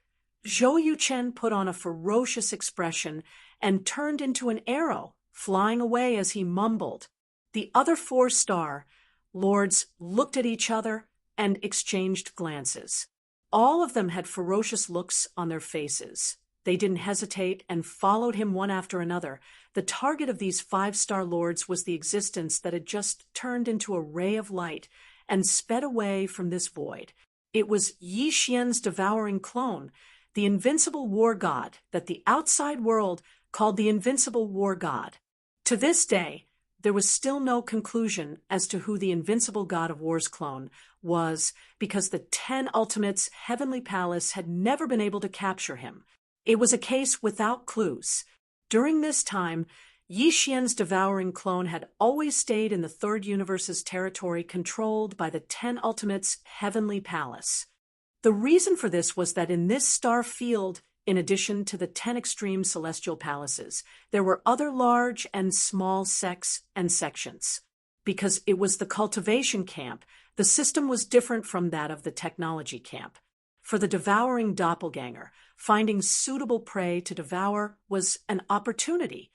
Zhou Yuchen put on a ferocious expression and turned into an arrow, flying away as he mumbled. The other 4 Star Lords looked at each other and exchanged glances. All of them had ferocious looks on their faces. They didn't hesitate and followed him one after another. The target of these 5 Star Lords was the existence that had just turned into a ray of light and sped away from this void. It was Yi Xian's devouring clone, the invincible war god that the outside world called the invincible war god. To this day, there was still no conclusion as to who the invincible god of war's clone was, because the 10 Ultimates' heavenly palace had never been able to capture him. It was a case without clues. During this time, Yi Xian's devouring clone had always stayed in the third universe's territory controlled by the 10 Ultimates' heavenly palace. The reason for this was that in this star field, in addition to the 10 extreme celestial palaces, there were other large and small sects and sections. Because it was the cultivation camp, the system was different from that of the technology camp. For the devouring doppelganger, finding suitable prey to devour was an opportunity.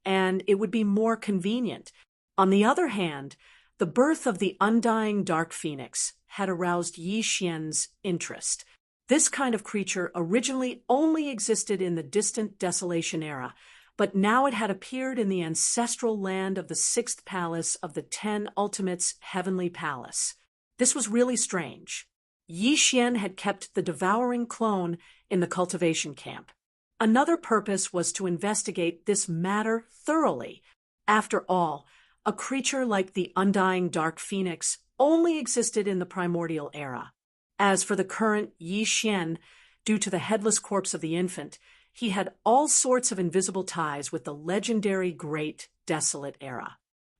and it would be more convenient. On the other hand, the birth of the undying dark phoenix had aroused Yi Xian's interest. This kind of creature originally only existed in the distant Desolation era, but now it had appeared in the ancestral land of the sixth palace of the 10 Ultimates Heavenly Palace. This was really strange. Yi Xian had kept the devouring clone in the cultivation camp. Another purpose was to investigate this matter thoroughly. After all, a creature like the undying dark phoenix only existed in the primordial era. As for the current Yi Xian, due to the headless corpse of the infant, he had all sorts of invisible ties with the legendary Great Desolate Era.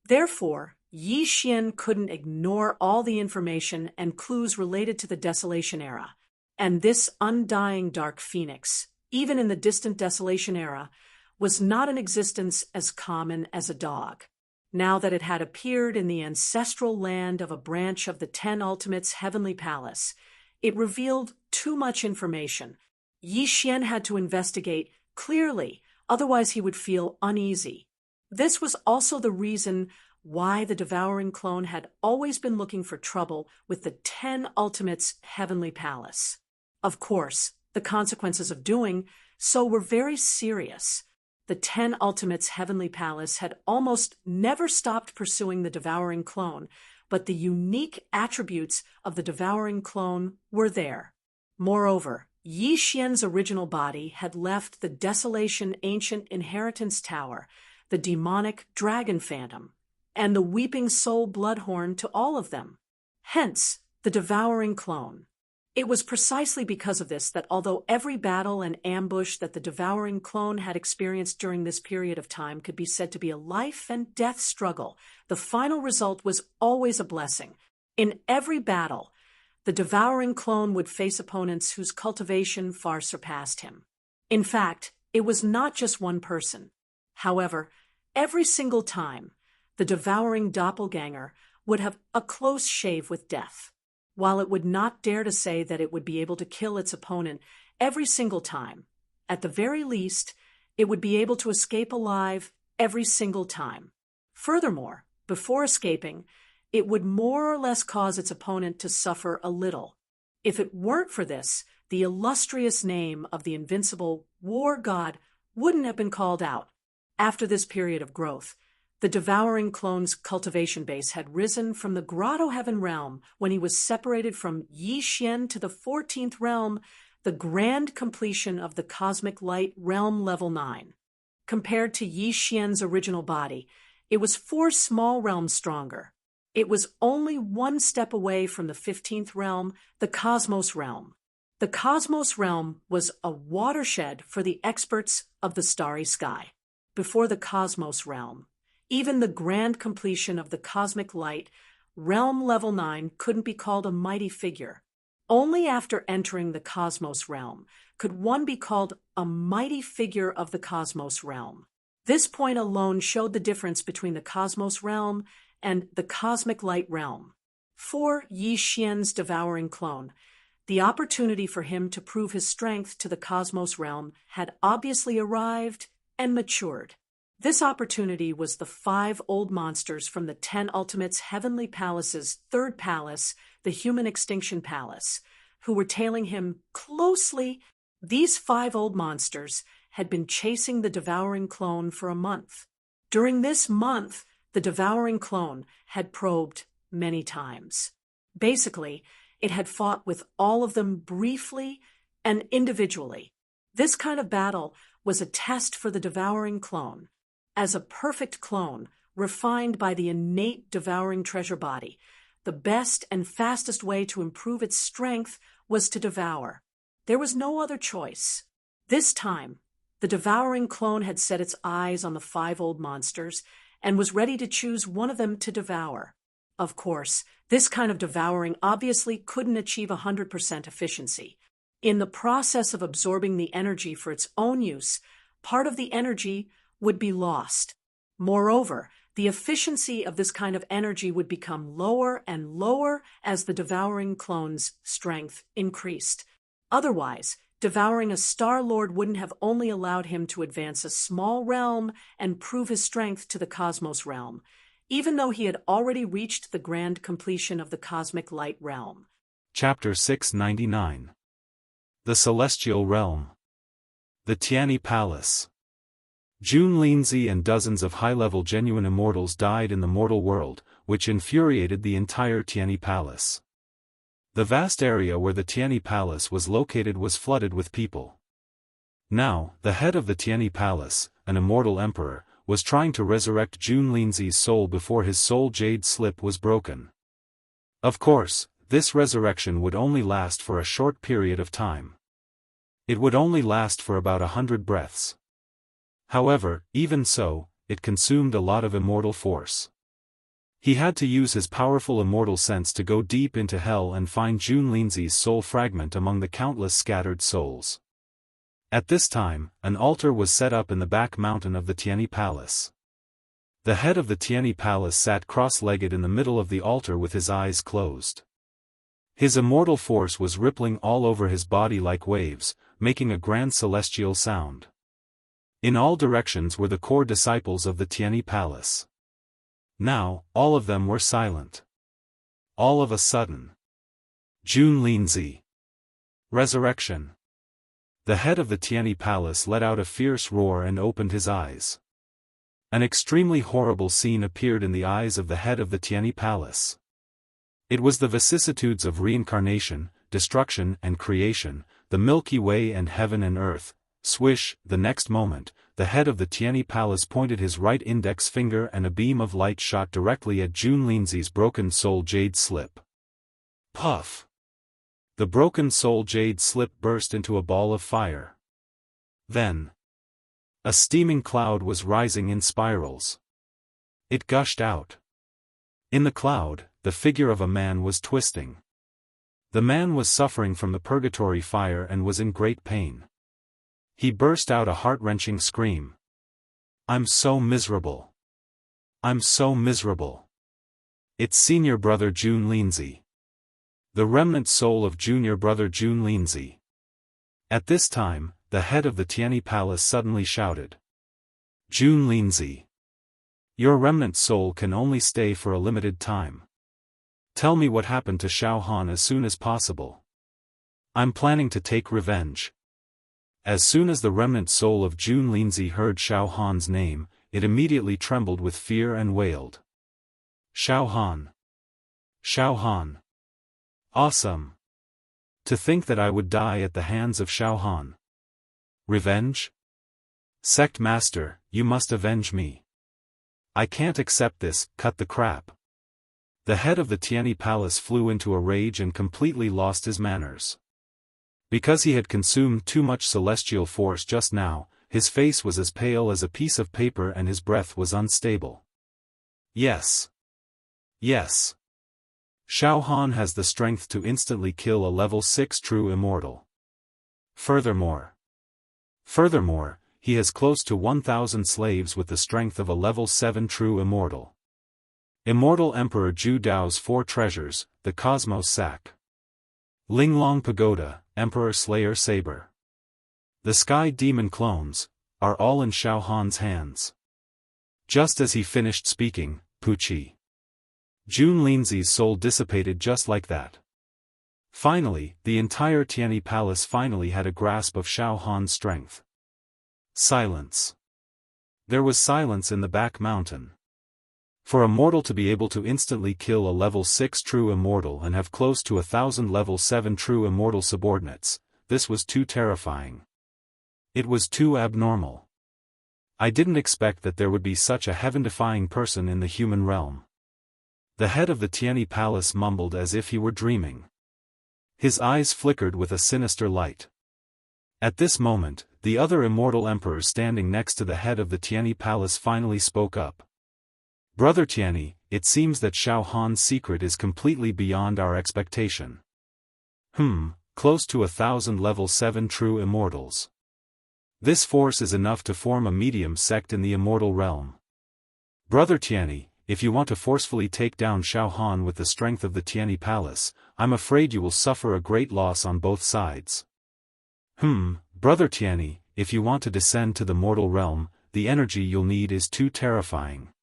Therefore, Yi Xian couldn't ignore all the information and clues related to the Desolation Era. And this undying dark phoenix, even in the distant Desolation Era, was not in existence as common as a dog. Now that it had appeared in the ancestral land of a branch of the 10 Ultimates Heavenly Palace, it revealed too much information. Yi Xian had to investigate clearly, otherwise he would feel uneasy. This was also the reason why the devouring clone had always been looking for trouble with the 10 Ultimates Heavenly Palace. Of course, the consequences of doing so were very serious. The 10 Ultimates Heavenly Palace had almost never stopped pursuing the devouring clone, but the unique attributes of the devouring clone were there. Moreover, Yi Xian's original body had left the Desolation Ancient Inheritance Tower, the demonic Dragon Phantom, and the Weeping Soul Bloodhorn to all of them. Hence, the devouring clone. It was precisely because of this that although every battle and ambush that the devouring clone had experienced during this period of time could be said to be a life and death struggle, the final result was always a blessing. In every battle, the devouring clone would face opponents whose cultivation far surpassed him. In fact, it was not just one person. However, every single time, the devouring doppelganger would have a close shave with death. While it would not dare to say that it would be able to kill its opponent every single time, at the very least, it would be able to escape alive every single time. Furthermore, before escaping, it would more or less cause its opponent to suffer a little. If it weren't for this, the illustrious name of the invincible war god wouldn't have been called out. After this period of growth, the devouring clone's cultivation base had risen from the Grotto Heaven realm when he was separated from Yi Xian to the 14th realm, the grand completion of the cosmic light realm level 9. Compared to Yi Xian's original body, it was 4 small realms stronger. It was only one step away from the 15th realm, the Cosmos realm. The Cosmos realm was a watershed for the experts of the starry sky. Before the Cosmos realm, even the grand completion of the cosmic light, realm level 9 couldn't be called a mighty figure. Only after entering the Cosmos realm could one be called a mighty figure of the Cosmos realm. This point alone showed the difference between the Cosmos realm and the cosmic light realm. For Yi Xian's devouring clone, the opportunity for him to prove his strength to the Cosmos realm had obviously arrived and matured. This opportunity was the 5 old monsters from the 10 Ultimates Heavenly Palace's 3rd palace, the Human Extinction Palace, who were tailing him closely. These 5 old monsters had been chasing the devouring clone for a month. During this month, the devouring clone had probed many times. Basically, it had fought with all of them briefly and individually. This kind of battle was a test for the devouring clone. As a perfect clone, refined by the innate devouring treasure body, the best and fastest way to improve its strength was to devour. There was no other choice. This time, the devouring clone had set its eyes on the 5 old monsters and was ready to choose one of them to devour. Of course, this kind of devouring obviously couldn't achieve 100% efficiency. In the process of absorbing the energy for its own use, part of the energy would be lost. Moreover, the efficiency of this kind of energy would become lower and lower as the devouring clone's strength increased. Otherwise, Devouring a Star Lord wouldn't have only allowed him to advance a small realm and prove his strength to the Cosmos realm, even though he had already reached the grand completion of the Cosmic Light realm. Chapter 699. The Celestial Realm. The Tianyi Palace. Jun Linzi and dozens of high-level genuine immortals died in the mortal world, which infuriated the entire Tianyi Palace. The vast area where the Tianyi Palace was located was flooded with people. Now, the head of the Tianyi Palace, an immortal emperor, was trying to resurrect Jun Linzi's soul before his soul jade slip was broken. Of course, this resurrection would only last for a short period of time. It would only last for about 100 breaths. However, even so, it consumed a lot of immortal force. He had to use his powerful immortal sense to go deep into hell and find Jun Linzi's soul fragment among the countless scattered souls. At this time, an altar was set up in the back mountain of the Tianyi Palace. The head of the Tianyi Palace sat cross-legged in the middle of the altar with his eyes closed. His immortal force was rippling all over his body like waves, making a grand celestial sound. In all directions were the core disciples of the Tianyi Palace. Now, all of them were silent. All of a sudden. Jun Linzi. Resurrection. The head of the Tianyi Palace let out a fierce roar and opened his eyes. An extremely horrible scene appeared in the eyes of the head of the Tianyi Palace. It was the vicissitudes of reincarnation, destruction and creation, the Milky Way and heaven and earth. Swish, the next moment, the head of the Tianyi Palace pointed his right index finger and a beam of light shot directly at Jun Linzi's broken soul jade slip. Puff! The broken soul jade slip burst into a ball of fire. Then, a steaming cloud was rising in spirals. It gushed out. In the cloud, the figure of a man was twisting. The man was suffering from the purgatory fire and was in great pain. He burst out a heart-wrenching scream. "I'm so miserable. I'm so miserable. It's senior brother Jun Linzi. The remnant soul of junior brother Jun Linzi." At this time, the head of the Tianyi Palace suddenly shouted. "Jun Linzi. Your remnant soul can only stay for a limited time. Tell me what happened to Xiaofan as soon as possible. I'm planning to take revenge." As soon as the remnant soul of Jun Linzi heard Xiaofan's name, it immediately trembled with fear and wailed. "Xiaofan! Xiaofan! Awesome! To think that I would die at the hands of Xiaofan. Revenge? Sect Master, you must avenge me. I can't accept this, cut the crap." The head of the Tianyi Palace flew into a rage and completely lost his manners. Because he had consumed too much celestial force just now, his face was as pale as a piece of paper and his breath was unstable. Yes. Yes. Xiaofan has the strength to instantly kill a level 6 true immortal. Furthermore, he has close to 1,000 slaves with the strength of a level 7 true immortal. Immortal Emperor Zhu Dao's 4 treasures, the Cosmos Sack. Linglong Pagoda, Emperor Slayer Saber. The Sky Demon clones, are all in Xiaofan's hands. Just as he finished speaking, Puchi. Jun Linzi's soul dissipated just like that. Finally, the entire Tianyi Palace finally had a grasp of Xiaofan's strength. Silence. There was silence in the back mountain. For a mortal to be able to instantly kill a level 6 true immortal and have close to 1,000 level 7 true immortal subordinates, this was too terrifying. It was too abnormal. I didn't expect that there would be such a heaven-defying person in the human realm. The head of the Tianyi Palace mumbled as if he were dreaming. His eyes flickered with a sinister light. At this moment, the other immortal emperor standing next to the head of the Tianyi Palace finally spoke up. "Brother Tianyi, it seems that Xiaofan's secret is completely beyond our expectation. Close to 1,000 level 7 true immortals. This force is enough to form a medium sect in the immortal realm. Brother Tianyi, if you want to forcefully take down Xiaofan with the strength of the Tianyi Palace, I'm afraid you will suffer a great loss on both sides." Brother Tianyi, if you want to descend to the mortal realm, the energy you'll need is too terrifying.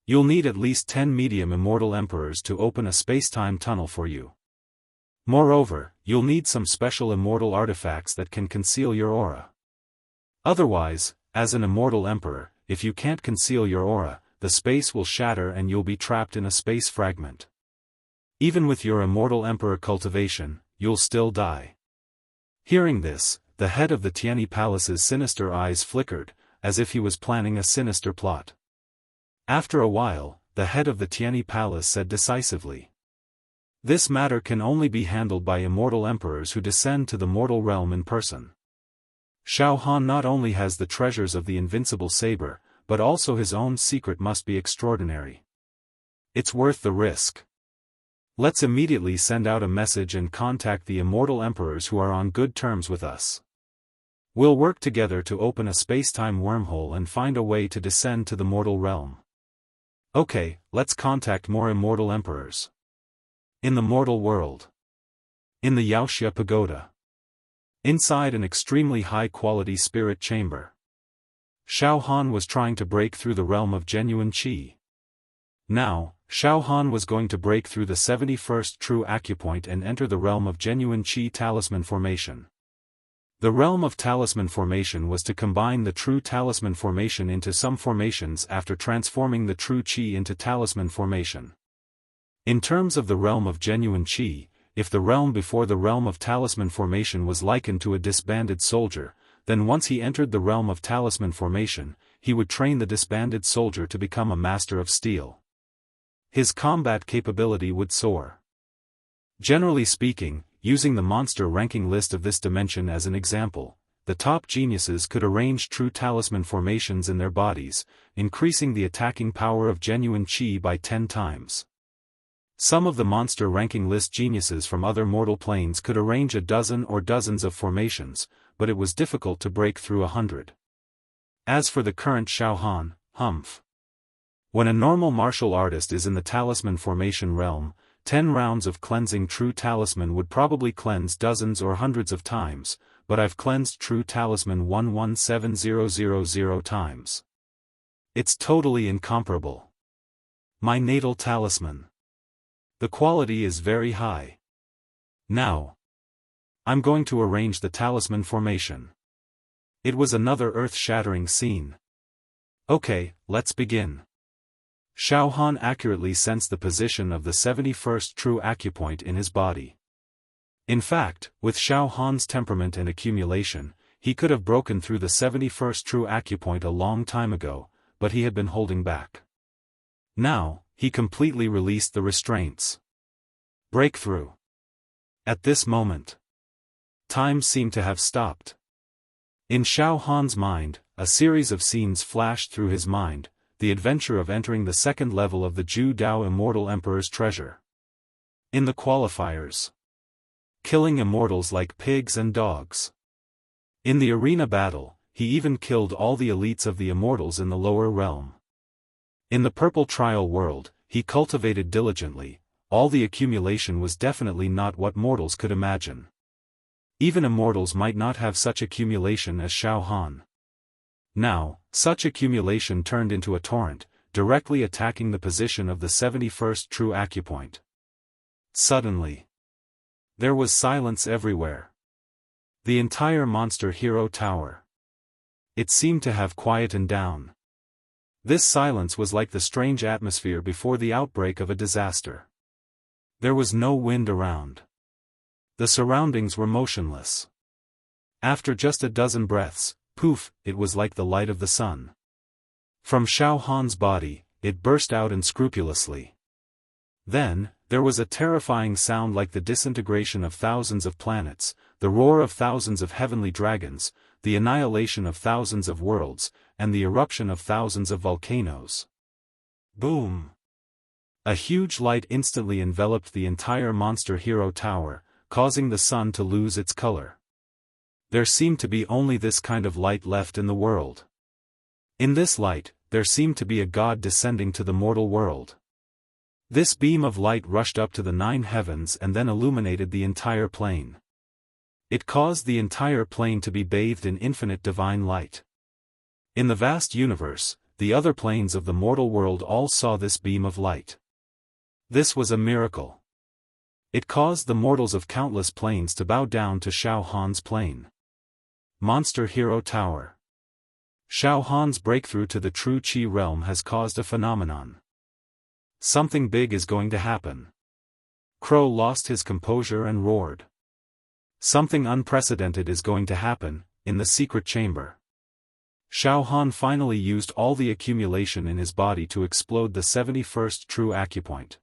You'll need at least 10 medium immortal emperors to open a space-time tunnel for you. Moreover, you'll need some special immortal artifacts that can conceal your aura. Otherwise, as an immortal emperor, if you can't conceal your aura, the space will shatter and you'll be trapped in a space fragment. Even with your immortal emperor cultivation, you'll still die. Hearing this, the head of the Tianyi Palace's sinister eyes flickered, as if he was planning a sinister plot. After a while, the head of the Tianyi Palace said decisively, "This matter can only be handled by immortal emperors who descend to the mortal realm in person. Xiaofan not only has the treasures of the invincible saber, but also his own secret must be extraordinary. It's worth the risk. Let's immediately send out a message and contact the immortal emperors who are on good terms with us. We'll work together to open a space-time wormhole and find a way to descend to the mortal realm. Okay, let's contact more immortal emperors." In the mortal world. In the Wuxia pagoda. Inside an extremely high-quality spirit chamber. Xiaofan was trying to break through the realm of genuine qi. Now, Xiaofan was going to break through the 71st true acupoint and enter the realm of genuine qi talisman formation. The realm of talisman formation was to combine the true talisman formation into some formations after transforming the true qi into talisman formation. In terms of the realm of genuine qi, if the realm before the realm of talisman formation was likened to a disbanded soldier, then once he entered the realm of talisman formation, he would train the disbanded soldier to become a master of steel. His combat capability would soar. Generally speaking, using the monster ranking list of this dimension as an example, the top geniuses could arrange true talisman formations in their bodies, increasing the attacking power of genuine qi by 10 times. Some of the monster ranking list geniuses from other mortal planes could arrange a dozen or dozens of formations, but it was difficult to break through 100. As for the current Xiaofan, humph. When a normal martial artist is in the talisman formation realm, 10 rounds of cleansing true talisman would probably cleanse dozens or hundreds of times, but I've cleansed true talisman 117000 times. It's totally incomparable. My natal talisman. The quality is very high. Now, I'm going to arrange the talisman formation. It was another earth-shattering scene. Okay, let's begin. Xiaofan accurately sensed the position of the 71st true acupoint in his body. In fact, with Xiaofan's temperament and accumulation, he could have broken through the 71st true acupoint a long time ago, but he had been holding back. Now, he completely released the restraints. Breakthrough. At this moment, time seemed to have stopped. In Xiaofan's mind, a series of scenes flashed through his mind, the adventure of entering the second level of the Zhu Dao Immortal Emperor's treasure. In the qualifiers. Killing immortals like pigs and dogs. In the arena battle, he even killed all the elites of the immortals in the lower realm. In the purple trial world, he cultivated diligently, all the accumulation was definitely not what mortals could imagine. Even immortals might not have such accumulation as Xiaofan. Now, such accumulation turned into a torrent, directly attacking the position of the 71st true acupoint. Suddenly, there was silence everywhere. The entire monster hero tower. It seemed to have quietened down. This silence was like the strange atmosphere before the outbreak of a disaster. There was no wind around. The surroundings were motionless. After just a dozen breaths, poof, it was like the light of the sun. From Xiaofan's body, it burst out unscrupulously. Then, there was a terrifying sound like the disintegration of thousands of planets, the roar of thousands of heavenly dragons, the annihilation of thousands of worlds, and the eruption of thousands of volcanoes. Boom! A huge light instantly enveloped the entire monster hero tower, causing the sun to lose its color. There seemed to be only this kind of light left in the world. In this light, there seemed to be a god descending to the mortal world. This beam of light rushed up to the 9 heavens and then illuminated the entire plane. It caused the entire plane to be bathed in infinite divine light. In the vast universe, the other planes of the mortal world all saw this beam of light. This was a miracle. It caused the mortals of countless planes to bow down to Xiaofan's plane. Monster Hero Tower. Xiaofan's breakthrough to the true Qi realm has caused a phenomenon. Something big is going to happen. Crow lost his composure and roared. Something unprecedented is going to happen, in the secret chamber. Xiaofan finally used all the accumulation in his body to explode the 71st true acupoint.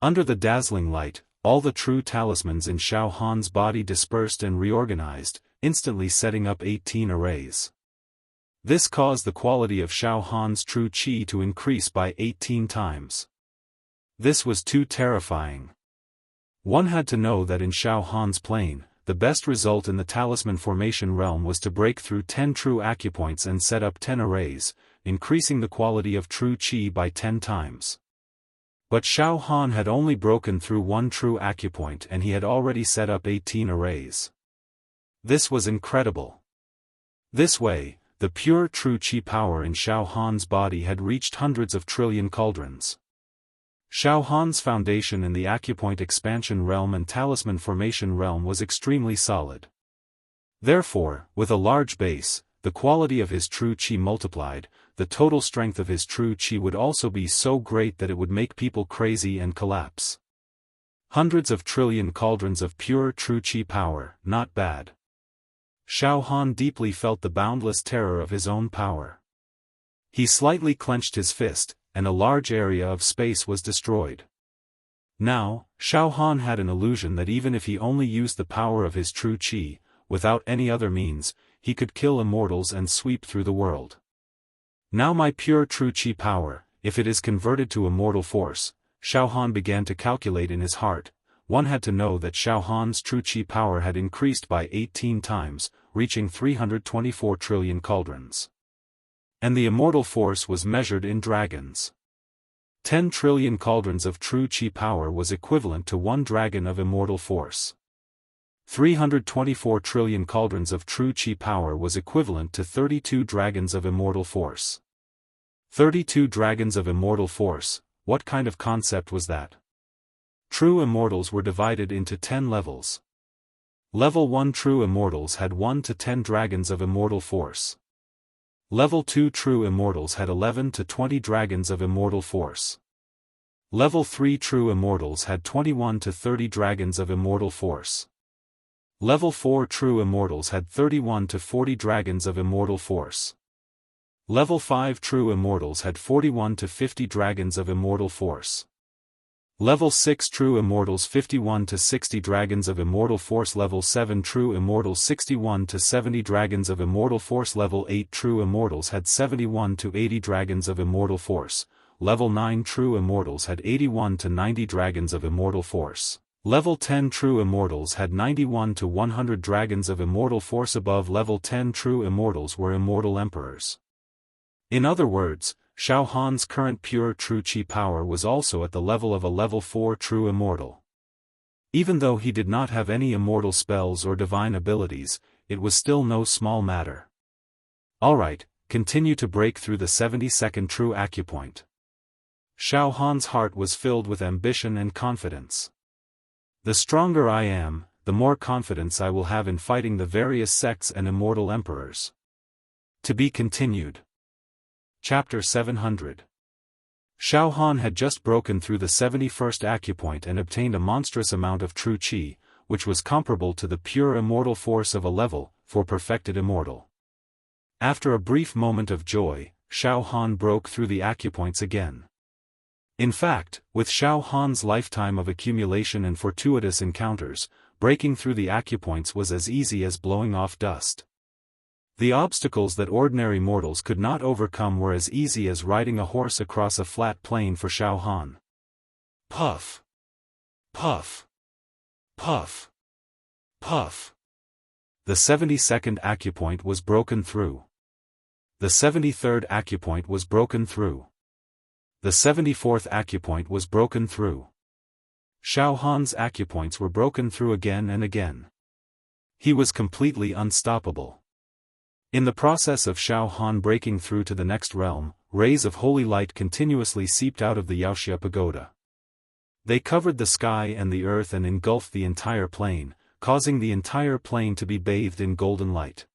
Under the dazzling light, all the true talismans in Xiaofan's body dispersed and reorganized, instantly setting up 18 arrays. This caused the quality of Xiaofan's true Qi to increase by 18 times. This was too terrifying. One had to know that in Xiaofan's plane, the best result in the talisman formation realm was to break through 10 true acupoints and set up 10 arrays, increasing the quality of true Qi by 10 times. But Xiaofan had only broken through one true acupoint and he had already set up 18 arrays. This was incredible. This way, the pure true Qi power in Xiaofan's body had reached hundreds of trillion cauldrons. Xiaofan's foundation in the acupoint expansion realm and talisman formation realm was extremely solid. Therefore, with a large base, the quality of his true Qi multiplied, the total strength of his true Qi would also be so great that it would make people crazy and collapse. Hundreds of trillion cauldrons of pure true Qi power, not bad. Xiaofan deeply felt the boundless terror of his own power. He slightly clenched his fist, and a large area of space was destroyed. Now, Xiaofan had an illusion that even if he only used the power of his true Qi, without any other means, he could kill immortals and sweep through the world. Now my pure true Qi power, if it is converted to immortal force, Xiaofan began to calculate in his heart. One had to know that Xiaofan's true Qi power had increased by 18 times, reaching 324 trillion cauldrons. And the immortal force was measured in dragons. 10 trillion cauldrons of true Qi power was equivalent to 1 dragon of immortal force. 324 trillion cauldrons of true Qi power was equivalent to 32 dragons of immortal force. 32 dragons of immortal force, what kind of concept was that? True immortals were divided into 10 levels. Level 1 true immortals had 1 to 10 dragons of immortal force. Level 2 true immortals had 11 to 20 dragons of immortal force. Level 3 true immortals had 21 to 30 dragons of immortal force. Level 4 true immortals had 31 to 40 dragons of immortal force. Level 5 true immortals had 41 to 50 dragons of immortal force. Level 6 true immortals 51 to 60 dragons of immortal force. Level 7 true immortals 61 to 70 dragons of immortal force. Level 8 true immortals had 71 to 80 dragons of immortal force. Level 9 true immortals had 81 to 90 dragons of immortal force. Level 10 true immortals had 91 to 100 dragons of immortal force. Above level 10 true immortals were immortal emperors. In other words, Xiaofan's current pure true Qi power was also at the level of a level 4 true immortal. Even though he did not have any immortal spells or divine abilities, it was still no small matter. Alright, continue to break through the 72nd true acupoint. Xiaofan's heart was filled with ambition and confidence. The stronger I am, the more confidence I will have in fighting the various sects and immortal emperors. To be continued. Chapter 700. Xiaofan had just broken through the 71st acupoint and obtained a monstrous amount of true Qi, which was comparable to the pure immortal force of a level 4 perfected immortal. After a brief moment of joy, Xiaofan broke through the acupoints again. In fact, with Xiaofan's lifetime of accumulation and fortuitous encounters, breaking through the acupoints was as easy as blowing off dust. The obstacles that ordinary mortals could not overcome were as easy as riding a horse across a flat plain for Xiaofan. Puff! Puff! Puff! Puff! The 72nd acupoint was broken through. The 73rd acupoint was broken through. The 74th acupoint was broken through. Xiaofan's acupoints were broken through again and again. He was completely unstoppable. In the process of Xiaofan breaking through to the next realm, rays of holy light continuously seeped out of the Wuxia pagoda. They covered the sky and the earth and engulfed the entire plain, causing the entire plain to be bathed in golden light.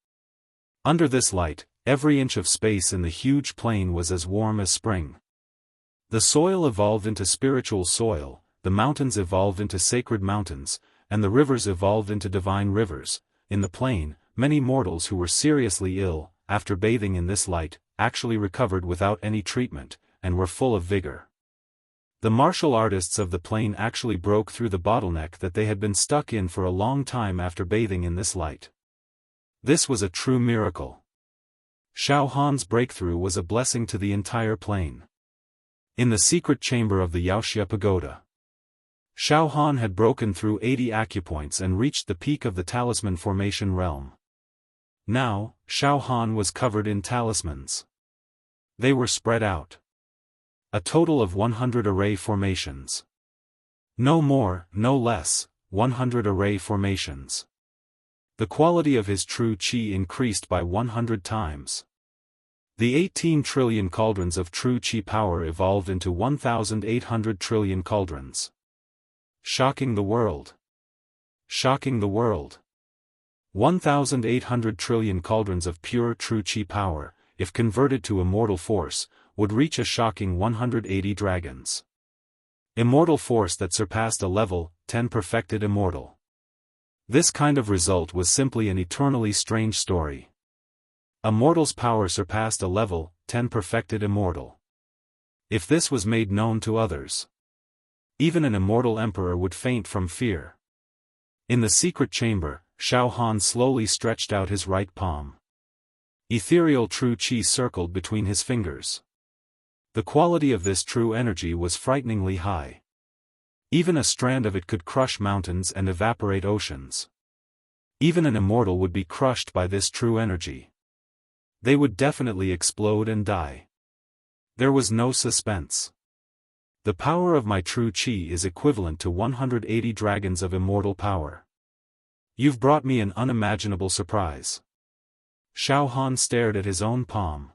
Under this light, every inch of space in the huge plain was as warm as spring. The soil evolved into spiritual soil, the mountains evolved into sacred mountains, and the rivers evolved into divine rivers. In the plain, many mortals who were seriously ill, after bathing in this light, actually recovered without any treatment, and were full of vigor. The martial artists of the plain actually broke through the bottleneck that they had been stuck in for a long time after bathing in this light. This was a true miracle. Xiaofan's breakthrough was a blessing to the entire plain. In the secret chamber of the Wuxia pagoda, Xiaofan had broken through 80 acupoints and reached the peak of the talisman formation realm. Now, Xiaofan was covered in talismans. They were spread out. A total of 100 array formations. No more, no less, 100 array formations. The quality of his true qi increased by 100 times. The 18 trillion cauldrons of true qi power evolved into 1,800 trillion cauldrons. Shocking the world. Shocking the world. 1,800 trillion cauldrons of pure true qi power, if converted to immortal force, would reach a shocking 180 dragons. Immortal force that surpassed a level 10 perfected immortal. This kind of result was simply an eternally strange story. A mortal's power surpassed a level 10 perfected immortal. If this was made known to others, even an immortal emperor would faint from fear. In the secret chamber, Xiaofan slowly stretched out his right palm. Ethereal true qi circled between his fingers. The quality of this true energy was frighteningly high. Even a strand of it could crush mountains and evaporate oceans. Even an immortal would be crushed by this true energy. They would definitely explode and die. There was no suspense. The power of my true qi is equivalent to 180 dragons of immortal power. You've brought me an unimaginable surprise. Xiaofan stared at his own palm.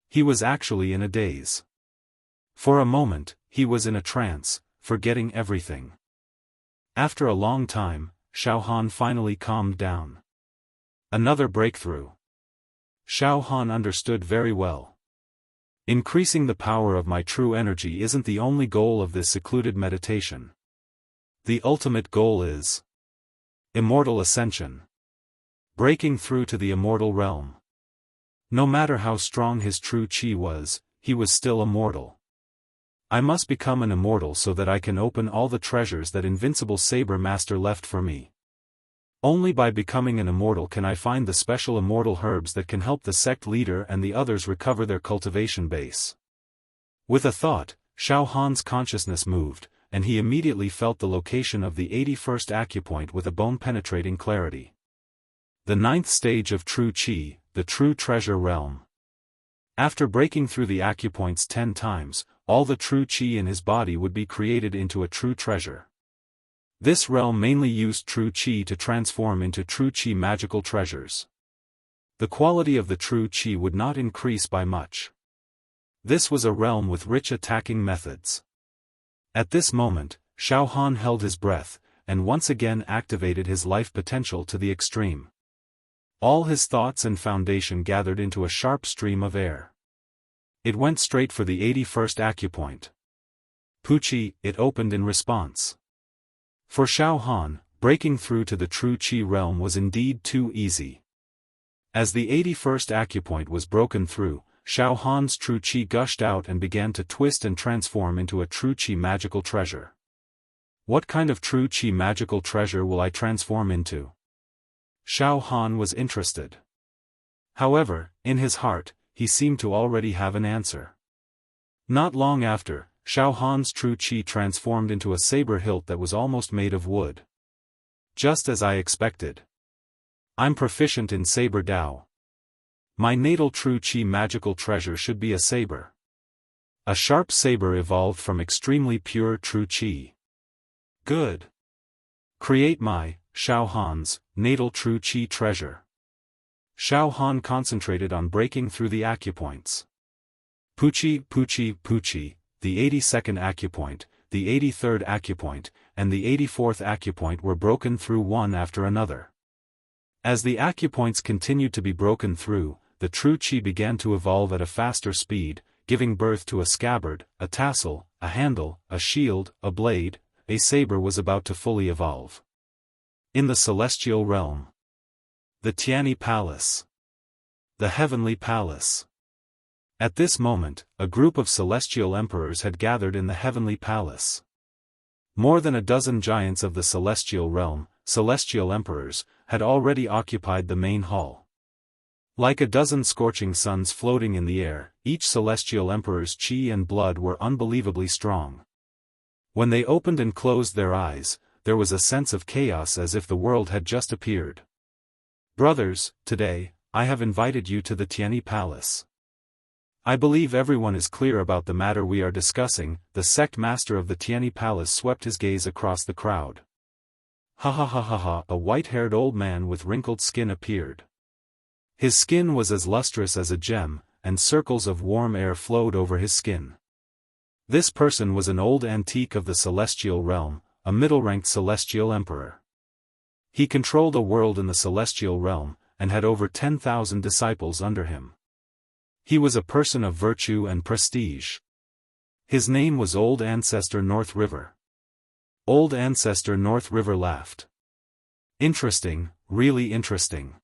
He was actually in a daze. For a moment, he was in a trance, forgetting everything. After a long time, Xiaofan finally calmed down. Another breakthrough. Xiaofan understood very well. Increasing the power of my true energy isn't the only goal of this secluded meditation. The ultimate goal is immortal ascension. Breaking through to the immortal realm. No matter how strong his true qi was, he was still immortal. I must become an immortal so that I can open all the treasures that Invincible Saber Master left for me. Only by becoming an immortal can I find the special immortal herbs that can help the sect leader and the others recover their cultivation base. With a thought, Xiaofan's consciousness moved, and he immediately felt the location of the 81st acupoint with a bone-penetrating clarity. The 9th stage of true qi, the true treasure realm. After breaking through the acupoints 10 times, all the true qi in his body would be created into a true treasure. This realm mainly used true qi to transform into true qi magical treasures. The quality of the true qi would not increase by much. This was a realm with rich attacking methods. At this moment, Xiaofan held his breath, and once again activated his life potential to the extreme. All his thoughts and foundation gathered into a sharp stream of air. It went straight for the 81st acupoint. Puqi, it opened in response. For Xiaofan, breaking through to the true qi realm was indeed too easy. As the 81st acupoint was broken through, Xiaofan's true qi gushed out and began to twist and transform into a true qi magical treasure. What kind of true qi magical treasure will I transform into? Xiaofan was interested. However, in his heart, he seemed to already have an answer. Not long after, Xiaofan's true qi transformed into a saber hilt that was almost made of wood. Just as I expected. I'm proficient in saber Dao. My natal true qi magical treasure should be a saber. A sharp saber evolved from extremely pure true qi. Good. Create my Xiaofan's natal true qi treasure. Xiaofan concentrated on breaking through the acupoints. Puchi, Puchi, Puchi, the 82nd acupoint, the 83rd acupoint, and the 84th acupoint were broken through one after another. As the acupoints continued to be broken through, the true qi began to evolve at a faster speed, giving birth to a scabbard, a tassel, a handle, a shield, a blade. A saber was about to fully evolve. In the celestial realm. The Tianyi Palace. The Heavenly Palace. At this moment, a group of celestial emperors had gathered in the Heavenly Palace. More than a dozen giants of the celestial realm, celestial emperors, had already occupied the main hall. Like a dozen scorching suns floating in the air, each celestial emperor's qi and blood were unbelievably strong. When they opened and closed their eyes, there was a sense of chaos as if the world had just appeared. Brothers, today, I have invited you to the Tianyi Palace. I believe everyone is clear about the matter we are discussing. The sect master of the Tianyi Palace swept his gaze across the crowd. Ha ha ha ha ha, a white-haired old man with wrinkled skin appeared. His skin was as lustrous as a gem, and circles of warm air flowed over his skin. This person was an old antique of the celestial realm, a middle-ranked celestial emperor. He controlled a world in the celestial realm, and had over 10,000 disciples under him. He was a person of virtue and prestige. His name was Old Ancestor North River. Old Ancestor North River laughed. Interesting, really interesting.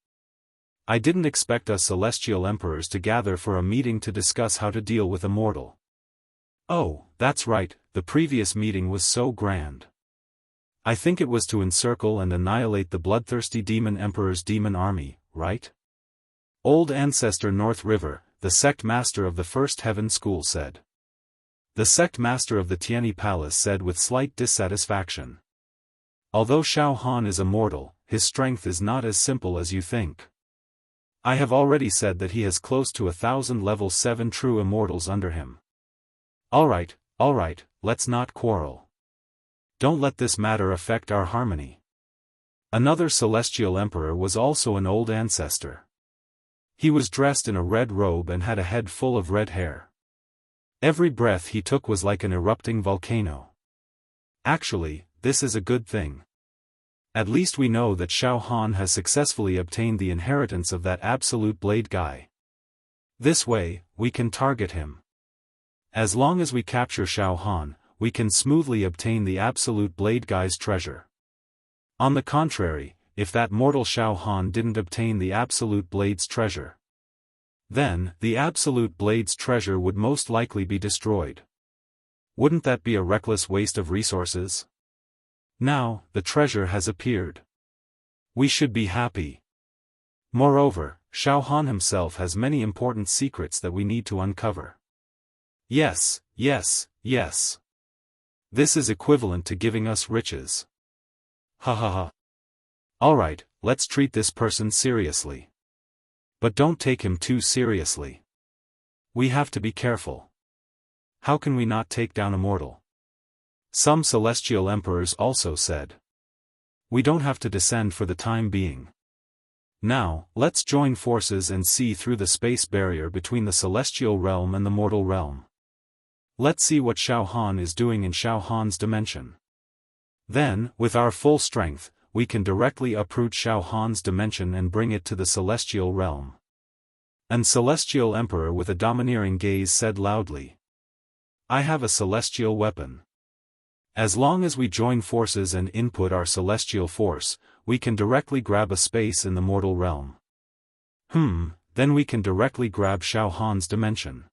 I didn't expect us celestial emperors to gather for a meeting to discuss how to deal with Immortal. Oh, that's right, the previous meeting was so grand. I think it was to encircle and annihilate the bloodthirsty demon emperor's demon army, right? Old Ancestor North River, the sect master of the First Heaven School said. The sect master of the Tianyi Palace said with slight dissatisfaction. Although Xiaofan is immortal, his strength is not as simple as you think. I have already said that he has close to 1,000 level 7 true immortals under him. Alright, let's not quarrel. Don't let this matter affect our harmony. Another celestial emperor was also an old ancestor. He was dressed in a red robe and had a head full of red hair. Every breath he took was like an erupting volcano. Actually, this is a good thing. At least we know that Xiaofan has successfully obtained the inheritance of that absolute blade guy. This way, we can target him. As long as we capture Xiaofan, we can smoothly obtain the absolute blade guy's treasure. On the contrary, if that mortal Xiaofan didn't obtain the absolute blade's treasure, then the absolute blade's treasure would most likely be destroyed. Wouldn't that be a reckless waste of resources? Now, the treasure has appeared. We should be happy. Moreover, Xiaofan himself has many important secrets that we need to uncover. Yes. This is equivalent to giving us riches. Ha ha ha. Alright, let's treat this person seriously. But don't take him too seriously. We have to be careful. How can we not take down Immortal? Some celestial emperors also said. We don't have to descend for the time being. Now, let's join forces and see through the space barrier between the celestial realm and the mortal realm. Let's see what Xiaofan is doing in Xiaofan's dimension. Then, with our full strength, we can directly uproot Xiaofan's dimension and bring it to the celestial realm. An celestial emperor with a domineering gaze said loudly. I have a celestial weapon. As long as we join forces and input our celestial force, we can directly grab a space in the mortal realm. Then we can directly grab Xiaofan's dimension.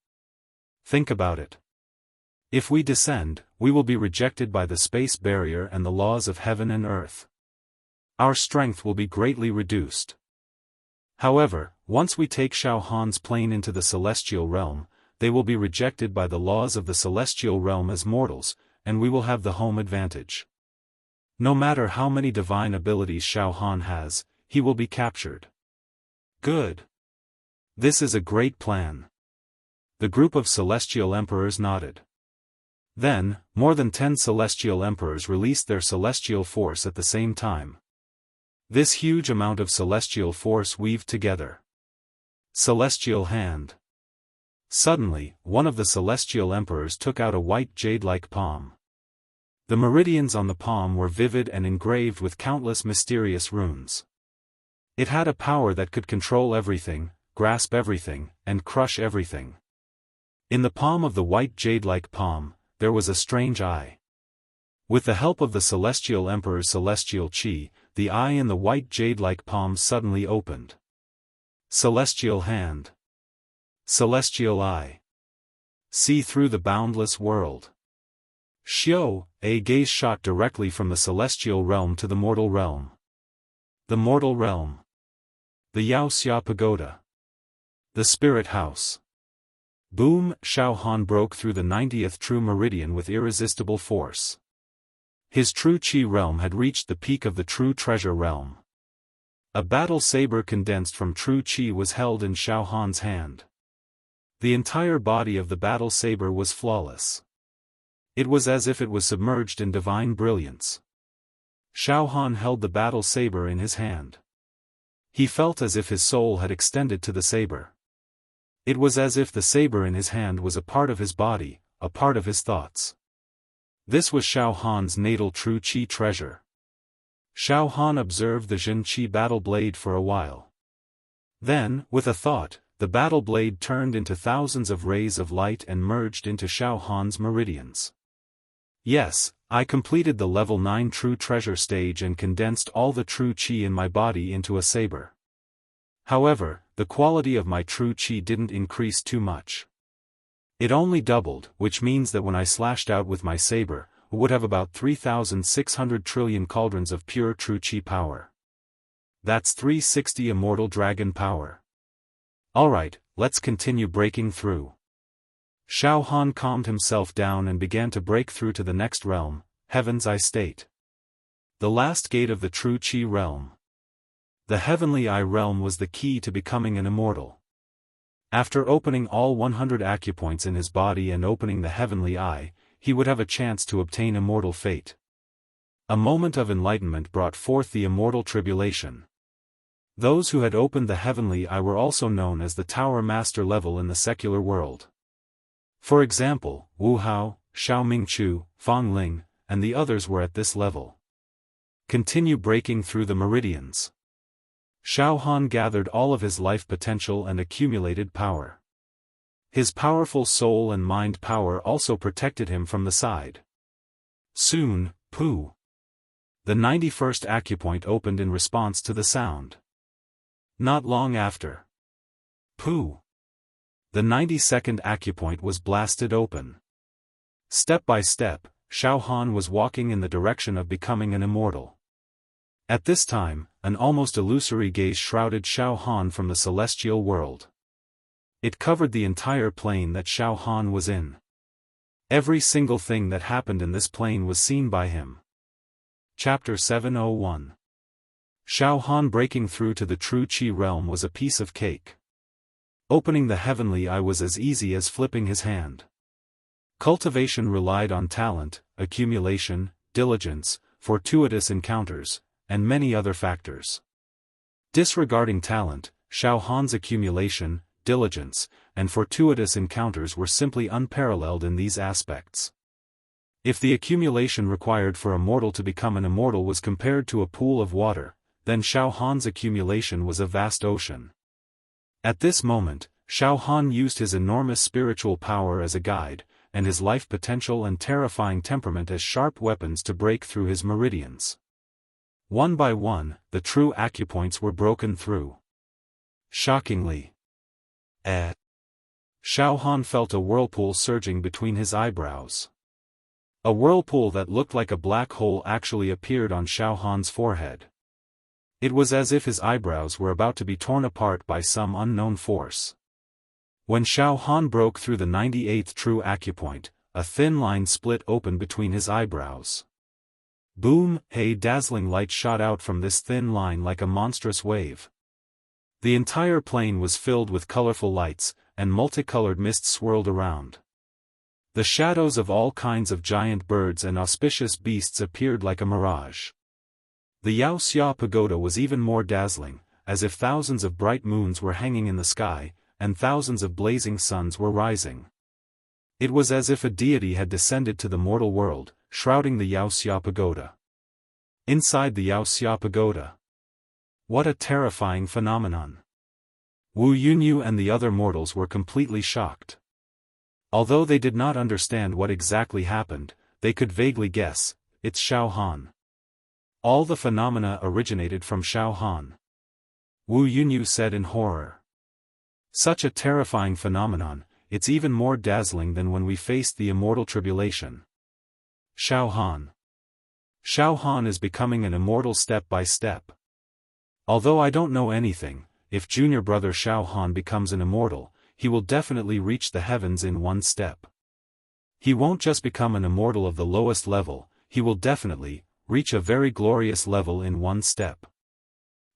Think about it. If we descend, we will be rejected by the space barrier and the laws of heaven and earth. Our strength will be greatly reduced. However, once we take Xiaofan's plane into the celestial realm, they will be rejected by the laws of the celestial realm as mortals, and we will have the home advantage. No matter how many divine abilities Xiaofan has, he will be captured. Good. This is a great plan. The group of celestial emperors nodded. Then, more than 10 celestial emperors released their celestial force at the same time. This huge amount of celestial force weaved together. Celestial hand. Suddenly, one of the celestial emperors took out a white jade-like palm. The meridians on the palm were vivid and engraved with countless mysterious runes. It had a power that could control everything, grasp everything, and crush everything. In the palm of the white jade-like palm, there was a strange eye. With the help of the celestial emperor's celestial chi, the eye in the white jade-like palm suddenly opened. Celestial hand. Celestial eye. See through the boundless world. A gaze shot directly from the celestial realm to the mortal realm. The mortal realm. The Wuxia pagoda. The spirit house. Boom! Xiaofan broke through the 90th true meridian with irresistible force. His true chi realm had reached the peak of the true treasure realm. A battle saber condensed from true chi was held in Xiaofan's hand. The entire body of the battle saber was flawless. It was as if it was submerged in divine brilliance. Xiaofan held the battle saber in his hand. He felt as if his soul had extended to the saber. It was as if the saber in his hand was a part of his body, a part of his thoughts. This was Xiaofan's natal true chi treasure. Xiaofan observed the Jin Chi battle blade for a while. Then, with a thought, the battle blade turned into thousands of rays of light and merged into Xiaofan's meridians. Yes, I completed the level 9 true treasure stage and condensed all the true chi in my body into a saber. However, the quality of my true chi didn't increase too much. It only doubled, which means that when I slashed out with my saber, I would have about 3,600 trillion cauldrons of pure true chi power. That's 360 immortal dragon power. Alright, let's continue breaking through. Xiaofan calmed himself down and began to break through to the next realm, Heaven's Eye State. The last gate of the true chi realm. The Heavenly Eye realm was the key to becoming an immortal. After opening all 100 acupoints in his body and opening the Heavenly Eye, he would have a chance to obtain immortal fate. A moment of enlightenment brought forth the immortal tribulation. Those who had opened the Heavenly Eye were also known as the Tower Master level in the secular world. For example, Wu Hao, Xiao Mingchu, Fang Ling, and the others were at this level. Continue breaking through the meridians. Xiaofan gathered all of his life potential and accumulated power. His powerful soul and mind power also protected him from the side. Soon, Pooh. The 91st acupoint opened in response to the sound. Not long after. Pooh. The 92nd acupoint was blasted open. Step by step, Xiaofan was walking in the direction of becoming an immortal. At this time, an almost illusory gaze shrouded Xiaofan from the celestial world. It covered the entire plane that Xiaofan was in. Every single thing that happened in this plane was seen by him. Chapter 701. Xiaofan breaking through to the true chi realm was a piece of cake. Opening the Heavenly Eye was as easy as flipping his hand. Cultivation relied on talent, accumulation, diligence, fortuitous encounters, and many other factors. Disregarding talent, Xiaofan's accumulation, diligence, and fortuitous encounters were simply unparalleled in these aspects. If the accumulation required for a mortal to become an immortal was compared to a pool of water, then Xiaofan's accumulation was a vast ocean. At this moment, Xiaofan used his enormous spiritual power as a guide, and his life potential and terrifying temperament as sharp weapons to break through his meridians. One by one, the true acupoints were broken through. Shockingly. Xiaofan felt a whirlpool surging between his eyebrows. A whirlpool that looked like a black hole actually appeared on Xiaofan's forehead. It was as if his eyebrows were about to be torn apart by some unknown force. When Xiaofan broke through the 98th true acupoint, a thin line split open between his eyebrows. Boom! A dazzling light shot out from this thin line like a monstrous wave. The entire plane was filled with colorful lights, and multicolored mists swirled around. The shadows of all kinds of giant birds and auspicious beasts appeared like a mirage. The Wuxia pagoda was even more dazzling, as if thousands of bright moons were hanging in the sky, and thousands of blazing suns were rising. It was as if a deity had descended to the mortal world, shrouding the Wuxia pagoda. Inside the Wuxia pagoda. What a terrifying phenomenon! Wu Yunyu and the other mortals were completely shocked. Although they did not understand what exactly happened, they could vaguely guess, it's Xiaofan. All the phenomena originated from Xiaofan. Wu Yunyu said in horror. Such a terrifying phenomenon, it's even more dazzling than when we faced the immortal tribulation. Xiaofan. Xiaofan is becoming an immortal step by step. Although I don't know anything, if junior brother Xiaofan becomes an immortal, he will definitely reach the heavens in one step. He won't just become an immortal of the lowest level, he will definitely reach a very glorious level in one step.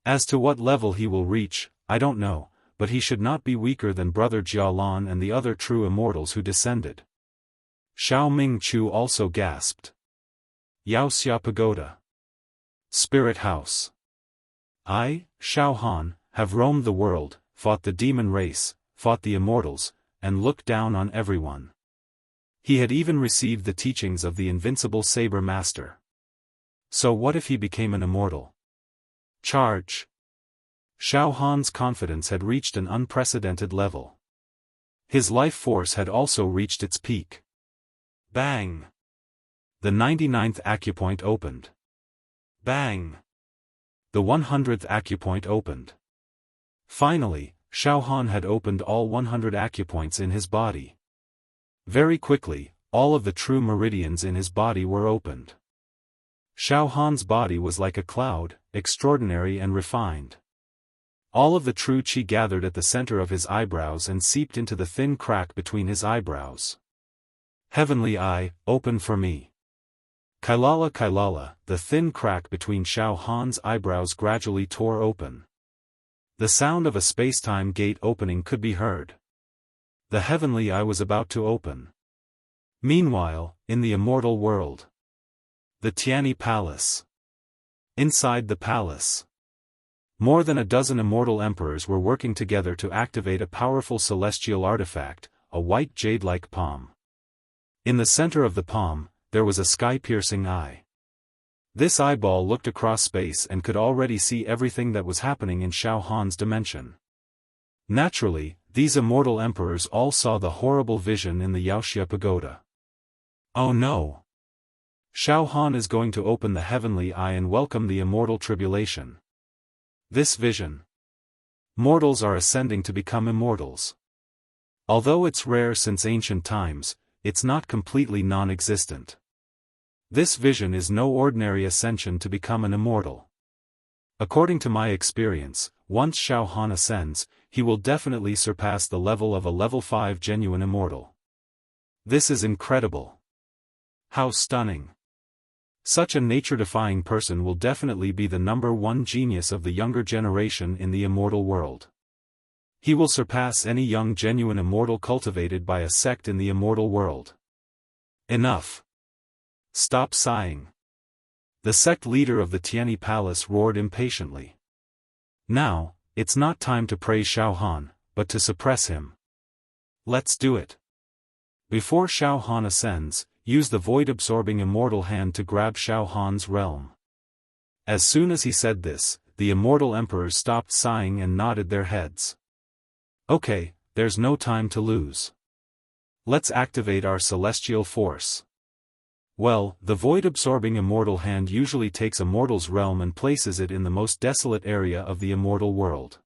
As to what level he will reach, I don't know, but he should not be weaker than brother Jialan and the other true immortals who descended. Xiao Ming-chu also gasped. Wuxia Pagoda. Spirit House. I, Xiaofan, have roamed the world, fought the demon race, fought the immortals, and looked down on everyone. He had even received the teachings of the invincible saber master. So what if he became an immortal? Charge! Xiaofan's confidence had reached an unprecedented level. His life force had also reached its peak. Bang! The 99th acupoint opened. Bang! The 100th acupoint opened. Finally, Xiaofan had opened all 100 acupoints in his body. Very quickly, all of the true meridians in his body were opened. Xiaofan's body was like a cloud, extraordinary and refined. All of the true qi gathered at the center of his eyebrows and seeped into the thin crack between his eyebrows. Heavenly eye, open for me. Kailala Kailala, the thin crack between Xiaofan's eyebrows gradually tore open. The sound of a space-time gate opening could be heard. The heavenly eye was about to open. Meanwhile, in the immortal world. The Tianyi Palace. Inside the palace. More than a dozen immortal emperors were working together to activate a powerful celestial artifact, a white jade-like palm. In the center of the palm, there was a sky-piercing eye. This eyeball looked across space and could already see everything that was happening in Xiaofan's dimension. Naturally, these immortal emperors all saw the horrible vision in the Wuxia Pagoda. Oh no! Xiaofan is going to open the heavenly eye and welcome the immortal tribulation. This vision. Mortals are ascending to become immortals. Although it's rare since ancient times, it's not completely non-existent. This vision is no ordinary ascension to become an immortal. According to my experience, once Xiaofan ascends, he will definitely surpass the level of a level 5 genuine immortal. This is incredible. How stunning. Such a nature-defying person will definitely be the #1 genius of the younger generation in the immortal world. He will surpass any young genuine immortal cultivated by a sect in the immortal world. Enough. Stop sighing. The sect leader of the Tianyi Palace roared impatiently. Now, it's not time to praise Xiaofan, but to suppress him. Let's do it. Before Xiaofan ascends, use the void-absorbing immortal hand to grab Xiaofan's realm. As soon as he said this, the immortal emperors stopped sighing and nodded their heads. Okay, there's no time to lose. Let's activate our celestial force. Well, the void-absorbing immortal hand usually takes a mortal's realm and places it in the most desolate area of the immortal world.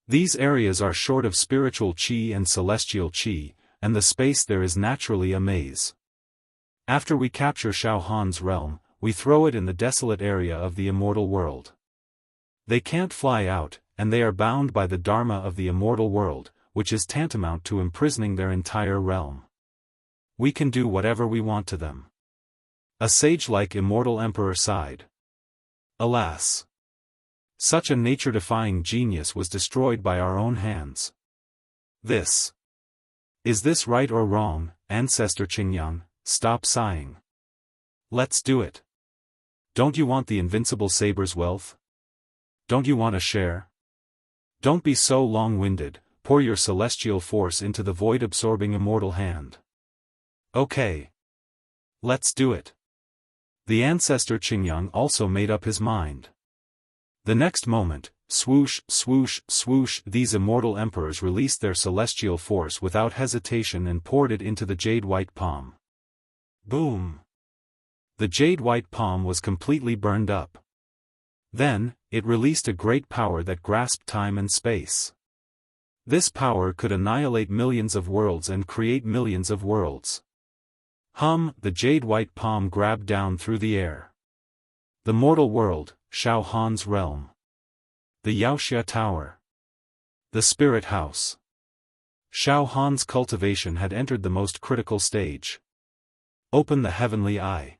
These areas are short of spiritual qi and celestial qi, and the space there is naturally a maze. After we capture Xiaofan's realm, we throw it in the desolate area of the immortal world. They can't fly out, and they are bound by the dharma of the immortal world, which is tantamount to imprisoning their entire realm. We can do whatever we want to them. A sage-like immortal emperor sighed. Alas! Such a nature-defying genius was destroyed by our own hands. This. Is this right or wrong, Ancestor Qingyang? Stop sighing. Let's do it. Don't you want the invincible saber's wealth? Don't you want a share? Don't be so long-winded, pour your celestial force into the void-absorbing immortal hand. Okay. Let's do it. The ancestor Qingyang also made up his mind. The next moment, swoosh, swoosh, swoosh, these immortal emperors released their celestial force without hesitation and poured it into the jade-white palm. Boom! The jade-white palm was completely burned up. Then, it released a great power that grasped time and space. This power could annihilate millions of worlds and create millions of worlds. The jade-white palm grabbed down through the air. The mortal world, Xiaofan's realm. The Wuxia Tower. The Spirit House. Xiaofan's cultivation had entered the most critical stage. Open the heavenly eye.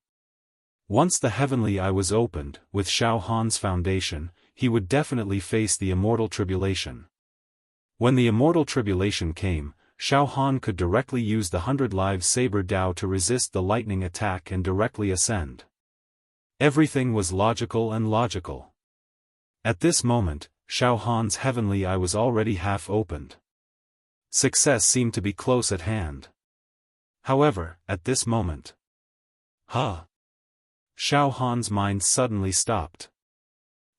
Once the heavenly eye was opened, with Xiaofan's foundation, he would definitely face the immortal tribulation. When the immortal tribulation came, Xiaofan could directly use the 100 Lives Saber Dao to resist the lightning attack and directly ascend. Everything was logical and logical. At this moment, Xiaofan's heavenly eye was already half opened. Success seemed to be close at hand. However, at this moment, Xiaofan's mind suddenly stopped.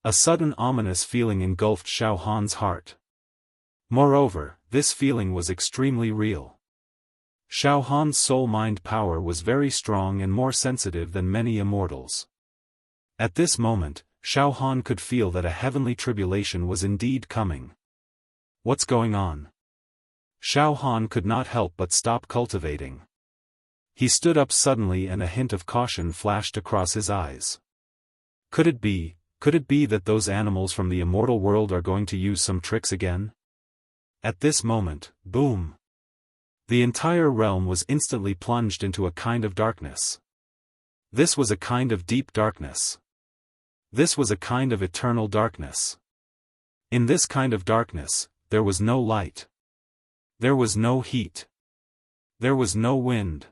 A sudden ominous feeling engulfed Xiaofan's heart. Moreover, this feeling was extremely real. Xiaofan's soul-mind power was very strong and more sensitive than many immortals. At this moment, Xiaofan could feel that a heavenly tribulation was indeed coming. What's going on? Xiaofan could not help but stop cultivating. He stood up suddenly and a hint of caution flashed across his eyes. Could it be that those animals from the immortal world are going to use some tricks again? At this moment, boom! The entire realm was instantly plunged into a kind of darkness. This was a kind of deep darkness. This was a kind of eternal darkness. In this kind of darkness, there was no light. There was no heat. There was no wind.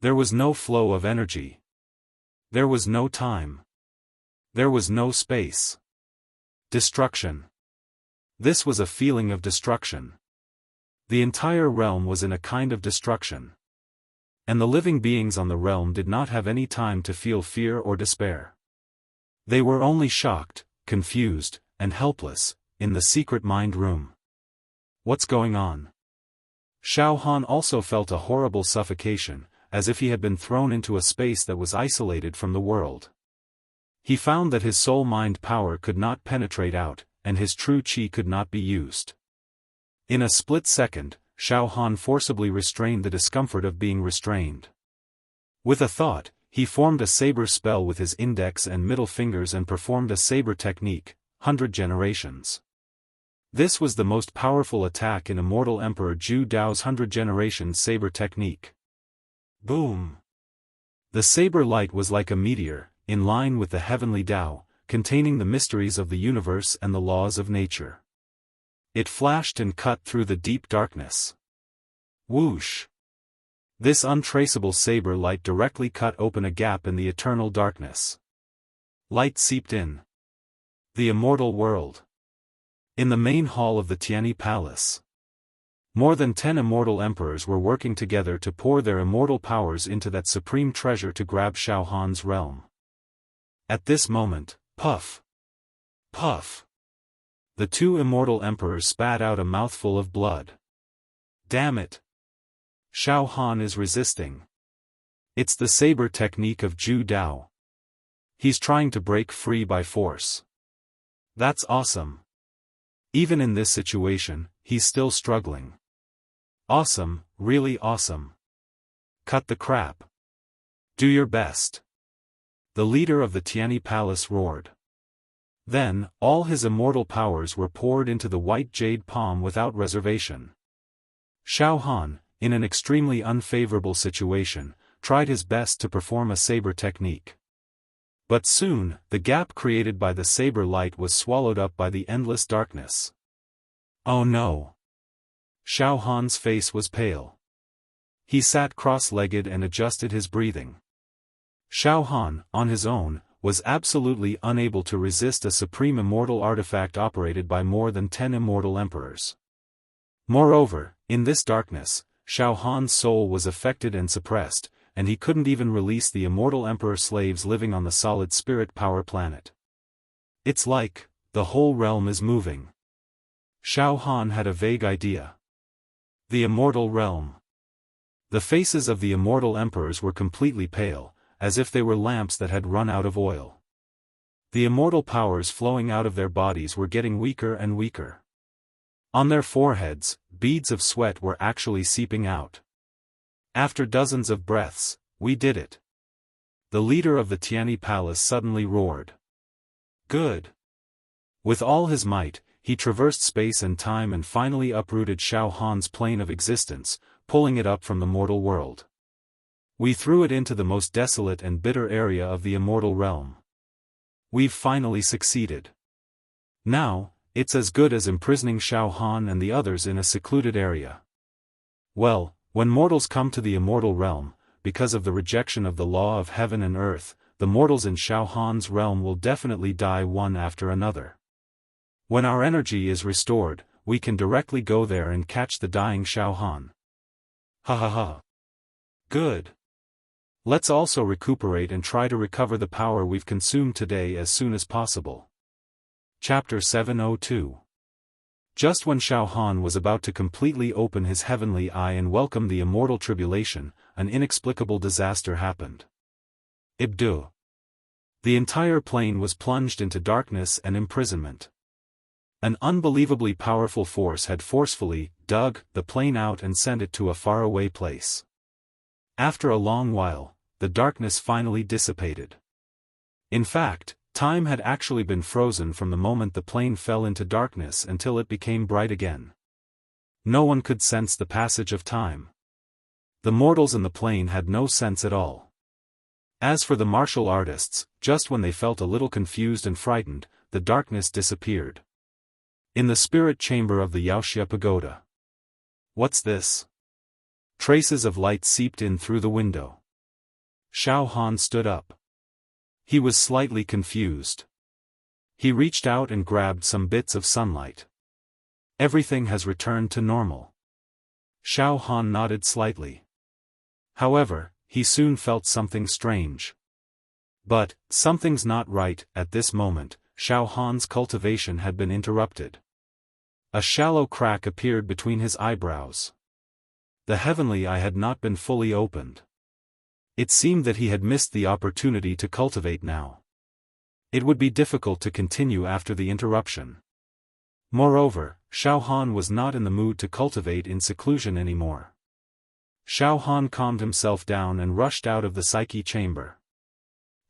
There was no flow of energy. There was no time. There was no space. Destruction. This was a feeling of destruction. The entire realm was in a kind of destruction. And the living beings on the realm did not have any time to feel fear or despair. They were only shocked, confused, and helpless, in the secret mind room. What's going on? Xiaofan also felt a horrible suffocation, as if he had been thrown into a space that was isolated from the world. He found that his soul-mind power could not penetrate out, and his true qi could not be used. In a split second, Xiaofan forcibly restrained the discomfort of being restrained. With a thought, he formed a saber spell with his index and middle fingers and performed a saber technique, 100 generations. This was the most powerful attack in Immortal Emperor Zhu Dao's 100 generations saber technique. Boom! The saber light was like a meteor, in line with the heavenly Dao, containing the mysteries of the universe and the laws of nature. It flashed and cut through the deep darkness. Whoosh! This untraceable saber light directly cut open a gap in the eternal darkness. Light seeped in. The immortal world. In the main hall of the Tianyi Palace. More than 10 immortal emperors were working together to pour their immortal powers into that supreme treasure to grab Xiaofan's realm. At this moment, puff! Puff! The two immortal emperors spat out a mouthful of blood. Damn it! Xiaofan is resisting. It's the saber technique of Zhu Dao. He's trying to break free by force. That's awesome. Even in this situation, he's still struggling. Awesome, really awesome. Cut the crap. Do your best. The leader of the Tianyi Palace roared. Then, all his immortal powers were poured into the white jade palm without reservation. Xiaofan, in an extremely unfavorable situation, tried his best to perform a saber technique. But soon, the gap created by the saber light was swallowed up by the endless darkness. Oh no! Xiaofan's face was pale. He sat cross-legged and adjusted his breathing. Xiaofan, on his own, was absolutely unable to resist a supreme immortal artifact operated by more than 10 immortal emperors. Moreover, in this darkness, Xiaofan's soul was affected and suppressed, and he couldn't even release the immortal emperor slaves living on the solid spirit power planet. It's like, the whole realm is moving. Xiaofan had a vague idea. The immortal realm. The faces of the immortal emperors were completely pale, as if they were lamps that had run out of oil. The immortal powers flowing out of their bodies were getting weaker and weaker. On their foreheads, beads of sweat were actually seeping out. After dozens of breaths, we did it. The leader of the Tianyi Palace suddenly roared. Good. With all his might, he traversed space and time and finally uprooted Xiaofan's plane of existence, pulling it up from the mortal world. We threw it into the most desolate and bitter area of the immortal realm. We've finally succeeded. Now, it's as good as imprisoning Xiaofan and the others in a secluded area. Well, when mortals come to the immortal realm, because of the rejection of the law of heaven and earth, the mortals in Xiaofan's realm will definitely die one after another. When our energy is restored, we can directly go there and catch the dying Xiaofan. Ha ha ha. Good. Let's also recuperate and try to recover the power we've consumed today as soon as possible. Chapter 702. Just when Xiaofan was about to completely open his heavenly eye and welcome the immortal tribulation, an inexplicable disaster happened. Ibdu. The entire plane was plunged into darkness and imprisonment. An unbelievably powerful force had forcefully dug the plane out and sent it to a faraway place. After a long while, the darkness finally dissipated. In fact, time had actually been frozen from the moment the plane fell into darkness until it became bright again. No one could sense the passage of time. The mortals in the plane had no sense at all. As for the martial artists, just when they felt a little confused and frightened, the darkness disappeared. In the spirit chamber of the Wuxia pagoda. What's this? Traces of light seeped in through the window. Xiaofan stood up. He was slightly confused. He reached out and grabbed some bits of sunlight. Everything has returned to normal. Xiaofan nodded slightly. However, he soon felt something strange. But, something's not right. At this moment, Xiaofan's cultivation had been interrupted. A shallow crack appeared between his eyebrows. The heavenly eye had not been fully opened. It seemed that he had missed the opportunity to cultivate now. It would be difficult to continue after the interruption. Moreover, Xiaofan was not in the mood to cultivate in seclusion anymore. Xiaofan calmed himself down and rushed out of the psyche chamber.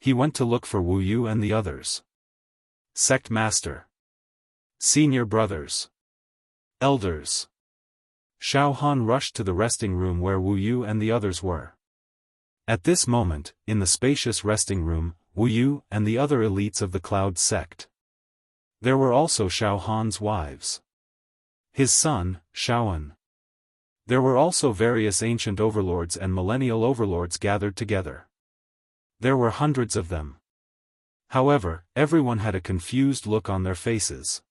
He went to look for Wu Yu and the others. Sect Master. Senior brothers. Elders. Xiaofan rushed to the resting room where Wu Yu and the others were. At this moment, in the spacious resting room, Wu Yu and the other elites of the Cloud sect. There were also Xiaofan's wives. His son, Xiaoan. There were also various ancient overlords and millennial overlords gathered together. There were hundreds of them. However, everyone had a confused look on their faces.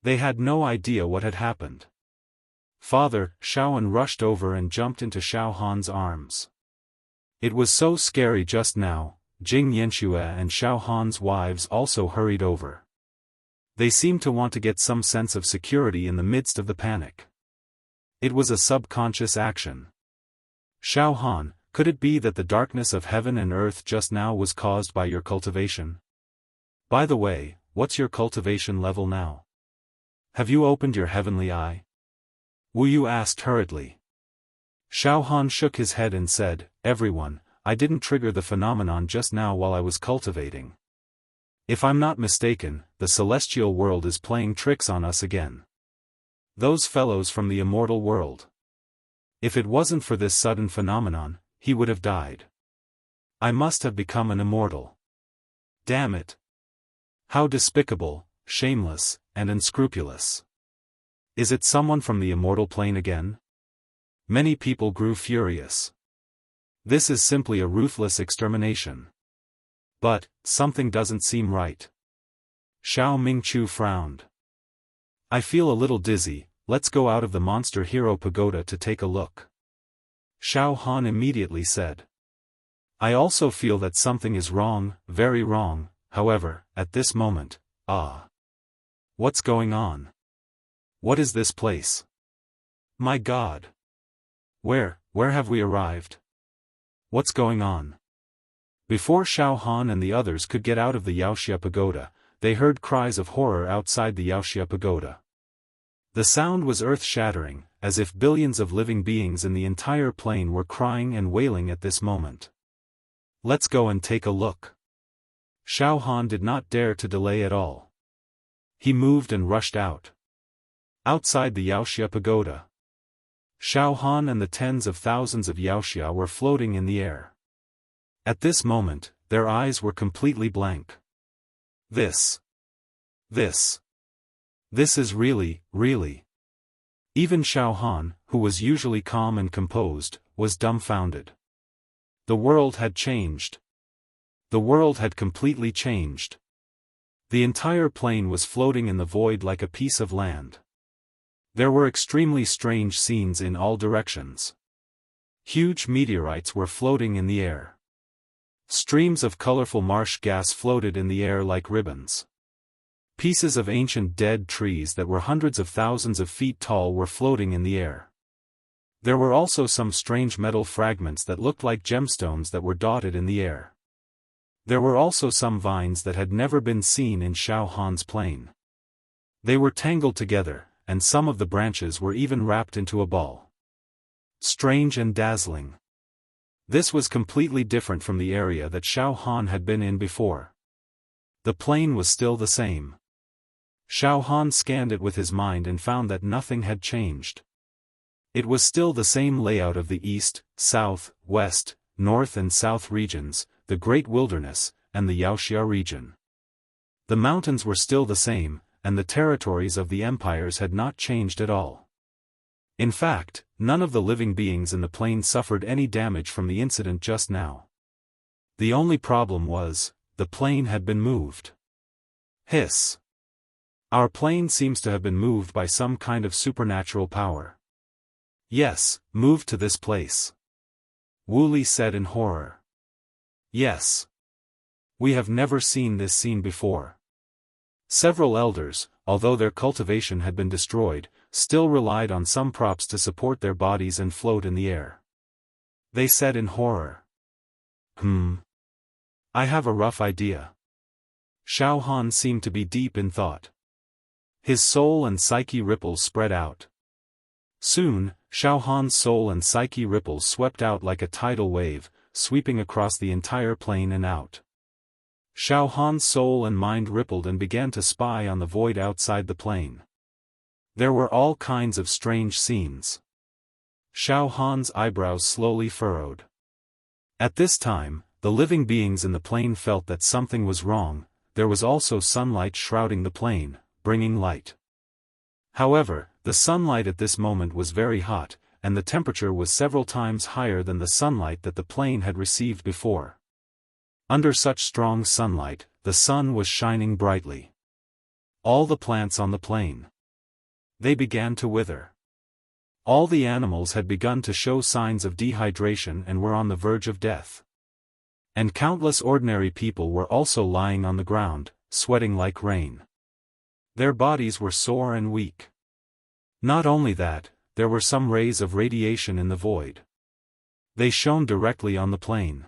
They had no idea what had happened. Father, Xiaoan rushed over and jumped into Xiaofan's arms. It was so scary just now. Jing Yanxue and Xiaofan's wives also hurried over. They seemed to want to get some sense of security in the midst of the panic. It was a subconscious action. Xiaofan, could it be that the darkness of heaven and earth just now was caused by your cultivation? By the way, what's your cultivation level now? Have you opened your heavenly eye? Wu Yu asked hurriedly. Xiaofan shook his head and said, Everyone, I didn't trigger the phenomenon just now while I was cultivating. If I'm not mistaken, the celestial world is playing tricks on us again. Those fellows from the immortal world. If it wasn't for this sudden phenomenon, he would have died. I must have become an immortal. Damn it. How despicable, shameless, and unscrupulous. Is it someone from the immortal plane again? Many people grew furious. This is simply a ruthless extermination. But, something doesn't seem right. Xiao Mingchu frowned. I feel a little dizzy, let's go out of the Monster Hero Pagoda to take a look. Xiaofan immediately said. I also feel that something is wrong, very wrong, however, at this moment, what's going on? What is this place? My God! Where have we arrived? What's going on? Before Xiaohan and the others could get out of the Yaoxia Pagoda, they heard cries of horror outside the Yaoxia Pagoda. The sound was earth-shattering, as if billions of living beings in the entire plane were crying and wailing at this moment. Let's go and take a look. Xiaohan did not dare to delay at all. He moved and rushed out. Outside the Yaoxia Pagoda, Xiaohan and the tens of thousands of Yaoxia were floating in the air. At this moment, their eyes were completely blank. This is really. Even Xiaohan, who was usually calm and composed, was dumbfounded. The world had changed. The world had completely changed. The entire plane was floating in the void like a piece of land. There were extremely strange scenes in all directions. Huge meteorites were floating in the air. Streams of colorful marsh gas floated in the air like ribbons. Pieces of ancient dead trees that were hundreds of thousands of feet tall were floating in the air. There were also some strange metal fragments that looked like gemstones that were dotted in the air. There were also some vines that had never been seen in Xiaohan's plane. They were tangled together, and some of the branches were even wrapped into a ball. Strange and dazzling. This was completely different from the area that Xiaohan had been in before. The plane was still the same. Xiaohan scanned it with his mind and found that nothing had changed. It was still the same layout of the east, south, west, north and south regions, the Great Wilderness, and the Yaoxia region. The mountains were still the same, and the territories of the empires had not changed at all. In fact, none of the living beings in the plane suffered any damage from the incident just now. The only problem was, the plane had been moved. Hiss. Our plane seems to have been moved by some kind of supernatural power. Yes, moved to this place. Wu Li said in horror. Yes. We have never seen this scene before. Several elders, although their cultivation had been destroyed, still relied on some props to support their bodies and float in the air. They said in horror. I have a rough idea. Xiaohan seemed to be deep in thought. His soul and psyche ripples spread out. Soon, Xiaohan's soul and psyche ripples swept out like a tidal wave, sweeping across the entire plane and out. Xiaohan's soul and mind rippled and began to spy on the void outside the plane. There were all kinds of strange scenes. Xiaohan's eyebrows slowly furrowed. At this time, the living beings in the plane felt that something was wrong. There was also sunlight shrouding the plane, bringing light. However, the sunlight at this moment was very hot, and the temperature was several times higher than the sunlight that the plane had received before. Under such strong sunlight, the sun was shining brightly. All the plants on the plane, they began to wither. All the animals had begun to show signs of dehydration and were on the verge of death. And countless ordinary people were also lying on the ground, sweating like rain. Their bodies were sore and weak. Not only that, there were some rays of radiation in the void. They shone directly on the plane.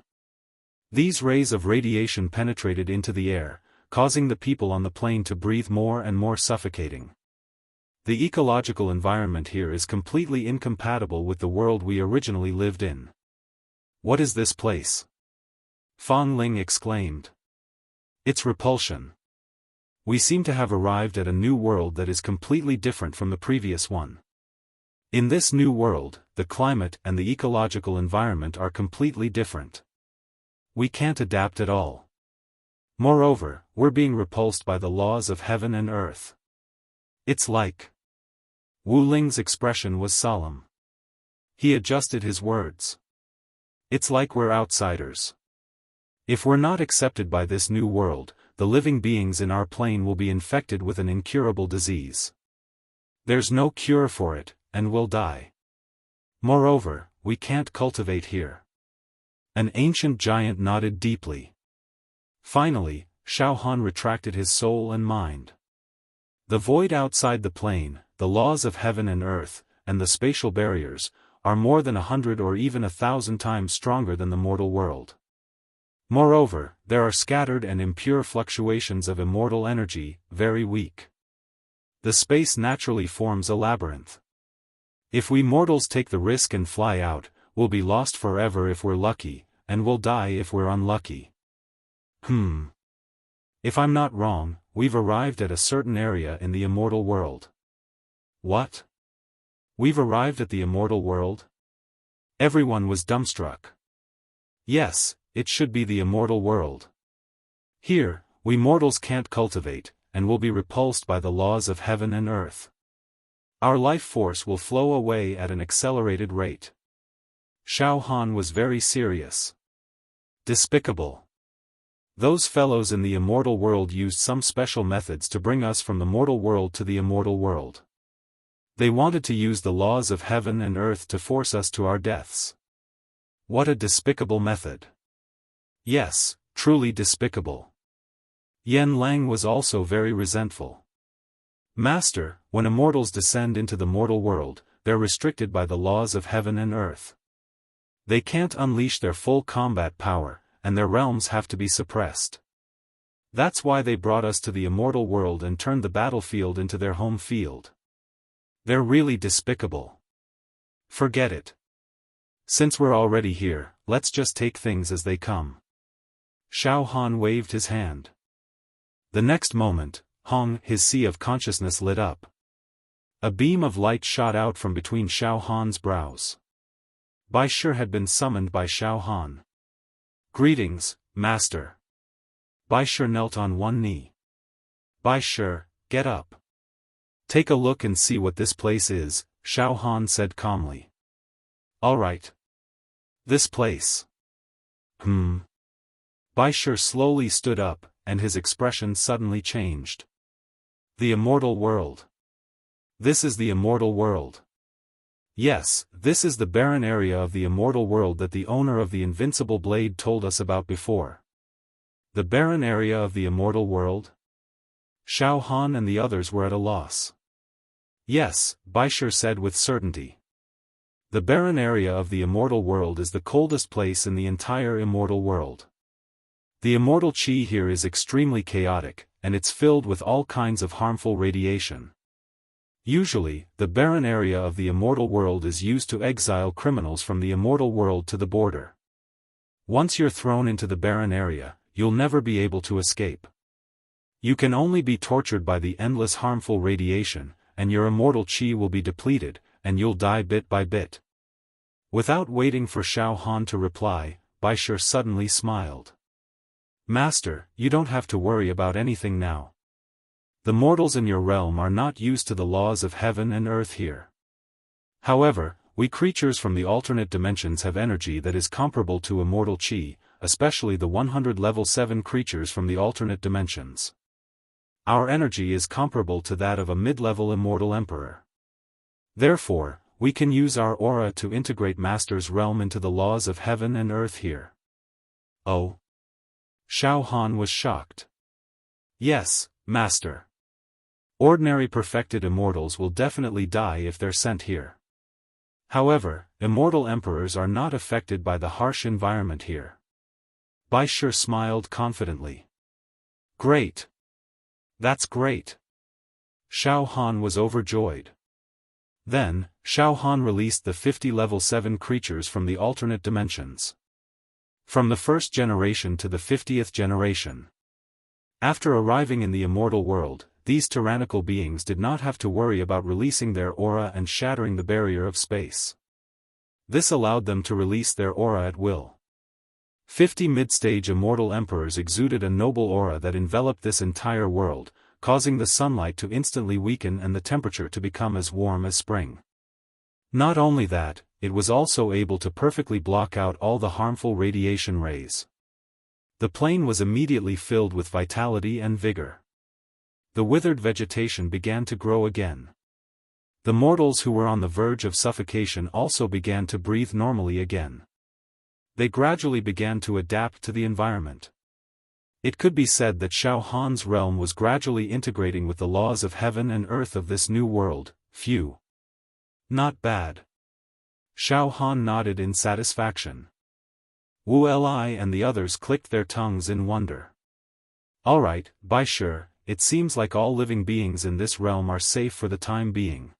These rays of radiation penetrated into the air, causing the people on the plane to breathe more and more suffocating. The ecological environment here is completely incompatible with the world we originally lived in. What is this place? Fang Ling exclaimed. It's repulsion. We seem to have arrived at a new world that is completely different from the previous one. In this new world, the climate and the ecological environment are completely different. We can't adapt at all. Moreover, we're being repulsed by the laws of heaven and earth. It's like... Wu Ling's expression was solemn. He adjusted his words. It's like we're outsiders. If we're not accepted by this new world, the living beings in our plane will be infected with an incurable disease. There's no cure for it, and we'll die. Moreover, we can't cultivate here. An ancient giant nodded deeply. Finally, Xiaofan retracted his soul and mind. The void outside the plane, the laws of heaven and earth, and the spatial barriers, are more than 100 or even 1,000 times stronger than the mortal world. Moreover, there are scattered and impure fluctuations of immortal energy, very weak. The space naturally forms a labyrinth. If we mortals take the risk and fly out, we'll be lost forever if we're lucky, and we'll die if we're unlucky. If I'm not wrong, we've arrived at a certain area in the immortal world. What? We've arrived at the immortal world? Everyone was dumbstruck. Yes, it should be the immortal world. Here, we mortals can't cultivate, and will be repulsed by the laws of heaven and earth. Our life force will flow away at an accelerated rate. Xiaofan was very serious. Despicable. Those fellows in the immortal world used some special methods to bring us from the mortal world to the immortal world. They wanted to use the laws of heaven and earth to force us to our deaths. What a despicable method. Yes, truly despicable. Yen Lang was also very resentful. Master, when immortals descend into the mortal world, they're restricted by the laws of heaven and earth. They can't unleash their full combat power, and their realms have to be suppressed. That's why they brought us to the immortal world and turned the battlefield into their home field. They're really despicable. Forget it. Since we're already here, let's just take things as they come. Xiaofan waved his hand. The next moment, his sea of consciousness lit up. A beam of light shot out from between Xiaofan's brows. Bai Shi had been summoned by Xiaofan. Greetings, Master. Bai Shi knelt on one knee. Bai Shi, get up. Take a look and see what this place is, Xiaofan said calmly. All right. This place. Bai Shi slowly stood up, and his expression suddenly changed. The immortal world. This is the immortal world. Yes, this is the barren area of the immortal world that the owner of the invincible blade told us about before. The barren area of the immortal world? Xiaofan and the others were at a loss. Yes, Bai Shi said with certainty. The barren area of the immortal world is the coldest place in the entire immortal world. The immortal chi here is extremely chaotic, and it's filled with all kinds of harmful radiation. Usually, the barren area of the immortal world is used to exile criminals from the immortal world to the border. Once you're thrown into the barren area, you'll never be able to escape. You can only be tortured by the endless harmful radiation, and your immortal chi will be depleted, and you'll die bit by bit. Without waiting for Xiaofan to reply, Bai Shi suddenly smiled. Master, you don't have to worry about anything now. The mortals in your realm are not used to the laws of heaven and earth here. However, we creatures from the alternate dimensions have energy that is comparable to immortal chi, especially the 100 level 7 creatures from the alternate dimensions. Our energy is comparable to that of a mid-level immortal emperor. Therefore, we can use our aura to integrate Master's realm into the laws of heaven and earth here. Oh? Xiaofan was shocked. Yes, Master. Ordinary perfected immortals will definitely die if they're sent here. However, immortal emperors are not affected by the harsh environment here. Bai Shi smiled confidently. Great. That's great. Xiaofan was overjoyed. Then, Xiaofan released the 50 level 7 creatures from the alternate dimensions. From the first generation to the 50th generation. After arriving in the immortal world, these tyrannical beings did not have to worry about releasing their aura and shattering the barrier of space. This allowed them to release their aura at will. 50 mid-stage immortal emperors exuded a noble aura that enveloped this entire world, causing the sunlight to instantly weaken and the temperature to become as warm as spring. Not only that, it was also able to perfectly block out all the harmful radiation rays. The plain was immediately filled with vitality and vigor. The withered vegetation began to grow again. The mortals who were on the verge of suffocation also began to breathe normally again. They gradually began to adapt to the environment. It could be said that Xiaofan's realm was gradually integrating with the laws of heaven and earth of this new world. Phew. Not bad. Xiaofan nodded in satisfaction. Wu Li and the others clicked their tongues in wonder. Alright, Bai Shi, it seems like all living beings in this realm are safe for the time being.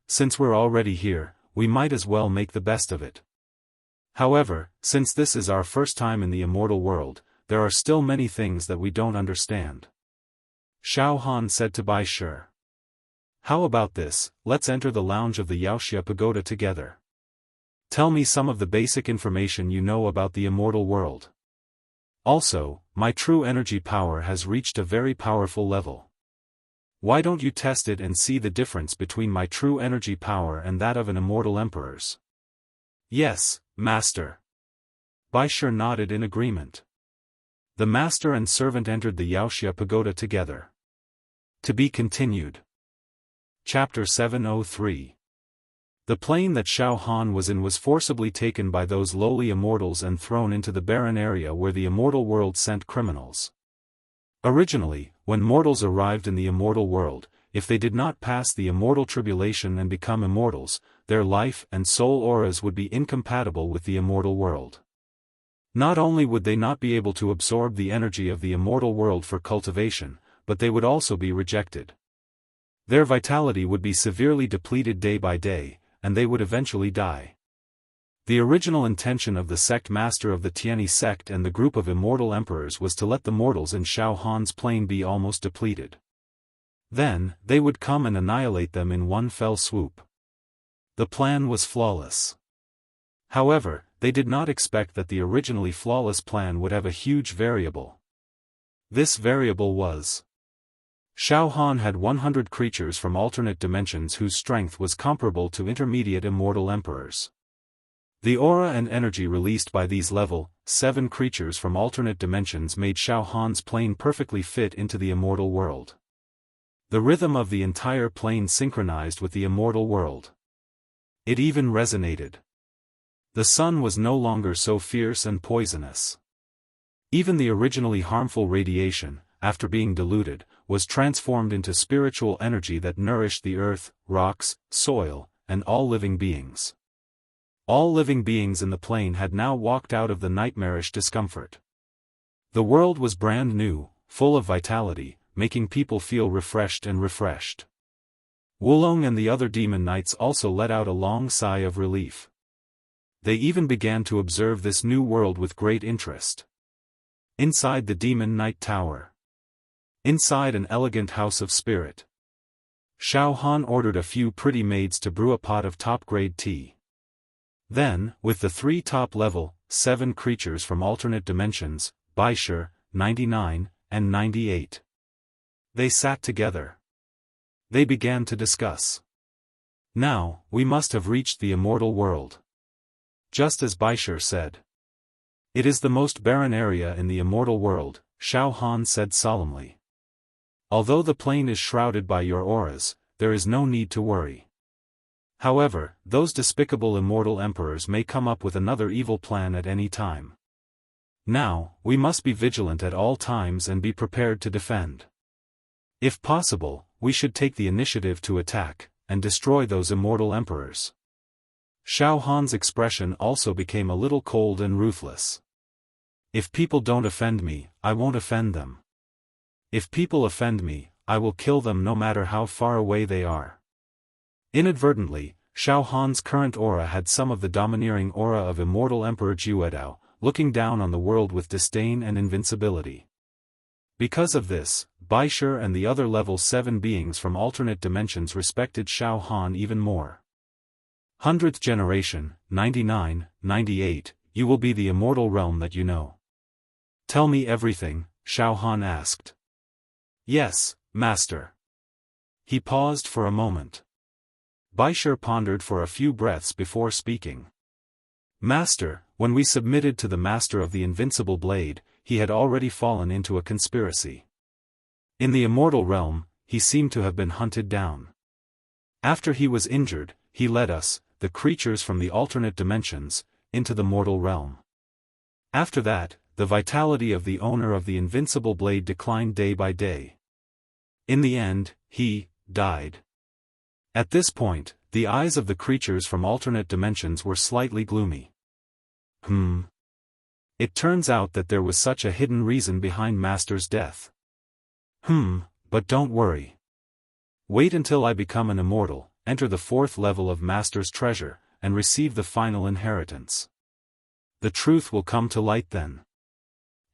Since we're already here, we might as well make the best of it. However, since this is our first time in the immortal world, there are still many things that we don't understand. Xiaofan said to Bai Shi. How about this, let's enter the lounge of the Wuxia pagoda together. Tell me some of the basic information you know about the immortal world. Also, my true energy power has reached a very powerful level. Why don't you test it and see the difference between my true energy power and that of an immortal emperor's? Yes, Master. Bai Shi nodded in agreement. The master and servant entered the Wuxia pagoda together. To be continued. Chapter 703. The plane that Xiaofan was in was forcibly taken by those lowly immortals and thrown into the barren area where the immortal world sent criminals. Originally, when mortals arrived in the immortal world, if they did not pass the immortal tribulation and become immortals, their life and soul auras would be incompatible with the immortal world. Not only would they not be able to absorb the energy of the immortal world for cultivation, but they would also be rejected. Their vitality would be severely depleted day by day, and they would eventually die. The original intention of the sect master of the Tianyi sect and the group of immortal emperors was to let the mortals in Xiaofan's plane be almost depleted. Then, they would come and annihilate them in one fell swoop. The plan was flawless. However, they did not expect that the originally flawless plan would have a huge variable. This variable was: Xiaofan had 100 creatures from alternate dimensions whose strength was comparable to intermediate immortal emperors. The aura and energy released by these level 7 creatures from alternate dimensions made Xiaofan's plane perfectly fit into the immortal world. The rhythm of the entire plane synchronized with the immortal world. It even resonated. The sun was no longer so fierce and poisonous. Even the originally harmful radiation, after being diluted, was transformed into spiritual energy that nourished the earth, rocks, soil, and all living beings. All living beings in the plane had now walked out of the nightmarish discomfort. The world was brand new, full of vitality, making people feel refreshed. Wulong and the other demon knights also let out a long sigh of relief. They even began to observe this new world with great interest. Inside the demon knight tower. Inside an elegant house of spirit. Xiaofan ordered a few pretty maids to brew a pot of top-grade tea. Then, with the 3 top-level, 7 creatures from alternate dimensions, Bai Shi, 99, and 98. They sat together. They began to discuss. Now, we must have reached the immortal world. Just as Bai Shi said. It is the most barren area in the immortal world, Xiaofan said solemnly. Although the plane is shrouded by your auras, there is no need to worry. However, those despicable immortal emperors may come up with another evil plan at any time. Now, we must be vigilant at all times and be prepared to defend. If possible, we should take the initiative to attack, and destroy those immortal emperors. Xiaofan's expression also became a little cold and ruthless. If people don't offend me, I won't offend them. If people offend me, I will kill them no matter how far away they are. Inadvertently, Xiaofan's current aura had some of the domineering aura of immortal Emperor Juedao, looking down on the world with disdain and invincibility. Because of this, Bai Shi and the other level 7 beings from alternate dimensions respected Xiaofan even more. 100th generation, 99, 98, you will be the immortal realm that you know. Tell me everything, Xiaofan asked. Yes, Master. He paused for a moment. Bai Shi pondered for a few breaths before speaking. Master, when we submitted to the master of the invincible blade, he had already fallen into a conspiracy. In the immortal realm, he seemed to have been hunted down. After he was injured, he led us, the creatures from the alternate dimensions, into the mortal realm. After that, the vitality of the owner of the invincible blade declined day by day. In the end, he died. At this point, the eyes of the creatures from alternate dimensions were slightly gloomy. It turns out that there was such a hidden reason behind Master's death. But don't worry. Wait until I become an immortal, enter the 4th level of Master's treasure, and receive the final inheritance. The truth will come to light then.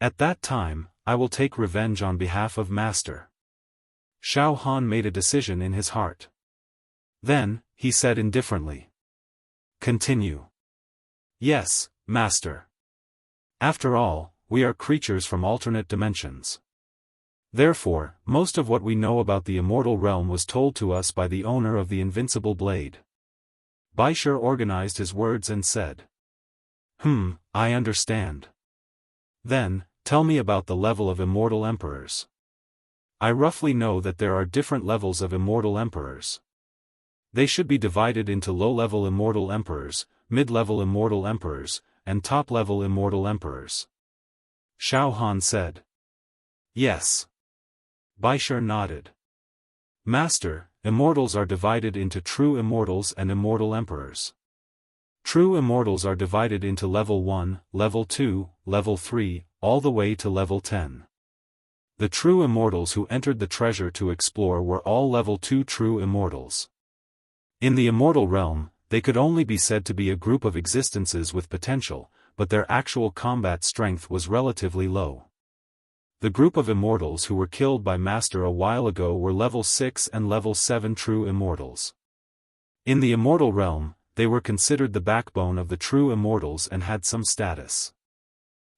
At that time, I will take revenge on behalf of Master. Xiaofan made a decision in his heart. Then, he said indifferently. Continue. Yes, Master. After all, we are creatures from alternate dimensions. Therefore, most of what we know about the immortal realm was told to us by the owner of the invincible blade. Baisher organized his words and said. I understand. Then, tell me about the level of immortal emperors. I roughly know that there are different levels of immortal emperors. They should be divided into low-level immortal emperors, mid-level immortal emperors, and top-level immortal emperors. Xiaofan said. Yes. Baisher nodded. Master, immortals are divided into true immortals and immortal emperors. True immortals are divided into level 1, level 2, level 3, all the way to level 10. The true immortals who entered the treasure to explore were all level 2 true immortals. In the immortal realm, they could only be said to be a group of existences with potential, but their actual combat strength was relatively low. The group of immortals who were killed by Master a while ago were level 6 and level 7 true immortals. In the immortal realm, they were considered the backbone of the true immortals and had some status.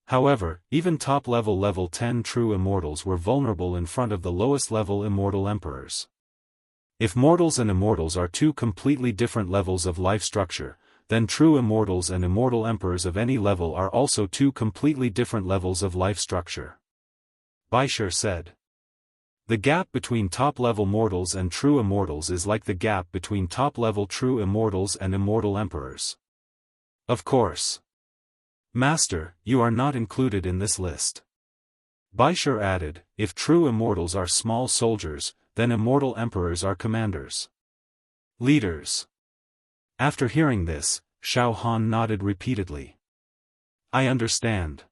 However, even top-level level 10 true immortals were vulnerable in front of the lowest-level immortal emperors. If mortals and immortals are two completely different levels of life structure, then true immortals and immortal emperors of any level are also two completely different levels of life structure. Baisher said. The gap between top-level mortals and true immortals is like the gap between top-level true immortals and immortal emperors. Of course. Master, you are not included in this list. Baisher added, if true immortals are small soldiers, then immortal emperors are commanders. Leaders. After hearing this, Xiaofan nodded repeatedly. I understand.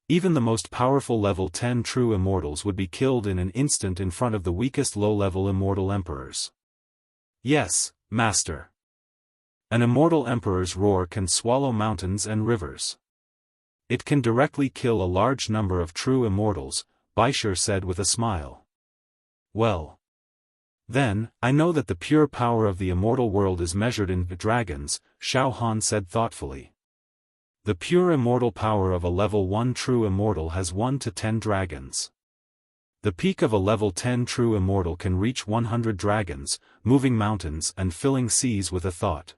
Even the most powerful level 10 true immortals would be killed in an instant in front of the weakest low-level immortal emperors. Yes, Master. An immortal emperor's roar can swallow mountains and rivers. It can directly kill a large number of true immortals, Baisher said with a smile. Well. Then, I know that the pure power of the immortal world is measured in dragons, Xiaofan said thoughtfully. The pure immortal power of a level 1 true immortal has 1 to 10 dragons. The peak of a level 10 true immortal can reach 100 dragons, moving mountains and filling seas with a thought.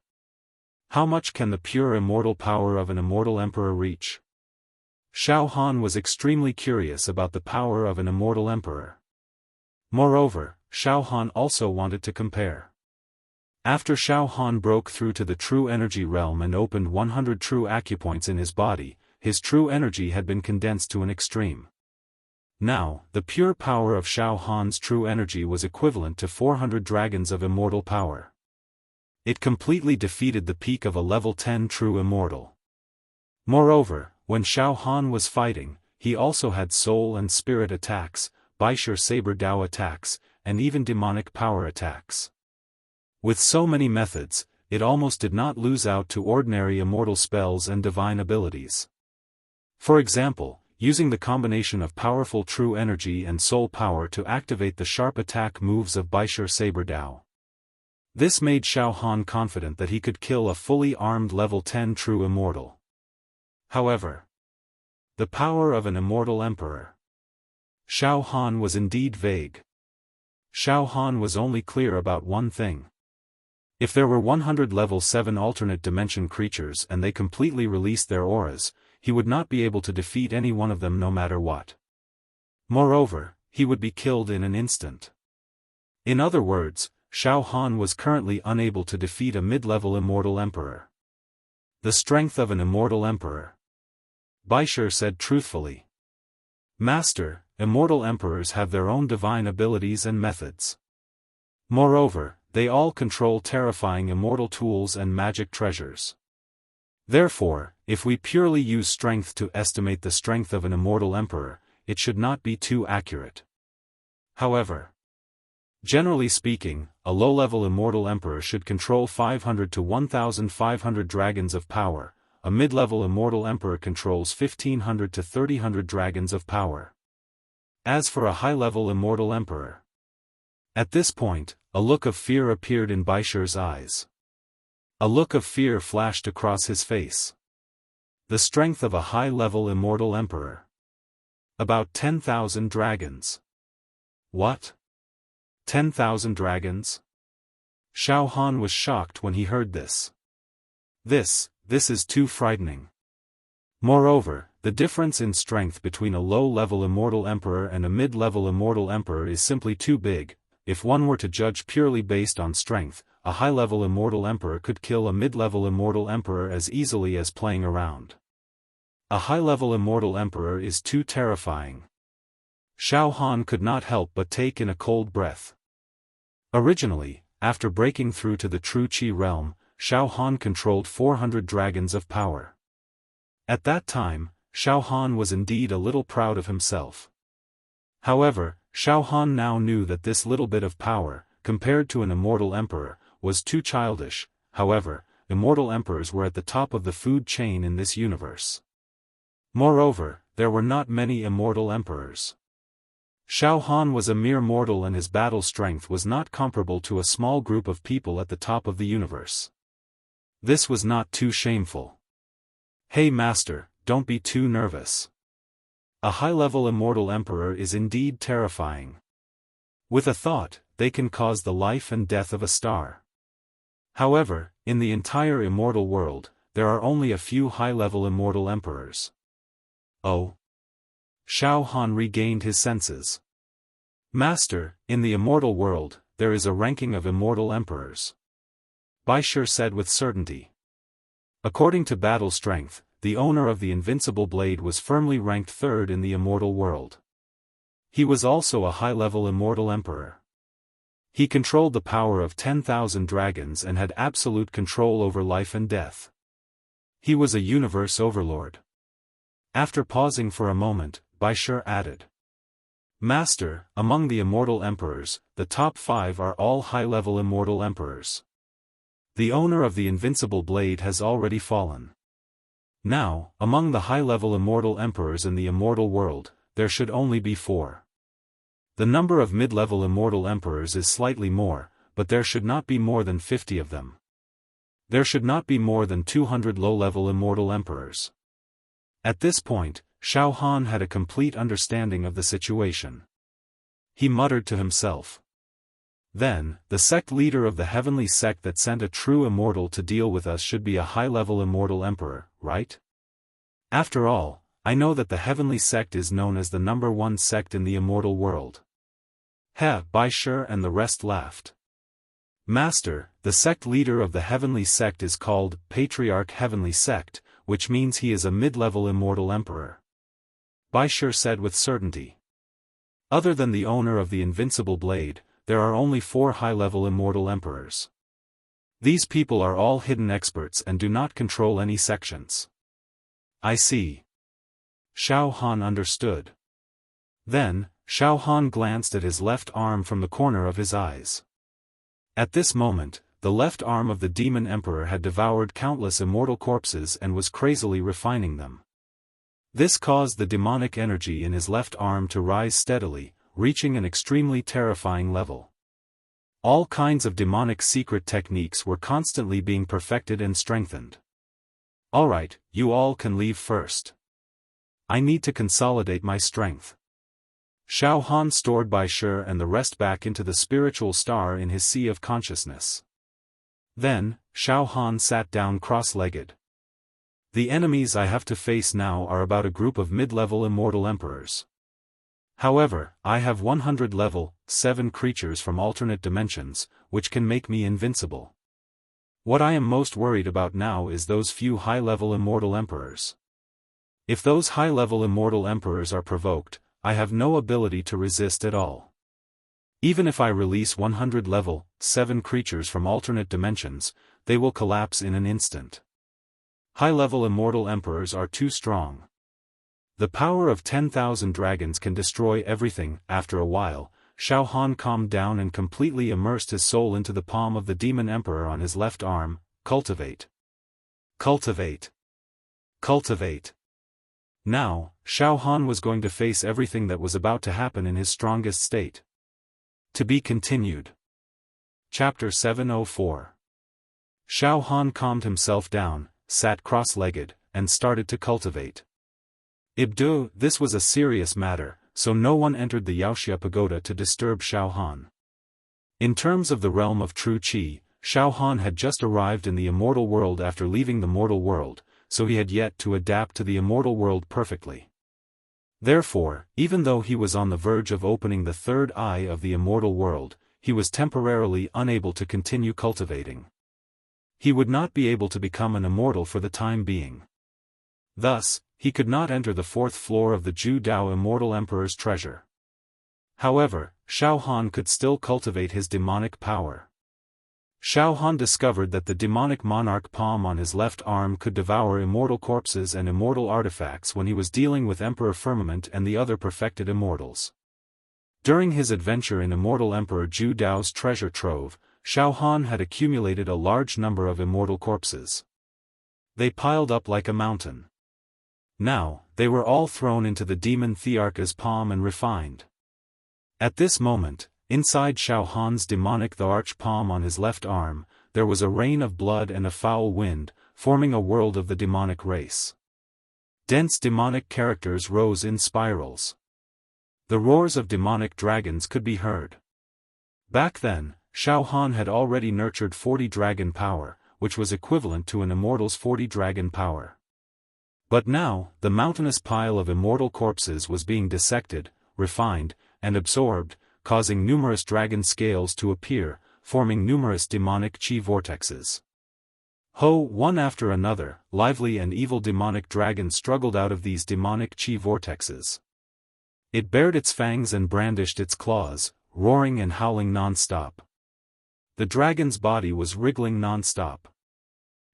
How much can the pure immortal power of an immortal emperor reach? Xiaofan was extremely curious about the power of an immortal emperor. Moreover, Xiaofan also wanted to compare. After Xiaofan broke through to the true energy realm and opened 100 true acupoints in his body, his true energy had been condensed to an extreme. Now, the pure power of Xiaofan's true energy was equivalent to 400 dragons of immortal power. It completely defeated the peak of a level 10 true immortal. Moreover, when Xiaofan was fighting, he also had soul and spirit attacks, Baisher Saber Dao attacks, and even demonic power attacks. With so many methods, it almost did not lose out to ordinary immortal spells and divine abilities. For example, using the combination of powerful true energy and soul power to activate the sharp attack moves of Baisher Saber Dao. This made Xiaofan confident that he could kill a fully armed level 10 true immortal. However, the power of an immortal emperor. Xiaofan was indeed vague. Xiaofan was only clear about one thing. If there were 100 level 7 alternate dimension creatures and they completely released their auras, he would not be able to defeat any one of them no matter what. Moreover, he would be killed in an instant. In other words, Xiaofan was currently unable to defeat a mid-level immortal emperor. The strength of an immortal emperor. Baisher said truthfully. Master, immortal emperors have their own divine abilities and methods. Moreover, they all control terrifying immortal tools and magic treasures. Therefore, if we purely use strength to estimate the strength of an immortal emperor, it should not be too accurate. However, generally speaking, a low-level immortal emperor should control 500 to 1,500 dragons of power, a mid-level immortal emperor controls 1,500 to 3,000 dragons of power. As for a high-level immortal emperor. At this point, a look of fear appeared in Baisher's eyes. A look of fear flashed across his face. The strength of a high-level immortal emperor. About 10,000 dragons. What? 10,000 dragons? Xiaofan was shocked when he heard this. This is too frightening. Moreover, the difference in strength between a low-level immortal emperor and a mid-level immortal emperor is simply too big. If one were to judge purely based on strength, a high-level immortal emperor could kill a mid-level immortal emperor as easily as playing around. A high-level immortal emperor is too terrifying. Xiaofan could not help but take in a cold breath. Originally, after breaking through to the true Qi realm, Xiaofan controlled 400 dragons of power. At that time, Xiaofan was indeed a little proud of himself. However, Xiaofan now knew that this little bit of power, compared to an immortal emperor, was too childish. However, immortal emperors were at the top of the food chain in this universe. Moreover, there were not many immortal emperors. Xiaofan was a mere mortal and his battle strength was not comparable to a small group of people at the top of the universe. This was not too shameful. Hey master, don't be too nervous. A high-level immortal emperor is indeed terrifying. With a thought, they can cause the life and death of a star. However, in the entire immortal world, there are only a few high-level immortal emperors. Oh. Xiaofan regained his senses. Master, in the immortal world, there is a ranking of immortal emperors. Baisher said with certainty. According to battle strength, the owner of the invincible blade was firmly ranked third in the immortal world. He was also a high-level immortal emperor. He controlled the power of 10,000 dragons and had absolute control over life and death. He was a universe overlord. After pausing for a moment, Baisher added. Master, among the immortal emperors, the top 5 are all high-level immortal emperors. The owner of the invincible blade has already fallen. Now, among the high-level immortal emperors in the immortal world, there should only be 4. The number of mid-level immortal emperors is slightly more, but there should not be more than 50 of them. There should not be more than 200 low-level immortal emperors. At this point, Xiaofan had a complete understanding of the situation. He muttered to himself. Then, the sect leader of the heavenly sect that sent a true immortal to deal with us should be a high-level immortal emperor, right? After all, I know that the heavenly sect is known as the number 1 sect in the immortal world. Baisher and the rest laughed. Master, the sect leader of the heavenly sect is called Patriarch Heavenly Sect, which means he is a mid-level immortal emperor. Baisher said with certainty. Other than the owner of the invincible blade, there are only 4 high-level immortal emperors. These people are all hidden experts and do not control any sections. I see. Xiaofan understood. Then, Xiaofan glanced at his left arm from the corner of his eyes. At this moment, the left arm of the demon emperor had devoured countless immortal corpses and was crazily refining them. This caused the demonic energy in his left arm to rise steadily, reaching an extremely terrifying level. All kinds of demonic secret techniques were constantly being perfected and strengthened. Alright, you all can leave first. I need to consolidate my strength. Xiaofan stored Baisher and the rest back into the spiritual star in his sea of consciousness. Then, Xiaofan sat down cross-legged. The enemies I have to face now are about a group of mid-level immortal emperors. However, I have 100 level 7 creatures from alternate dimensions, which can make me invincible. What I am most worried about now is those few high-level immortal emperors. If those high-level immortal emperors are provoked, I have no ability to resist at all. Even if I release 100 level 7 creatures from alternate dimensions, they will collapse in an instant. High-level immortal emperors are too strong. The power of 10,000 dragons can destroy everything. After a while, Xiaofan calmed down and completely immersed his soul into the palm of the demon emperor on his left arm. Cultivate. Cultivate. Cultivate. Now, Xiaofan was going to face everything that was about to happen in his strongest state. To be continued. Chapter 704. Xiaofan calmed himself down, sat cross-legged, and started to cultivate. This was a serious matter, so no one entered the Wuxia pagoda to disturb Xiaofan. In terms of the realm of true qi, Xiaofan had just arrived in the immortal world after leaving the mortal world, so he had yet to adapt to the immortal world perfectly. Therefore, even though he was on the verge of opening the third eye of the immortal world, he was temporarily unable to continue cultivating. He would not be able to become an immortal for the time being. Thus, he could not enter the fourth floor of the Zhu Dao Immortal Emperor's treasure. However, Xiaofan could still cultivate his demonic power. Xiaofan discovered that the demonic monarch palm on his left arm could devour immortal corpses and immortal artifacts when he was dealing with Emperor Firmament and the other perfected immortals. During his adventure in Immortal Emperor Zhu Dao's treasure trove, Xiaofan had accumulated a large number of immortal corpses. They piled up like a mountain. Now, they were all thrown into the demon Thearcha's palm and refined. At this moment, inside Xiaofan's demonic Thearch palm on his left arm, there was a rain of blood and a foul wind, forming a world of the demonic race. Dense demonic characters rose in spirals. The roars of demonic dragons could be heard. Back then, Xiaofan had already nurtured 40 dragon power, which was equivalent to an immortal's 40 dragon power. But now, the mountainous pile of immortal corpses was being dissected, refined, and absorbed, causing numerous dragon scales to appear, forming numerous demonic chi vortexes. One after another, lively and evil demonic dragons struggled out of these demonic chi vortexes. It bared its fangs and brandished its claws, roaring and howling non-stop. The dragon's body was wriggling non-stop.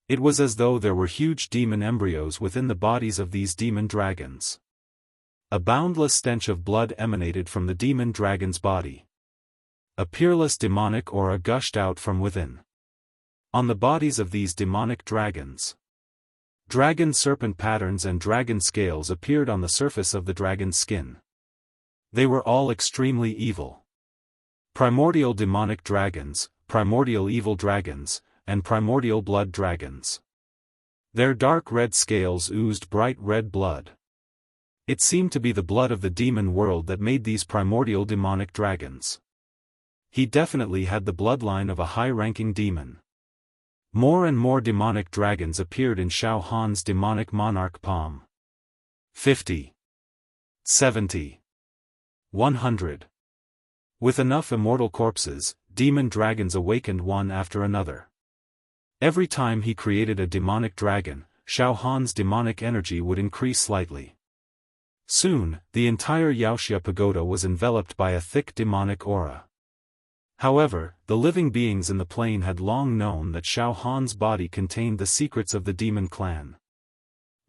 It was as though there were huge demon embryos within the bodies of these demon dragons. A boundless stench of blood emanated from the demon dragon's body. A peerless demonic aura gushed out from within. On the bodies of these demonic dragons, dragon serpent patterns and dragon scales appeared on the surface of the dragon's skin. They were all extremely evil. Primordial demonic dragons, primordial evil dragons, and primordial blood dragons. Their dark red scales oozed bright red blood. It seemed to be the blood of the demon world that made these primordial demonic dragons. He definitely had the bloodline of a high-ranking demon. More and more demonic dragons appeared in Xiaofan's demonic monarch palm. 50. 70. 100. With enough immortal corpses, demon dragons awakened one after another. Every time he created a demonic dragon, Xiaofan's demonic energy would increase slightly. Soon, the entire Wuxia pagoda was enveloped by a thick demonic aura. However, the living beings in the plain had long known that Xiaofan's body contained the secrets of the demon clan.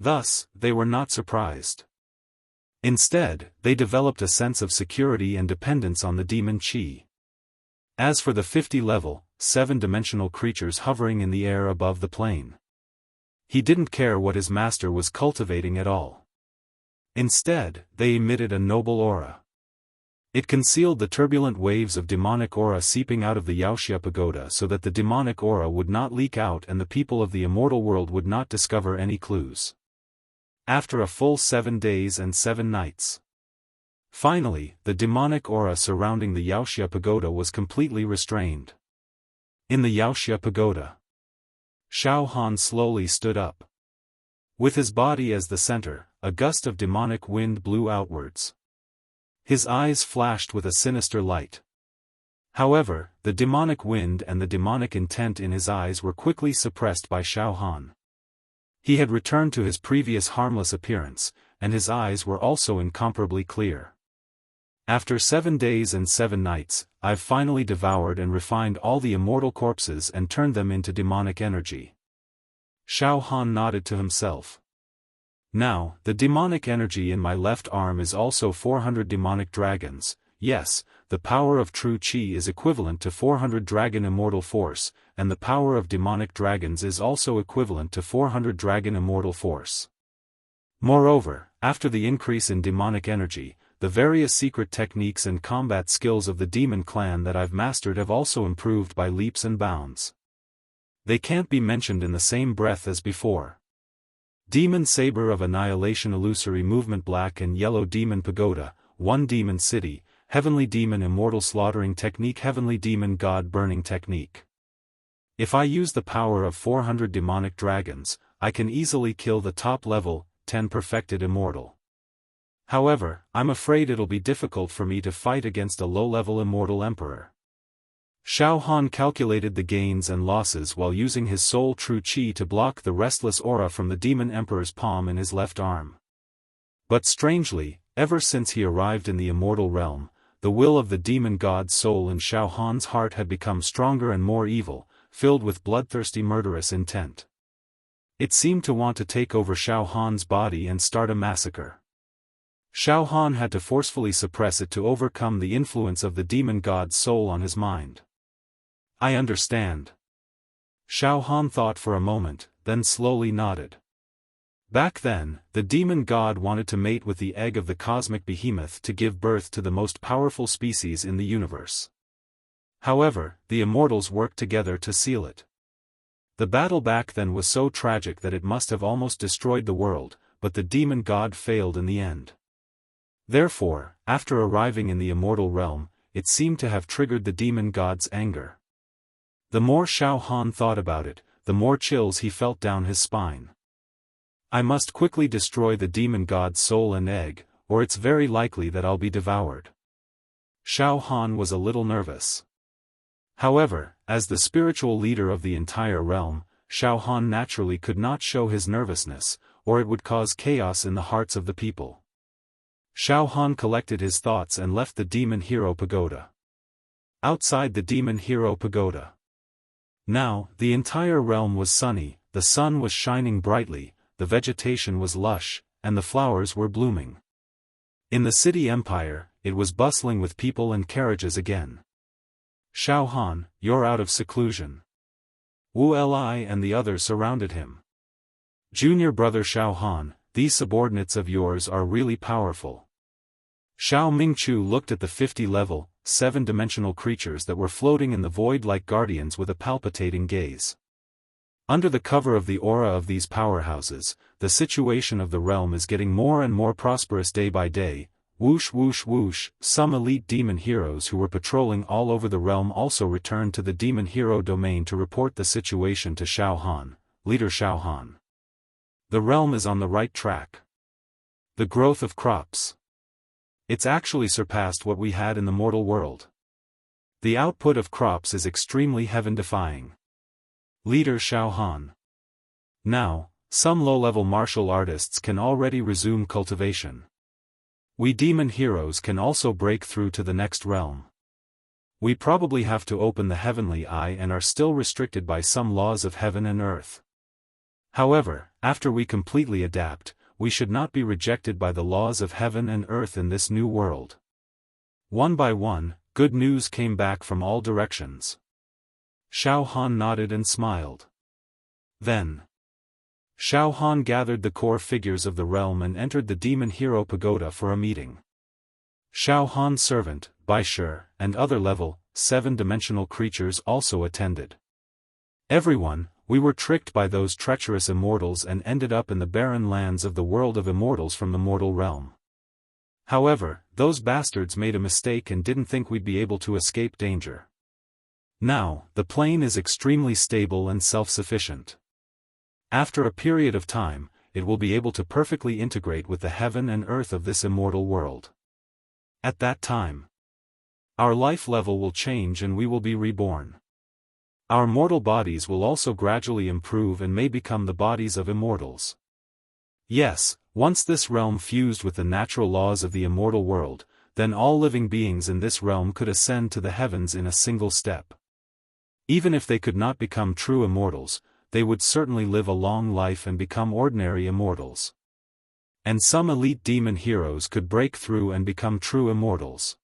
Thus, they were not surprised. Instead, they developed a sense of security and dependence on the demon qi. As for the 50-level, 7-dimensional creatures hovering in the air above the plain, he didn't care what his master was cultivating at all. Instead, they emitted a noble aura. It concealed the turbulent waves of demonic aura seeping out of the Wuxia pagoda so that the demonic aura would not leak out and the people of the immortal world would not discover any clues. After a full 7 days and 7 nights. Finally, the demonic aura surrounding the Wuxia pagoda was completely restrained. In the Wuxia pagoda, Xiaofan slowly stood up. With his body as the center, a gust of demonic wind blew outwards. His eyes flashed with a sinister light. However, the demonic wind and the demonic intent in his eyes were quickly suppressed by Xiaofan. He had returned to his previous harmless appearance, and his eyes were also incomparably clear. After 7 days and 7 nights, I've finally devoured and refined all the immortal corpses and turned them into demonic energy. Xiaofan nodded to himself. Now, the demonic energy in my left arm is also 400 demonic dragons. Yes, the power of true Qi is equivalent to 400 dragon immortal force, and the power of demonic dragons is also equivalent to 400 dragon immortal force. Moreover, after the increase in demonic energy, the various secret techniques and combat skills of the demon clan that I've mastered have also improved by leaps and bounds. They can't be mentioned in the same breath as before. Demon Saber of Annihilation, Illusory Movement, Black and Yellow Demon Pagoda, One Demon City, Heavenly Demon Immortal Slaughtering Technique, Heavenly Demon God Burning Technique. If I use the power of 400 demonic dragons, I can easily kill the top level, 10 perfected immortal. However, I'm afraid it'll be difficult for me to fight against a low-level immortal emperor. Xiaofan calculated the gains and losses while using his soul true Qi to block the restless aura from the demon emperor's palm in his left arm. But strangely, ever since he arrived in the immortal realm, the will of the demon god's soul in Xiaofan's heart had become stronger and more evil, filled with bloodthirsty murderous intent. It seemed to want to take over Xiaofan's body and start a massacre. Xiaofan had to forcefully suppress it to overcome the influence of the demon god's soul on his mind. I understand. Xiaofan thought for a moment, then slowly nodded. Back then, the demon god wanted to mate with the egg of the cosmic behemoth to give birth to the most powerful species in the universe. However, the immortals worked together to seal it. The battle back then was so tragic that it must have almost destroyed the world, but the demon god failed in the end. Therefore, after arriving in the immortal realm, it seemed to have triggered the demon god's anger. The more Xiaofan thought about it, the more chills he felt down his spine. I must quickly destroy the demon god's soul and egg, or it's very likely that I'll be devoured. Xiaofan was a little nervous. However, as the spiritual leader of the entire realm, Xiaofan naturally could not show his nervousness, or it would cause chaos in the hearts of the people. Xiaofan collected his thoughts and left the demon hero pagoda. Outside the demon hero pagoda. Now, the entire realm was sunny, the sun was shining brightly, the vegetation was lush, and the flowers were blooming. In the city empire, it was bustling with people and carriages again. Xiaofan, you're out of seclusion. Wu Li and the others surrounded him. Junior brother Xiaofan, these subordinates of yours are really powerful. Xiao Mingchu looked at the 50-level, 7-dimensional creatures that were floating in the void like guardians with a palpitating gaze. Under the cover of the aura of these powerhouses, the situation of the realm is getting more and more prosperous day by day. Whoosh whoosh whoosh, some elite demon heroes who were patrolling all over the realm also returned to the demon hero domain to report the situation to Xiaofan, Leader Xiaofan. The realm is on the right track. The growth of crops. It's actually surpassed what we had in the mortal world. The output of crops is extremely heaven-defying. Leader Xiaofan. Now, some low-level martial artists can already resume cultivation. We demon heroes can also break through to the next realm. We probably have to open the heavenly eye and are still restricted by some laws of heaven and earth. However, after we completely adapt, we should not be rejected by the laws of heaven and earth in this new world. One by one, good news came back from all directions. Xiaofan nodded and smiled. Then, Xiaofan gathered the core figures of the realm and entered the demon hero pagoda for a meeting. Xiaofan's servant, Baishe, and other level, 7-dimensional creatures also attended. Everyone, we were tricked by those treacherous immortals and ended up in the barren lands of the world of immortals from the mortal realm. However, those bastards made a mistake and didn't think we'd be able to escape danger. Now, the plane is extremely stable and self-sufficient. After a period of time, it will be able to perfectly integrate with the heaven and earth of this immortal world. At that time, our life level will change and we will be reborn. Our mortal bodies will also gradually improve and may become the bodies of immortals. Yes, once this realm fused with the natural laws of the immortal world, then all living beings in this realm could ascend to the heavens in a single step. Even if they could not become true immortals, they would certainly live a long life and become ordinary immortals. And some elite demon heroes could break through and become true immortals.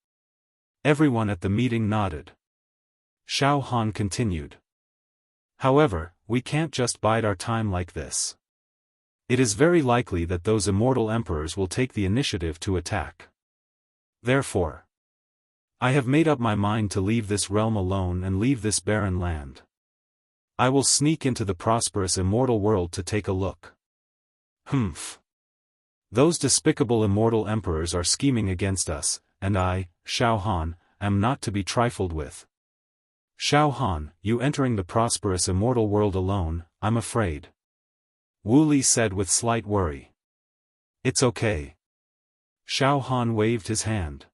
Everyone at the meeting nodded. Xiaofan continued. However, we can't just bide our time like this. It is very likely that those immortal emperors will take the initiative to attack. Therefore, I have made up my mind to leave this realm alone and leave this barren land. I will sneak into the prosperous immortal world to take a look. Humph. Those despicable immortal emperors are scheming against us, and I, Xiaofan, am not to be trifled with. Xiaofan, you entering the prosperous immortal world alone, I'm afraid. Wu Li said with slight worry. It's okay. Xiaofan waved his hand.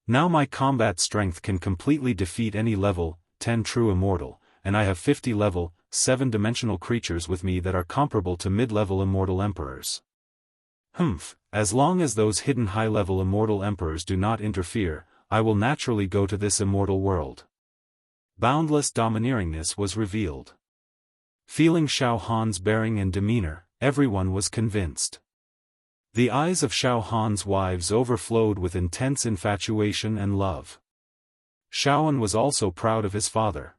Now my combat strength can completely defeat any level 10 true immortal, and I have 50 level 7-dimensional creatures with me that are comparable to mid-level immortal emperors. Humph, as long as those hidden high-level immortal emperors do not interfere, I will naturally go to this immortal world. Boundless domineeringness was revealed. Feeling Xiaofan's bearing and demeanor, everyone was convinced. The eyes of Xiaofan's wives overflowed with intense infatuation and love. Xiaoan was also proud of his father.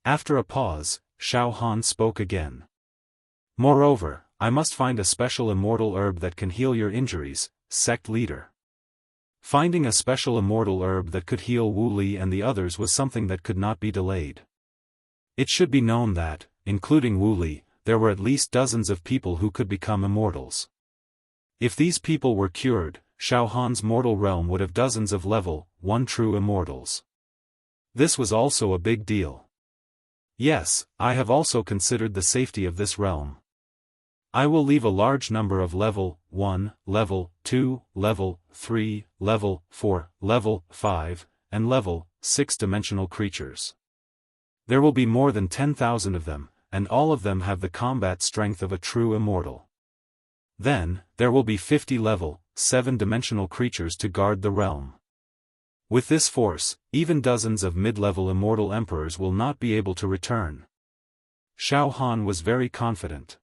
After a pause, Xiaofan spoke again. Moreover, I must find a special immortal herb that can heal your injuries, sect leader. Finding a special immortal herb that could heal Wu Li and the others was something that could not be delayed. It should be known that, including Wu Li, there were at least dozens of people who could become immortals. If these people were cured, Xiaofan's mortal realm would have dozens of level 1 true immortals. This was also a big deal. Yes, I have also considered the safety of this realm. I will leave a large number of level 1, level 2, level 3, level 4, level 5, and level 6-dimensional creatures. There will be more than 10,000 of them, and all of them have the combat strength of a true immortal. Then, there will be 50 level 7-dimensional creatures to guard the realm. With this force, even dozens of mid-level immortal emperors will not be able to return. Xiaofan was very confident.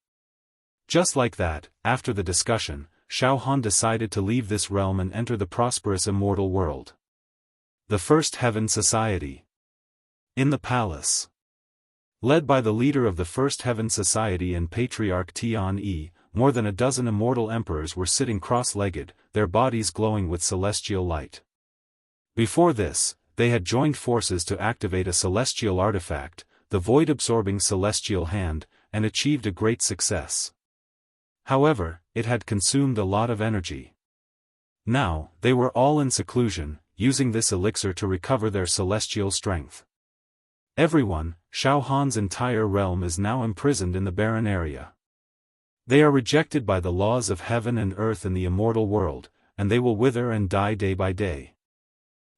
Just like that, after the discussion, Xiaofan decided to leave this realm and enter the prosperous immortal world. The First Heaven Society. In the palace. Led by the leader of the First Heaven Society and Patriarch Tian, more than a dozen immortal emperors were sitting cross-legged, their bodies glowing with celestial light. Before this, they had joined forces to activate a celestial artifact, the void-absorbing celestial hand, and achieved a great success. However, it had consumed a lot of energy. Now, they were all in seclusion, using this elixir to recover their celestial strength. Everyone, Xiaofan's entire realm is now imprisoned in the barren area. They are rejected by the laws of heaven and earth in the immortal world, and they will wither and die day by day.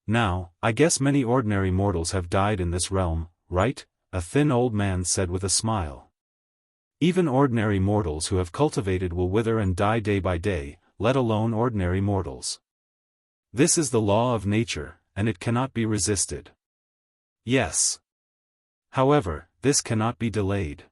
Now, I guess many ordinary mortals have died in this realm, right? A thin old man said with a smile. Even ordinary mortals who have cultivated will wither and die day by day, let alone ordinary mortals. This is the law of nature, and it cannot be resisted. Yes. However, this cannot be delayed.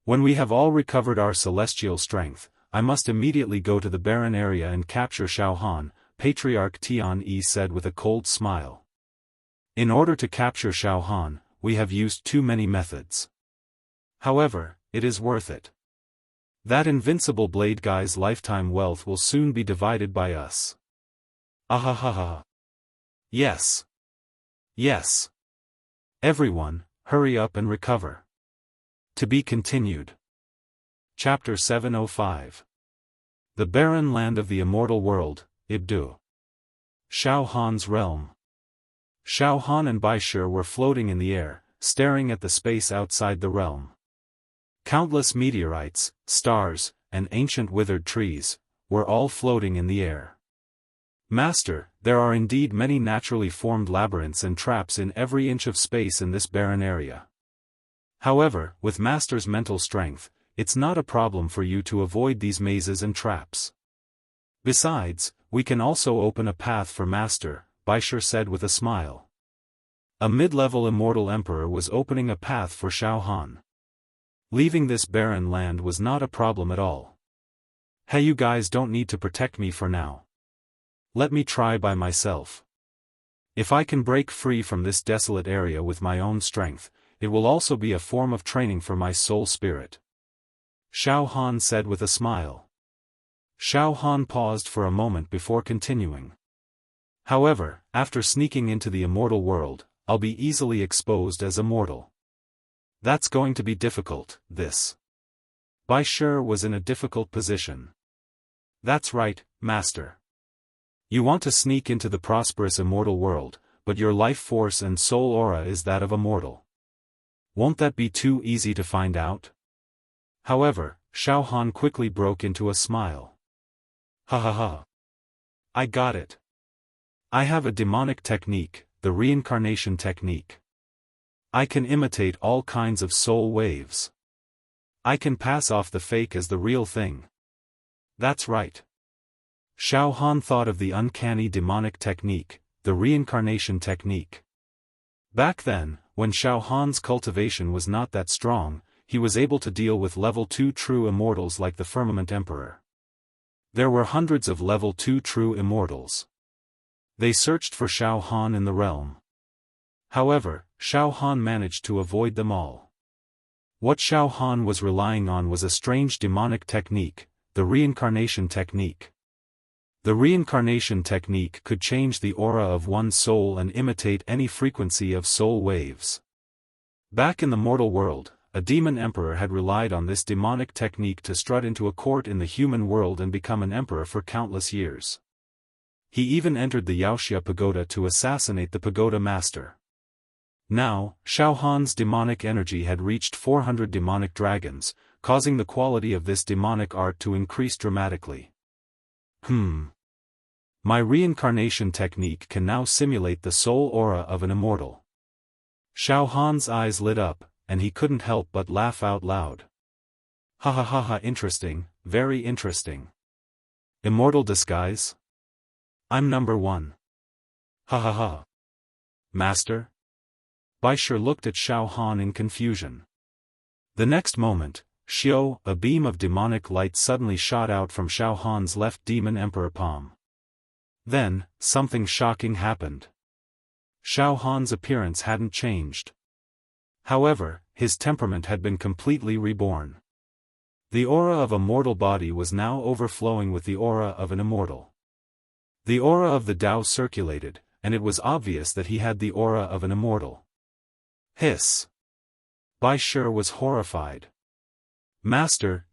When we have all recovered our celestial strength, I must immediately go to the barren area and capture Xiaofan, Patriarch Tian said with a cold smile. In order to capture Xiaofan, we have used too many methods. However, it is worth it. That invincible blade guy's lifetime wealth will soon be divided by us. Ahahaha. Yes. Yes. Everyone, hurry up and recover. To be continued. Chapter 705. The Barren Land of the Immortal World, Ibdu. Xiaofan's Realm. Xiaofan and Baishir were floating in the air, staring at the space outside the realm. Countless meteorites, stars, and ancient withered trees were all floating in the air. Master, there are indeed many naturally formed labyrinths and traps in every inch of space in this barren area. However, with Master's mental strength, it's not a problem for you to avoid these mazes and traps. Besides, we can also open a path for Master, Baisher said with a smile. A mid-level immortal emperor was opening a path for Xiaofan. Leaving this barren land was not a problem at all. Hey, you guys don't need to protect me for now. Let me try by myself. If I can break free from this desolate area with my own strength, it will also be a form of training for my soul spirit. Xiaofan said with a smile. Xiaofan paused for a moment before continuing. However, after sneaking into the immortal world, I'll be easily exposed as immortal. That's going to be difficult, this. Baisher was in a difficult position. That's right, Master. You want to sneak into the prosperous immortal world, but your life force and soul aura is that of a mortal. Won't that be too easy to find out? However, Xiaofan quickly broke into a smile. Ha ha ha. I got it. I have a demonic technique, the reincarnation technique. I can imitate all kinds of soul waves. I can pass off the fake as the real thing. That's right. Xiaofan thought of the uncanny demonic technique, the reincarnation technique. Back then, when Xiaofan's cultivation was not that strong, he was able to deal with level 2 true immortals like the Firmament Emperor. There were hundreds of level 2 true immortals. They searched for Xiaofan in the realm. However, Xiaofan managed to avoid them all. What Xiaofan was relying on was a strange demonic technique, the reincarnation technique. The reincarnation technique could change the aura of one's soul and imitate any frequency of soul waves. Back in the mortal world, a demon emperor had relied on this demonic technique to strut into a court in the human world and become an emperor for countless years. He even entered the Wuxia pagoda to assassinate the pagoda master. Now, Xiaofan's demonic energy had reached 400 demonic dragons, causing the quality of this demonic art to increase dramatically. My reincarnation technique can now simulate the soul aura of an immortal. Xiaofan's eyes lit up, and he couldn't help but laugh out loud. Ha ha ha ha, interesting, very interesting. Immortal disguise? I'm number one. Ha ha ha. Master? Baisher looked at Xiaofan in confusion. The next moment, a beam of demonic light suddenly shot out from Xiaofan's left demon emperor palm. Then, something shocking happened. Xiaofan's appearance hadn't changed. However, his temperament had been completely reborn. The aura of a mortal body was now overflowing with the aura of an immortal. The aura of the Tao circulated, and it was obvious that he had the aura of an immortal. Hiss. Baisher was horrified. Master,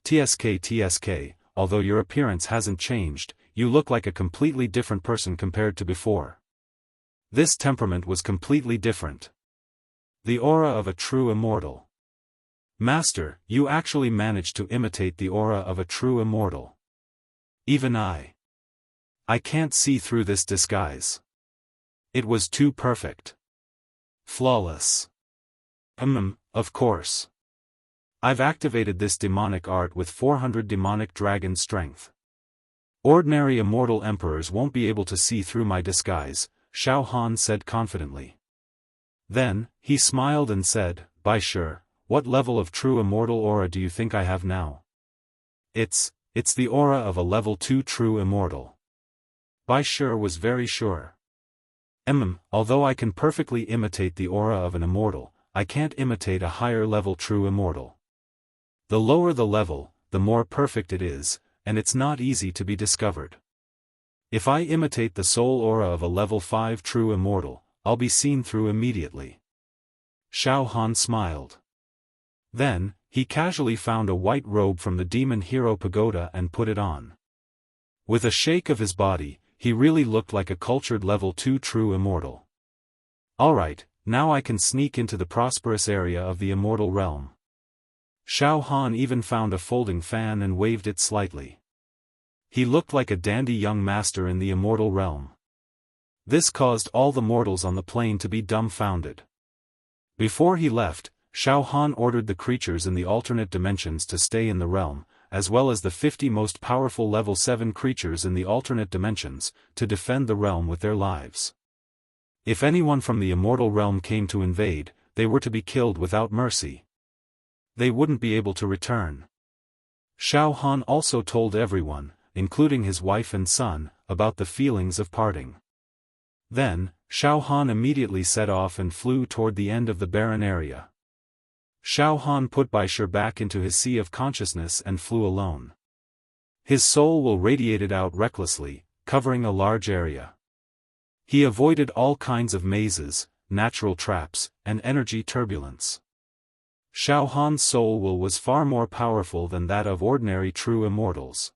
TSK, although your appearance hasn't changed, you look like a completely different person compared to before. This temperament was completely different. The aura of a true immortal. Master, you actually managed to imitate the aura of a true immortal. Even I can't see through this disguise. It was too perfect. Flawless. Of course. I've activated this demonic art with 400 demonic dragon strength. Ordinary immortal emperors won't be able to see through my disguise, Xiaofan said confidently. Then, he smiled and said, Baisher, what level of true immortal aura do you think I have now? It's the aura of a level 2 true immortal. Baisher was very sure. Although I can perfectly imitate the aura of an immortal, I can't imitate a higher level true immortal. The lower the level, the more perfect it is, and it's not easy to be discovered. If I imitate the soul aura of a level 5 true immortal, I'll be seen through immediately. Xiaofan smiled. Then, he casually found a white robe from the demon hero pagoda and put it on. With a shake of his body, he really looked like a cultured level 2 true immortal. Alright, now I can sneak into the prosperous area of the immortal realm. Xiaofan even found a folding fan and waved it slightly. He looked like a dandy young master in the immortal realm. This caused all the mortals on the plane to be dumbfounded. Before he left, Xiaofan ordered the creatures in the alternate dimensions to stay in the realm, as well as the 50 most powerful level 7 creatures in the alternate dimensions, to defend the realm with their lives. If anyone from the immortal realm came to invade, they were to be killed without mercy. They wouldn't be able to return. Xiaofan also told everyone, including his wife and son, about the feelings of parting. Then, Xiaofan immediately set off and flew toward the end of the barren area. Xiaofan put Baishir back into his sea of consciousness and flew alone. His soul will radiated out recklessly, covering a large area. He avoided all kinds of mazes, natural traps, and energy turbulence. Xiaohan's soul will was far more powerful than that of ordinary true immortals.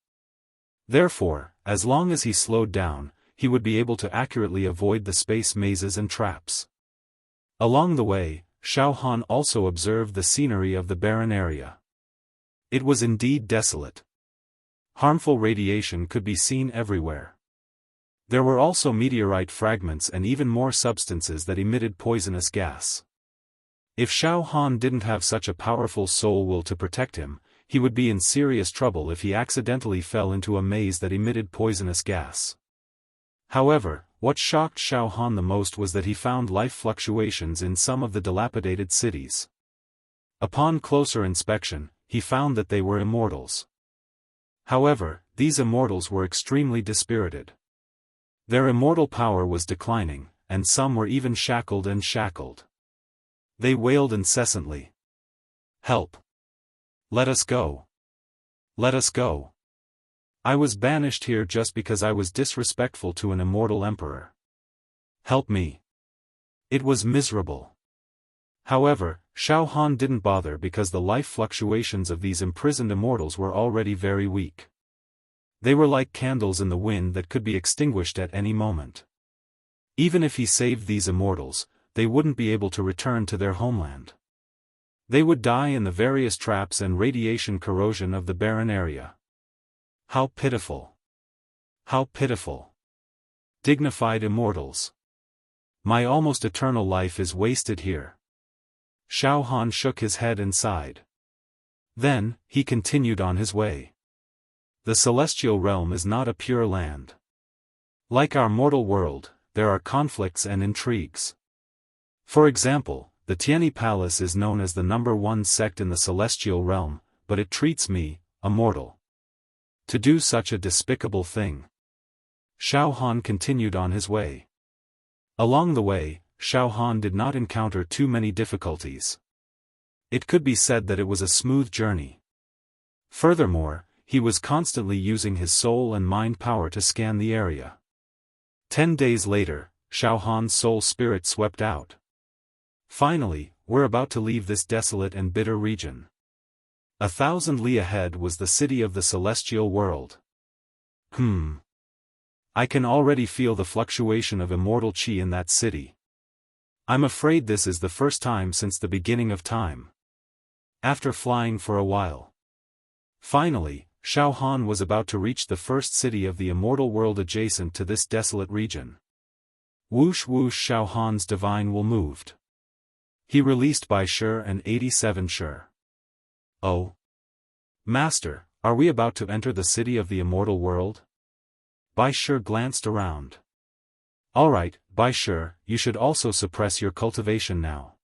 Therefore, as long as he slowed down, he would be able to accurately avoid the space mazes and traps. Along the way, Xiaofan also observed the scenery of the barren area. It was indeed desolate. Harmful radiation could be seen everywhere. There were also meteorite fragments and even more substances that emitted poisonous gas. If Xiaofan didn't have such a powerful soul will to protect him, he would be in serious trouble if he accidentally fell into a maze that emitted poisonous gas. However, what shocked Xiaofan the most was that he found life fluctuations in some of the dilapidated cities. Upon closer inspection, he found that they were immortals. However, these immortals were extremely dispirited. Their immortal power was declining, and some were even shackled and shackled. They wailed incessantly. "Help! Let us go! Let us go! I was banished here just because I was disrespectful to an immortal emperor. Help me!" It was miserable. However, Xiaofan didn't bother because the life fluctuations of these imprisoned immortals were already very weak. They were like candles in the wind that could be extinguished at any moment. Even if he saved these immortals, they wouldn't be able to return to their homeland. They would die in the various traps and radiation corrosion of the barren area. How pitiful! How pitiful! Dignified immortals! My almost eternal life is wasted here. Xiaofan shook his head and sighed. Then, he continued on his way. The celestial realm is not a pure land. Like our mortal world, there are conflicts and intrigues. For example, the Tianyi Palace is known as the #1 sect in the celestial realm, but it treats me, a mortal, to do such a despicable thing. Xiaofan continued on his way. Along the way, Xiaofan did not encounter too many difficulties. It could be said that it was a smooth journey. Furthermore, he was constantly using his soul and mind power to scan the area. 10 days later, Xiaohan's soul spirit swept out. Finally, we're about to leave this desolate and bitter region. 1,000 li ahead was the city of the celestial world. I can already feel the fluctuation of immortal qi in that city. I'm afraid this is the first time since the beginning of time. After flying for a while. Finally, Xiaofan was about to reach the first city of the immortal world adjacent to this desolate region. Whoosh whoosh, Xiaohan's divine will moved. He released Baishir and 87 Shur. Oh! Master, are we about to enter the city of the immortal world? Baishir glanced around. Alright, Baishir, you should also suppress your cultivation now.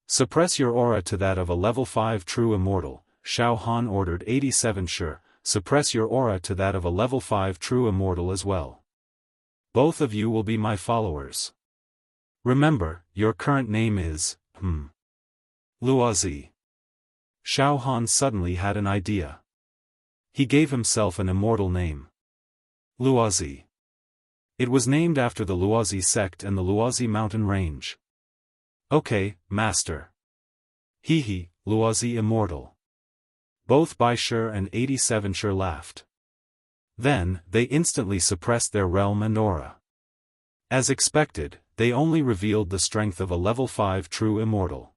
Suppress your aura to that of a level 5 true immortal, Xiaofan ordered 87 Shur, suppress your aura to that of a level 5 true immortal as well. Both of you will be my followers. Remember, your current name is, Luozi. Xiaofan suddenly had an idea. He gave himself an immortal name. Luozi. It was named after the Luozi sect and the Luozi mountain range. Okay, master. Hehe, Luozi immortal. Both Baishir and 87 Shur laughed. Then, they instantly suppressed their realm and aura. As expected, they only revealed the strength of a level 5 true immortal.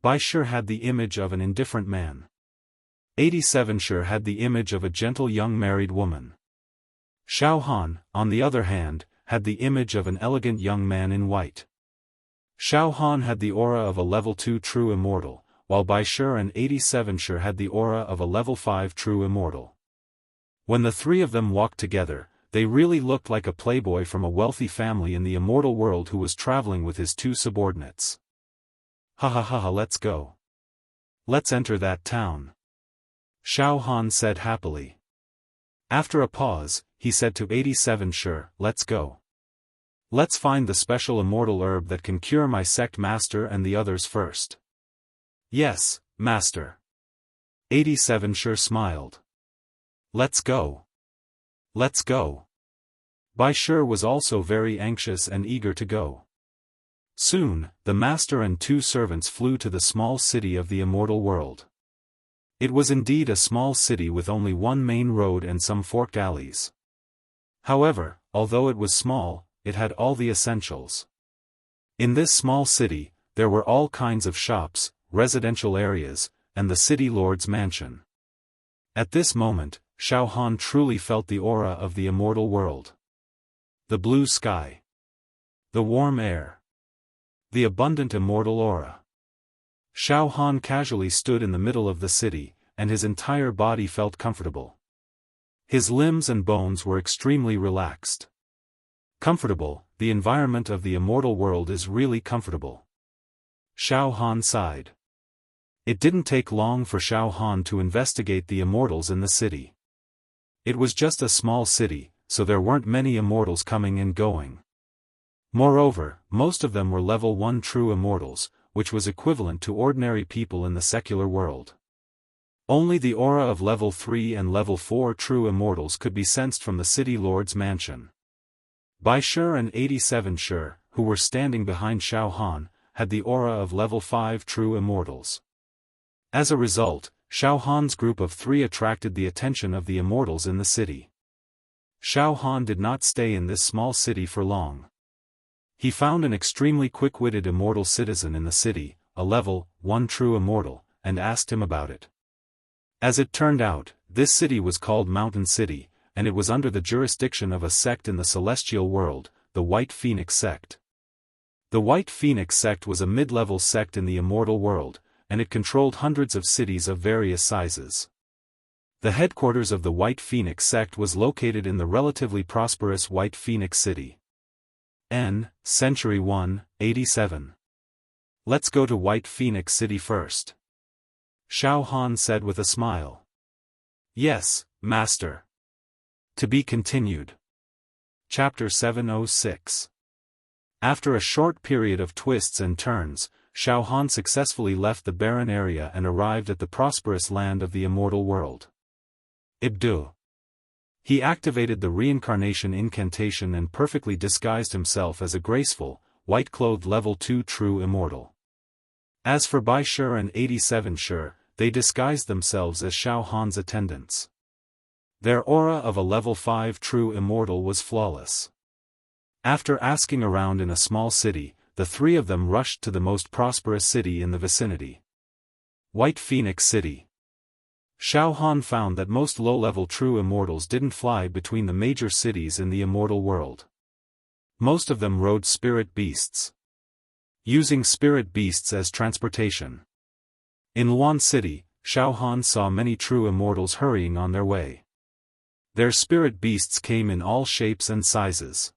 Bai Shi had the image of an indifferent man. 87 Shi had the image of a gentle young married woman. Xiaofan, on the other hand, had the image of an elegant young man in white. Xiaofan had the aura of a level 2 true immortal, while Bai Shi and 87 Shi had the aura of a level 5 true immortal. When the three of them walked together, they really looked like a playboy from a wealthy family in the immortal world who was traveling with his two subordinates. Ha ha ha ha, let's go. Let's enter that town. Xiaofan said happily. After a pause, he said to 87 Shi, let's go. Let's find the special immortal herb that can cure my sect master and the others first. Yes, master. 87 Shi smiled. Let's go. Let's go. Bai Shi was also very anxious and eager to go. Soon, the master and two servants flew to the small city of the immortal world. It was indeed a small city with only one main road and some forked alleys. However, although it was small, it had all the essentials. In this small city, there were all kinds of shops, residential areas, and the city lord's mansion. At this moment, Xiaofan truly felt the aura of the immortal world. The blue sky. The warm air. The abundant immortal aura. Xiaofan casually stood in the middle of the city, and his entire body felt comfortable. His limbs and bones were extremely relaxed. Comfortable, the environment of the immortal world is really comfortable. Xiaofan sighed. It didn't take long for Xiaofan to investigate the immortals in the city. It was just a small city, so there weren't many immortals coming and going. Moreover, most of them were level 1 true immortals, which was equivalent to ordinary people in the secular world. Only the aura of level 3 and level 4 true immortals could be sensed from the city lord's mansion. Bai Shi and 87 Shi, who were standing behind Xiaofan, had the aura of level 5 true immortals. As a result, Xiaofan's group of three attracted the attention of the immortals in the city. Xiaofan did not stay in this small city for long. He found an extremely quick-witted immortal citizen in the city, a level 1 true immortal, and asked him about it. As it turned out, this city was called Mountain City, and it was under the jurisdiction of a sect in the celestial world, the White Phoenix sect. The White Phoenix sect was a mid-level sect in the immortal world, and it controlled hundreds of cities of various sizes. The headquarters of the White Phoenix sect was located in the relatively prosperous White Phoenix city. Century 1, 87. Let's go to White Phoenix city first. Xiaofan said with a smile. Yes, master. To be continued. Chapter 706. After a short period of twists and turns, Xiaofan successfully left the barren area and arrived at the prosperous land of the immortal world. Ibdu. He activated the reincarnation incantation and perfectly disguised himself as a graceful, white-clothed level 2 true immortal. As for Bai Shi and 87 Shi, they disguised themselves as Xiaofan's attendants. Their aura of a level 5 true immortal was flawless. After asking around in a small city, the three of them rushed to the most prosperous city in the vicinity. White Phoenix City. Xiaofan found that most low-level true immortals didn't fly between the major cities in the immortal world. Most of them rode spirit beasts. Using spirit beasts as transportation. In Luan City, Xiaofan saw many true immortals hurrying on their way. Their spirit beasts came in all shapes and sizes.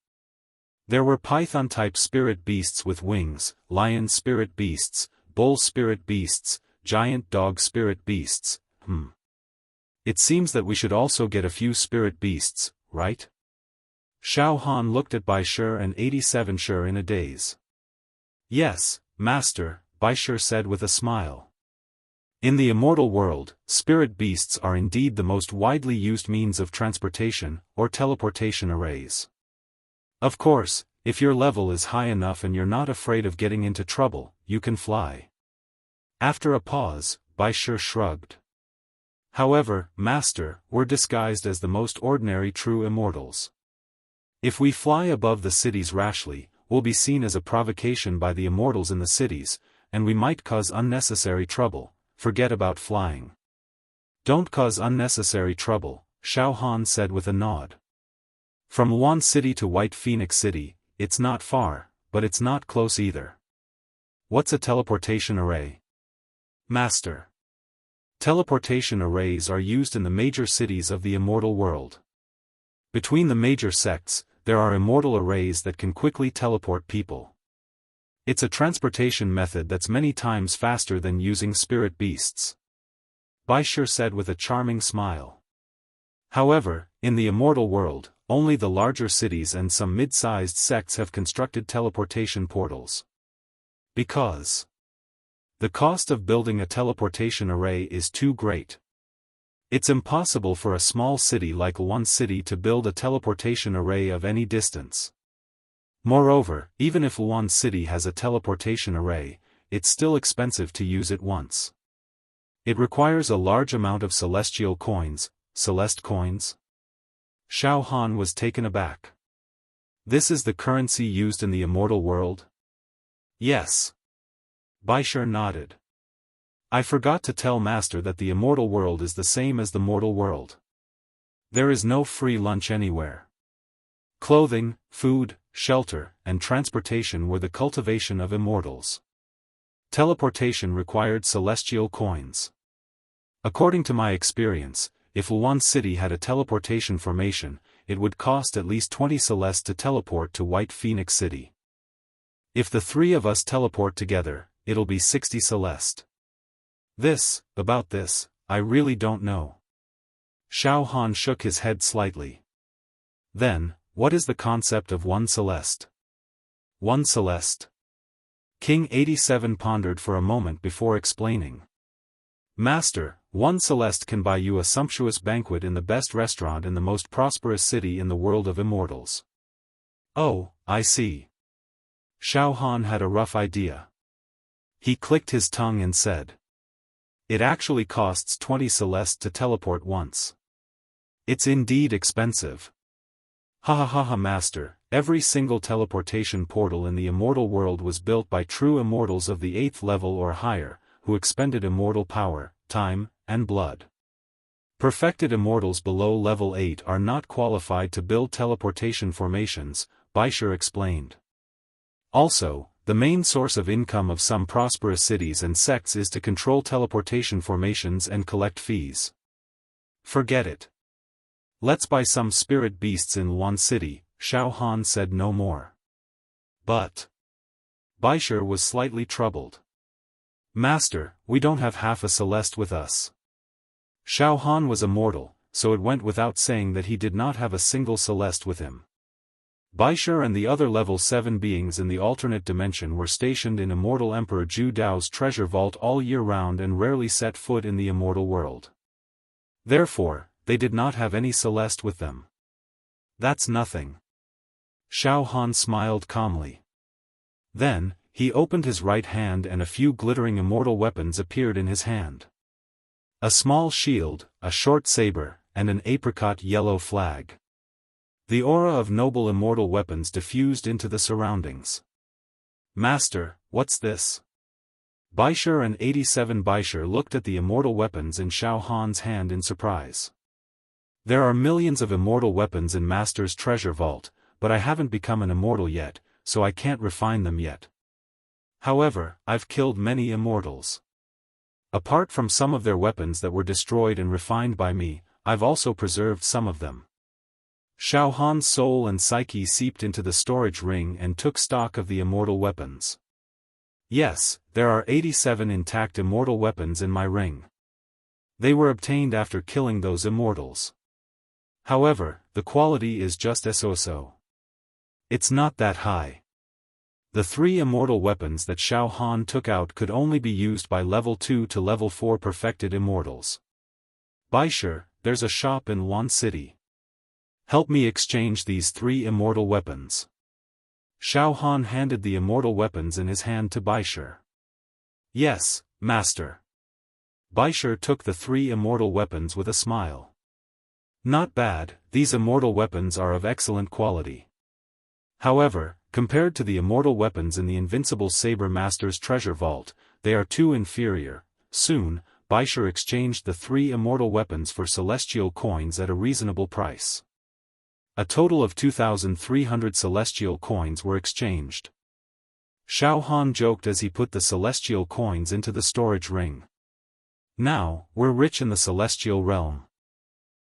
There were python-type spirit beasts with wings, lion spirit beasts, bull spirit beasts, giant dog spirit beasts. It seems that we should also get a few spirit beasts, right? Xiaofan looked at Bai Shi and 87 Shi in a daze. Yes, master, Bai Shi said with a smile. In the immortal world, spirit beasts are indeed the most widely used means of transportation, or teleportation arrays. Of course, if your level is high enough and you're not afraid of getting into trouble, you can fly. After a pause, Bai Shi shrugged. However, master, we're disguised as the most ordinary true immortals. If we fly above the cities rashly, we'll be seen as a provocation by the immortals in the cities, and we might cause unnecessary trouble. Forget about flying. Don't cause unnecessary trouble, Xiaofan said with a nod. From Wuhan City to White Phoenix City, it's not far, but it's not close either. What's a teleportation array? Master. Teleportation arrays are used in the major cities of the immortal world. Between the major sects, there are immortal arrays that can quickly teleport people. It's a transportation method that's many times faster than using spirit beasts. Baishir said with a charming smile. However, in the immortal world, only the larger cities and some mid-sized sects have constructed teleportation portals. Because the cost of building a teleportation array is too great. It's impossible for a small city like Wuhan City to build a teleportation array of any distance. Moreover, even if Wuhan City has a teleportation array, it's still expensive to use it once. It requires a large amount of celestial coins, Celeste coins? Xiaofan was taken aback. This is the currency used in the immortal world? Yes. Baishir nodded. I forgot to tell Master that the immortal world is the same as the mortal world. There is no free lunch anywhere. Clothing, food, shelter, and transportation were the cultivation of immortals. Teleportation required celestial coins. According to my experience, if Wuhan City had a teleportation formation, it would cost at least 20 Celeste to teleport to White Phoenix City. If the three of us teleport together, it'll be 60 Celeste. About this, I really don't know. Xiaofan shook his head slightly. Then, what is the concept of 1 Celeste? 1 Celeste? King 87 pondered for a moment before explaining. Master, 1 Celeste can buy you a sumptuous banquet in the best restaurant in the most prosperous city in the world of immortals. Oh, I see. Xiaofan had a rough idea. He clicked his tongue and said. It actually costs 20 Celeste to teleport once. It's indeed expensive. Ha, Master, every single teleportation portal in the immortal world was built by true immortals of the 8th level or higher, who expended immortal power, time, and blood. Perfected immortals below level 8 are not qualified to build teleportation formations, Baishir explained. Also, the main source of income of some prosperous cities and sects is to control teleportation formations and collect fees. Forget it. Let's buy some spirit beasts in Wuhan City, Xiaofan said no more. But Baishir was slightly troubled. Master, we don't have half a Celeste with us. Xiaofan was immortal, so it went without saying that he did not have a single Celeste with him. Baishir and the other level 7 beings in the alternate dimension were stationed in Immortal Emperor Zhu Dao's treasure vault all year round and rarely set foot in the immortal world. Therefore, they did not have any Celeste with them. That's nothing. Xiaofan smiled calmly. Then, he opened his right hand and a few glittering immortal weapons appeared in his hand. A small shield, a short saber, and an apricot yellow flag. The aura of noble immortal weapons diffused into the surroundings. Master, what's this? Baishir and 87 Baishir looked at the immortal weapons in Xiaofan's hand in surprise. There are millions of immortal weapons in Master's treasure vault, but I haven't become an immortal yet, so I can't refine them yet. However, I've killed many immortals. Apart from some of their weapons that were destroyed and refined by me, I've also preserved some of them. Xiaofan's soul and psyche seeped into the storage ring and took stock of the immortal weapons. Yes, there are 87 intact immortal weapons in my ring. They were obtained after killing those immortals. However, the quality is just so. It's not that high. The 3 immortal weapons that Xiaofan took out could only be used by level 2 to level 4 perfected immortals. Baishir, there's a shop in Wuhan City. Help me exchange these 3 immortal weapons. Xiaofan handed the immortal weapons in his hand to Baishir. Yes, Master. Baishir took the 3 immortal weapons with a smile. Not bad, these immortal weapons are of excellent quality. However, Compared to the immortal weapons in the invincible Saber Master's treasure vault, they are too inferior. Soon, Baisher exchanged the 3 immortal weapons for celestial coins at a reasonable price. A total of 2,300 celestial coins were exchanged. Xiaofan joked as he put the celestial coins into the storage ring. "Now, we're rich in the celestial realm."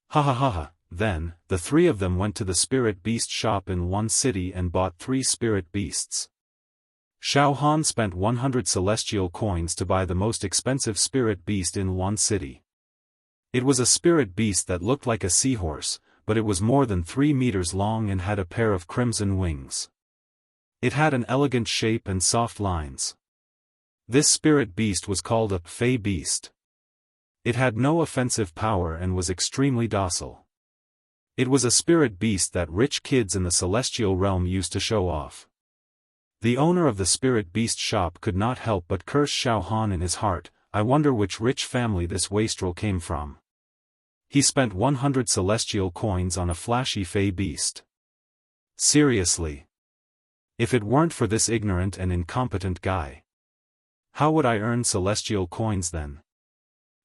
Ha ha ha ha. Then, the 3 of them went to the spirit beast shop in one city and bought 3 spirit beasts. Xiaofan spent 100 celestial coins to buy the most expensive spirit beast in one city. It was a spirit beast that looked like a seahorse, but it was more than 3 meters long and had a pair of crimson wings. It had an elegant shape and soft lines. This spirit beast was called a Fey beast. It had no offensive power and was extremely docile. It was a spirit beast that rich kids in the celestial realm used to show off. The owner of the spirit beast shop could not help but curse Xiaofan in his heart. I wonder which rich family this wastrel came from. He spent 100 celestial coins on a flashy Fey beast. Seriously. If it weren't for this ignorant and incompetent guy, how would I earn celestial coins then?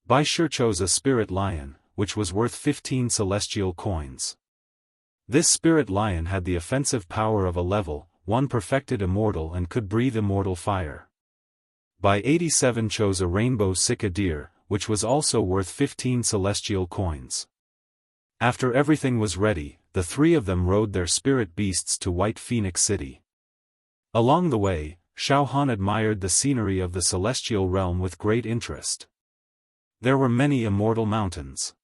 Baisher chose a spirit lion, which was worth 15 celestial coins. This spirit lion had the offensive power of a level 1 perfected immortal and could breathe immortal fire. By 87 chose a rainbow Sika deer, which was also worth 15 celestial coins. After everything was ready, the 3 of them rode their spirit beasts to White Phoenix City. Along the way, Xiaofan admired the scenery of the celestial realm with great interest. There were many immortal mountains.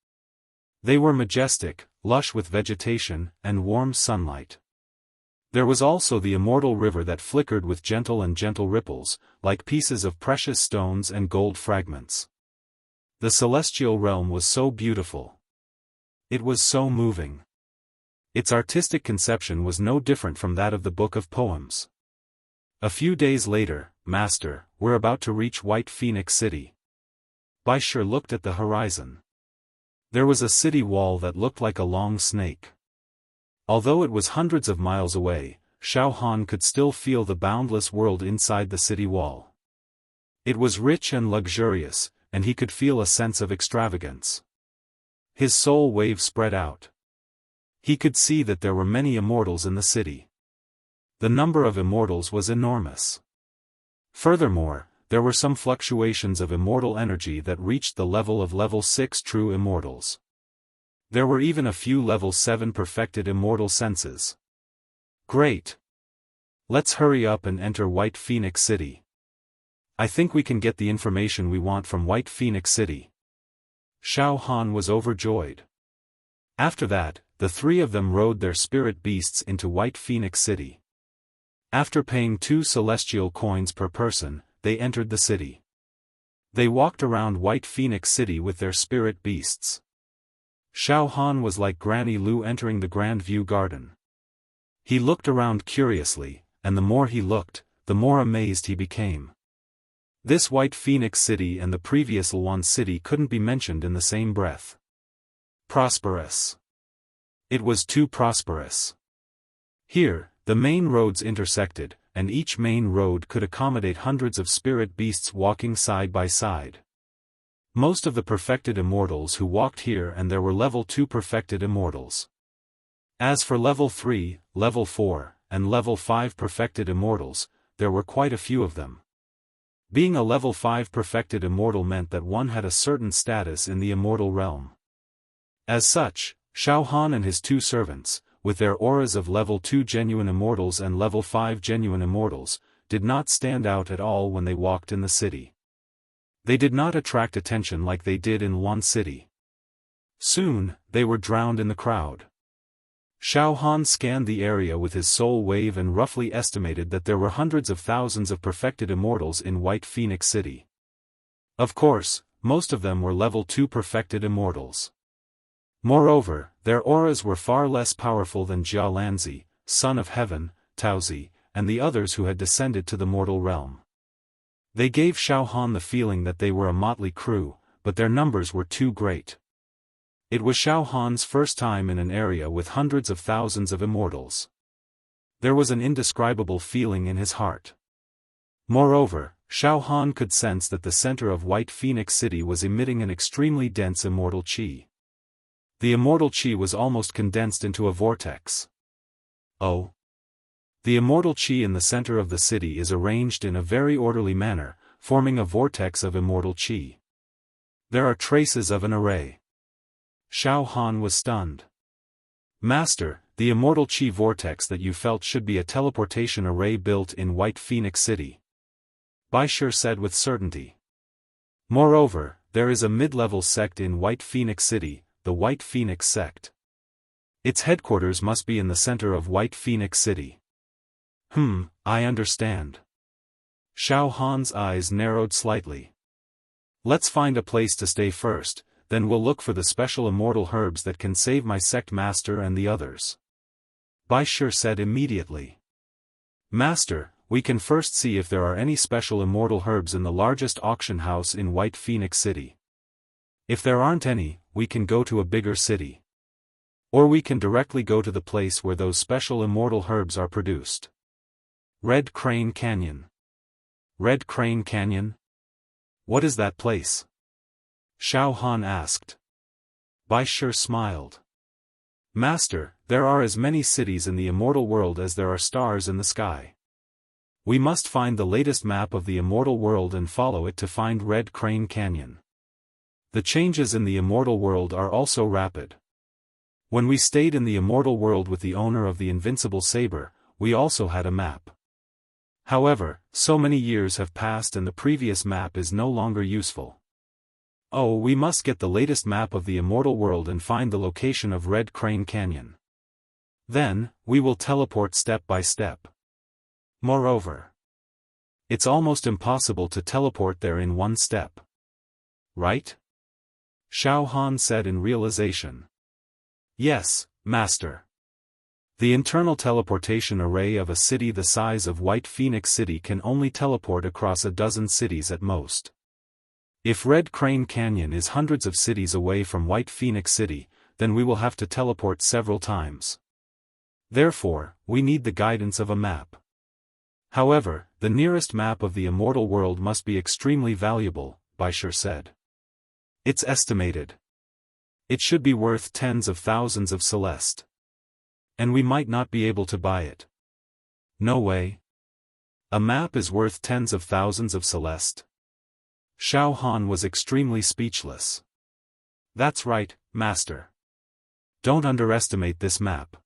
They were majestic, lush with vegetation, and warm sunlight. There was also the immortal river that flickered with gentle ripples, like pieces of precious stones and gold fragments. The celestial realm was so beautiful. It was so moving. Its artistic conception was no different from that of the Book of Poems. A few days later, Master, we're about to reach White Phoenix City. Baisher looked at the horizon. There was a city wall that looked like a long snake. Although it was hundreds of miles away, Xiaofan could still feel the boundless world inside the city wall. It was rich and luxurious, and he could feel a sense of extravagance. His soul wave spread out. He could see that there were many immortals in the city. The number of immortals was enormous. Furthermore, there were some fluctuations of immortal energy that reached the level of level 6 true immortals. There were even a few level 7 perfected immortal senses. Great! Let's hurry up and enter White Phoenix City. I think we can get the information we want from White Phoenix City. Xiaofan was overjoyed. After that, the 3 of them rode their spirit beasts into White Phoenix City. After paying 2 celestial coins per person, they entered the city. They walked around White Phoenix City with their spirit beasts. Xiaofan was like Granny Lu entering the Grand View Garden. He looked around curiously, and the more he looked, the more amazed he became. This White Phoenix City and the previous Luan City couldn't be mentioned in the same breath. Prosperous. It was too prosperous. Here, the main roads intersected, and each main road could accommodate hundreds of spirit beasts walking side by side. Most of the perfected immortals who walked here, and there were level 2 perfected immortals. As for level 3, level 4, and level 5 perfected immortals, there were quite a few of them. Being a level 5 perfected immortal meant that one had a certain status in the immortal realm. As such, Xiaofan and his 2 servants, with their auras of level 2 genuine immortals and level 5 genuine immortals, did not stand out at all when they walked in the city. They did not attract attention like they did in Luan City. Soon, they were drowned in the crowd. Xiaofan scanned the area with his soul wave and roughly estimated that there were hundreds of thousands of perfected immortals in White Phoenix City. Of course, most of them were level 2 perfected immortals. Moreover, their auras were far less powerful than Jia Lanzi, son of heaven, Taozi, and the others who had descended to the mortal realm. They gave Xiaofan the feeling that they were a motley crew, but their numbers were too great. It was Xiaofan's first time in an area with hundreds of thousands of immortals. There was an indescribable feeling in his heart. Moreover, Xiaofan could sense that the center of White Phoenix City was emitting an extremely dense immortal qi. The immortal qi was almost condensed into a vortex. Oh! The immortal qi in the center of the city is arranged in a very orderly manner, forming a vortex of immortal qi. There are traces of an array. Xiaofan was stunned. Master, the immortal qi vortex that you felt should be a teleportation array built in White Phoenix City. Baishir said with certainty. Moreover, there is a mid-level sect in White Phoenix City, the White Phoenix sect. Its headquarters must be in the center of White Phoenix City. I understand. Xiaohan's eyes narrowed slightly. Let's find a place to stay first, then we'll look for the special immortal herbs that can save my sect master and the others. Baishir said immediately. Master, we can first see if there are any special immortal herbs in the largest auction house in White Phoenix City. If there aren't any, we can go to a bigger city. Or we can directly go to the place where those special immortal herbs are produced. Red Crane Canyon. Red Crane Canyon? What is that place? Xiaofan asked. Baishir smiled. Master, there are as many cities in the immortal world as there are stars in the sky. We must find the latest map of the immortal world and follow it to find Red Crane Canyon. The changes in the immortal world are also rapid. When we stayed in the immortal world with the owner of the invincible saber, we also had a map. However, so many years have passed and the previous map is no longer useful. Oh, we must get the latest map of the immortal world and find the location of Red Crane Canyon. Then, we will teleport step by step. Moreover, it's almost impossible to teleport there in one step. Right? Xiaofan said in realization. Yes, Master. The internal teleportation array of a city the size of White Phoenix City can only teleport across a dozen cities at most. If Red Crane Canyon is hundreds of cities away from White Phoenix City, then we will have to teleport several times. Therefore, we need the guidance of a map. However, the nearest map of the immortal world must be extremely valuable, Baishir said. It's estimated. It should be worth tens of thousands of Celeste. And we might not be able to buy it. No way. A map is worth tens of thousands of Celeste. Xiaofan was extremely speechless. That's right, Master. Don't underestimate this map.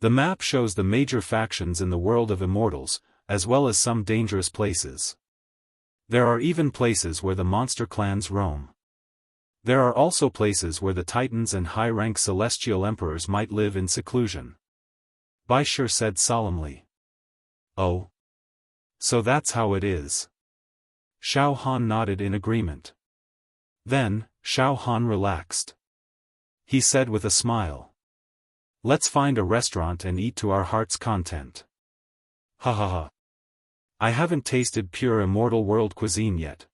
The map shows the major factions in the world of immortals, as well as some dangerous places. There are even places where the monster clans roam. There are also places where the titans and high-rank celestial emperors might live in seclusion. Baishir said solemnly. Oh. So that's how it is. Xiaofan nodded in agreement. Then, Xiaofan relaxed. He said with a smile. Let's find a restaurant and eat to our heart's content. Ha ha ha. I haven't tasted pure immortal world cuisine yet.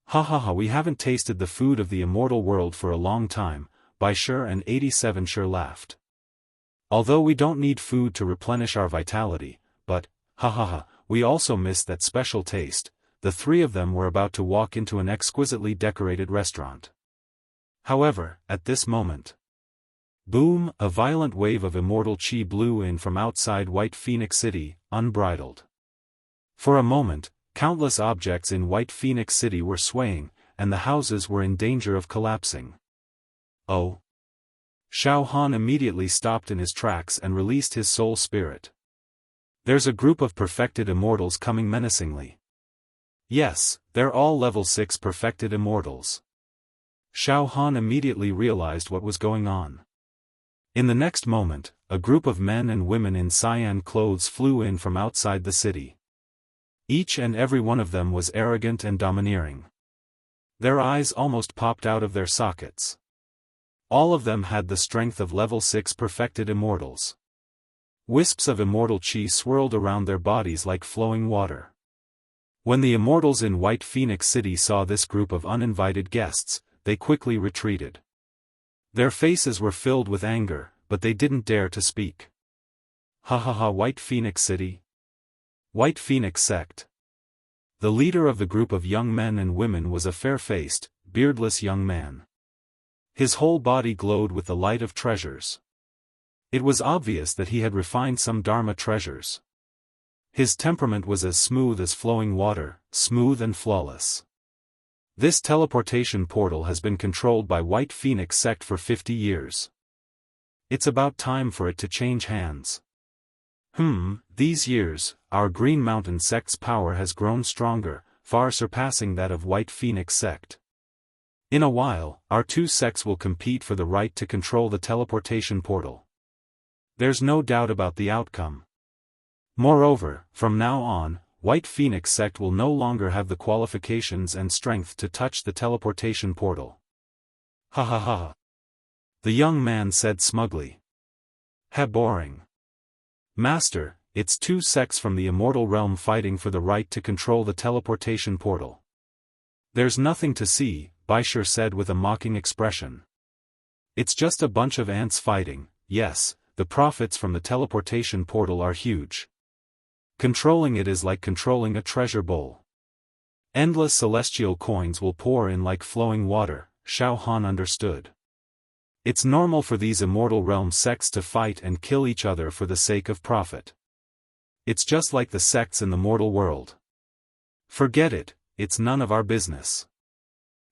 Ha ha ha, we haven't tasted the food of the immortal world for a long time, Baishir and 87 sure laughed. Although we don't need food to replenish our vitality, but, ha ha ha, we also miss that special taste. The three of them were about to walk into an exquisitely decorated restaurant. However, at this moment, boom, a violent wave of immortal qi blew in from outside White Phoenix City, unbridled. For a moment, countless objects in White Phoenix City were swaying, and the houses were in danger of collapsing. Oh! Xiaofan immediately stopped in his tracks and released his soul spirit. There's a group of perfected immortals coming menacingly. Yes, they're all level 6 perfected immortals. Xiaofan immediately realized what was going on. In the next moment, a group of men and women in cyan clothes flew in from outside the city. Each and every one of them was arrogant and domineering. Their eyes almost popped out of their sockets. All of them had the strength of level 6 perfected immortals. Wisps of immortal qi swirled around their bodies like flowing water. When the immortals in White Phoenix City saw this group of uninvited guests, they quickly retreated. Their faces were filled with anger, but they didn't dare to speak. Ha ha ha, White Phoenix City? White Phoenix Sect. The leader of the group of young men and women was a fair-faced, beardless young man. His whole body glowed with the light of treasures. It was obvious that he had refined some Dharma treasures. His temperament was as smooth as flowing water, smooth and flawless. This teleportation portal has been controlled by White Phoenix Sect for 50 years. It's about time for it to change hands. These years, our Green Mountain Sect's power has grown stronger, far surpassing that of White Phoenix Sect. In a while, our two sects will compete for the right to control the teleportation portal. There's no doubt about the outcome. Moreover, from now on, White Phoenix Sect will no longer have the qualifications and strength to touch the teleportation portal. Ha ha ha. The young man said smugly. Ha, boring. Master, it's two sects from the Immortal realm fighting for the right to control the teleportation portal. There's nothing to see, Baishur said with a mocking expression. It's just a bunch of ants fighting. Yes, the profits from the teleportation portal are huge. Controlling it is like controlling a treasure bowl. Endless celestial coins will pour in like flowing water, Xiaofan understood. It's normal for these Immortal realm sects to fight and kill each other for the sake of profit. It's just like the sects in the mortal world. Forget it, it's none of our business.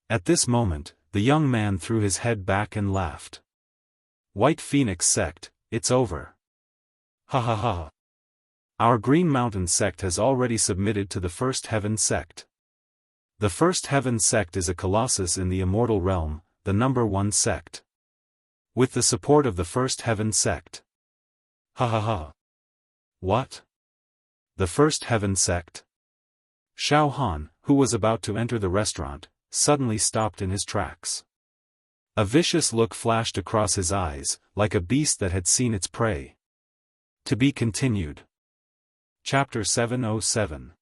At this moment, the young man threw his head back and laughed. White Phoenix Sect, it's over. Ha ha ha. Our Green Mountain Sect has already submitted to the First Heaven Sect. The First Heaven Sect is a colossus in the Immortal realm, the #1 sect. With the support of the First Heaven Sect. Ha ha ha. What? The First Heaven Sect? Xiaofan, who was about to enter the restaurant, suddenly stopped in his tracks. A vicious look flashed across his eyes, like a beast that had seen its prey. To be continued. Chapter 707.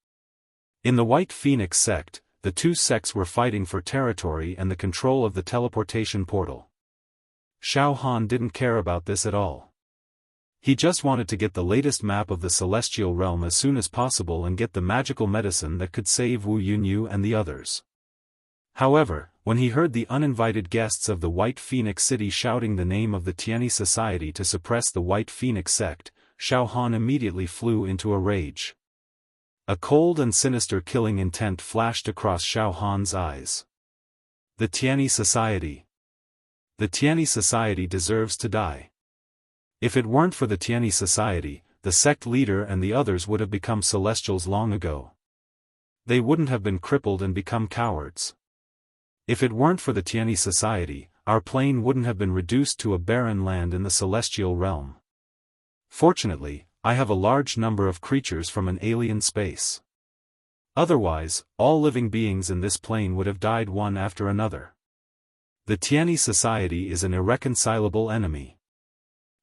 In the White Phoenix Sect, the two sects were fighting for territory and the control of the teleportation portal. Xiaofan didn't care about this at all. He just wanted to get the latest map of the celestial realm as soon as possible and get the magical medicine that could save Wu Yunyu and the others. However, when he heard the uninvited guests of the White Phoenix City shouting the name of the Tianyi Society to suppress the White Phoenix Sect, Xiaofan immediately flew into a rage. A cold and sinister killing intent flashed across Xiaofan's eyes. The Tianyi Society. The Tianyi Society deserves to die. If it weren't for the Tianyi Society, the sect leader and the others would have become celestials long ago. They wouldn't have been crippled and become cowards. If it weren't for the Tianyi Society, our plane wouldn't have been reduced to a barren land in the celestial realm. Fortunately, I have a large number of creatures from an alien space. Otherwise, all living beings in this plane would have died one after another. The Tianyi Society is an irreconcilable enemy.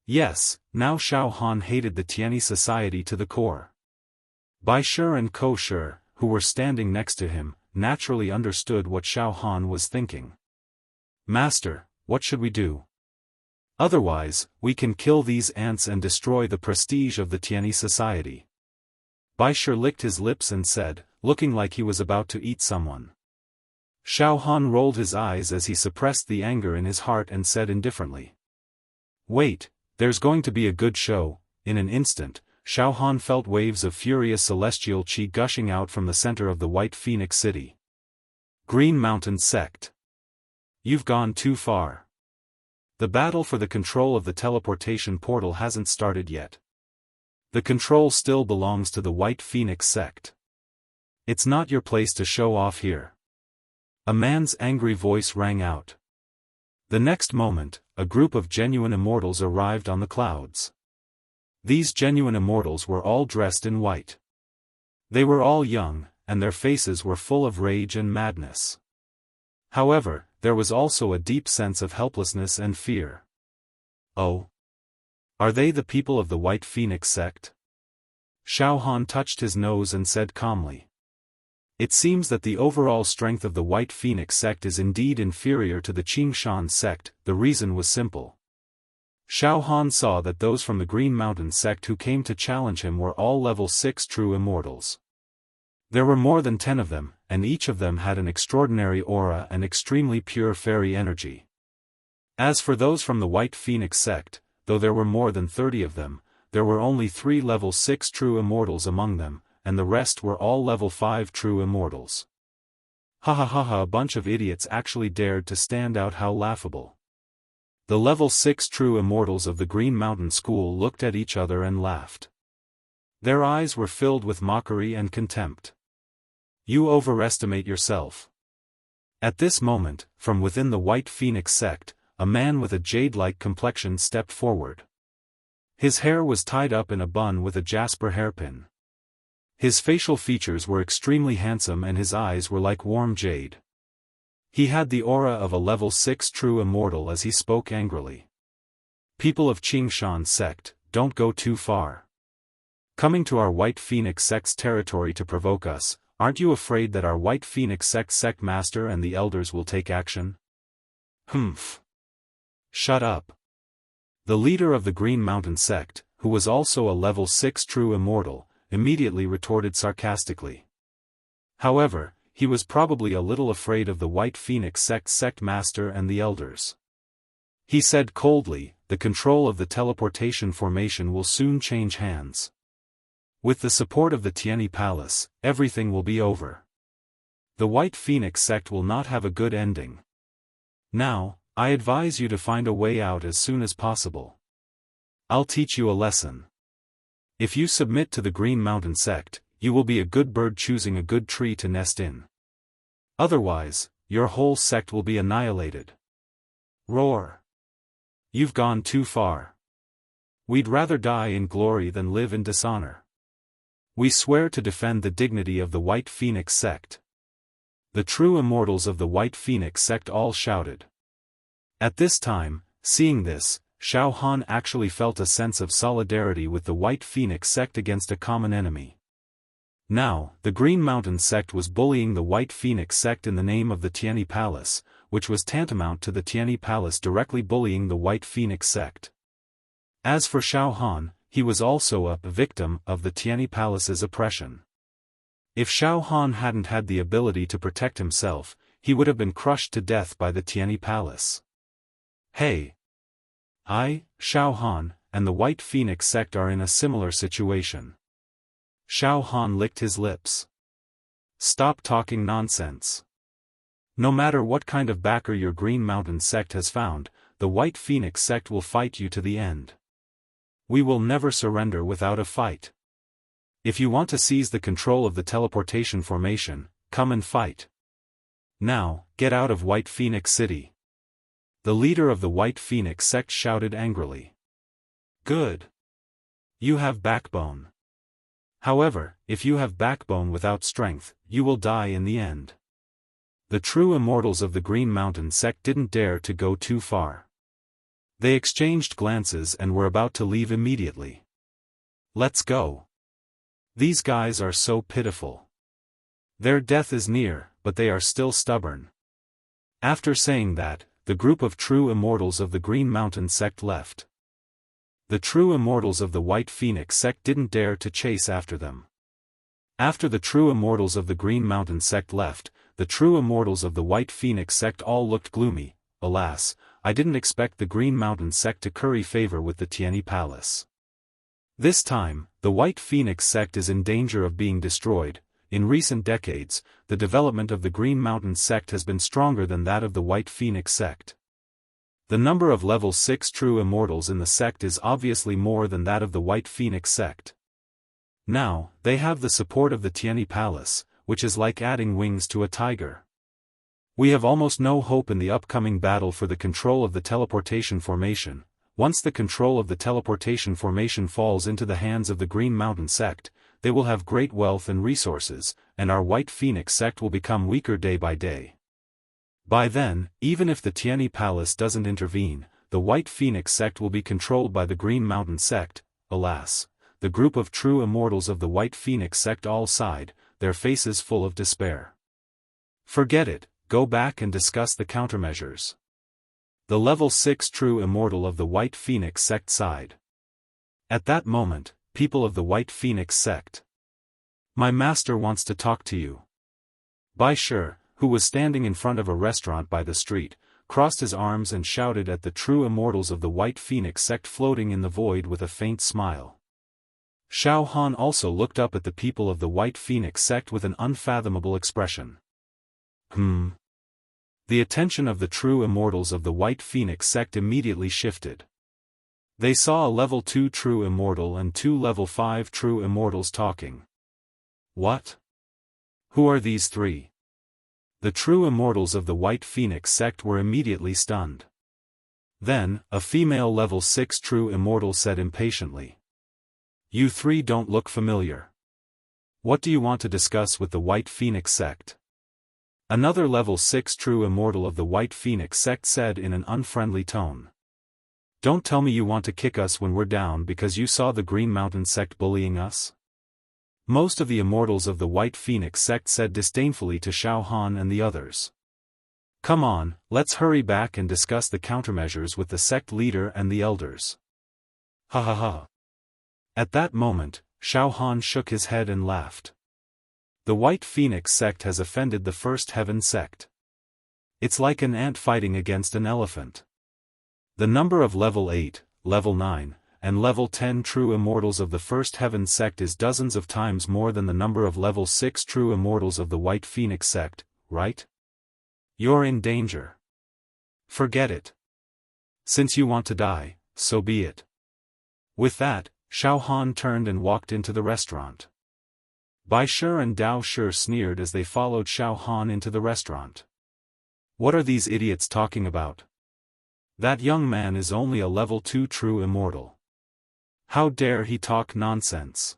Yes, now Xiaofan hated the Tianyi Society to the core. Baishur and Koshur, who were standing next to him, naturally understood what Xiaofan was thinking. Master, what should we do? Otherwise, we can kill these ants and destroy the prestige of the Tianyi Society. Baishur licked his lips and said, looking like he was about to eat someone. Xiaofan rolled his eyes as he suppressed the anger in his heart and said indifferently. Wait, there's going to be a good show. In an instant, Xiaofan felt waves of furious celestial chi gushing out from the center of the White Phoenix City. Green Mountain Sect. You've gone too far. The battle for the control of the teleportation portal hasn't started yet. The control still belongs to the White Phoenix Sect. It's not your place to show off here. A man's angry voice rang out. The next moment, a group of genuine immortals arrived on the clouds. These genuine immortals were all dressed in white. They were all young, and their faces were full of rage and madness. However, there was also a deep sense of helplessness and fear. Oh? Are they the people of the White Phoenix Sect? Xiaofan touched his nose and said calmly. It seems that the overall strength of the White Phoenix Sect is indeed inferior to the Qingshan Sect. The reason was simple. Xiaofan saw that those from the Green Mountain sect who came to challenge him were all level 6 true immortals. There were more than 10 of them, and each of them had an extraordinary aura and extremely pure fairy energy. As for those from the White Phoenix sect, though there were more than 30 of them, there were only 3 level 6 true immortals among them, and the rest were all level 5 true immortals. Ha ha ha ha, a bunch of idiots actually dared to stand out, how laughable. The level 6 true immortals of the Green Mountain School looked at each other and laughed. Their eyes were filled with mockery and contempt. You overestimate yourself. At this moment, from within the White Phoenix sect, a man with a jade-like complexion stepped forward. His hair was tied up in a bun with a jasper hairpin. His facial features were extremely handsome and his eyes were like warm jade. He had the aura of a level 6 true immortal as he spoke angrily. People of Qingshan sect, don't go too far. Coming to our White Phoenix sect's territory to provoke us, aren't you afraid that our White Phoenix sect master and the elders will take action? Humph. Shut up. The leader of the Green Mountain sect, who was also a level 6 true immortal, immediately retorted sarcastically. However, he was probably a little afraid of the White Phoenix sect master and the elders. He said coldly, the control of the teleportation formation will soon change hands. With the support of the Tianyi Palace, everything will be over. The White Phoenix sect will not have a good ending. Now, I advise you to find a way out as soon as possible. I'll teach you a lesson. If you submit to the Green Mountain sect, you will be a good bird choosing a good tree to nest in. Otherwise, your whole sect will be annihilated. Roar. You've gone too far. We'd rather die in glory than live in dishonor. We swear to defend the dignity of the White Phoenix sect. The true immortals of the White Phoenix sect all shouted. At this time, seeing this, Xiaofan actually felt a sense of solidarity with the White Phoenix sect against a common enemy. Now, the Green Mountain sect was bullying the White Phoenix sect in the name of the Tianyi Palace, which was tantamount to the Tianyi Palace directly bullying the White Phoenix sect. As for Xiaofan, he was also a victim of the Tianyi Palace's oppression. If Xiaofan hadn't had the ability to protect himself, he would have been crushed to death by the Tianyi Palace. Hey! I, Xiaofan, and the White Phoenix sect are in a similar situation. Xiaofan licked his lips. Stop talking nonsense. No matter what kind of backer your Green Mountain sect has found, the White Phoenix sect will fight you to the end. We will never surrender without a fight. If you want to seize the control of the teleportation formation, come and fight. Now, get out of White Phoenix City. The leader of the White Phoenix sect shouted angrily. Good. You have backbone. However, if you have backbone without strength, you will die in the end. The true immortals of the Green Mountain sect didn't dare to go too far. They exchanged glances and were about to leave immediately. Let's go. These guys are so pitiful. Their death is near, but they are still stubborn. After saying that, the group of true immortals of the Green Mountain sect left. The true immortals of the White Phoenix sect didn't dare to chase after them. After the true immortals of the Green Mountain sect left, the true immortals of the White Phoenix sect all looked gloomy. Alas, I didn't expect the Green Mountain sect to curry favor with the Tianyi Palace. This time, the White Phoenix sect is in danger of being destroyed. In recent decades, the development of the Green Mountain sect has been stronger than that of the White Phoenix sect. The number of level 6 true immortals in the sect is obviously more than that of the White Phoenix sect. Now, they have the support of the Tianyi Palace, which is like adding wings to a tiger. We have almost no hope in the upcoming battle for the control of the teleportation formation. Once the control of the teleportation formation falls into the hands of the Green Mountain sect, they will have great wealth and resources, and our White Phoenix sect will become weaker day by day. By then, even if the Tianyi Palace doesn't intervene, the White Phoenix sect will be controlled by the Green Mountain sect. Alas, the group of true immortals of the White Phoenix sect all sighed, their faces full of despair. Forget it, go back and discuss the countermeasures. The level 6 true immortal of the White Phoenix sect sighed. At that moment, people of the White Phoenix sect. My master wants to talk to you. Bai Shi, who was standing in front of a restaurant by the street, crossed his arms and shouted at the true immortals of the White Phoenix sect floating in the void with a faint smile. Xiaofan also looked up at the people of the White Phoenix sect with an unfathomable expression. The attention of the true immortals of the White Phoenix sect immediately shifted. They saw a level 2 true immortal and 2 level 5 true immortals talking. What? Who are these three? The true immortals of the White Phoenix sect were immediately stunned. Then, a female level 6 true immortal said impatiently. You three don't look familiar. What do you want to discuss with the White Phoenix sect? Another level 6 true immortal of the White Phoenix sect said in an unfriendly tone. Don't tell me you want to kick us when we're down because you saw the Green Mountain sect bullying us? Most of the immortals of the White Phoenix sect said disdainfully to Xiaofan and the others. Come on, let's hurry back and discuss the countermeasures with the sect leader and the elders. Ha ha ha. At that moment, Xiaofan shook his head and laughed. The White Phoenix sect has offended the First Heaven sect. It's like an ant fighting against an elephant. The number of level 8, level 9, and level 10 true immortals of the First Heaven sect is dozens of times more than the number of level 6 true immortals of the White Phoenix sect, right? You're in danger. Forget it. Since you want to die, so be it. With that, Xiaofan turned and walked into the restaurant. Bai Shi and Dao Shi sneered as they followed Xiaofan into the restaurant. What are these idiots talking about? That young man is only a level 2 true immortal. How dare he talk nonsense?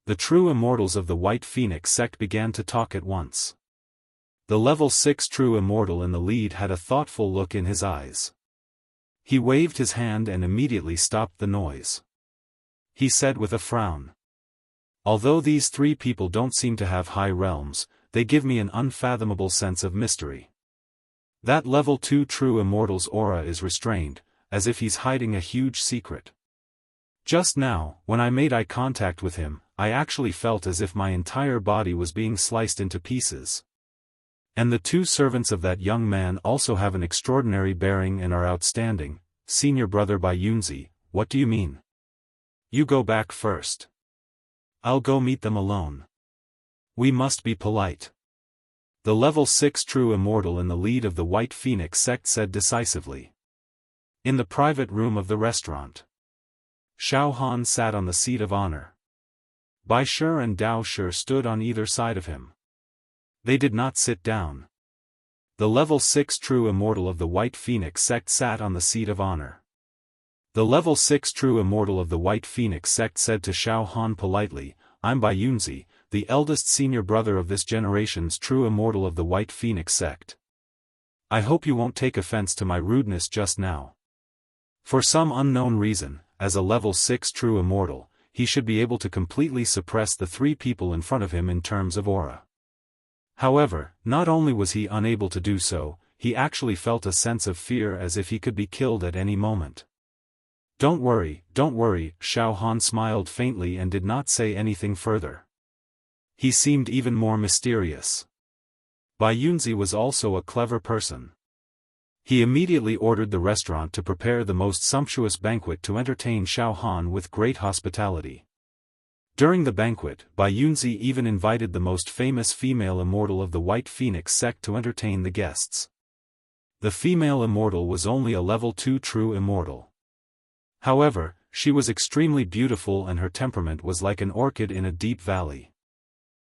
The true immortals of the White Phoenix sect began to talk at once. The level 6 true immortal in the lead had a thoughtful look in his eyes. He waved his hand and immediately stopped the noise. He said with a frown. Although these three people don't seem to have high realms, they give me an unfathomable sense of mystery. That level 2 true immortal's aura is restrained, as if he's hiding a huge secret. Just now, when I made eye contact with him, I actually felt as if my entire body was being sliced into pieces. And the two servants of that young man also have an extraordinary bearing and are outstanding. Senior brother Bai Yunzi, what do you mean? You go back first. I'll go meet them alone. We must be polite. The level 6 true immortal in the lead of the White Phoenix sect said decisively. In the private room of the restaurant, Xiaofan sat on the seat of honor. Bai Shi and Dao Shi stood on either side of him. They did not sit down. The level 6 true immortal of the White Phoenix sect sat on the seat of honor. The level 6 true immortal of the White Phoenix sect said to Xiaofan politely, I'm Bai Yunzi, the eldest senior brother of this generation's true immortal of the White Phoenix sect. I hope you won't take offense to my rudeness just now. For some unknown reason, as a level 6 true immortal, he should be able to completely suppress the three people in front of him in terms of aura. However, not only was he unable to do so, he actually felt a sense of fear as if he could be killed at any moment. Don't worry, Xiaofan smiled faintly and did not say anything further. He seemed even more mysterious. Bai Yunzi was also a clever person. He immediately ordered the restaurant to prepare the most sumptuous banquet to entertain Xiaofan with great hospitality. During the banquet, Bai Yunzi even invited the most famous female immortal of the White Phoenix sect to entertain the guests. The female immortal was only a level 2 true immortal. However, she was extremely beautiful and her temperament was like an orchid in a deep valley.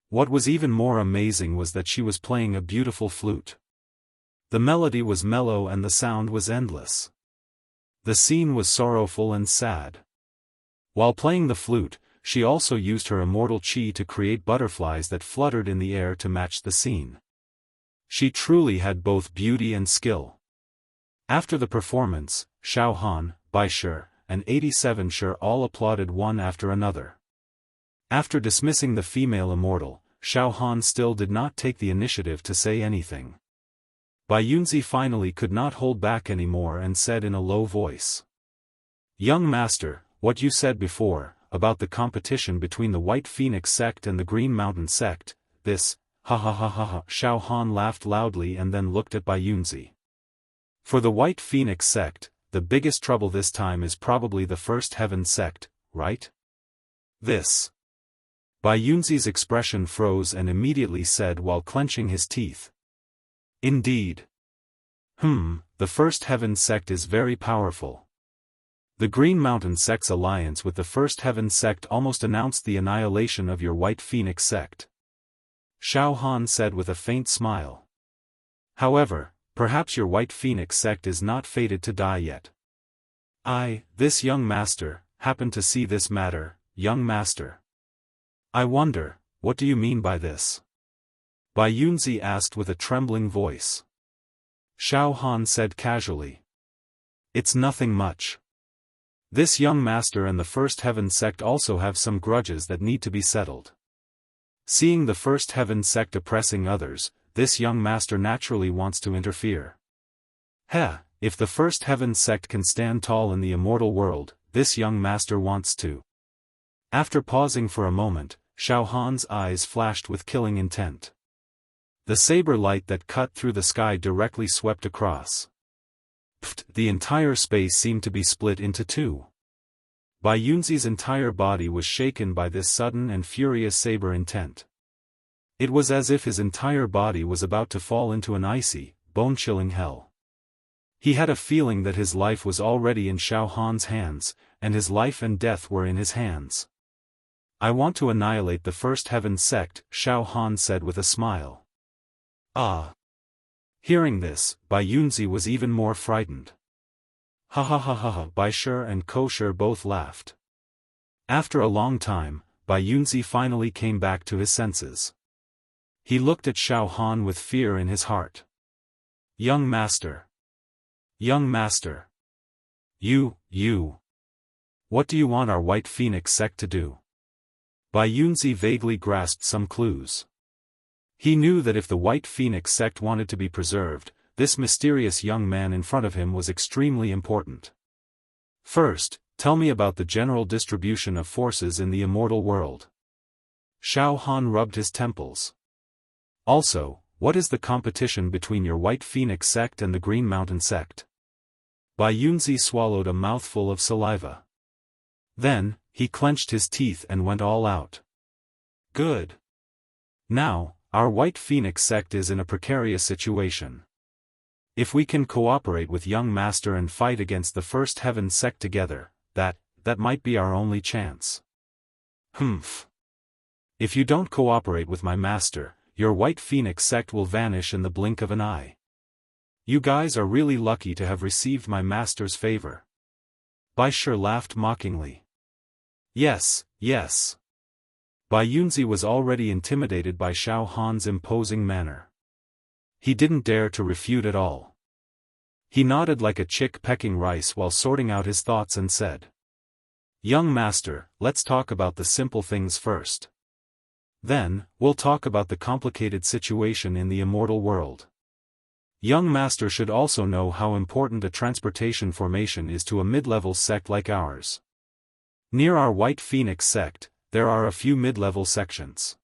What was even more amazing was that she was playing a beautiful flute. The melody was mellow and the sound was endless. The scene was sorrowful and sad. While playing the flute, she also used her immortal chi to create butterflies that fluttered in the air to match the scene. She truly had both beauty and skill. After the performance, Xiaofan, Bai Shi, and 87 Shi all applauded one after another. After dismissing the female immortal, Xiaofan still did not take the initiative to say anything. Bai Yunzi finally could not hold back anymore and said in a low voice. Young master, what you said before, about the competition between the White Phoenix sect and the Green Mountain sect, this, ha ha ha ha ha. Xiaofan laughed loudly and then looked at Bai Yunzi. For the White Phoenix sect, the biggest trouble this time is probably the First Heaven sect, right? This. Bai Yunzi's expression froze and immediately said while clenching his teeth. Indeed. The First Heaven sect is very powerful. The Green Mountain sect's alliance with the First Heaven sect almost announced the annihilation of your White Phoenix sect. Xiaofan said with a faint smile. However, perhaps your White Phoenix sect is not fated to die yet. This young master, happened to see this matter, young master. I wonder, what do you mean by this? Bai Yunzi asked with a trembling voice. Xiaofan said casually. It's nothing much. This young master and the First Heaven sect also have some grudges that need to be settled. Seeing the First Heaven sect oppressing others, this young master naturally wants to interfere. If the First Heaven sect can stand tall in the immortal world, this young master wants to. After pausing for a moment, Xiaofan's eyes flashed with killing intent. The saber light that cut through the sky directly swept across. The entire space seemed to be split into two. Bai Yunzi's entire body was shaken by this sudden and furious saber intent. It was as if his entire body was about to fall into an icy, bone-chilling hell. He had a feeling that his life was already in Xiaofan's hands, and his life and death were in his hands. I want to annihilate the First Heaven sect, Xiaofan said with a smile. Hearing this, Bai Yunzi was even more frightened. Ha ha ha ha ha. Bai Shi and Kosher both laughed. After a long time, Bai Yunzi finally came back to his senses. He looked at Xiaofan with fear in his heart. Young master. Young master. You. What do you want our White Phoenix sect to do? Bai Yunzi vaguely grasped some clues. He knew that if the White Phoenix sect wanted to be preserved, this mysterious young man in front of him was extremely important. First, tell me about the general distribution of forces in the immortal world. Xiaofan rubbed his temples. Also, what is the competition between your White Phoenix sect and the Green Mountain sect? Bai Yunzi swallowed a mouthful of saliva. Then, he clenched his teeth and went all out. Good. Now, our White Phoenix sect is in a precarious situation. If we can cooperate with young master and fight against the First Heaven sect together, that might be our only chance. If you don't cooperate with my master, your White Phoenix sect will vanish in the blink of an eye. You guys are really lucky to have received my master's favor. Bai Shi laughed mockingly. Yes. Bai Yunzi was already intimidated by Xiaofan's imposing manner. He didn't dare to refute at all. He nodded like a chick pecking rice while sorting out his thoughts and said. Young master, let's talk about the simple things first. Then, we'll talk about the complicated situation in the immortal world. Young master should also know how important a transportation formation is to a mid-level sect like ours. Near our White Phoenix sect, there are a few mid-level sections.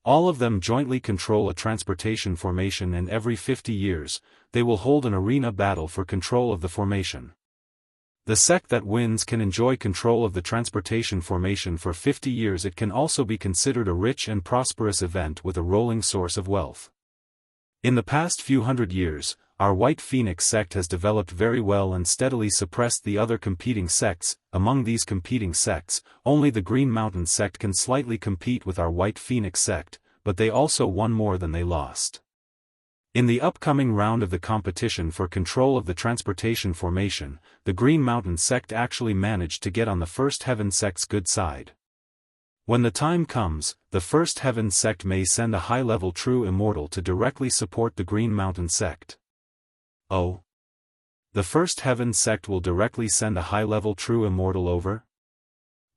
All of them jointly control a transportation formation, and every 50 years, they will hold an arena battle for control of the formation. The sect that wins can enjoy control of the transportation formation for 50 years. It can also be considered a rich and prosperous event with a rolling source of wealth. In the past few hundred years, our White Phoenix sect has developed very well and steadily suppressed the other competing sects. Among these competing sects, only the Green Mountain sect can slightly compete with our White Phoenix sect, but they also won more than they lost. In the upcoming round of the competition for control of the transportation formation, the Green Mountain sect actually managed to get on the First Heaven sect's good side. When the time comes, the First Heaven sect may send a high-level true immortal to directly support the Green Mountain sect. Oh? The First Heaven sect will directly send a high-level true immortal over?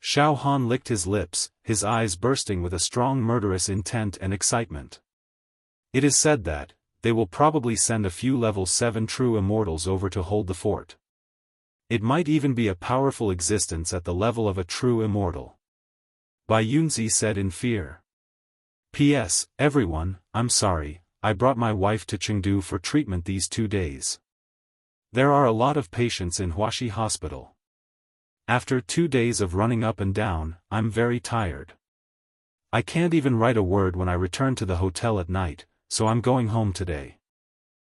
Xiaofan licked his lips, his eyes bursting with a strong murderous intent and excitement. It is said that, they will probably send a few level 7 true immortals over to hold the fort. It might even be a powerful existence at the level of a true immortal. Bai Yunzi said in fear. P.S. Everyone, I'm sorry, I brought my wife to Chengdu for treatment these 2 days. There are a lot of patients in Huaxi Hospital. After 2 days of running up and down, I'm very tired. I can't even write a word when I return to the hotel at night, so I'm going home today.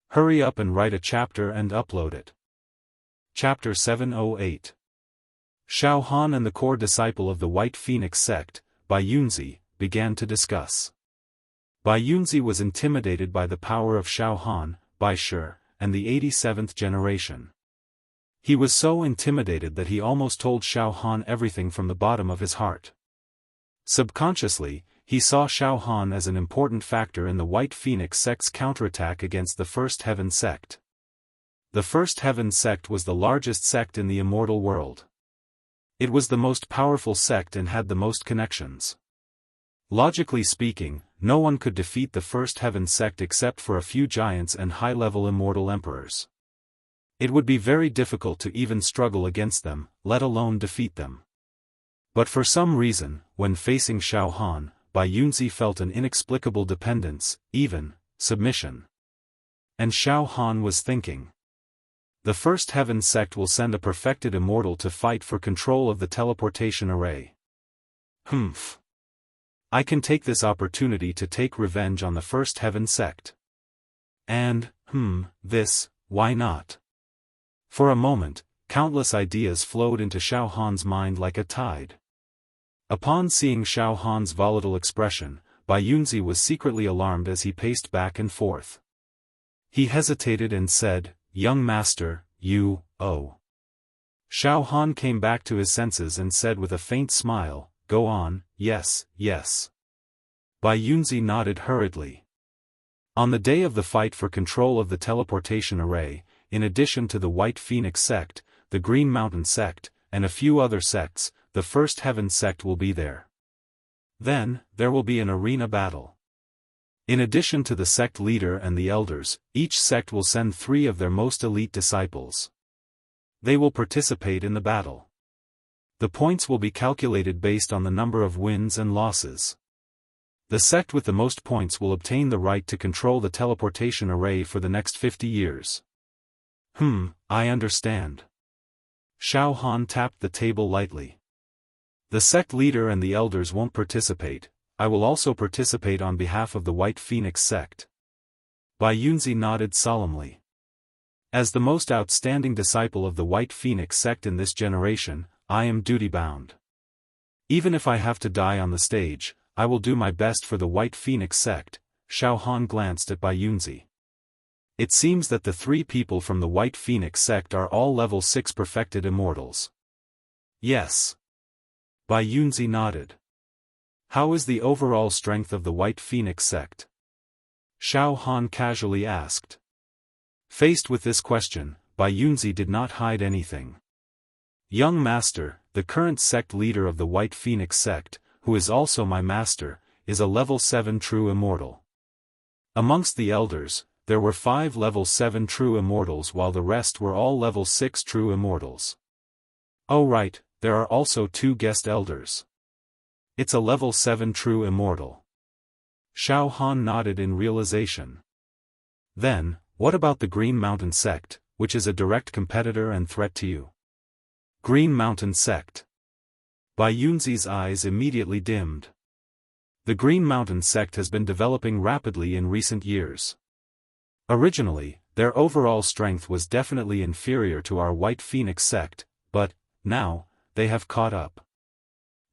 Hurry up and write a chapter and upload it. Chapter 708. Xiaofan and the core disciple of the White Phoenix sect, Bai Yunzi, began to discuss. Bai Yunzi was intimidated by the power of Xiaofan, Bai Shi, and the 87th generation. He was so intimidated that he almost told Xiaofan everything from the bottom of his heart. Subconsciously, he saw Xiaofan as an important factor in the White Phoenix sect's counterattack against the First Heaven sect. The First Heaven sect was the largest sect in the immortal world. It was the most powerful sect and had the most connections. Logically speaking, no one could defeat the First Heaven sect except for a few giants and high-level immortal emperors. It would be very difficult to even struggle against them, let alone defeat them. But for some reason, when facing Xiaofan, Bai Yunzi felt an inexplicable dependence, even submission. And Xiaofan was thinking. The First Heaven sect will send a perfected immortal to fight for control of the teleportation array. Humph. I can take this opportunity to take revenge on the First Heaven sect. And, why not? For a moment, countless ideas flowed into Xiaofan's mind like a tide. Upon seeing Xiaofan's volatile expression, Bai Yunzi was secretly alarmed as he paced back and forth. He hesitated and said, "Young master, you, oh." Xiaofan came back to his senses and said with a faint smile, "Go on, yes, yes." Bai Yunzi nodded hurriedly. On the day of the fight for control of the teleportation array, in addition to the White Phoenix sect, the Green Mountain sect, and a few other sects, the First Heaven sect will be there. Then, there will be an arena battle. In addition to the sect leader and the elders, each sect will send 3 of their most elite disciples. They will participate in the battle. The points will be calculated based on the number of wins and losses. The sect with the most points will obtain the right to control the teleportation array for the next 50 years. I understand. Xiaofan tapped the table lightly. The sect leader and the elders won't participate. I will also participate on behalf of the White Phoenix sect. Bai Yunzi nodded solemnly. As the most outstanding disciple of the White Phoenix sect in this generation, I am duty-bound. Even if I have to die on the stage, I will do my best for the White Phoenix sect. Xiaofan glanced at Bai Yunzi. It seems that the 3 people from the White Phoenix sect are all level 6 perfected immortals. Yes. Bai Yunzi nodded. How is the overall strength of the White Phoenix sect? Xiaofan casually asked. Faced with this question, Bai Yunzi did not hide anything. Young master, the current sect leader of the White Phoenix sect, who is also my master, is a level 7 true immortal. Amongst the elders, there were 5 level 7 true immortals while the rest were all level 6 true immortals. Oh right, there are also 2 guest elders. It's a level 7 true immortal. Xiaofan nodded in realization. Then, what about the Green Mountain sect, which is a direct competitor and threat to you? Green Mountain sect. Bai Yunzi's eyes immediately dimmed. The Green Mountain sect has been developing rapidly in recent years. Originally, their overall strength was definitely inferior to our White Phoenix sect, but, now, they have caught up.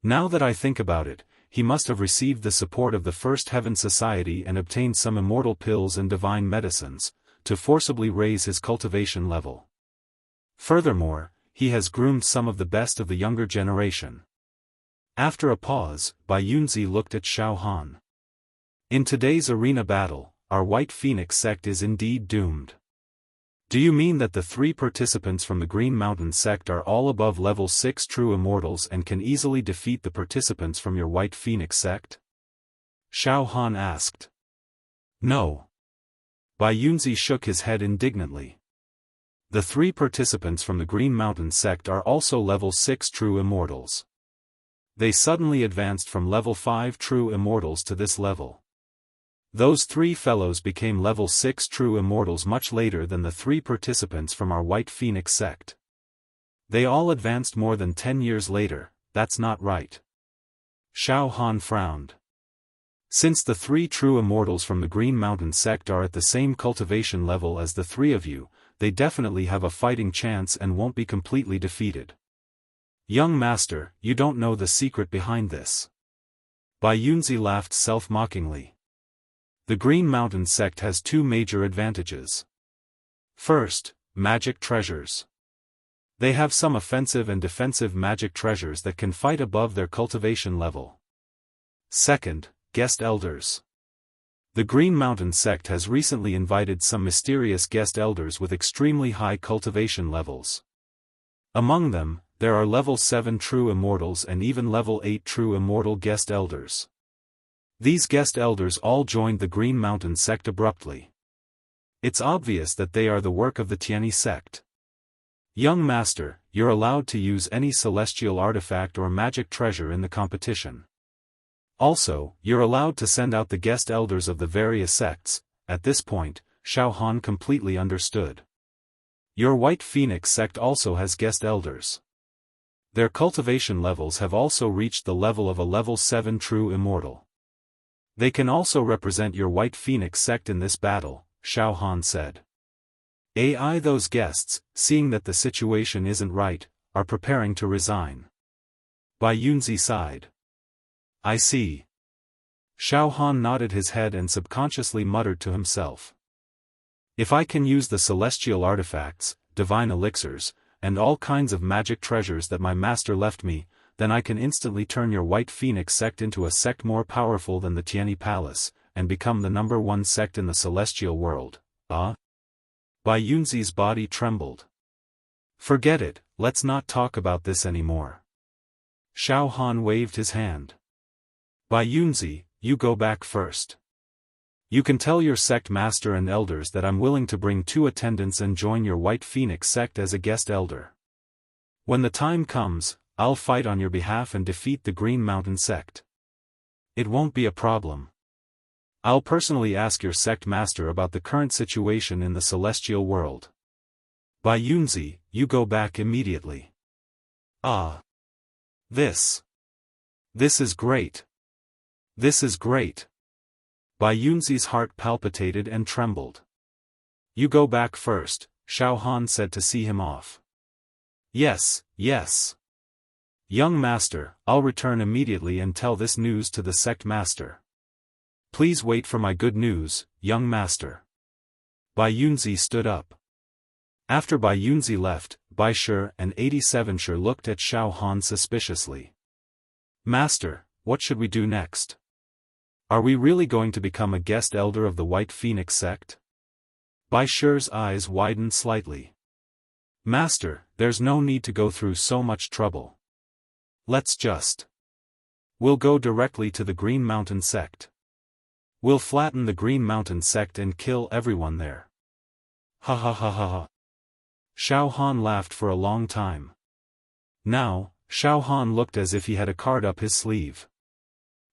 Now that I think about it, he must have received the support of the First Heaven Society and obtained some immortal pills and divine medicines, to forcibly raise his cultivation level. Furthermore, he has groomed some of the best of the younger generation. After a pause, Bai Yunzi looked at Xiaofan. In today's arena battle, our White Phoenix sect is indeed doomed. Do you mean that the 3 participants from the Green Mountain sect are all above level 6 true immortals and can easily defeat the participants from your White Phoenix sect? Xiaofan asked. No. Bai Yunzi shook his head indignantly. The 3 participants from the Green Mountain sect are also level 6 true immortals. They suddenly advanced from level 5 true immortals to this level. Those 3 fellows became level 6 true immortals much later than the 3 participants from our White Phoenix sect. They all advanced more than 10 years later. That's not right. Xiaofan frowned. Since the 3 true immortals from the Green Mountain sect are at the same cultivation level as the 3 of you, they definitely have a fighting chance and won't be completely defeated. Young master, you don't know the secret behind this. Bai Yunzi laughed self-mockingly. The Green Mountain sect has 2 major advantages. First, magic treasures. They have some offensive and defensive magic treasures that can fight above their cultivation level. Second, guest elders. The Green Mountain sect has recently invited some mysterious guest elders with extremely high cultivation levels. Among them, there are level 7 true immortals and even level 8 true immortal guest elders. These guest elders all joined the Green Mountain sect abruptly. It's obvious that they are the work of the Tianyi sect. Young master, you're allowed to use any celestial artifact or magic treasure in the competition. Also, you're allowed to send out the guest elders of the various sects. At this point, Xiaofan completely understood. Your White Phoenix sect also has guest elders. Their cultivation levels have also reached the level of a level 7 true immortal. They can also represent your White Phoenix sect in this battle, Xiaofan said. Those guests, seeing that the situation isn't right, are preparing to resign. Bai Yunzi sighed. I see. Xiaofan nodded his head and subconsciously muttered to himself. If I can use the celestial artifacts, divine elixirs, and all kinds of magic treasures that my master left me, then I can instantly turn your White Phoenix sect into a sect more powerful than the Tianyi Palace, and become the number 1 sect in the celestial world. Bai Yunzi's body trembled. Forget it, let's not talk about this anymore. Xiaofan waved his hand. Bai Yunzi, you go back first. You can tell your sect master and elders that I'm willing to bring 2 attendants and join your White Phoenix sect as a guest elder. When the time comes, I'll fight on your behalf and defeat the Green Mountain sect. It won't be a problem. I'll personally ask your sect master about the current situation in the celestial world. Bai Yunzi, you go back immediately. This is great. This is great. Bai Yunzi's heart palpitated and trembled. You go back first, Xiaofan said to see him off. Yes. Young master, I'll return immediately and tell this news to the sect master. Please wait for my good news, young master. Bai Yunzi stood up. After Bai Yunzi left, Bai Shi and 87 Shi looked at Xiaofan suspiciously. Master, what should we do next? Are we really going to become a guest elder of the White Phoenix sect? Bai Shi's eyes widened slightly. Master, there's no need to go through so much trouble. We'll go directly to the Green Mountain sect. We'll flatten the Green Mountain sect and kill everyone there. Ha ha ha ha ha. Xiaofan laughed for a long time. Now, Xiaofan looked as if he had a card up his sleeve.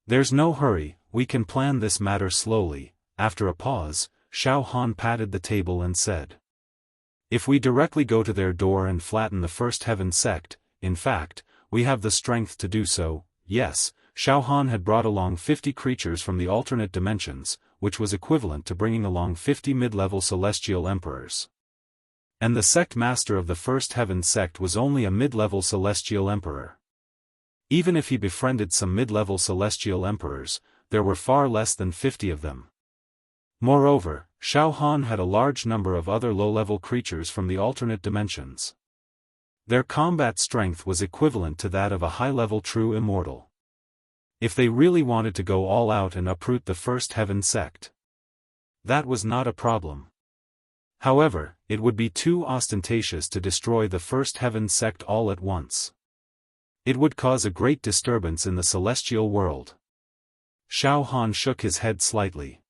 There's no hurry, we can plan this matter slowly. After a pause, Xiaofan patted the table and said. If we directly go to their door and flatten the First Heaven sect, in fact, we have the strength to do so. Yes, Xiaofan had brought along 50 creatures from the alternate dimensions, which was equivalent to bringing along 50 mid-level celestial emperors. And the sect master of the First Heaven sect was only a mid-level celestial emperor. Even if he befriended some mid-level celestial emperors, there were far less than 50 of them. Moreover, Xiaofan had a large number of other low-level creatures from the alternate dimensions. Their combat strength was equivalent to that of a high-level true immortal. If they really wanted to go all out and uproot the First Heaven sect, that was not a problem. However, it would be too ostentatious to destroy the First Heaven sect all at once. It would cause a great disturbance in the celestial world. Xiaofan shook his head slightly.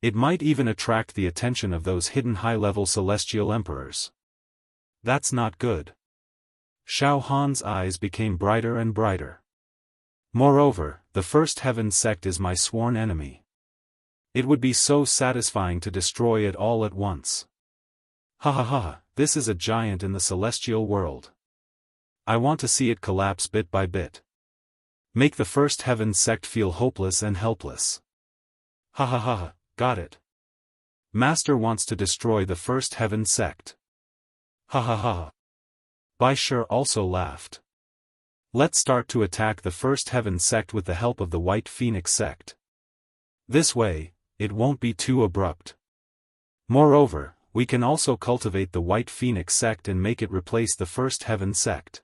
It might even attract the attention of those hidden high-level celestial emperors. That's not good. Xiaofan's eyes became brighter and brighter. Moreover, the First Heaven sect is my sworn enemy. It would be so satisfying to destroy it all at once. Ha ha ha, this is a giant in the celestial world. I want to see it collapse bit by bit. Make the First Heaven sect feel hopeless and helpless. Ha ha ha, got it. Master wants to destroy the First Heaven sect. Ha ha ha. Bai Shi also laughed. Let's start to attack the First Heaven sect with the help of the White Phoenix sect. This way, it won't be too abrupt. Moreover, we can also cultivate the White Phoenix sect and make it replace the First Heaven sect.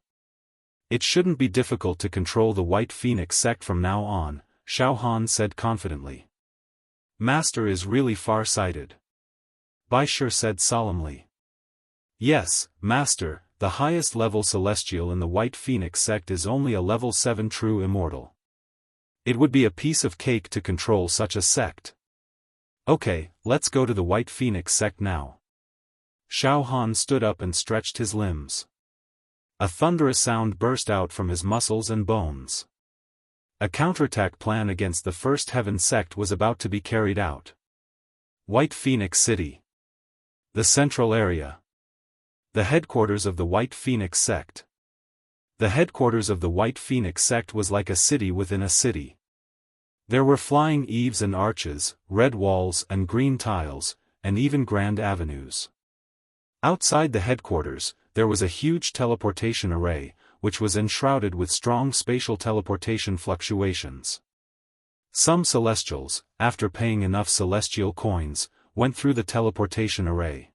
It shouldn't be difficult to control the White Phoenix sect from now on, Xiaofan said confidently. Master is really far-sighted. Bai Shi said solemnly. Yes, Master, the highest level celestial in the White Phoenix sect is only a level 7 true immortal. It would be a piece of cake to control such a sect. Okay, let's go to the White Phoenix sect now. Xiaofan stood up and stretched his limbs. A thunderous sound burst out from his muscles and bones. A counterattack plan against the First Heaven sect was about to be carried out. White Phoenix City. The central area. The headquarters of the White Phoenix sect. The headquarters of the White Phoenix sect was like a city within a city. There were flying eaves and arches, red walls and green tiles, and even grand avenues. Outside the headquarters, there was a huge teleportation array, which was enshrouded with strong spatial teleportation fluctuations. Some celestials, after paying enough celestial coins, went through the teleportation array.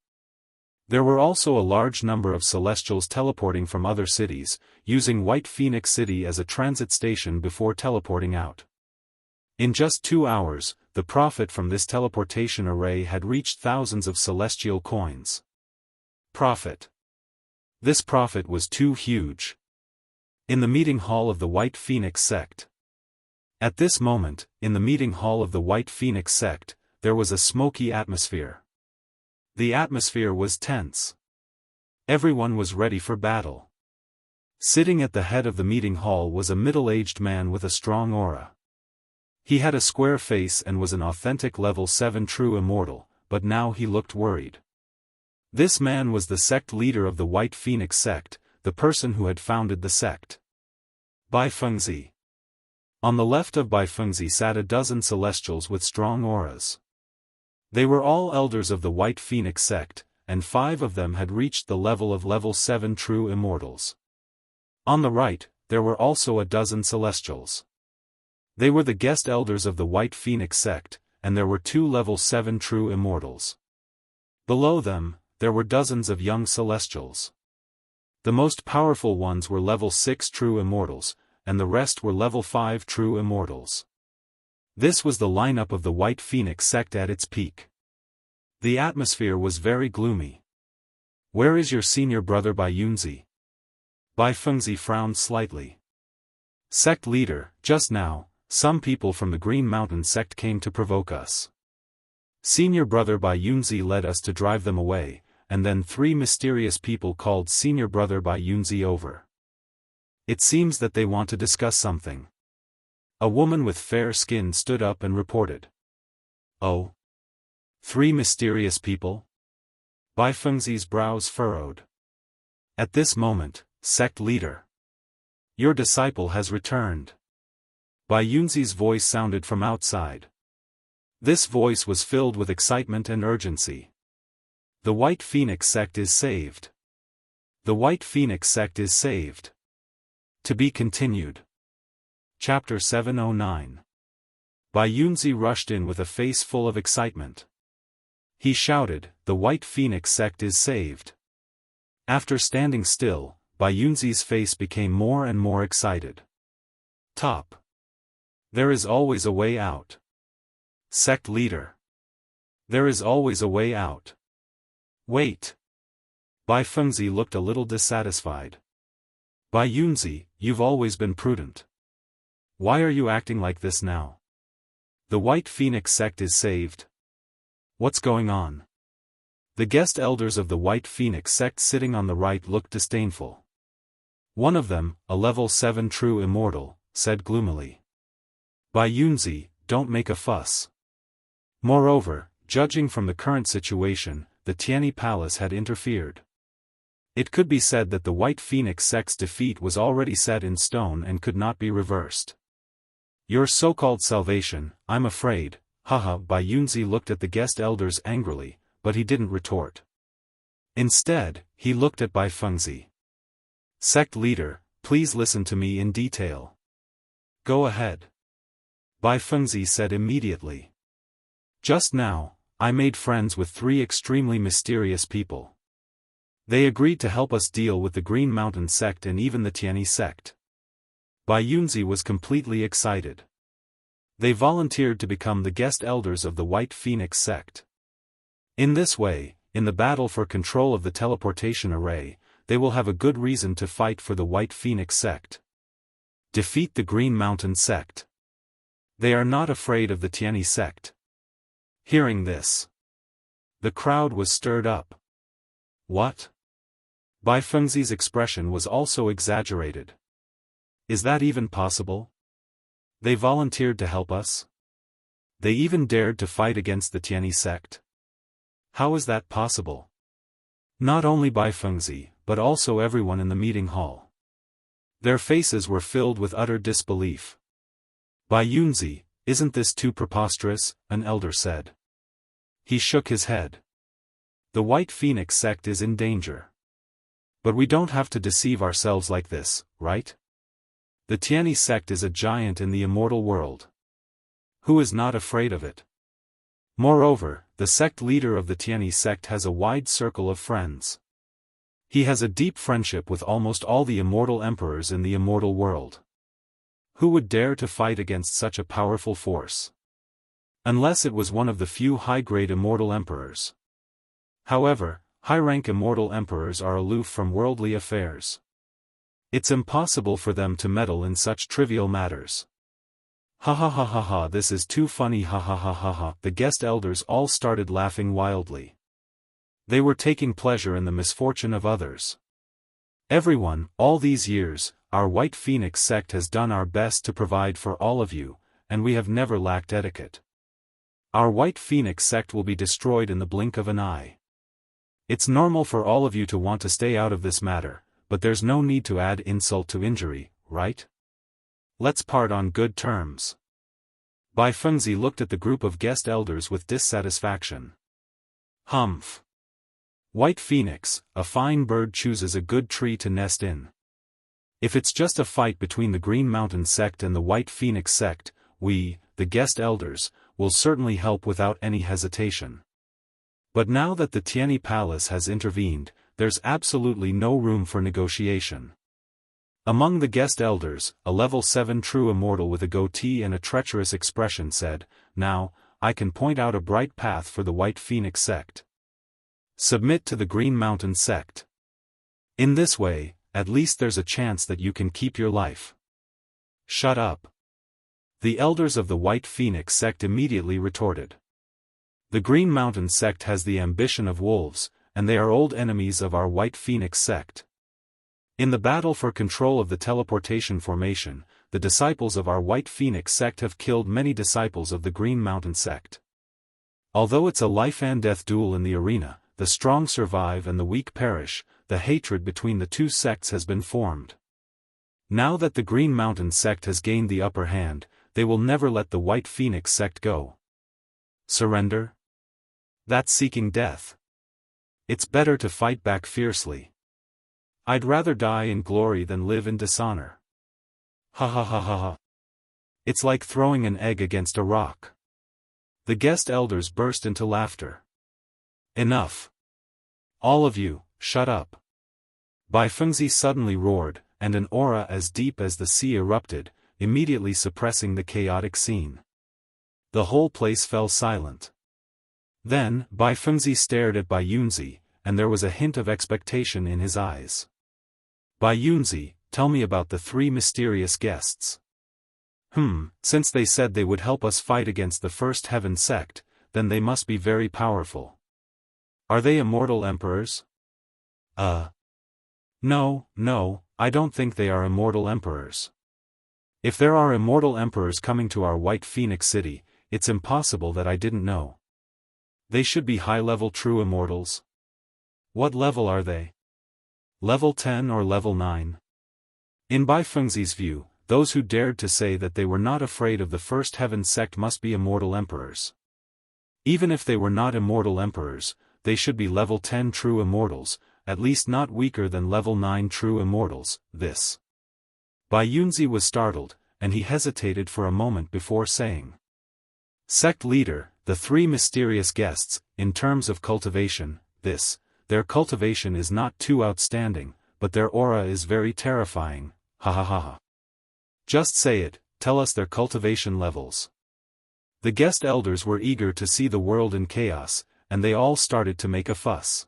There were also a large number of celestials teleporting from other cities, using White Phoenix City as a transit station before teleporting out. In just 2 hours, the profit from this teleportation array had reached thousands of celestial coins. Profit. This profit was too huge. In the meeting hall of the White Phoenix sect. At this moment, in the meeting hall of the White Phoenix sect, there was a smoky atmosphere. The atmosphere was tense. Everyone was ready for battle. Sitting at the head of the meeting hall was a middle-aged man with a strong aura. He had a square face and was an authentic level 7 true immortal, but now he looked worried. This man was the sect leader of the White Phoenix sect, the person who had founded the sect. Bai Fengzi. On the left of Bai Fengzi sat a dozen celestials with strong auras. They were all elders of the White Phoenix sect, and 5 of them had reached the level of level 7 true immortals. On the right, there were also a dozen celestials. They were the guest elders of the White Phoenix sect, and there were 2 level 7 true immortals. Below them, there were dozens of young celestials. The most powerful ones were level 6 true immortals, and the rest were level 5 true immortals. This was the lineup of the White Phoenix sect at its peak. The atmosphere was very gloomy. Where is your senior brother Bai Yunzi? Bai Fengzi frowned slightly. Sect leader, just now, some people from the Green Mountain sect came to provoke us. Senior brother Bai Yunzi led us to drive them away, and then 3 mysterious people called senior brother Bai Yunzi over. It seems that they want to discuss something. A woman with fair skin stood up and reported. Oh? 3 mysterious people? Bai Fengzi's brows furrowed. At this moment, sect leader. Your disciple has returned. Bai Yunzi's voice sounded from outside. This voice was filled with excitement and urgency. The White Phoenix sect is saved. The White Phoenix sect is saved. To be continued. Chapter 709. Bai Yunzi rushed in with a face full of excitement. He shouted, "The White Phoenix sect is saved." After standing still, Bai Yunzi's face became more and more excited. Top. There is always a way out. Sect leader. There is always a way out. Wait. Bai Fengzi looked a little dissatisfied. Bai Yunzi, you've always been prudent. Why are you acting like this now? The White Phoenix sect is saved. What's going on? The guest elders of the White Phoenix sect sitting on the right looked disdainful. One of them, a level 7 true immortal, said gloomily. By Yunzi, don't make a fuss. Moreover, judging from the current situation, the Tianyi Palace had interfered. It could be said that the White Phoenix sect's defeat was already set in stone and could not be reversed. Your so-called salvation, I'm afraid, haha. Bai Yunzi looked at the guest elders angrily, but he didn't retort. Instead, he looked at Bai Fengzi. Sect leader, please listen to me in detail. Go ahead. Bai Fengzi said immediately. Just now, I made friends with 3 extremely mysterious people. They agreed to help us deal with the Green Mountain sect and even the Tianyi sect. Bai Yunzi was completely excited. They volunteered to become the guest elders of the White Phoenix sect. In this way, in the battle for control of the teleportation array, they will have a good reason to fight for the White Phoenix sect. Defeat the Green Mountain sect. They are not afraid of the Tianyi sect. Hearing this, the crowd was stirred up. What? Bai Fengzi's expression was also exaggerated. Is that even possible? They volunteered to help us? They even dared to fight against the Tianyi sect? How is that possible? Not only Bai Fengzi, but also everyone in the meeting hall. Their faces were filled with utter disbelief. Bai Yunzi, isn't this too preposterous? An elder said. He shook his head. The White Phoenix sect is in danger. But we don't have to deceive ourselves like this, right? The Tianyi sect is a giant in the immortal world. Who is not afraid of it? Moreover, the sect leader of the Tianyi sect has a wide circle of friends. He has a deep friendship with almost all the immortal emperors in the immortal world. Who would dare to fight against such a powerful force? Unless it was one of the few high-grade immortal emperors. However, high-rank immortal emperors are aloof from worldly affairs. It's impossible for them to meddle in such trivial matters. Ha ha ha ha ha, this is too funny, ha ha ha ha ha. The guest elders all started laughing wildly. They were taking pleasure in the misfortune of others. Everyone, all these years, our White Phoenix sect has done our best to provide for all of you, and we have never lacked etiquette. Our White Phoenix sect will be destroyed in the blink of an eye. It's normal for all of you to want to stay out of this matter, but there's no need to add insult to injury, right? Let's part on good terms. Bai Fengzi looked at the group of guest elders with dissatisfaction. Humph. White Phoenix, a fine bird chooses a good tree to nest in. If it's just a fight between the Green Mountain sect and the White Phoenix sect, we, the guest elders, will certainly help without any hesitation. But now that the Tianyi Palace has intervened, there's absolutely no room for negotiation. Among the guest elders, a level 7 true immortal with a goatee and a treacherous expression said, "Now, I can point out a bright path for the White Phoenix sect. Submit to the Green Mountain sect. In this way, at least there's a chance that you can keep your life." Shut up. The elders of the White Phoenix sect immediately retorted. The Green Mountain sect has the ambition of wolves, and they are old enemies of our White Phoenix sect. In the battle for control of the teleportation formation, the disciples of our White Phoenix sect have killed many disciples of the Green Mountain sect. Although it's a life-and-death duel in the arena, the strong survive and the weak perish, the hatred between the two sects has been formed. Now that the Green Mountain sect has gained the upper hand, they will never let the White Phoenix sect go. Surrender? That's seeking death. It's better to fight back fiercely. I'd rather die in glory than live in dishonor. Ha ha ha ha ha. It's like throwing an egg against a rock. The guest elders burst into laughter. Enough. All of you, shut up. Bai Fengzi suddenly roared, and an aura as deep as the sea erupted, immediately suppressing the chaotic scene. The whole place fell silent. Then, Bai Fengzi stared at Bai Yunzi, and there was a hint of expectation in his eyes. Bai Yunzi, tell me about the 3 mysterious guests. Since they said they would help us fight against the First Heaven sect, then they must be very powerful. Are they immortal emperors? No, I don't think they are immortal emperors. If there are immortal emperors coming to our White Phoenix City, it's impossible that I didn't know. They should be high-level true immortals. What level are they? Level 10 or level 9? In Bai Fengzi's view, those who dared to say that they were not afraid of the First Heaven sect must be immortal emperors. Even if they were not immortal emperors, they should be level 10 true immortals, at least not weaker than level 9 true immortals. This. Bai Yunzi was startled, and he hesitated for a moment before saying. Sect leader, the three mysterious guests, in terms of cultivation, their cultivation is not too outstanding, but their aura is very terrifying, ha ha ha ha. Just say it, tell us their cultivation levels. The guest elders were eager to see the world in chaos, and they all started to make a fuss.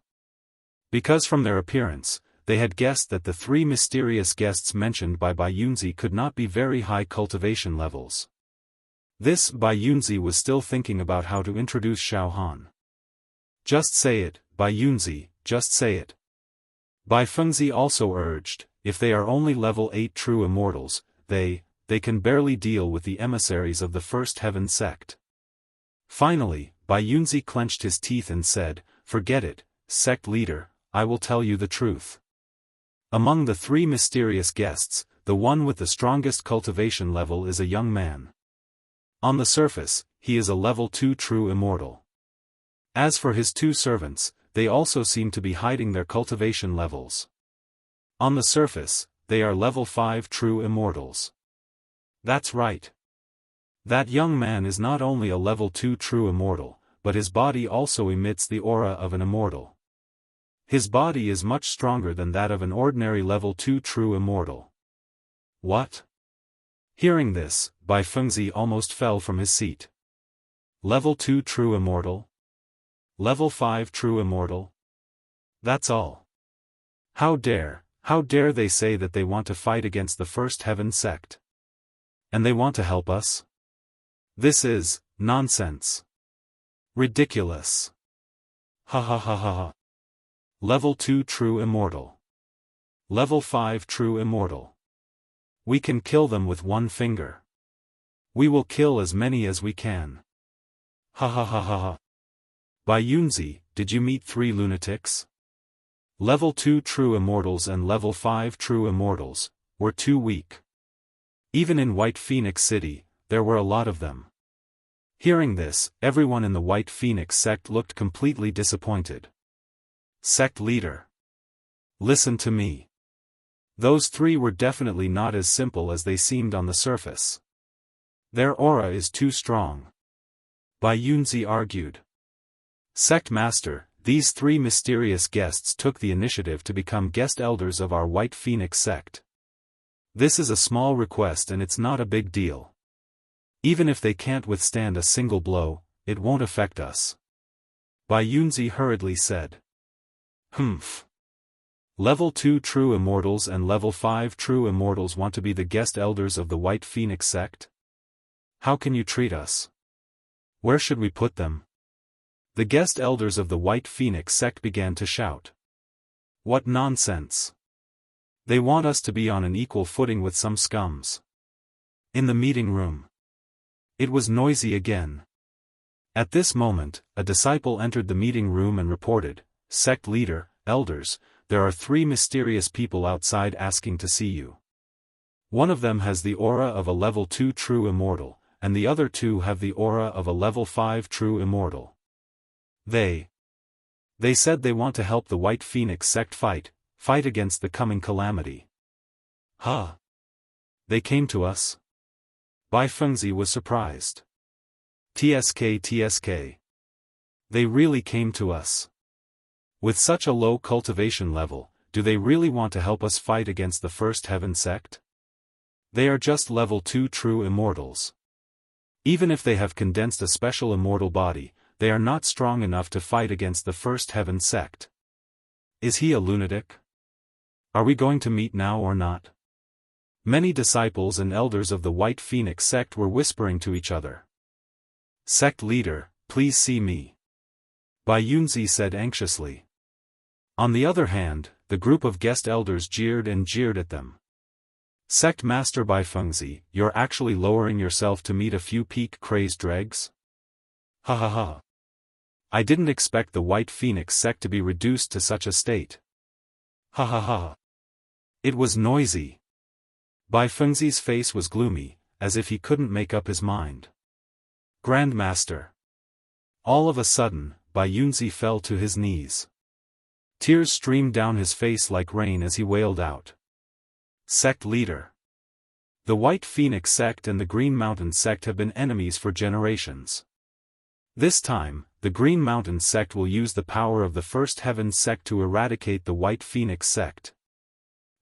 Because from their appearance, they had guessed that the three mysterious guests mentioned by Bai Yunzi could not be very high cultivation levels. This Bai Yunzi was still thinking about how to introduce Xiaofan. Just say it, Bai Yunzi, just say it. Bai Fengzi also urged, if they are only level 8 true immortals, they can barely deal with the emissaries of the First Heaven sect. Finally, Bai Yunzi clenched his teeth and said, forget it, sect leader, I will tell you the truth. Among the three mysterious guests, the one with the strongest cultivation level is a young man. On the surface, he is a level 2 true immortal. As for his two servants, they also seem to be hiding their cultivation levels. On the surface, they are level 5 true immortals. That's right. That young man is not only a level 2 true immortal, but his body also emits the aura of an immortal. His body is much stronger than that of an ordinary level 2 true immortal. What? Hearing this, Bai Fengzi almost fell from his seat. Level 2 true immortal? Level 5 true immortal? That's all. How dare they say that they want to fight against the First Heaven sect? And they want to help us? This is nonsense. Ridiculous. Ha ha ha ha ha. Level 2 true immortal. Level 5 true immortal. We can kill them with one finger. We will kill as many as we can. Ha ha ha ha ha. Bai Yunzi, did you meet 3 lunatics? Level 2 true immortals and level 5 true immortals were too weak. Even in White Phoenix City, there were a lot of them. Hearing this, everyone in the White Phoenix sect looked completely disappointed. Sect leader. Listen to me. Those 3 were definitely not as simple as they seemed on the surface. Their aura is too strong. Bai Yunzi argued. Sect master, these 3 mysterious guests took the initiative to become guest elders of our White Phoenix sect. This is a small request and it's not a big deal. Even if they can't withstand a single blow, it won't affect us. Bai Yunzi hurriedly said. Humph. Level 2 true immortals and level 5 true immortals want to be the guest elders of the White Phoenix sect? How can you treat us? Where should we put them? The guest elders of the White Phoenix sect began to shout. What nonsense! They want us to be on an equal footing with some scums. In the meeting room. It was noisy again. At this moment, a disciple entered the meeting room and reported, Sect leader, elders, there are 3 mysterious people outside asking to see you. One of them has the aura of a level 2 true immortal, and the other 2 have the aura of a level 5 true immortal. They said they want to help the White Phoenix sect fight against the coming calamity. Huh? They came to us? Bai Fengzi was surprised. TSK. They really came to us. With such a low cultivation level, do they really want to help us fight against the First Heaven sect? They are just level 2 true immortals. Even if they have condensed a special immortal body, they are not strong enough to fight against the First Heaven sect. Is he a lunatic? Are we going to meet now or not? Many disciples and elders of the White Phoenix sect were whispering to each other. Sect leader, please see me," Bai Yunzi said anxiously. On the other hand, the group of guest elders jeered and jeered at them. "Sect Master Bai Fengzi, you're actually lowering yourself to meet a few peak-crazed dregs? Ha ha ha. I didn't expect the White Phoenix sect to be reduced to such a state. Ha ha ha." It was noisy. Bai Fengzi's face was gloomy, as if he couldn't make up his mind. "Grandmaster." All of a sudden, Bai Yunzi fell to his knees. Tears streamed down his face like rain as he wailed out. "Sect leader. The White Phoenix sect and the Green Mountain sect have been enemies for generations. This time, the Green Mountain sect will use the power of the First Heaven sect to eradicate the White Phoenix sect.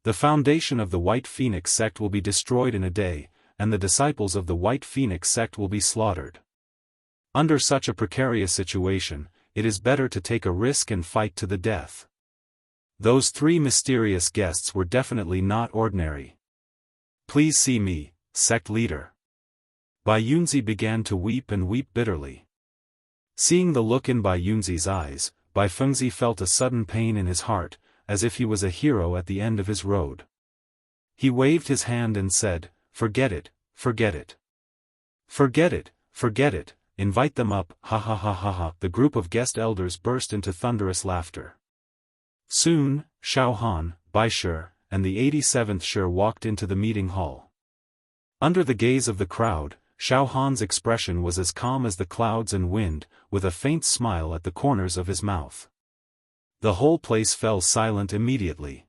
The foundation of the White Phoenix sect will be destroyed in a day, and the disciples of the White Phoenix sect will be slaughtered. Under such a precarious situation, it is better to take a risk and fight to the death." Those three mysterious guests were definitely not ordinary. "Please see me, sect leader." Bai Yunzi began to weep and weep bitterly. Seeing the look in Bai Yunzi's eyes, Bai Fengzi felt a sudden pain in his heart, as if he was a hero at the end of his road. He waved his hand and said, "Forget it, forget it. Forget it, forget it, invite them up, ha ha ha ha ha." The group of guest elders burst into thunderous laughter. Soon, Xiaofan, Bai Shi, and the 87th Shi walked into the meeting hall. Under the gaze of the crowd, Xiaofan's expression was as calm as the clouds and wind, with a faint smile at the corners of his mouth. The whole place fell silent immediately.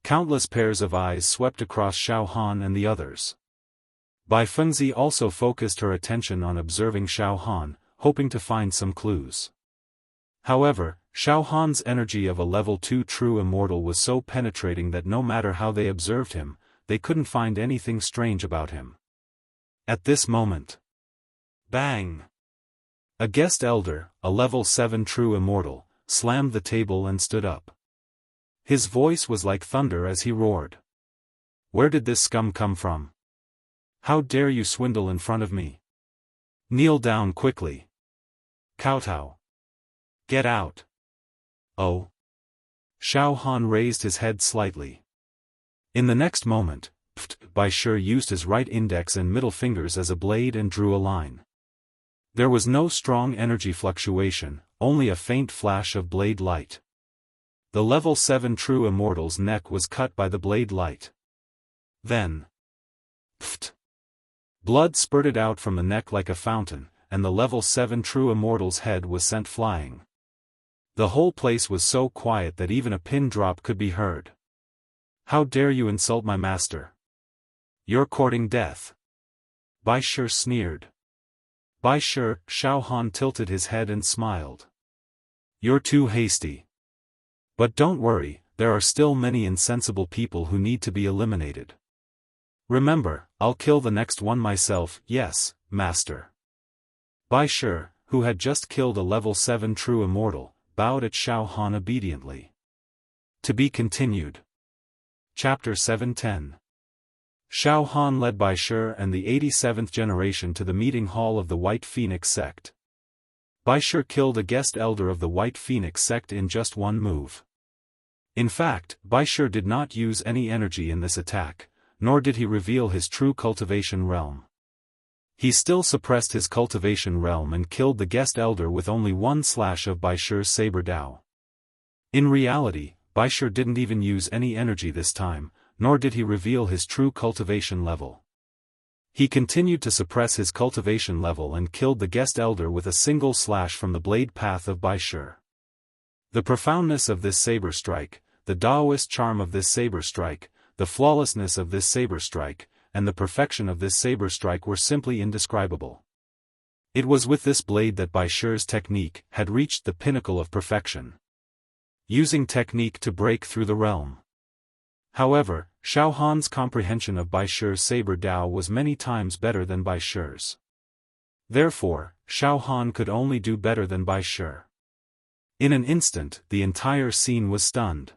Countless pairs of eyes swept across Xiaofan and the others. Bai Fengzi also focused her attention on observing Xiaofan, hoping to find some clues. However, Xiaofan's energy of a level 2 true immortal was so penetrating that no matter how they observed him, they couldn't find anything strange about him. At this moment, bang! A guest elder, a level 7 true immortal, slammed the table and stood up. His voice was like thunder as he roared. "Where did this scum come from? How dare you swindle in front of me? Kneel down quickly. Kowtow. Get out." "Oh." Xiaofan raised his head slightly. In the next moment, Bai Shi used his right index and middle fingers as a blade and drew a line. There was no strong energy fluctuation, only a faint flash of blade light. The level 7 true immortal's neck was cut by the blade light. Then, blood spurted out from the neck like a fountain, and the level 7 true immortal's head was sent flying. The whole place was so quiet that even a pin drop could be heard. "How dare you insult my master? You're courting death." Bai Shi sneered. "Bai Shi," Xiaofan tilted his head and smiled. "You're too hasty. But don't worry, there are still many insensible people who need to be eliminated. Remember, I'll kill the next one myself, yes, master." Bai Shi, who had just killed a level 7 true immortal, bowed at Xiaofan obediently. To be continued. Chapter 710. Xiaofan led Bai Shi and the 87th generation to the meeting hall of the White Phoenix sect. Bai Shi killed a guest elder of the White Phoenix sect in just one move. In fact, Bai Shi did not use any energy in this attack, nor did he reveal his true cultivation realm. He still suppressed his cultivation realm and killed the guest elder with only one slash of Bai Shi's saber dao. In reality, Bai Shi didn't even use any energy this time, nor did he reveal his true cultivation level. He continued to suppress his cultivation level and killed the guest elder with a single slash from the blade path of Bai Shi. The profoundness of this saber strike, the Daoist charm of this saber strike, the flawlessness of this saber strike, and the perfection of this saber strike were simply indescribable. It was with this blade that Bai Shi's technique had reached the pinnacle of perfection. Using technique to break through the realm. However, Xiaofan's comprehension of Bai Shi's saber dao was many times better than Bai Shi's. Therefore, Xiaofan could only do better than Bai Shi. In an instant, the entire scene was stunned.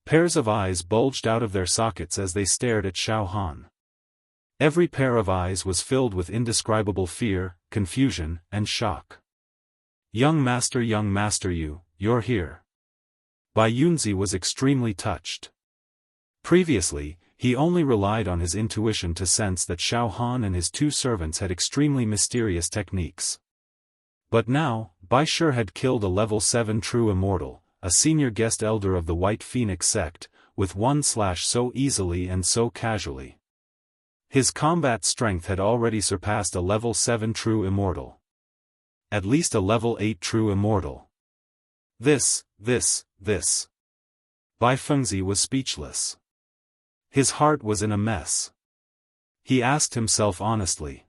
Pairs of eyes bulged out of their sockets as they stared at Xiaofan. Every pair of eyes was filled with indescribable fear, confusion, and shock. Young master, you're here." Bai Yunzi was extremely touched. Previously, he only relied on his intuition to sense that Xiaofan and his two servants had extremely mysterious techniques. But now, Bai Shi had killed a level 7 true immortal, a senior guest elder of the White Phoenix sect, with one slash so easily and so casually. His combat strength had already surpassed a level 7 true immortal. At least a level 8 true immortal. This. Bai Fengzi was speechless. His heart was in a mess. He asked himself honestly.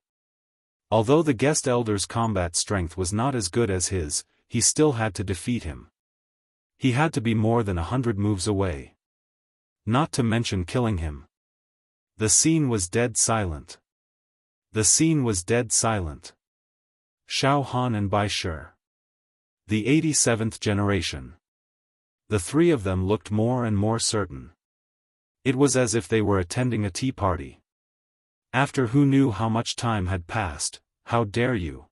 Although the guest elder's combat strength was not as good as his, he still had to defeat him. He had to be more than 100 moves away. Not to mention killing him. The scene was dead silent. Xiaofan and Bai Shi. The 87th generation. The three of them looked more and more certain. It was as if they were attending a tea party. After who knew how much time had passed, how dare you?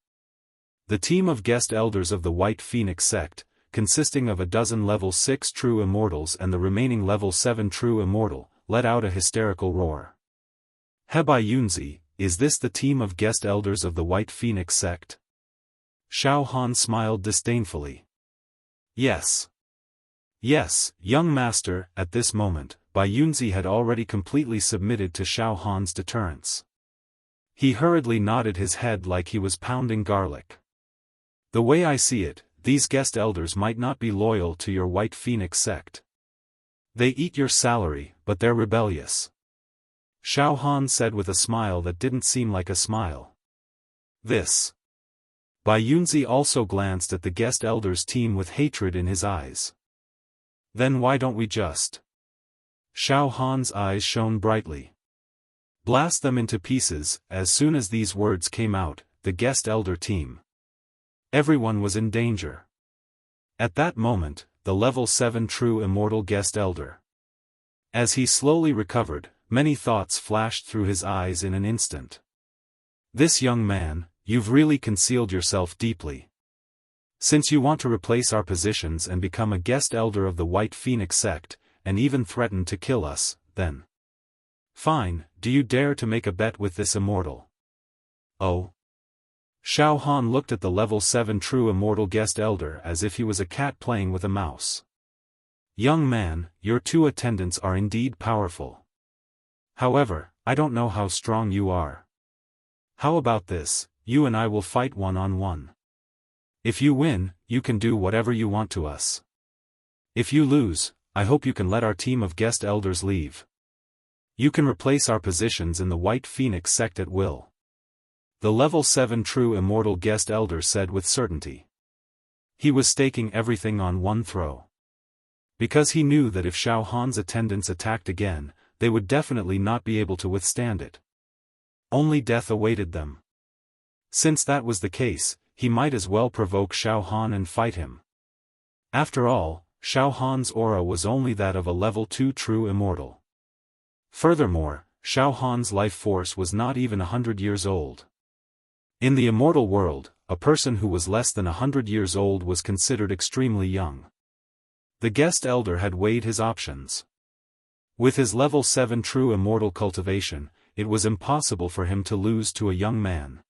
The team of guest elders of the White Phoenix sect, consisting of a dozen level 6 true immortals and the remaining level 7 true immortal, let out a hysterical roar. "He Bai Yunzi, is this the team of guest elders of the White Phoenix sect?" Xiaofan smiled disdainfully. Yes, young master." At this moment, Bai Yunzi had already completely submitted to Xiaofan's deterrence. He hurriedly nodded his head like he was pounding garlic. "The way I see it, these guest elders might not be loyal to your White Phoenix sect. They eat your salary, but they're rebellious," Xiaofan said with a smile that didn't seem like a smile. "This." Bai Yunzi also glanced at the guest elders' team with hatred in his eyes. "Then why don't we just..." Xiaofan's eyes shone brightly. "Blast them into pieces." As soon as these words came out, the guest elder team. Everyone was in danger. At that moment, the level 7 true immortal guest elder. As he slowly recovered, many thoughts flashed through his eyes in an instant. "This young man, you've really concealed yourself deeply. Since you want to replace our positions and become a guest elder of the White Phoenix sect, and even threaten to kill us, then. Fine, do you dare to make a bet with this immortal?" "Oh." Xiaofan looked at the level 7 true immortal guest elder as if he was a cat playing with a mouse. "Young man, your two attendants are indeed powerful. However, I don't know how strong you are. How about this, you and I will fight one-on-one. If you win, you can do whatever you want to us. If you lose, I hope you can let our team of guest elders leave. You can replace our positions in the White Phoenix sect at will." The level 7 true immortal guest elder said with certainty. He was staking everything on one throw. Because he knew that if Xiaofan's attendants attacked again, they would definitely not be able to withstand it. Only death awaited them. Since that was the case, he might as well provoke Xiaofan and fight him. After all, Xiaofan's aura was only that of a level 2 true immortal. Furthermore, Xiaofan's life force was not even 100 years old. In the immortal world, a person who was less than 100 years old was considered extremely young. The guest elder had weighed his options. With his level 7 true immortal cultivation, it was impossible for him to lose to a young man.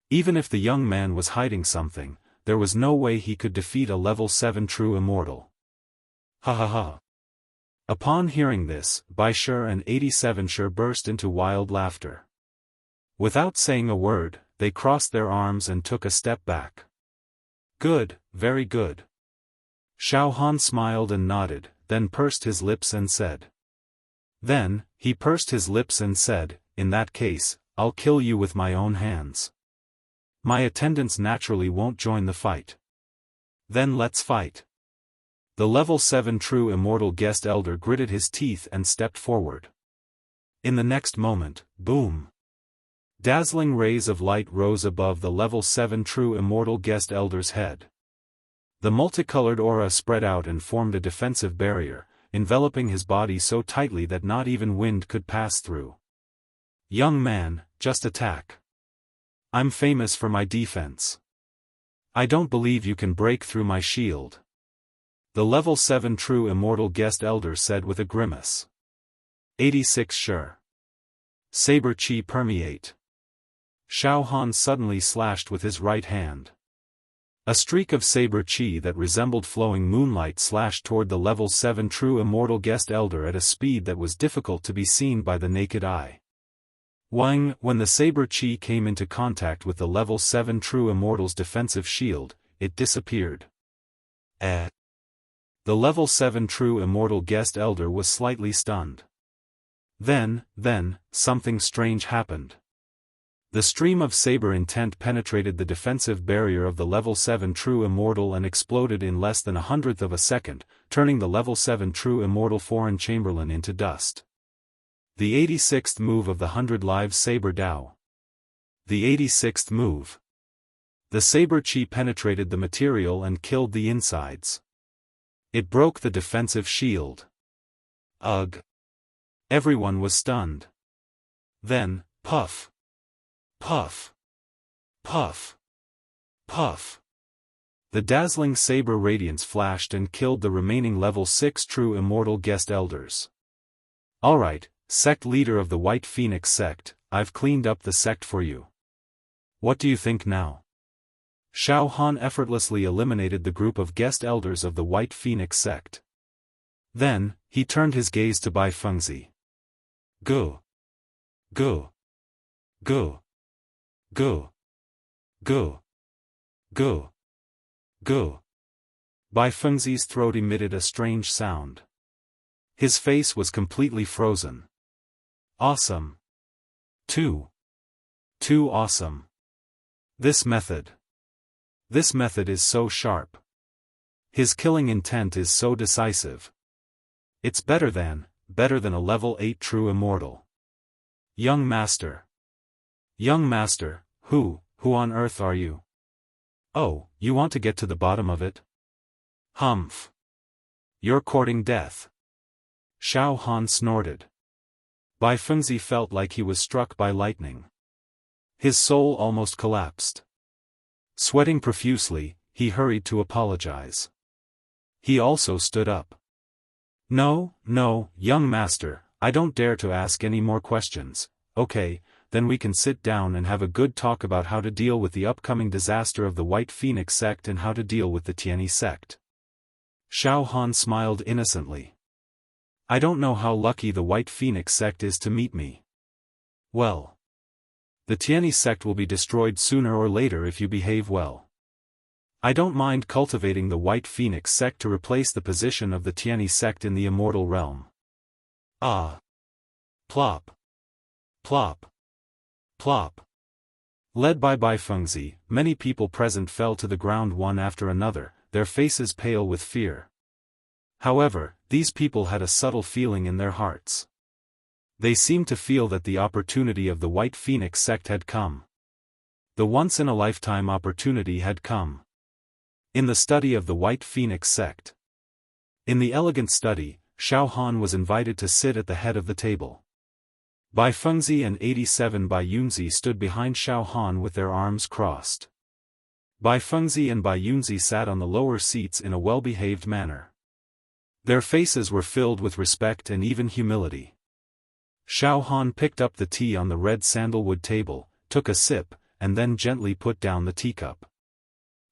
Even if the young man was hiding something, there was no way he could defeat a level 7 true immortal. Ha ha ha. Upon hearing this, Bai Shi and 87 Shi burst into wild laughter. Without saying a word, they crossed their arms and took a step back. "Good, very good." Xiaofan smiled and nodded, then pursed his lips and said. "In that case, I'll kill you with my own hands. My attendants naturally won't join the fight. Then let's fight." The level 7 true immortal guest elder gritted his teeth and stepped forward. In the next moment, boom! Dazzling rays of light rose above the level 7 true immortal guest elder's head. The multicolored aura spread out and formed a defensive barrier, enveloping his body so tightly that not even wind could pass through. "Young man, just attack. I'm famous for my defense." I don't believe you can break through my shield. The level 7 true immortal guest elder said with a grimace. 86 Sure. Saber chi permeate. Xiaofan suddenly slashed with his right hand. A streak of saber chi that resembled flowing moonlight slashed toward the level 7 true immortal guest elder at a speed that was difficult to be seen by the naked eye. When the saber chi came into contact with the level 7 true immortal's defensive shield, it disappeared. The level 7 true immortal guest elder was slightly stunned. Then, something strange happened. The stream of saber intent penetrated the defensive barrier of the level 7 true immortal and exploded in less than 1/100th of a second, turning the level 7 true immortal foreign chamberlain into dust. The 86th move of the 100 Lives Saber Dao. The 86th move. The saber chi penetrated the material and killed the insides. It broke the defensive shield. Ugh! Everyone was stunned. Then, puff! Puff! Puff! Puff! The dazzling saber radiance flashed and killed the remaining level 6 true immortal guest elders. Alright, sect leader of the White Phoenix sect, I've cleaned up the sect for you. What do you think now? Xiaofan effortlessly eliminated the group of guest elders of the White Phoenix sect. Then, he turned his gaze to Bai Fengzi. Go! Go! Go! Go! Go! Go! Go! Bai Fengzi's throat emitted a strange sound. His face was completely frozen. Awesome! Too awesome! This method is so sharp. His killing intent is so decisive. It's better than a level 8 true immortal. Young master, who on earth are you? Oh, you want to get to the bottom of it? Humph. You're courting death. Xiaofan snorted. Bai Fengzi felt like he was struck by lightning. His soul almost collapsed. Sweating profusely, he hurried to apologize. He also stood up. No, young master, I don't dare to ask any more questions. Okay, then we can sit down and have a good talk about how to deal with the upcoming disaster of the White Phoenix sect and how to deal with the Tianyi sect. Xiaofan smiled innocently. I don't know how lucky the White Phoenix sect is to meet me. Well, the Tianyi sect will be destroyed sooner or later if you behave well. I don't mind cultivating the White Phoenix sect to replace the position of the Tianyi sect in the immortal realm. Ah! Plop! Plop! Plop! Led by Bai Fengzi, many people present fell to the ground one after another, their faces pale with fear. However, these people had a subtle feeling in their hearts. They seemed to feel that the opportunity of the White Phoenix sect had come. The once-in-a-lifetime opportunity had come. In the study of the White Phoenix sect. In the elegant study, Xiaofan was invited to sit at the head of the table. Bai Fengzi and 87 Bai Yunzi stood behind Xiaofan with their arms crossed. Bai Fengzi and Bai Yunzi sat on the lower seats in a well-behaved manner. Their faces were filled with respect and even humility. Xiaofan picked up the tea on the red sandalwood table, took a sip, and then gently put down the teacup.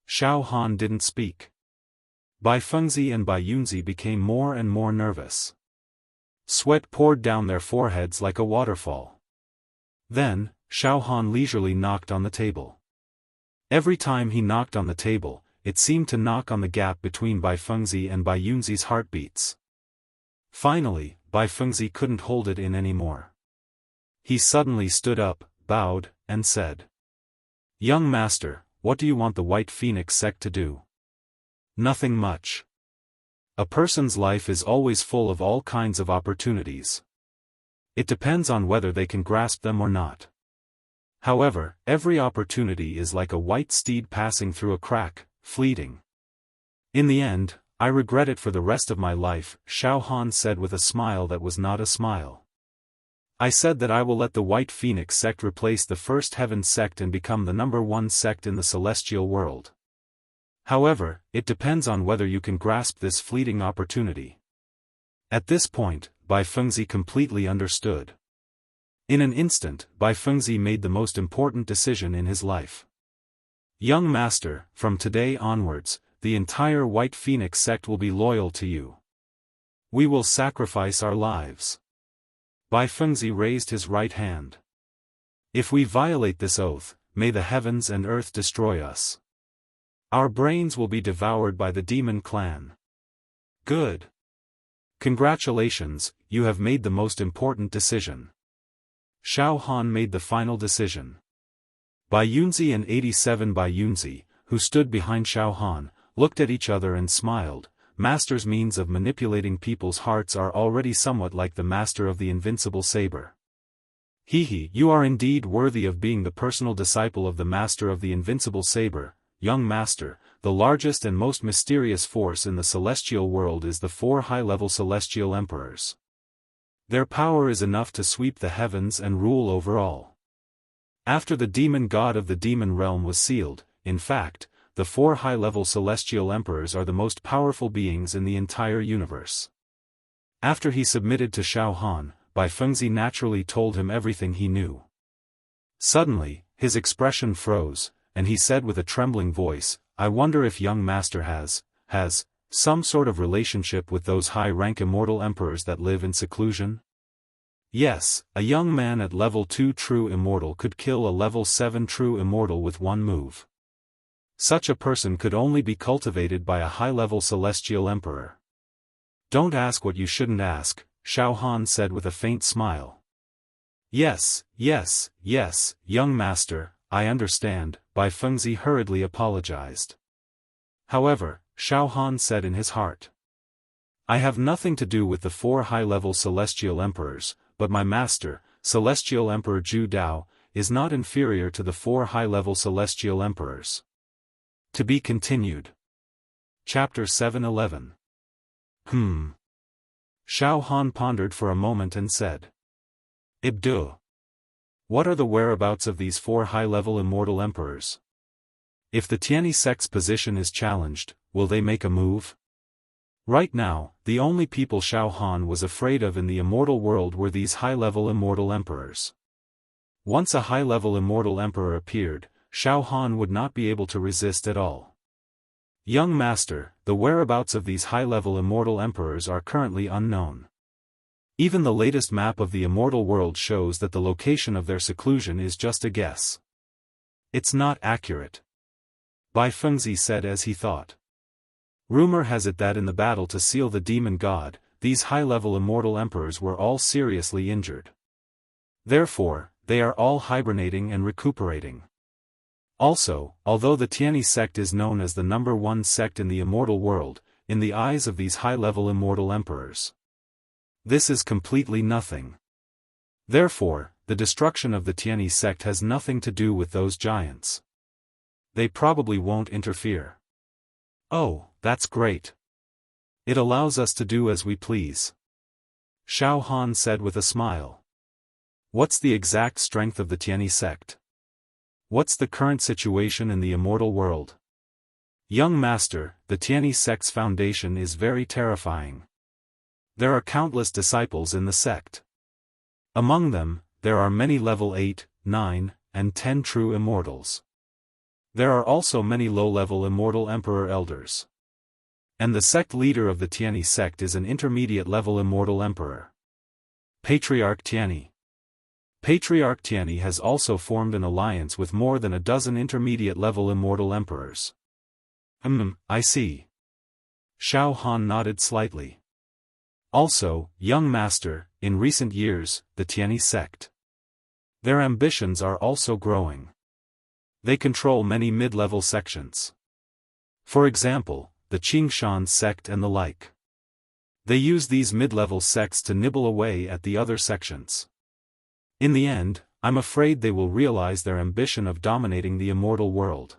Xiaofan didn't speak. Bai Fengzi and Bai Yunzi became more and more nervous. Sweat poured down their foreheads like a waterfall. Then, Xiaofan leisurely knocked on the table. Every time he knocked on the table, it seemed to knock on the gap between Bai Fengzi and Bai Yunzi's heartbeats. Finally, Bai Fengzi couldn't hold it in anymore. He suddenly stood up, bowed, and said, "Young master, what do you want the White Phoenix sect to do?" "Nothing much. A person's life is always full of all kinds of opportunities. It depends on whether they can grasp them or not. However, every opportunity is like a white steed passing through a crack, fleeting. In the end, I regret it for the rest of my life," Xiaofan said with a smile that was not a smile. "I said that I will let the White Phoenix sect replace the First Heaven sect and become the #1 sect in the celestial world. However, it depends on whether you can grasp this fleeting opportunity. At this point, Bai Fengzi completely understood. In an instant, Bai Fengzi made the most important decision in his life. Young master, from today onwards, the entire White Phoenix sect will be loyal to you. We will sacrifice our lives. Bai Fengzi raised his right hand. If we violate this oath, may the heavens and earth destroy us. Our brains will be devoured by the demon clan. Good. Congratulations, you have made the most important decision. Xiaofan made the final decision. Bai Yunzi and 87 Bai Yunzi, who stood behind Xiaofan, looked at each other and smiled. Master's means of manipulating people's hearts are already somewhat like the master of the invincible saber. You are indeed worthy of being the personal disciple of the master of the invincible saber, young master. The largest and most mysterious force in the celestial world is the 4 high-level celestial emperors. Their power is enough to sweep the heavens and rule over all. After the demon god of the demon realm was sealed, in fact, the 4 high-level celestial emperors are the most powerful beings in the entire universe. After he submitted to Xiaofan, Bai Fengzi naturally told him everything he knew. Suddenly, his expression froze, and he said with a trembling voice, I wonder if young master has some sort of relationship with those high-rank immortal emperors that live in seclusion? Yes, a young man at level 2 true immortal could kill a level 7 true immortal with one move. Such a person could only be cultivated by a high-level celestial emperor. Don't ask what you shouldn't ask, Xiaofan said with a faint smile. Yes, young master, I understand, Bai Fengzi hurriedly apologized. However, Xiaofan said in his heart, I have nothing to do with the 4 high-level celestial emperors, but my master, Celestial Emperor Zhu Dao, is not inferior to the 4 high-level celestial emperors. To be continued. Chapter 711. Xiaofan pondered for a moment and said, Ibdu. What are the whereabouts of these 4 high-level immortal emperors? If the Tianyi sect's position is challenged, will they make a move? Right now, the only people Xiaofan was afraid of in the immortal world were these high-level immortal emperors. Once a high-level immortal emperor appeared, Xiaofan would not be able to resist at all. Young master, the whereabouts of these high-level immortal emperors are currently unknown. Even the latest map of the immortal world shows that the location of their seclusion is just a guess. It's not accurate. Bai Fengzi said as he thought. Rumor has it that in the battle to seal the demon god, these high-level immortal emperors were all seriously injured. Therefore, they are all hibernating and recuperating. Also, although the Tianyi sect is known as the number 1 sect in the immortal world, in the eyes of these high-level immortal emperors, this is completely nothing. Therefore, the destruction of the Tianyi sect has nothing to do with those giants. They probably won't interfere. Oh, that's great. It allows us to do as we please. Xiaofan said with a smile. What's the exact strength of the Tianyi sect? What's the current situation in the immortal world? Young master, the Tianyi sect's foundation is very terrifying. There are countless disciples in the sect. Among them, there are many level 8, 9, and 10 true immortals. There are also many low-level immortal emperor elders. And the sect leader of the Tianyi sect is an intermediate-level immortal emperor. Patriarch Tianyi. Patriarch Tianyi has also formed an alliance with more than a dozen intermediate-level immortal emperors. I see. Xiaofan nodded slightly. Also, young master, in recent years, the Tianyi sect. Their ambitions are also growing. They control many mid-level sections. For example, the Qingshan sect and the like. They use these mid-level sects to nibble away at the other sections. In the end, I'm afraid they will realize their ambition of dominating the immortal world.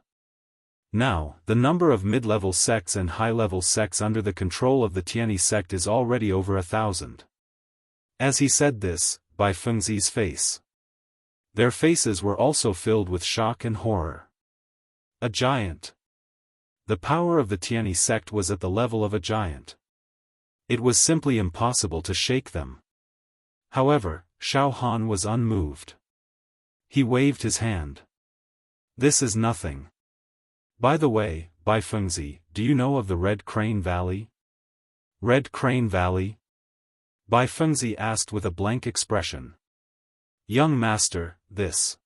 Now, the number of mid-level sects and high-level sects under the control of the Tianyi sect is already over 1,000. As he said this, Bai Fengzi's face. Their faces were also filled with shock and horror. A giant. The power of the Tianyi sect was at the level of a giant. It was simply impossible to shake them. However, Xiaofan was unmoved. He waved his hand. This is nothing. By the way, Bai Fengzi, do you know of the Red Crane Valley? Red Crane Valley? Bai Fengzi asked with a blank expression. Young master, this.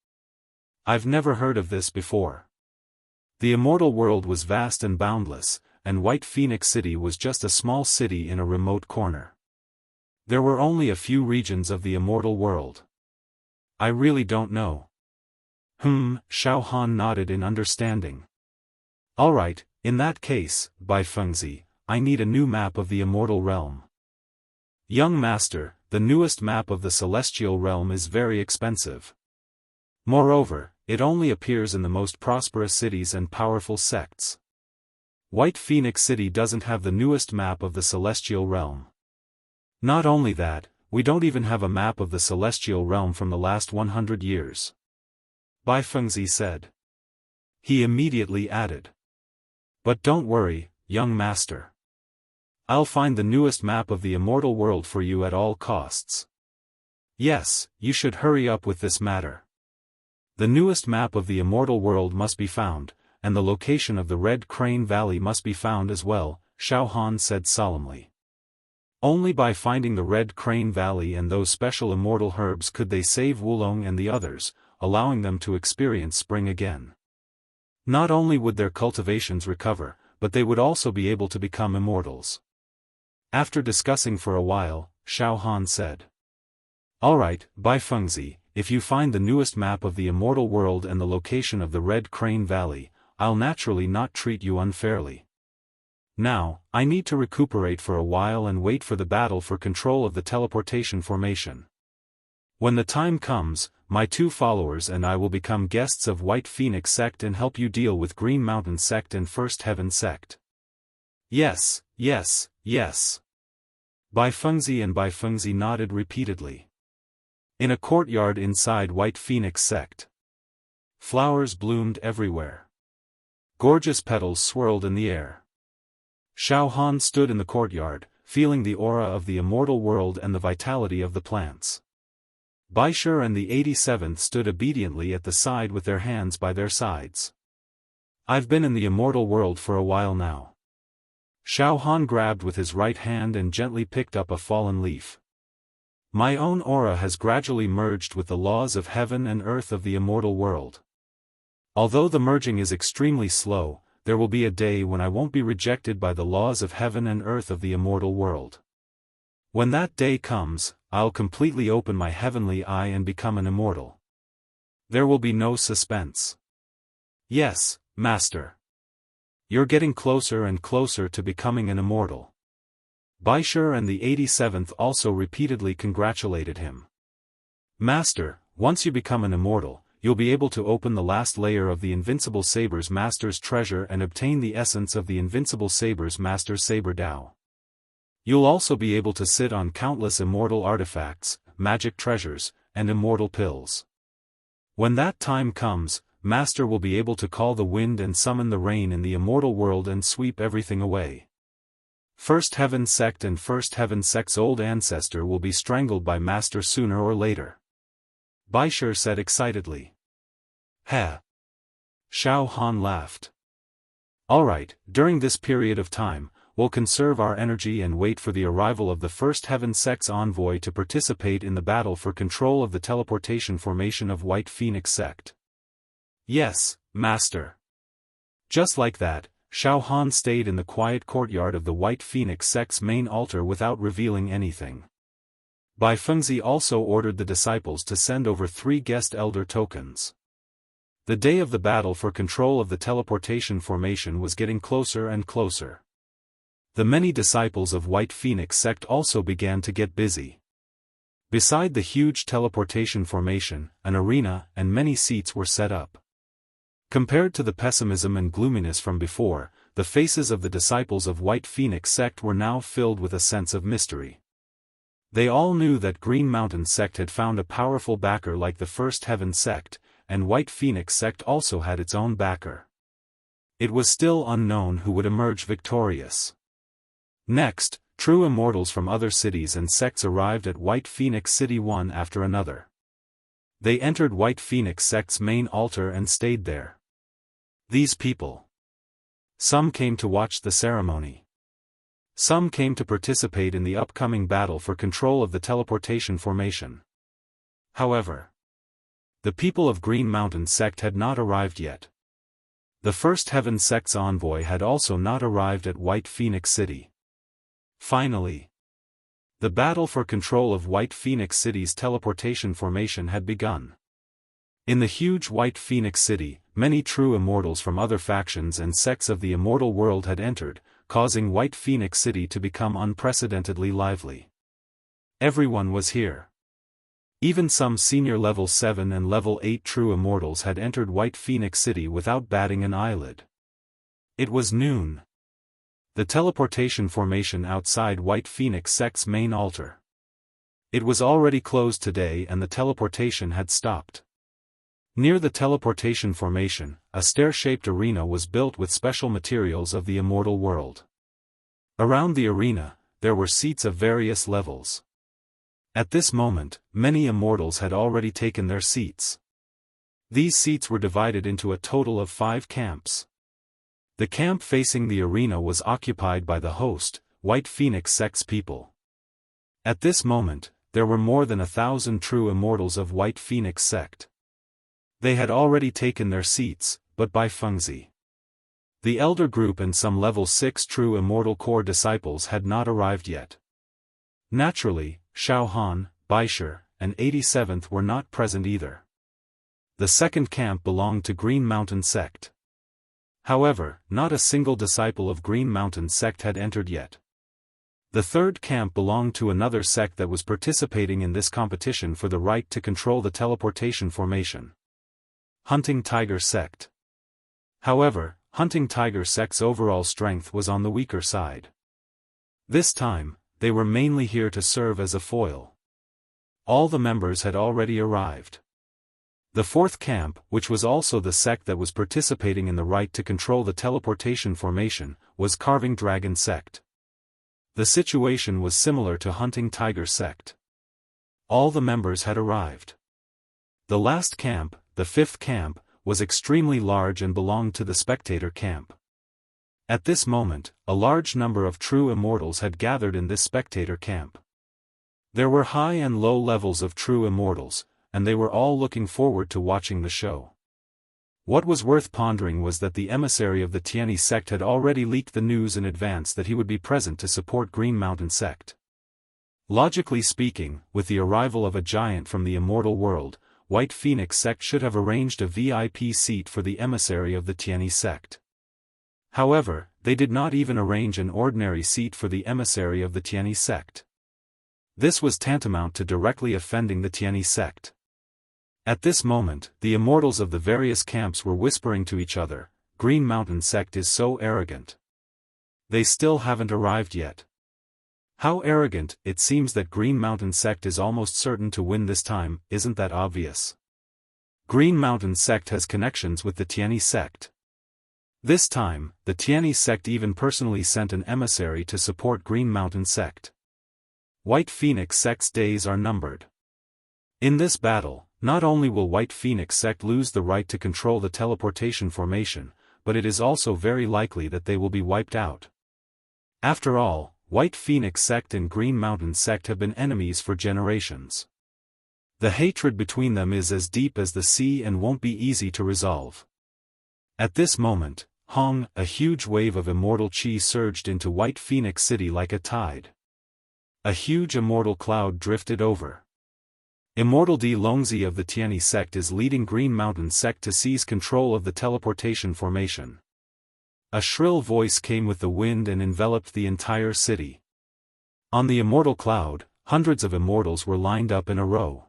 I've never heard of this before. The immortal world was vast and boundless, and White Phoenix City was just a small city in a remote corner. There were only a few regions of the immortal world. I really don't know. Xiaofan nodded in understanding. Alright, in that case, Bai Fengzi, I need a new map of the immortal realm. Young master, the newest map of the celestial realm is very expensive. Moreover, it only appears in the most prosperous cities and powerful sects. White Phoenix City doesn't have the newest map of the celestial realm. Not only that, we don't even have a map of the celestial realm from the last 100 years. Bai Fengzi said. He immediately added. But don't worry, young master. I'll find the newest map of the immortal world for you at all costs. Yes, you should hurry up with this matter. The newest map of the immortal world must be found, and the location of the Red Crane Valley must be found as well, Xiaofan said solemnly. Only by finding the Red Crane Valley and those special immortal herbs could they save Wulong and the others, allowing them to experience spring again. Not only would their cultivations recover, but they would also be able to become immortals. After discussing for a while, Xiaofan said. Alright, Bai Fengzi, if you find the newest map of the immortal world and the location of the Red Crane Valley, I'll naturally not treat you unfairly. Now, I need to recuperate for a while and wait for the battle for control of the teleportation formation. When the time comes, my 2 followers and I will become guests of White Phoenix Sect and help you deal with Green Mountain Sect and First Heaven Sect. Yes, yes, yes. Bai Fengzi nodded repeatedly. In a courtyard inside White Phoenix Sect. Flowers bloomed everywhere. Gorgeous petals swirled in the air. Xiaofan stood in the courtyard, feeling the aura of the immortal world and the vitality of the plants. Baisher and the 87th stood obediently at the side with their hands by their sides. I've been in the immortal world for a while now. Xiaofan grabbed with his right hand and gently picked up a fallen leaf. My own aura has gradually merged with the laws of heaven and earth of the immortal world. Although the merging is extremely slow, there will be a day when I won't be rejected by the laws of heaven and earth of the immortal world. When that day comes, I'll completely open my heavenly eye and become an immortal. There will be no suspense. Yes, Master. You're getting closer and closer to becoming an immortal. Baisher and the 87th also repeatedly congratulated him. Master, once you become an immortal, you'll be able to open the last layer of the Invincible Saber's Master's treasure and obtain the essence of the Invincible Saber's Master's Saber Dao. You'll also be able to sit on countless immortal artifacts, magic treasures, and immortal pills. When that time comes, Master will be able to call the wind and summon the rain in the immortal world and sweep everything away. First Heaven Sect and First Heaven Sect's old ancestor will be strangled by Master sooner or later. Baisher said excitedly. Heh. Xiaofan laughed. Alright, during this period of time, we'll conserve our energy and wait for the arrival of the First Heaven Sect's envoy to participate in the battle for control of the teleportation formation of White Phoenix Sect. Yes, Master. Just like that, Xiaofan stayed in the quiet courtyard of the White Phoenix Sect's main altar without revealing anything. Bai Fengzi also ordered the disciples to send over 3 guest elder tokens. The day of the battle for control of the teleportation formation was getting closer and closer. The many disciples of White Phoenix Sect also began to get busy. Beside the huge teleportation formation, an arena and many seats were set up. Compared to the pessimism and gloominess from before, the faces of the disciples of White Phoenix Sect were now filled with a sense of mystery. They all knew that Green Mountain Sect had found a powerful backer like the First Heaven Sect, and White Phoenix Sect also had its own backer. it was still unknown who would emerge victorious. Next, true immortals from other cities and sects arrived at White Phoenix City one after another. They entered White Phoenix sect's main altar and stayed there. These people. Some came to watch the ceremony. Some came to participate in the upcoming battle for control of the teleportation formation. However, the people of Green Mountain sect had not arrived yet. The First Heaven sect's envoy had also not arrived at White Phoenix City. Finally, the battle for control of White Phoenix City's teleportation formation had begun. In the huge White Phoenix City, many true immortals from other factions and sects of the immortal world had entered, causing White Phoenix City to become unprecedentedly lively. Everyone was here. Even some senior level 7 and level 8 true immortals had entered White Phoenix City without batting an eyelid. It was noon. The teleportation formation outside White Phoenix sect's main altar. It was already closed today and the teleportation had stopped. Near the teleportation formation, a stair-shaped arena was built with special materials of the immortal world. Around the arena, there were seats of various levels. At this moment, many immortals had already taken their seats. These seats were divided into a total of 5 camps. The camp facing the arena was occupied by the host, White Phoenix sect's people. At this moment, there were more than 1,000 true immortals of White Phoenix sect. They had already taken their seats, but by Fengzi. The elder group and some level 6 true immortal core disciples had not arrived yet. Naturally, Xiaofan, Baisher, and 87th were not present either. The second camp belonged to Green Mountain sect. However, not a single disciple of Green Mountain sect had entered yet. The third camp belonged to another sect that was participating in this competition for the right to control the teleportation formation. Hunting Tiger sect. However, Hunting Tiger sect's overall strength was on the weaker side. This time, they were mainly here to serve as a foil. All the members had already arrived. The fourth camp, which was also the sect that was participating in the right to control the teleportation formation, was Carving Dragon sect. The situation was similar to Hunting Tiger sect. All the members had arrived. The last camp, the fifth camp, was extremely large and belonged to the spectator camp. At this moment, a large number of true immortals had gathered in this spectator camp. There were high and low levels of true immortals, and they were all looking forward to watching the show. What was worth pondering was that the emissary of the Tianyi sect had already leaked the news in advance that he would be present to support Green Mountain sect. Logically speaking, with the arrival of a giant from the immortal world, White Phoenix sect should have arranged a VIP seat for the emissary of the Tianyi sect. However, they did not even arrange an ordinary seat for the emissary of the Tianyi sect. This was tantamount to directly offending the Tianyi sect. At this moment, the immortals of the various camps were whispering to each other, Green Mountain sect is so arrogant. They still haven't arrived yet. How arrogant! It seems that Green Mountain sect is almost certain to win this time, isn't that obvious? Green Mountain sect has connections with the Tianyi sect. This time, the Tianyi sect even personally sent an emissary to support Green Mountain sect. White Phoenix sect's days are numbered. In this battle, not only will White Phoenix sect lose the right to control the teleportation formation, but it is also very likely that they will be wiped out. After all, White Phoenix sect and Green Mountain sect have been enemies for generations. The hatred between them is as deep as the sea and won't be easy to resolve. At this moment, a huge wave of immortal chi surged into White Phoenix City like a tide. A huge immortal cloud drifted over. Immortal Di Longzi of the Tianyi sect is leading Green Mountain sect to seize control of the teleportation formation. A shrill voice came with the wind and enveloped the entire city. On the immortal cloud, hundreds of immortals were lined up in a row.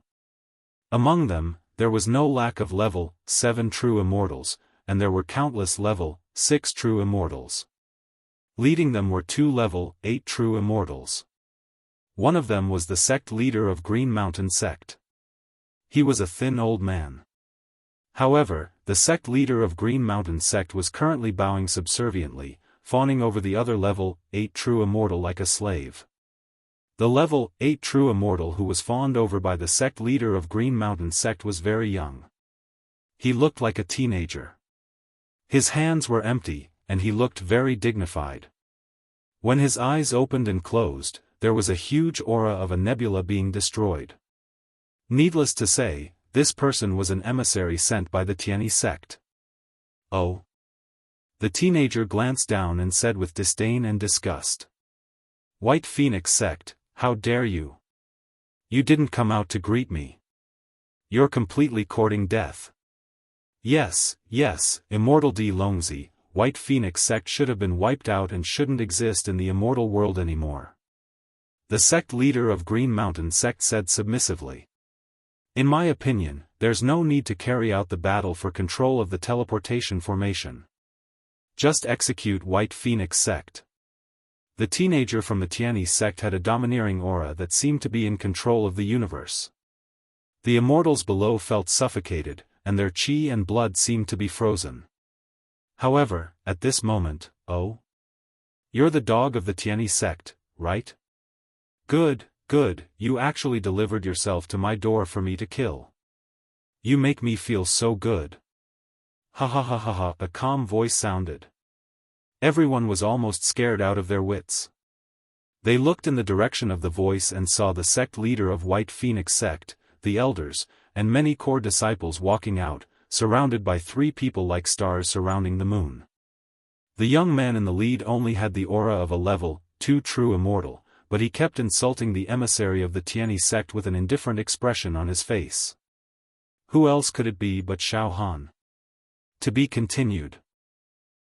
Among them, there was no lack of level 7 true immortals, and there were countless level 6 true immortals. Leading them were 2 level 8 true immortals. One of them was the sect leader of Green Mountain sect. He was a thin old man. However, the sect leader of Green Mountain sect was currently bowing subserviently, fawning over the other level 8 true immortal like a slave. The level 8 true immortal who was fawned over by the sect leader of Green Mountain sect was very young. He looked like a teenager. His hands were empty, and he looked very dignified. When his eyes opened and closed, there was a huge aura of a nebula being destroyed. Needless to say, this person was an emissary sent by the Tianyi sect. Oh. The teenager glanced down and said with disdain and disgust. White Phoenix sect, how dare you? You didn't come out to greet me. You're completely courting death. Yes, Immortal D. Longzi, White Phoenix sect should have been wiped out and shouldn't exist in the immortal world anymore. The sect leader of Green Mountain sect said submissively. In my opinion, there's no need to carry out the battle for control of the teleportation formation. Just execute White Phoenix sect. The teenager from the Tianyi sect had a domineering aura that seemed to be in control of the universe. The immortals below felt suffocated, and their chi and blood seemed to be frozen. However, at this moment, oh? You're the dog of the Tianyi sect, right? Good, you actually delivered yourself to my door for me to kill. You make me feel so good. Ha ha ha ha ha, a calm voice sounded. Everyone was almost scared out of their wits. They looked in the direction of the voice and saw the sect leader of White Phoenix sect, the elders, and many core disciples walking out, surrounded by 3 people like stars surrounding the moon. The young man in the lead only had the aura of a level 2 true immortal, but he kept insulting the emissary of the Tianyi sect with an indifferent expression on his face. Who else could it be but Xiaofan? To be continued.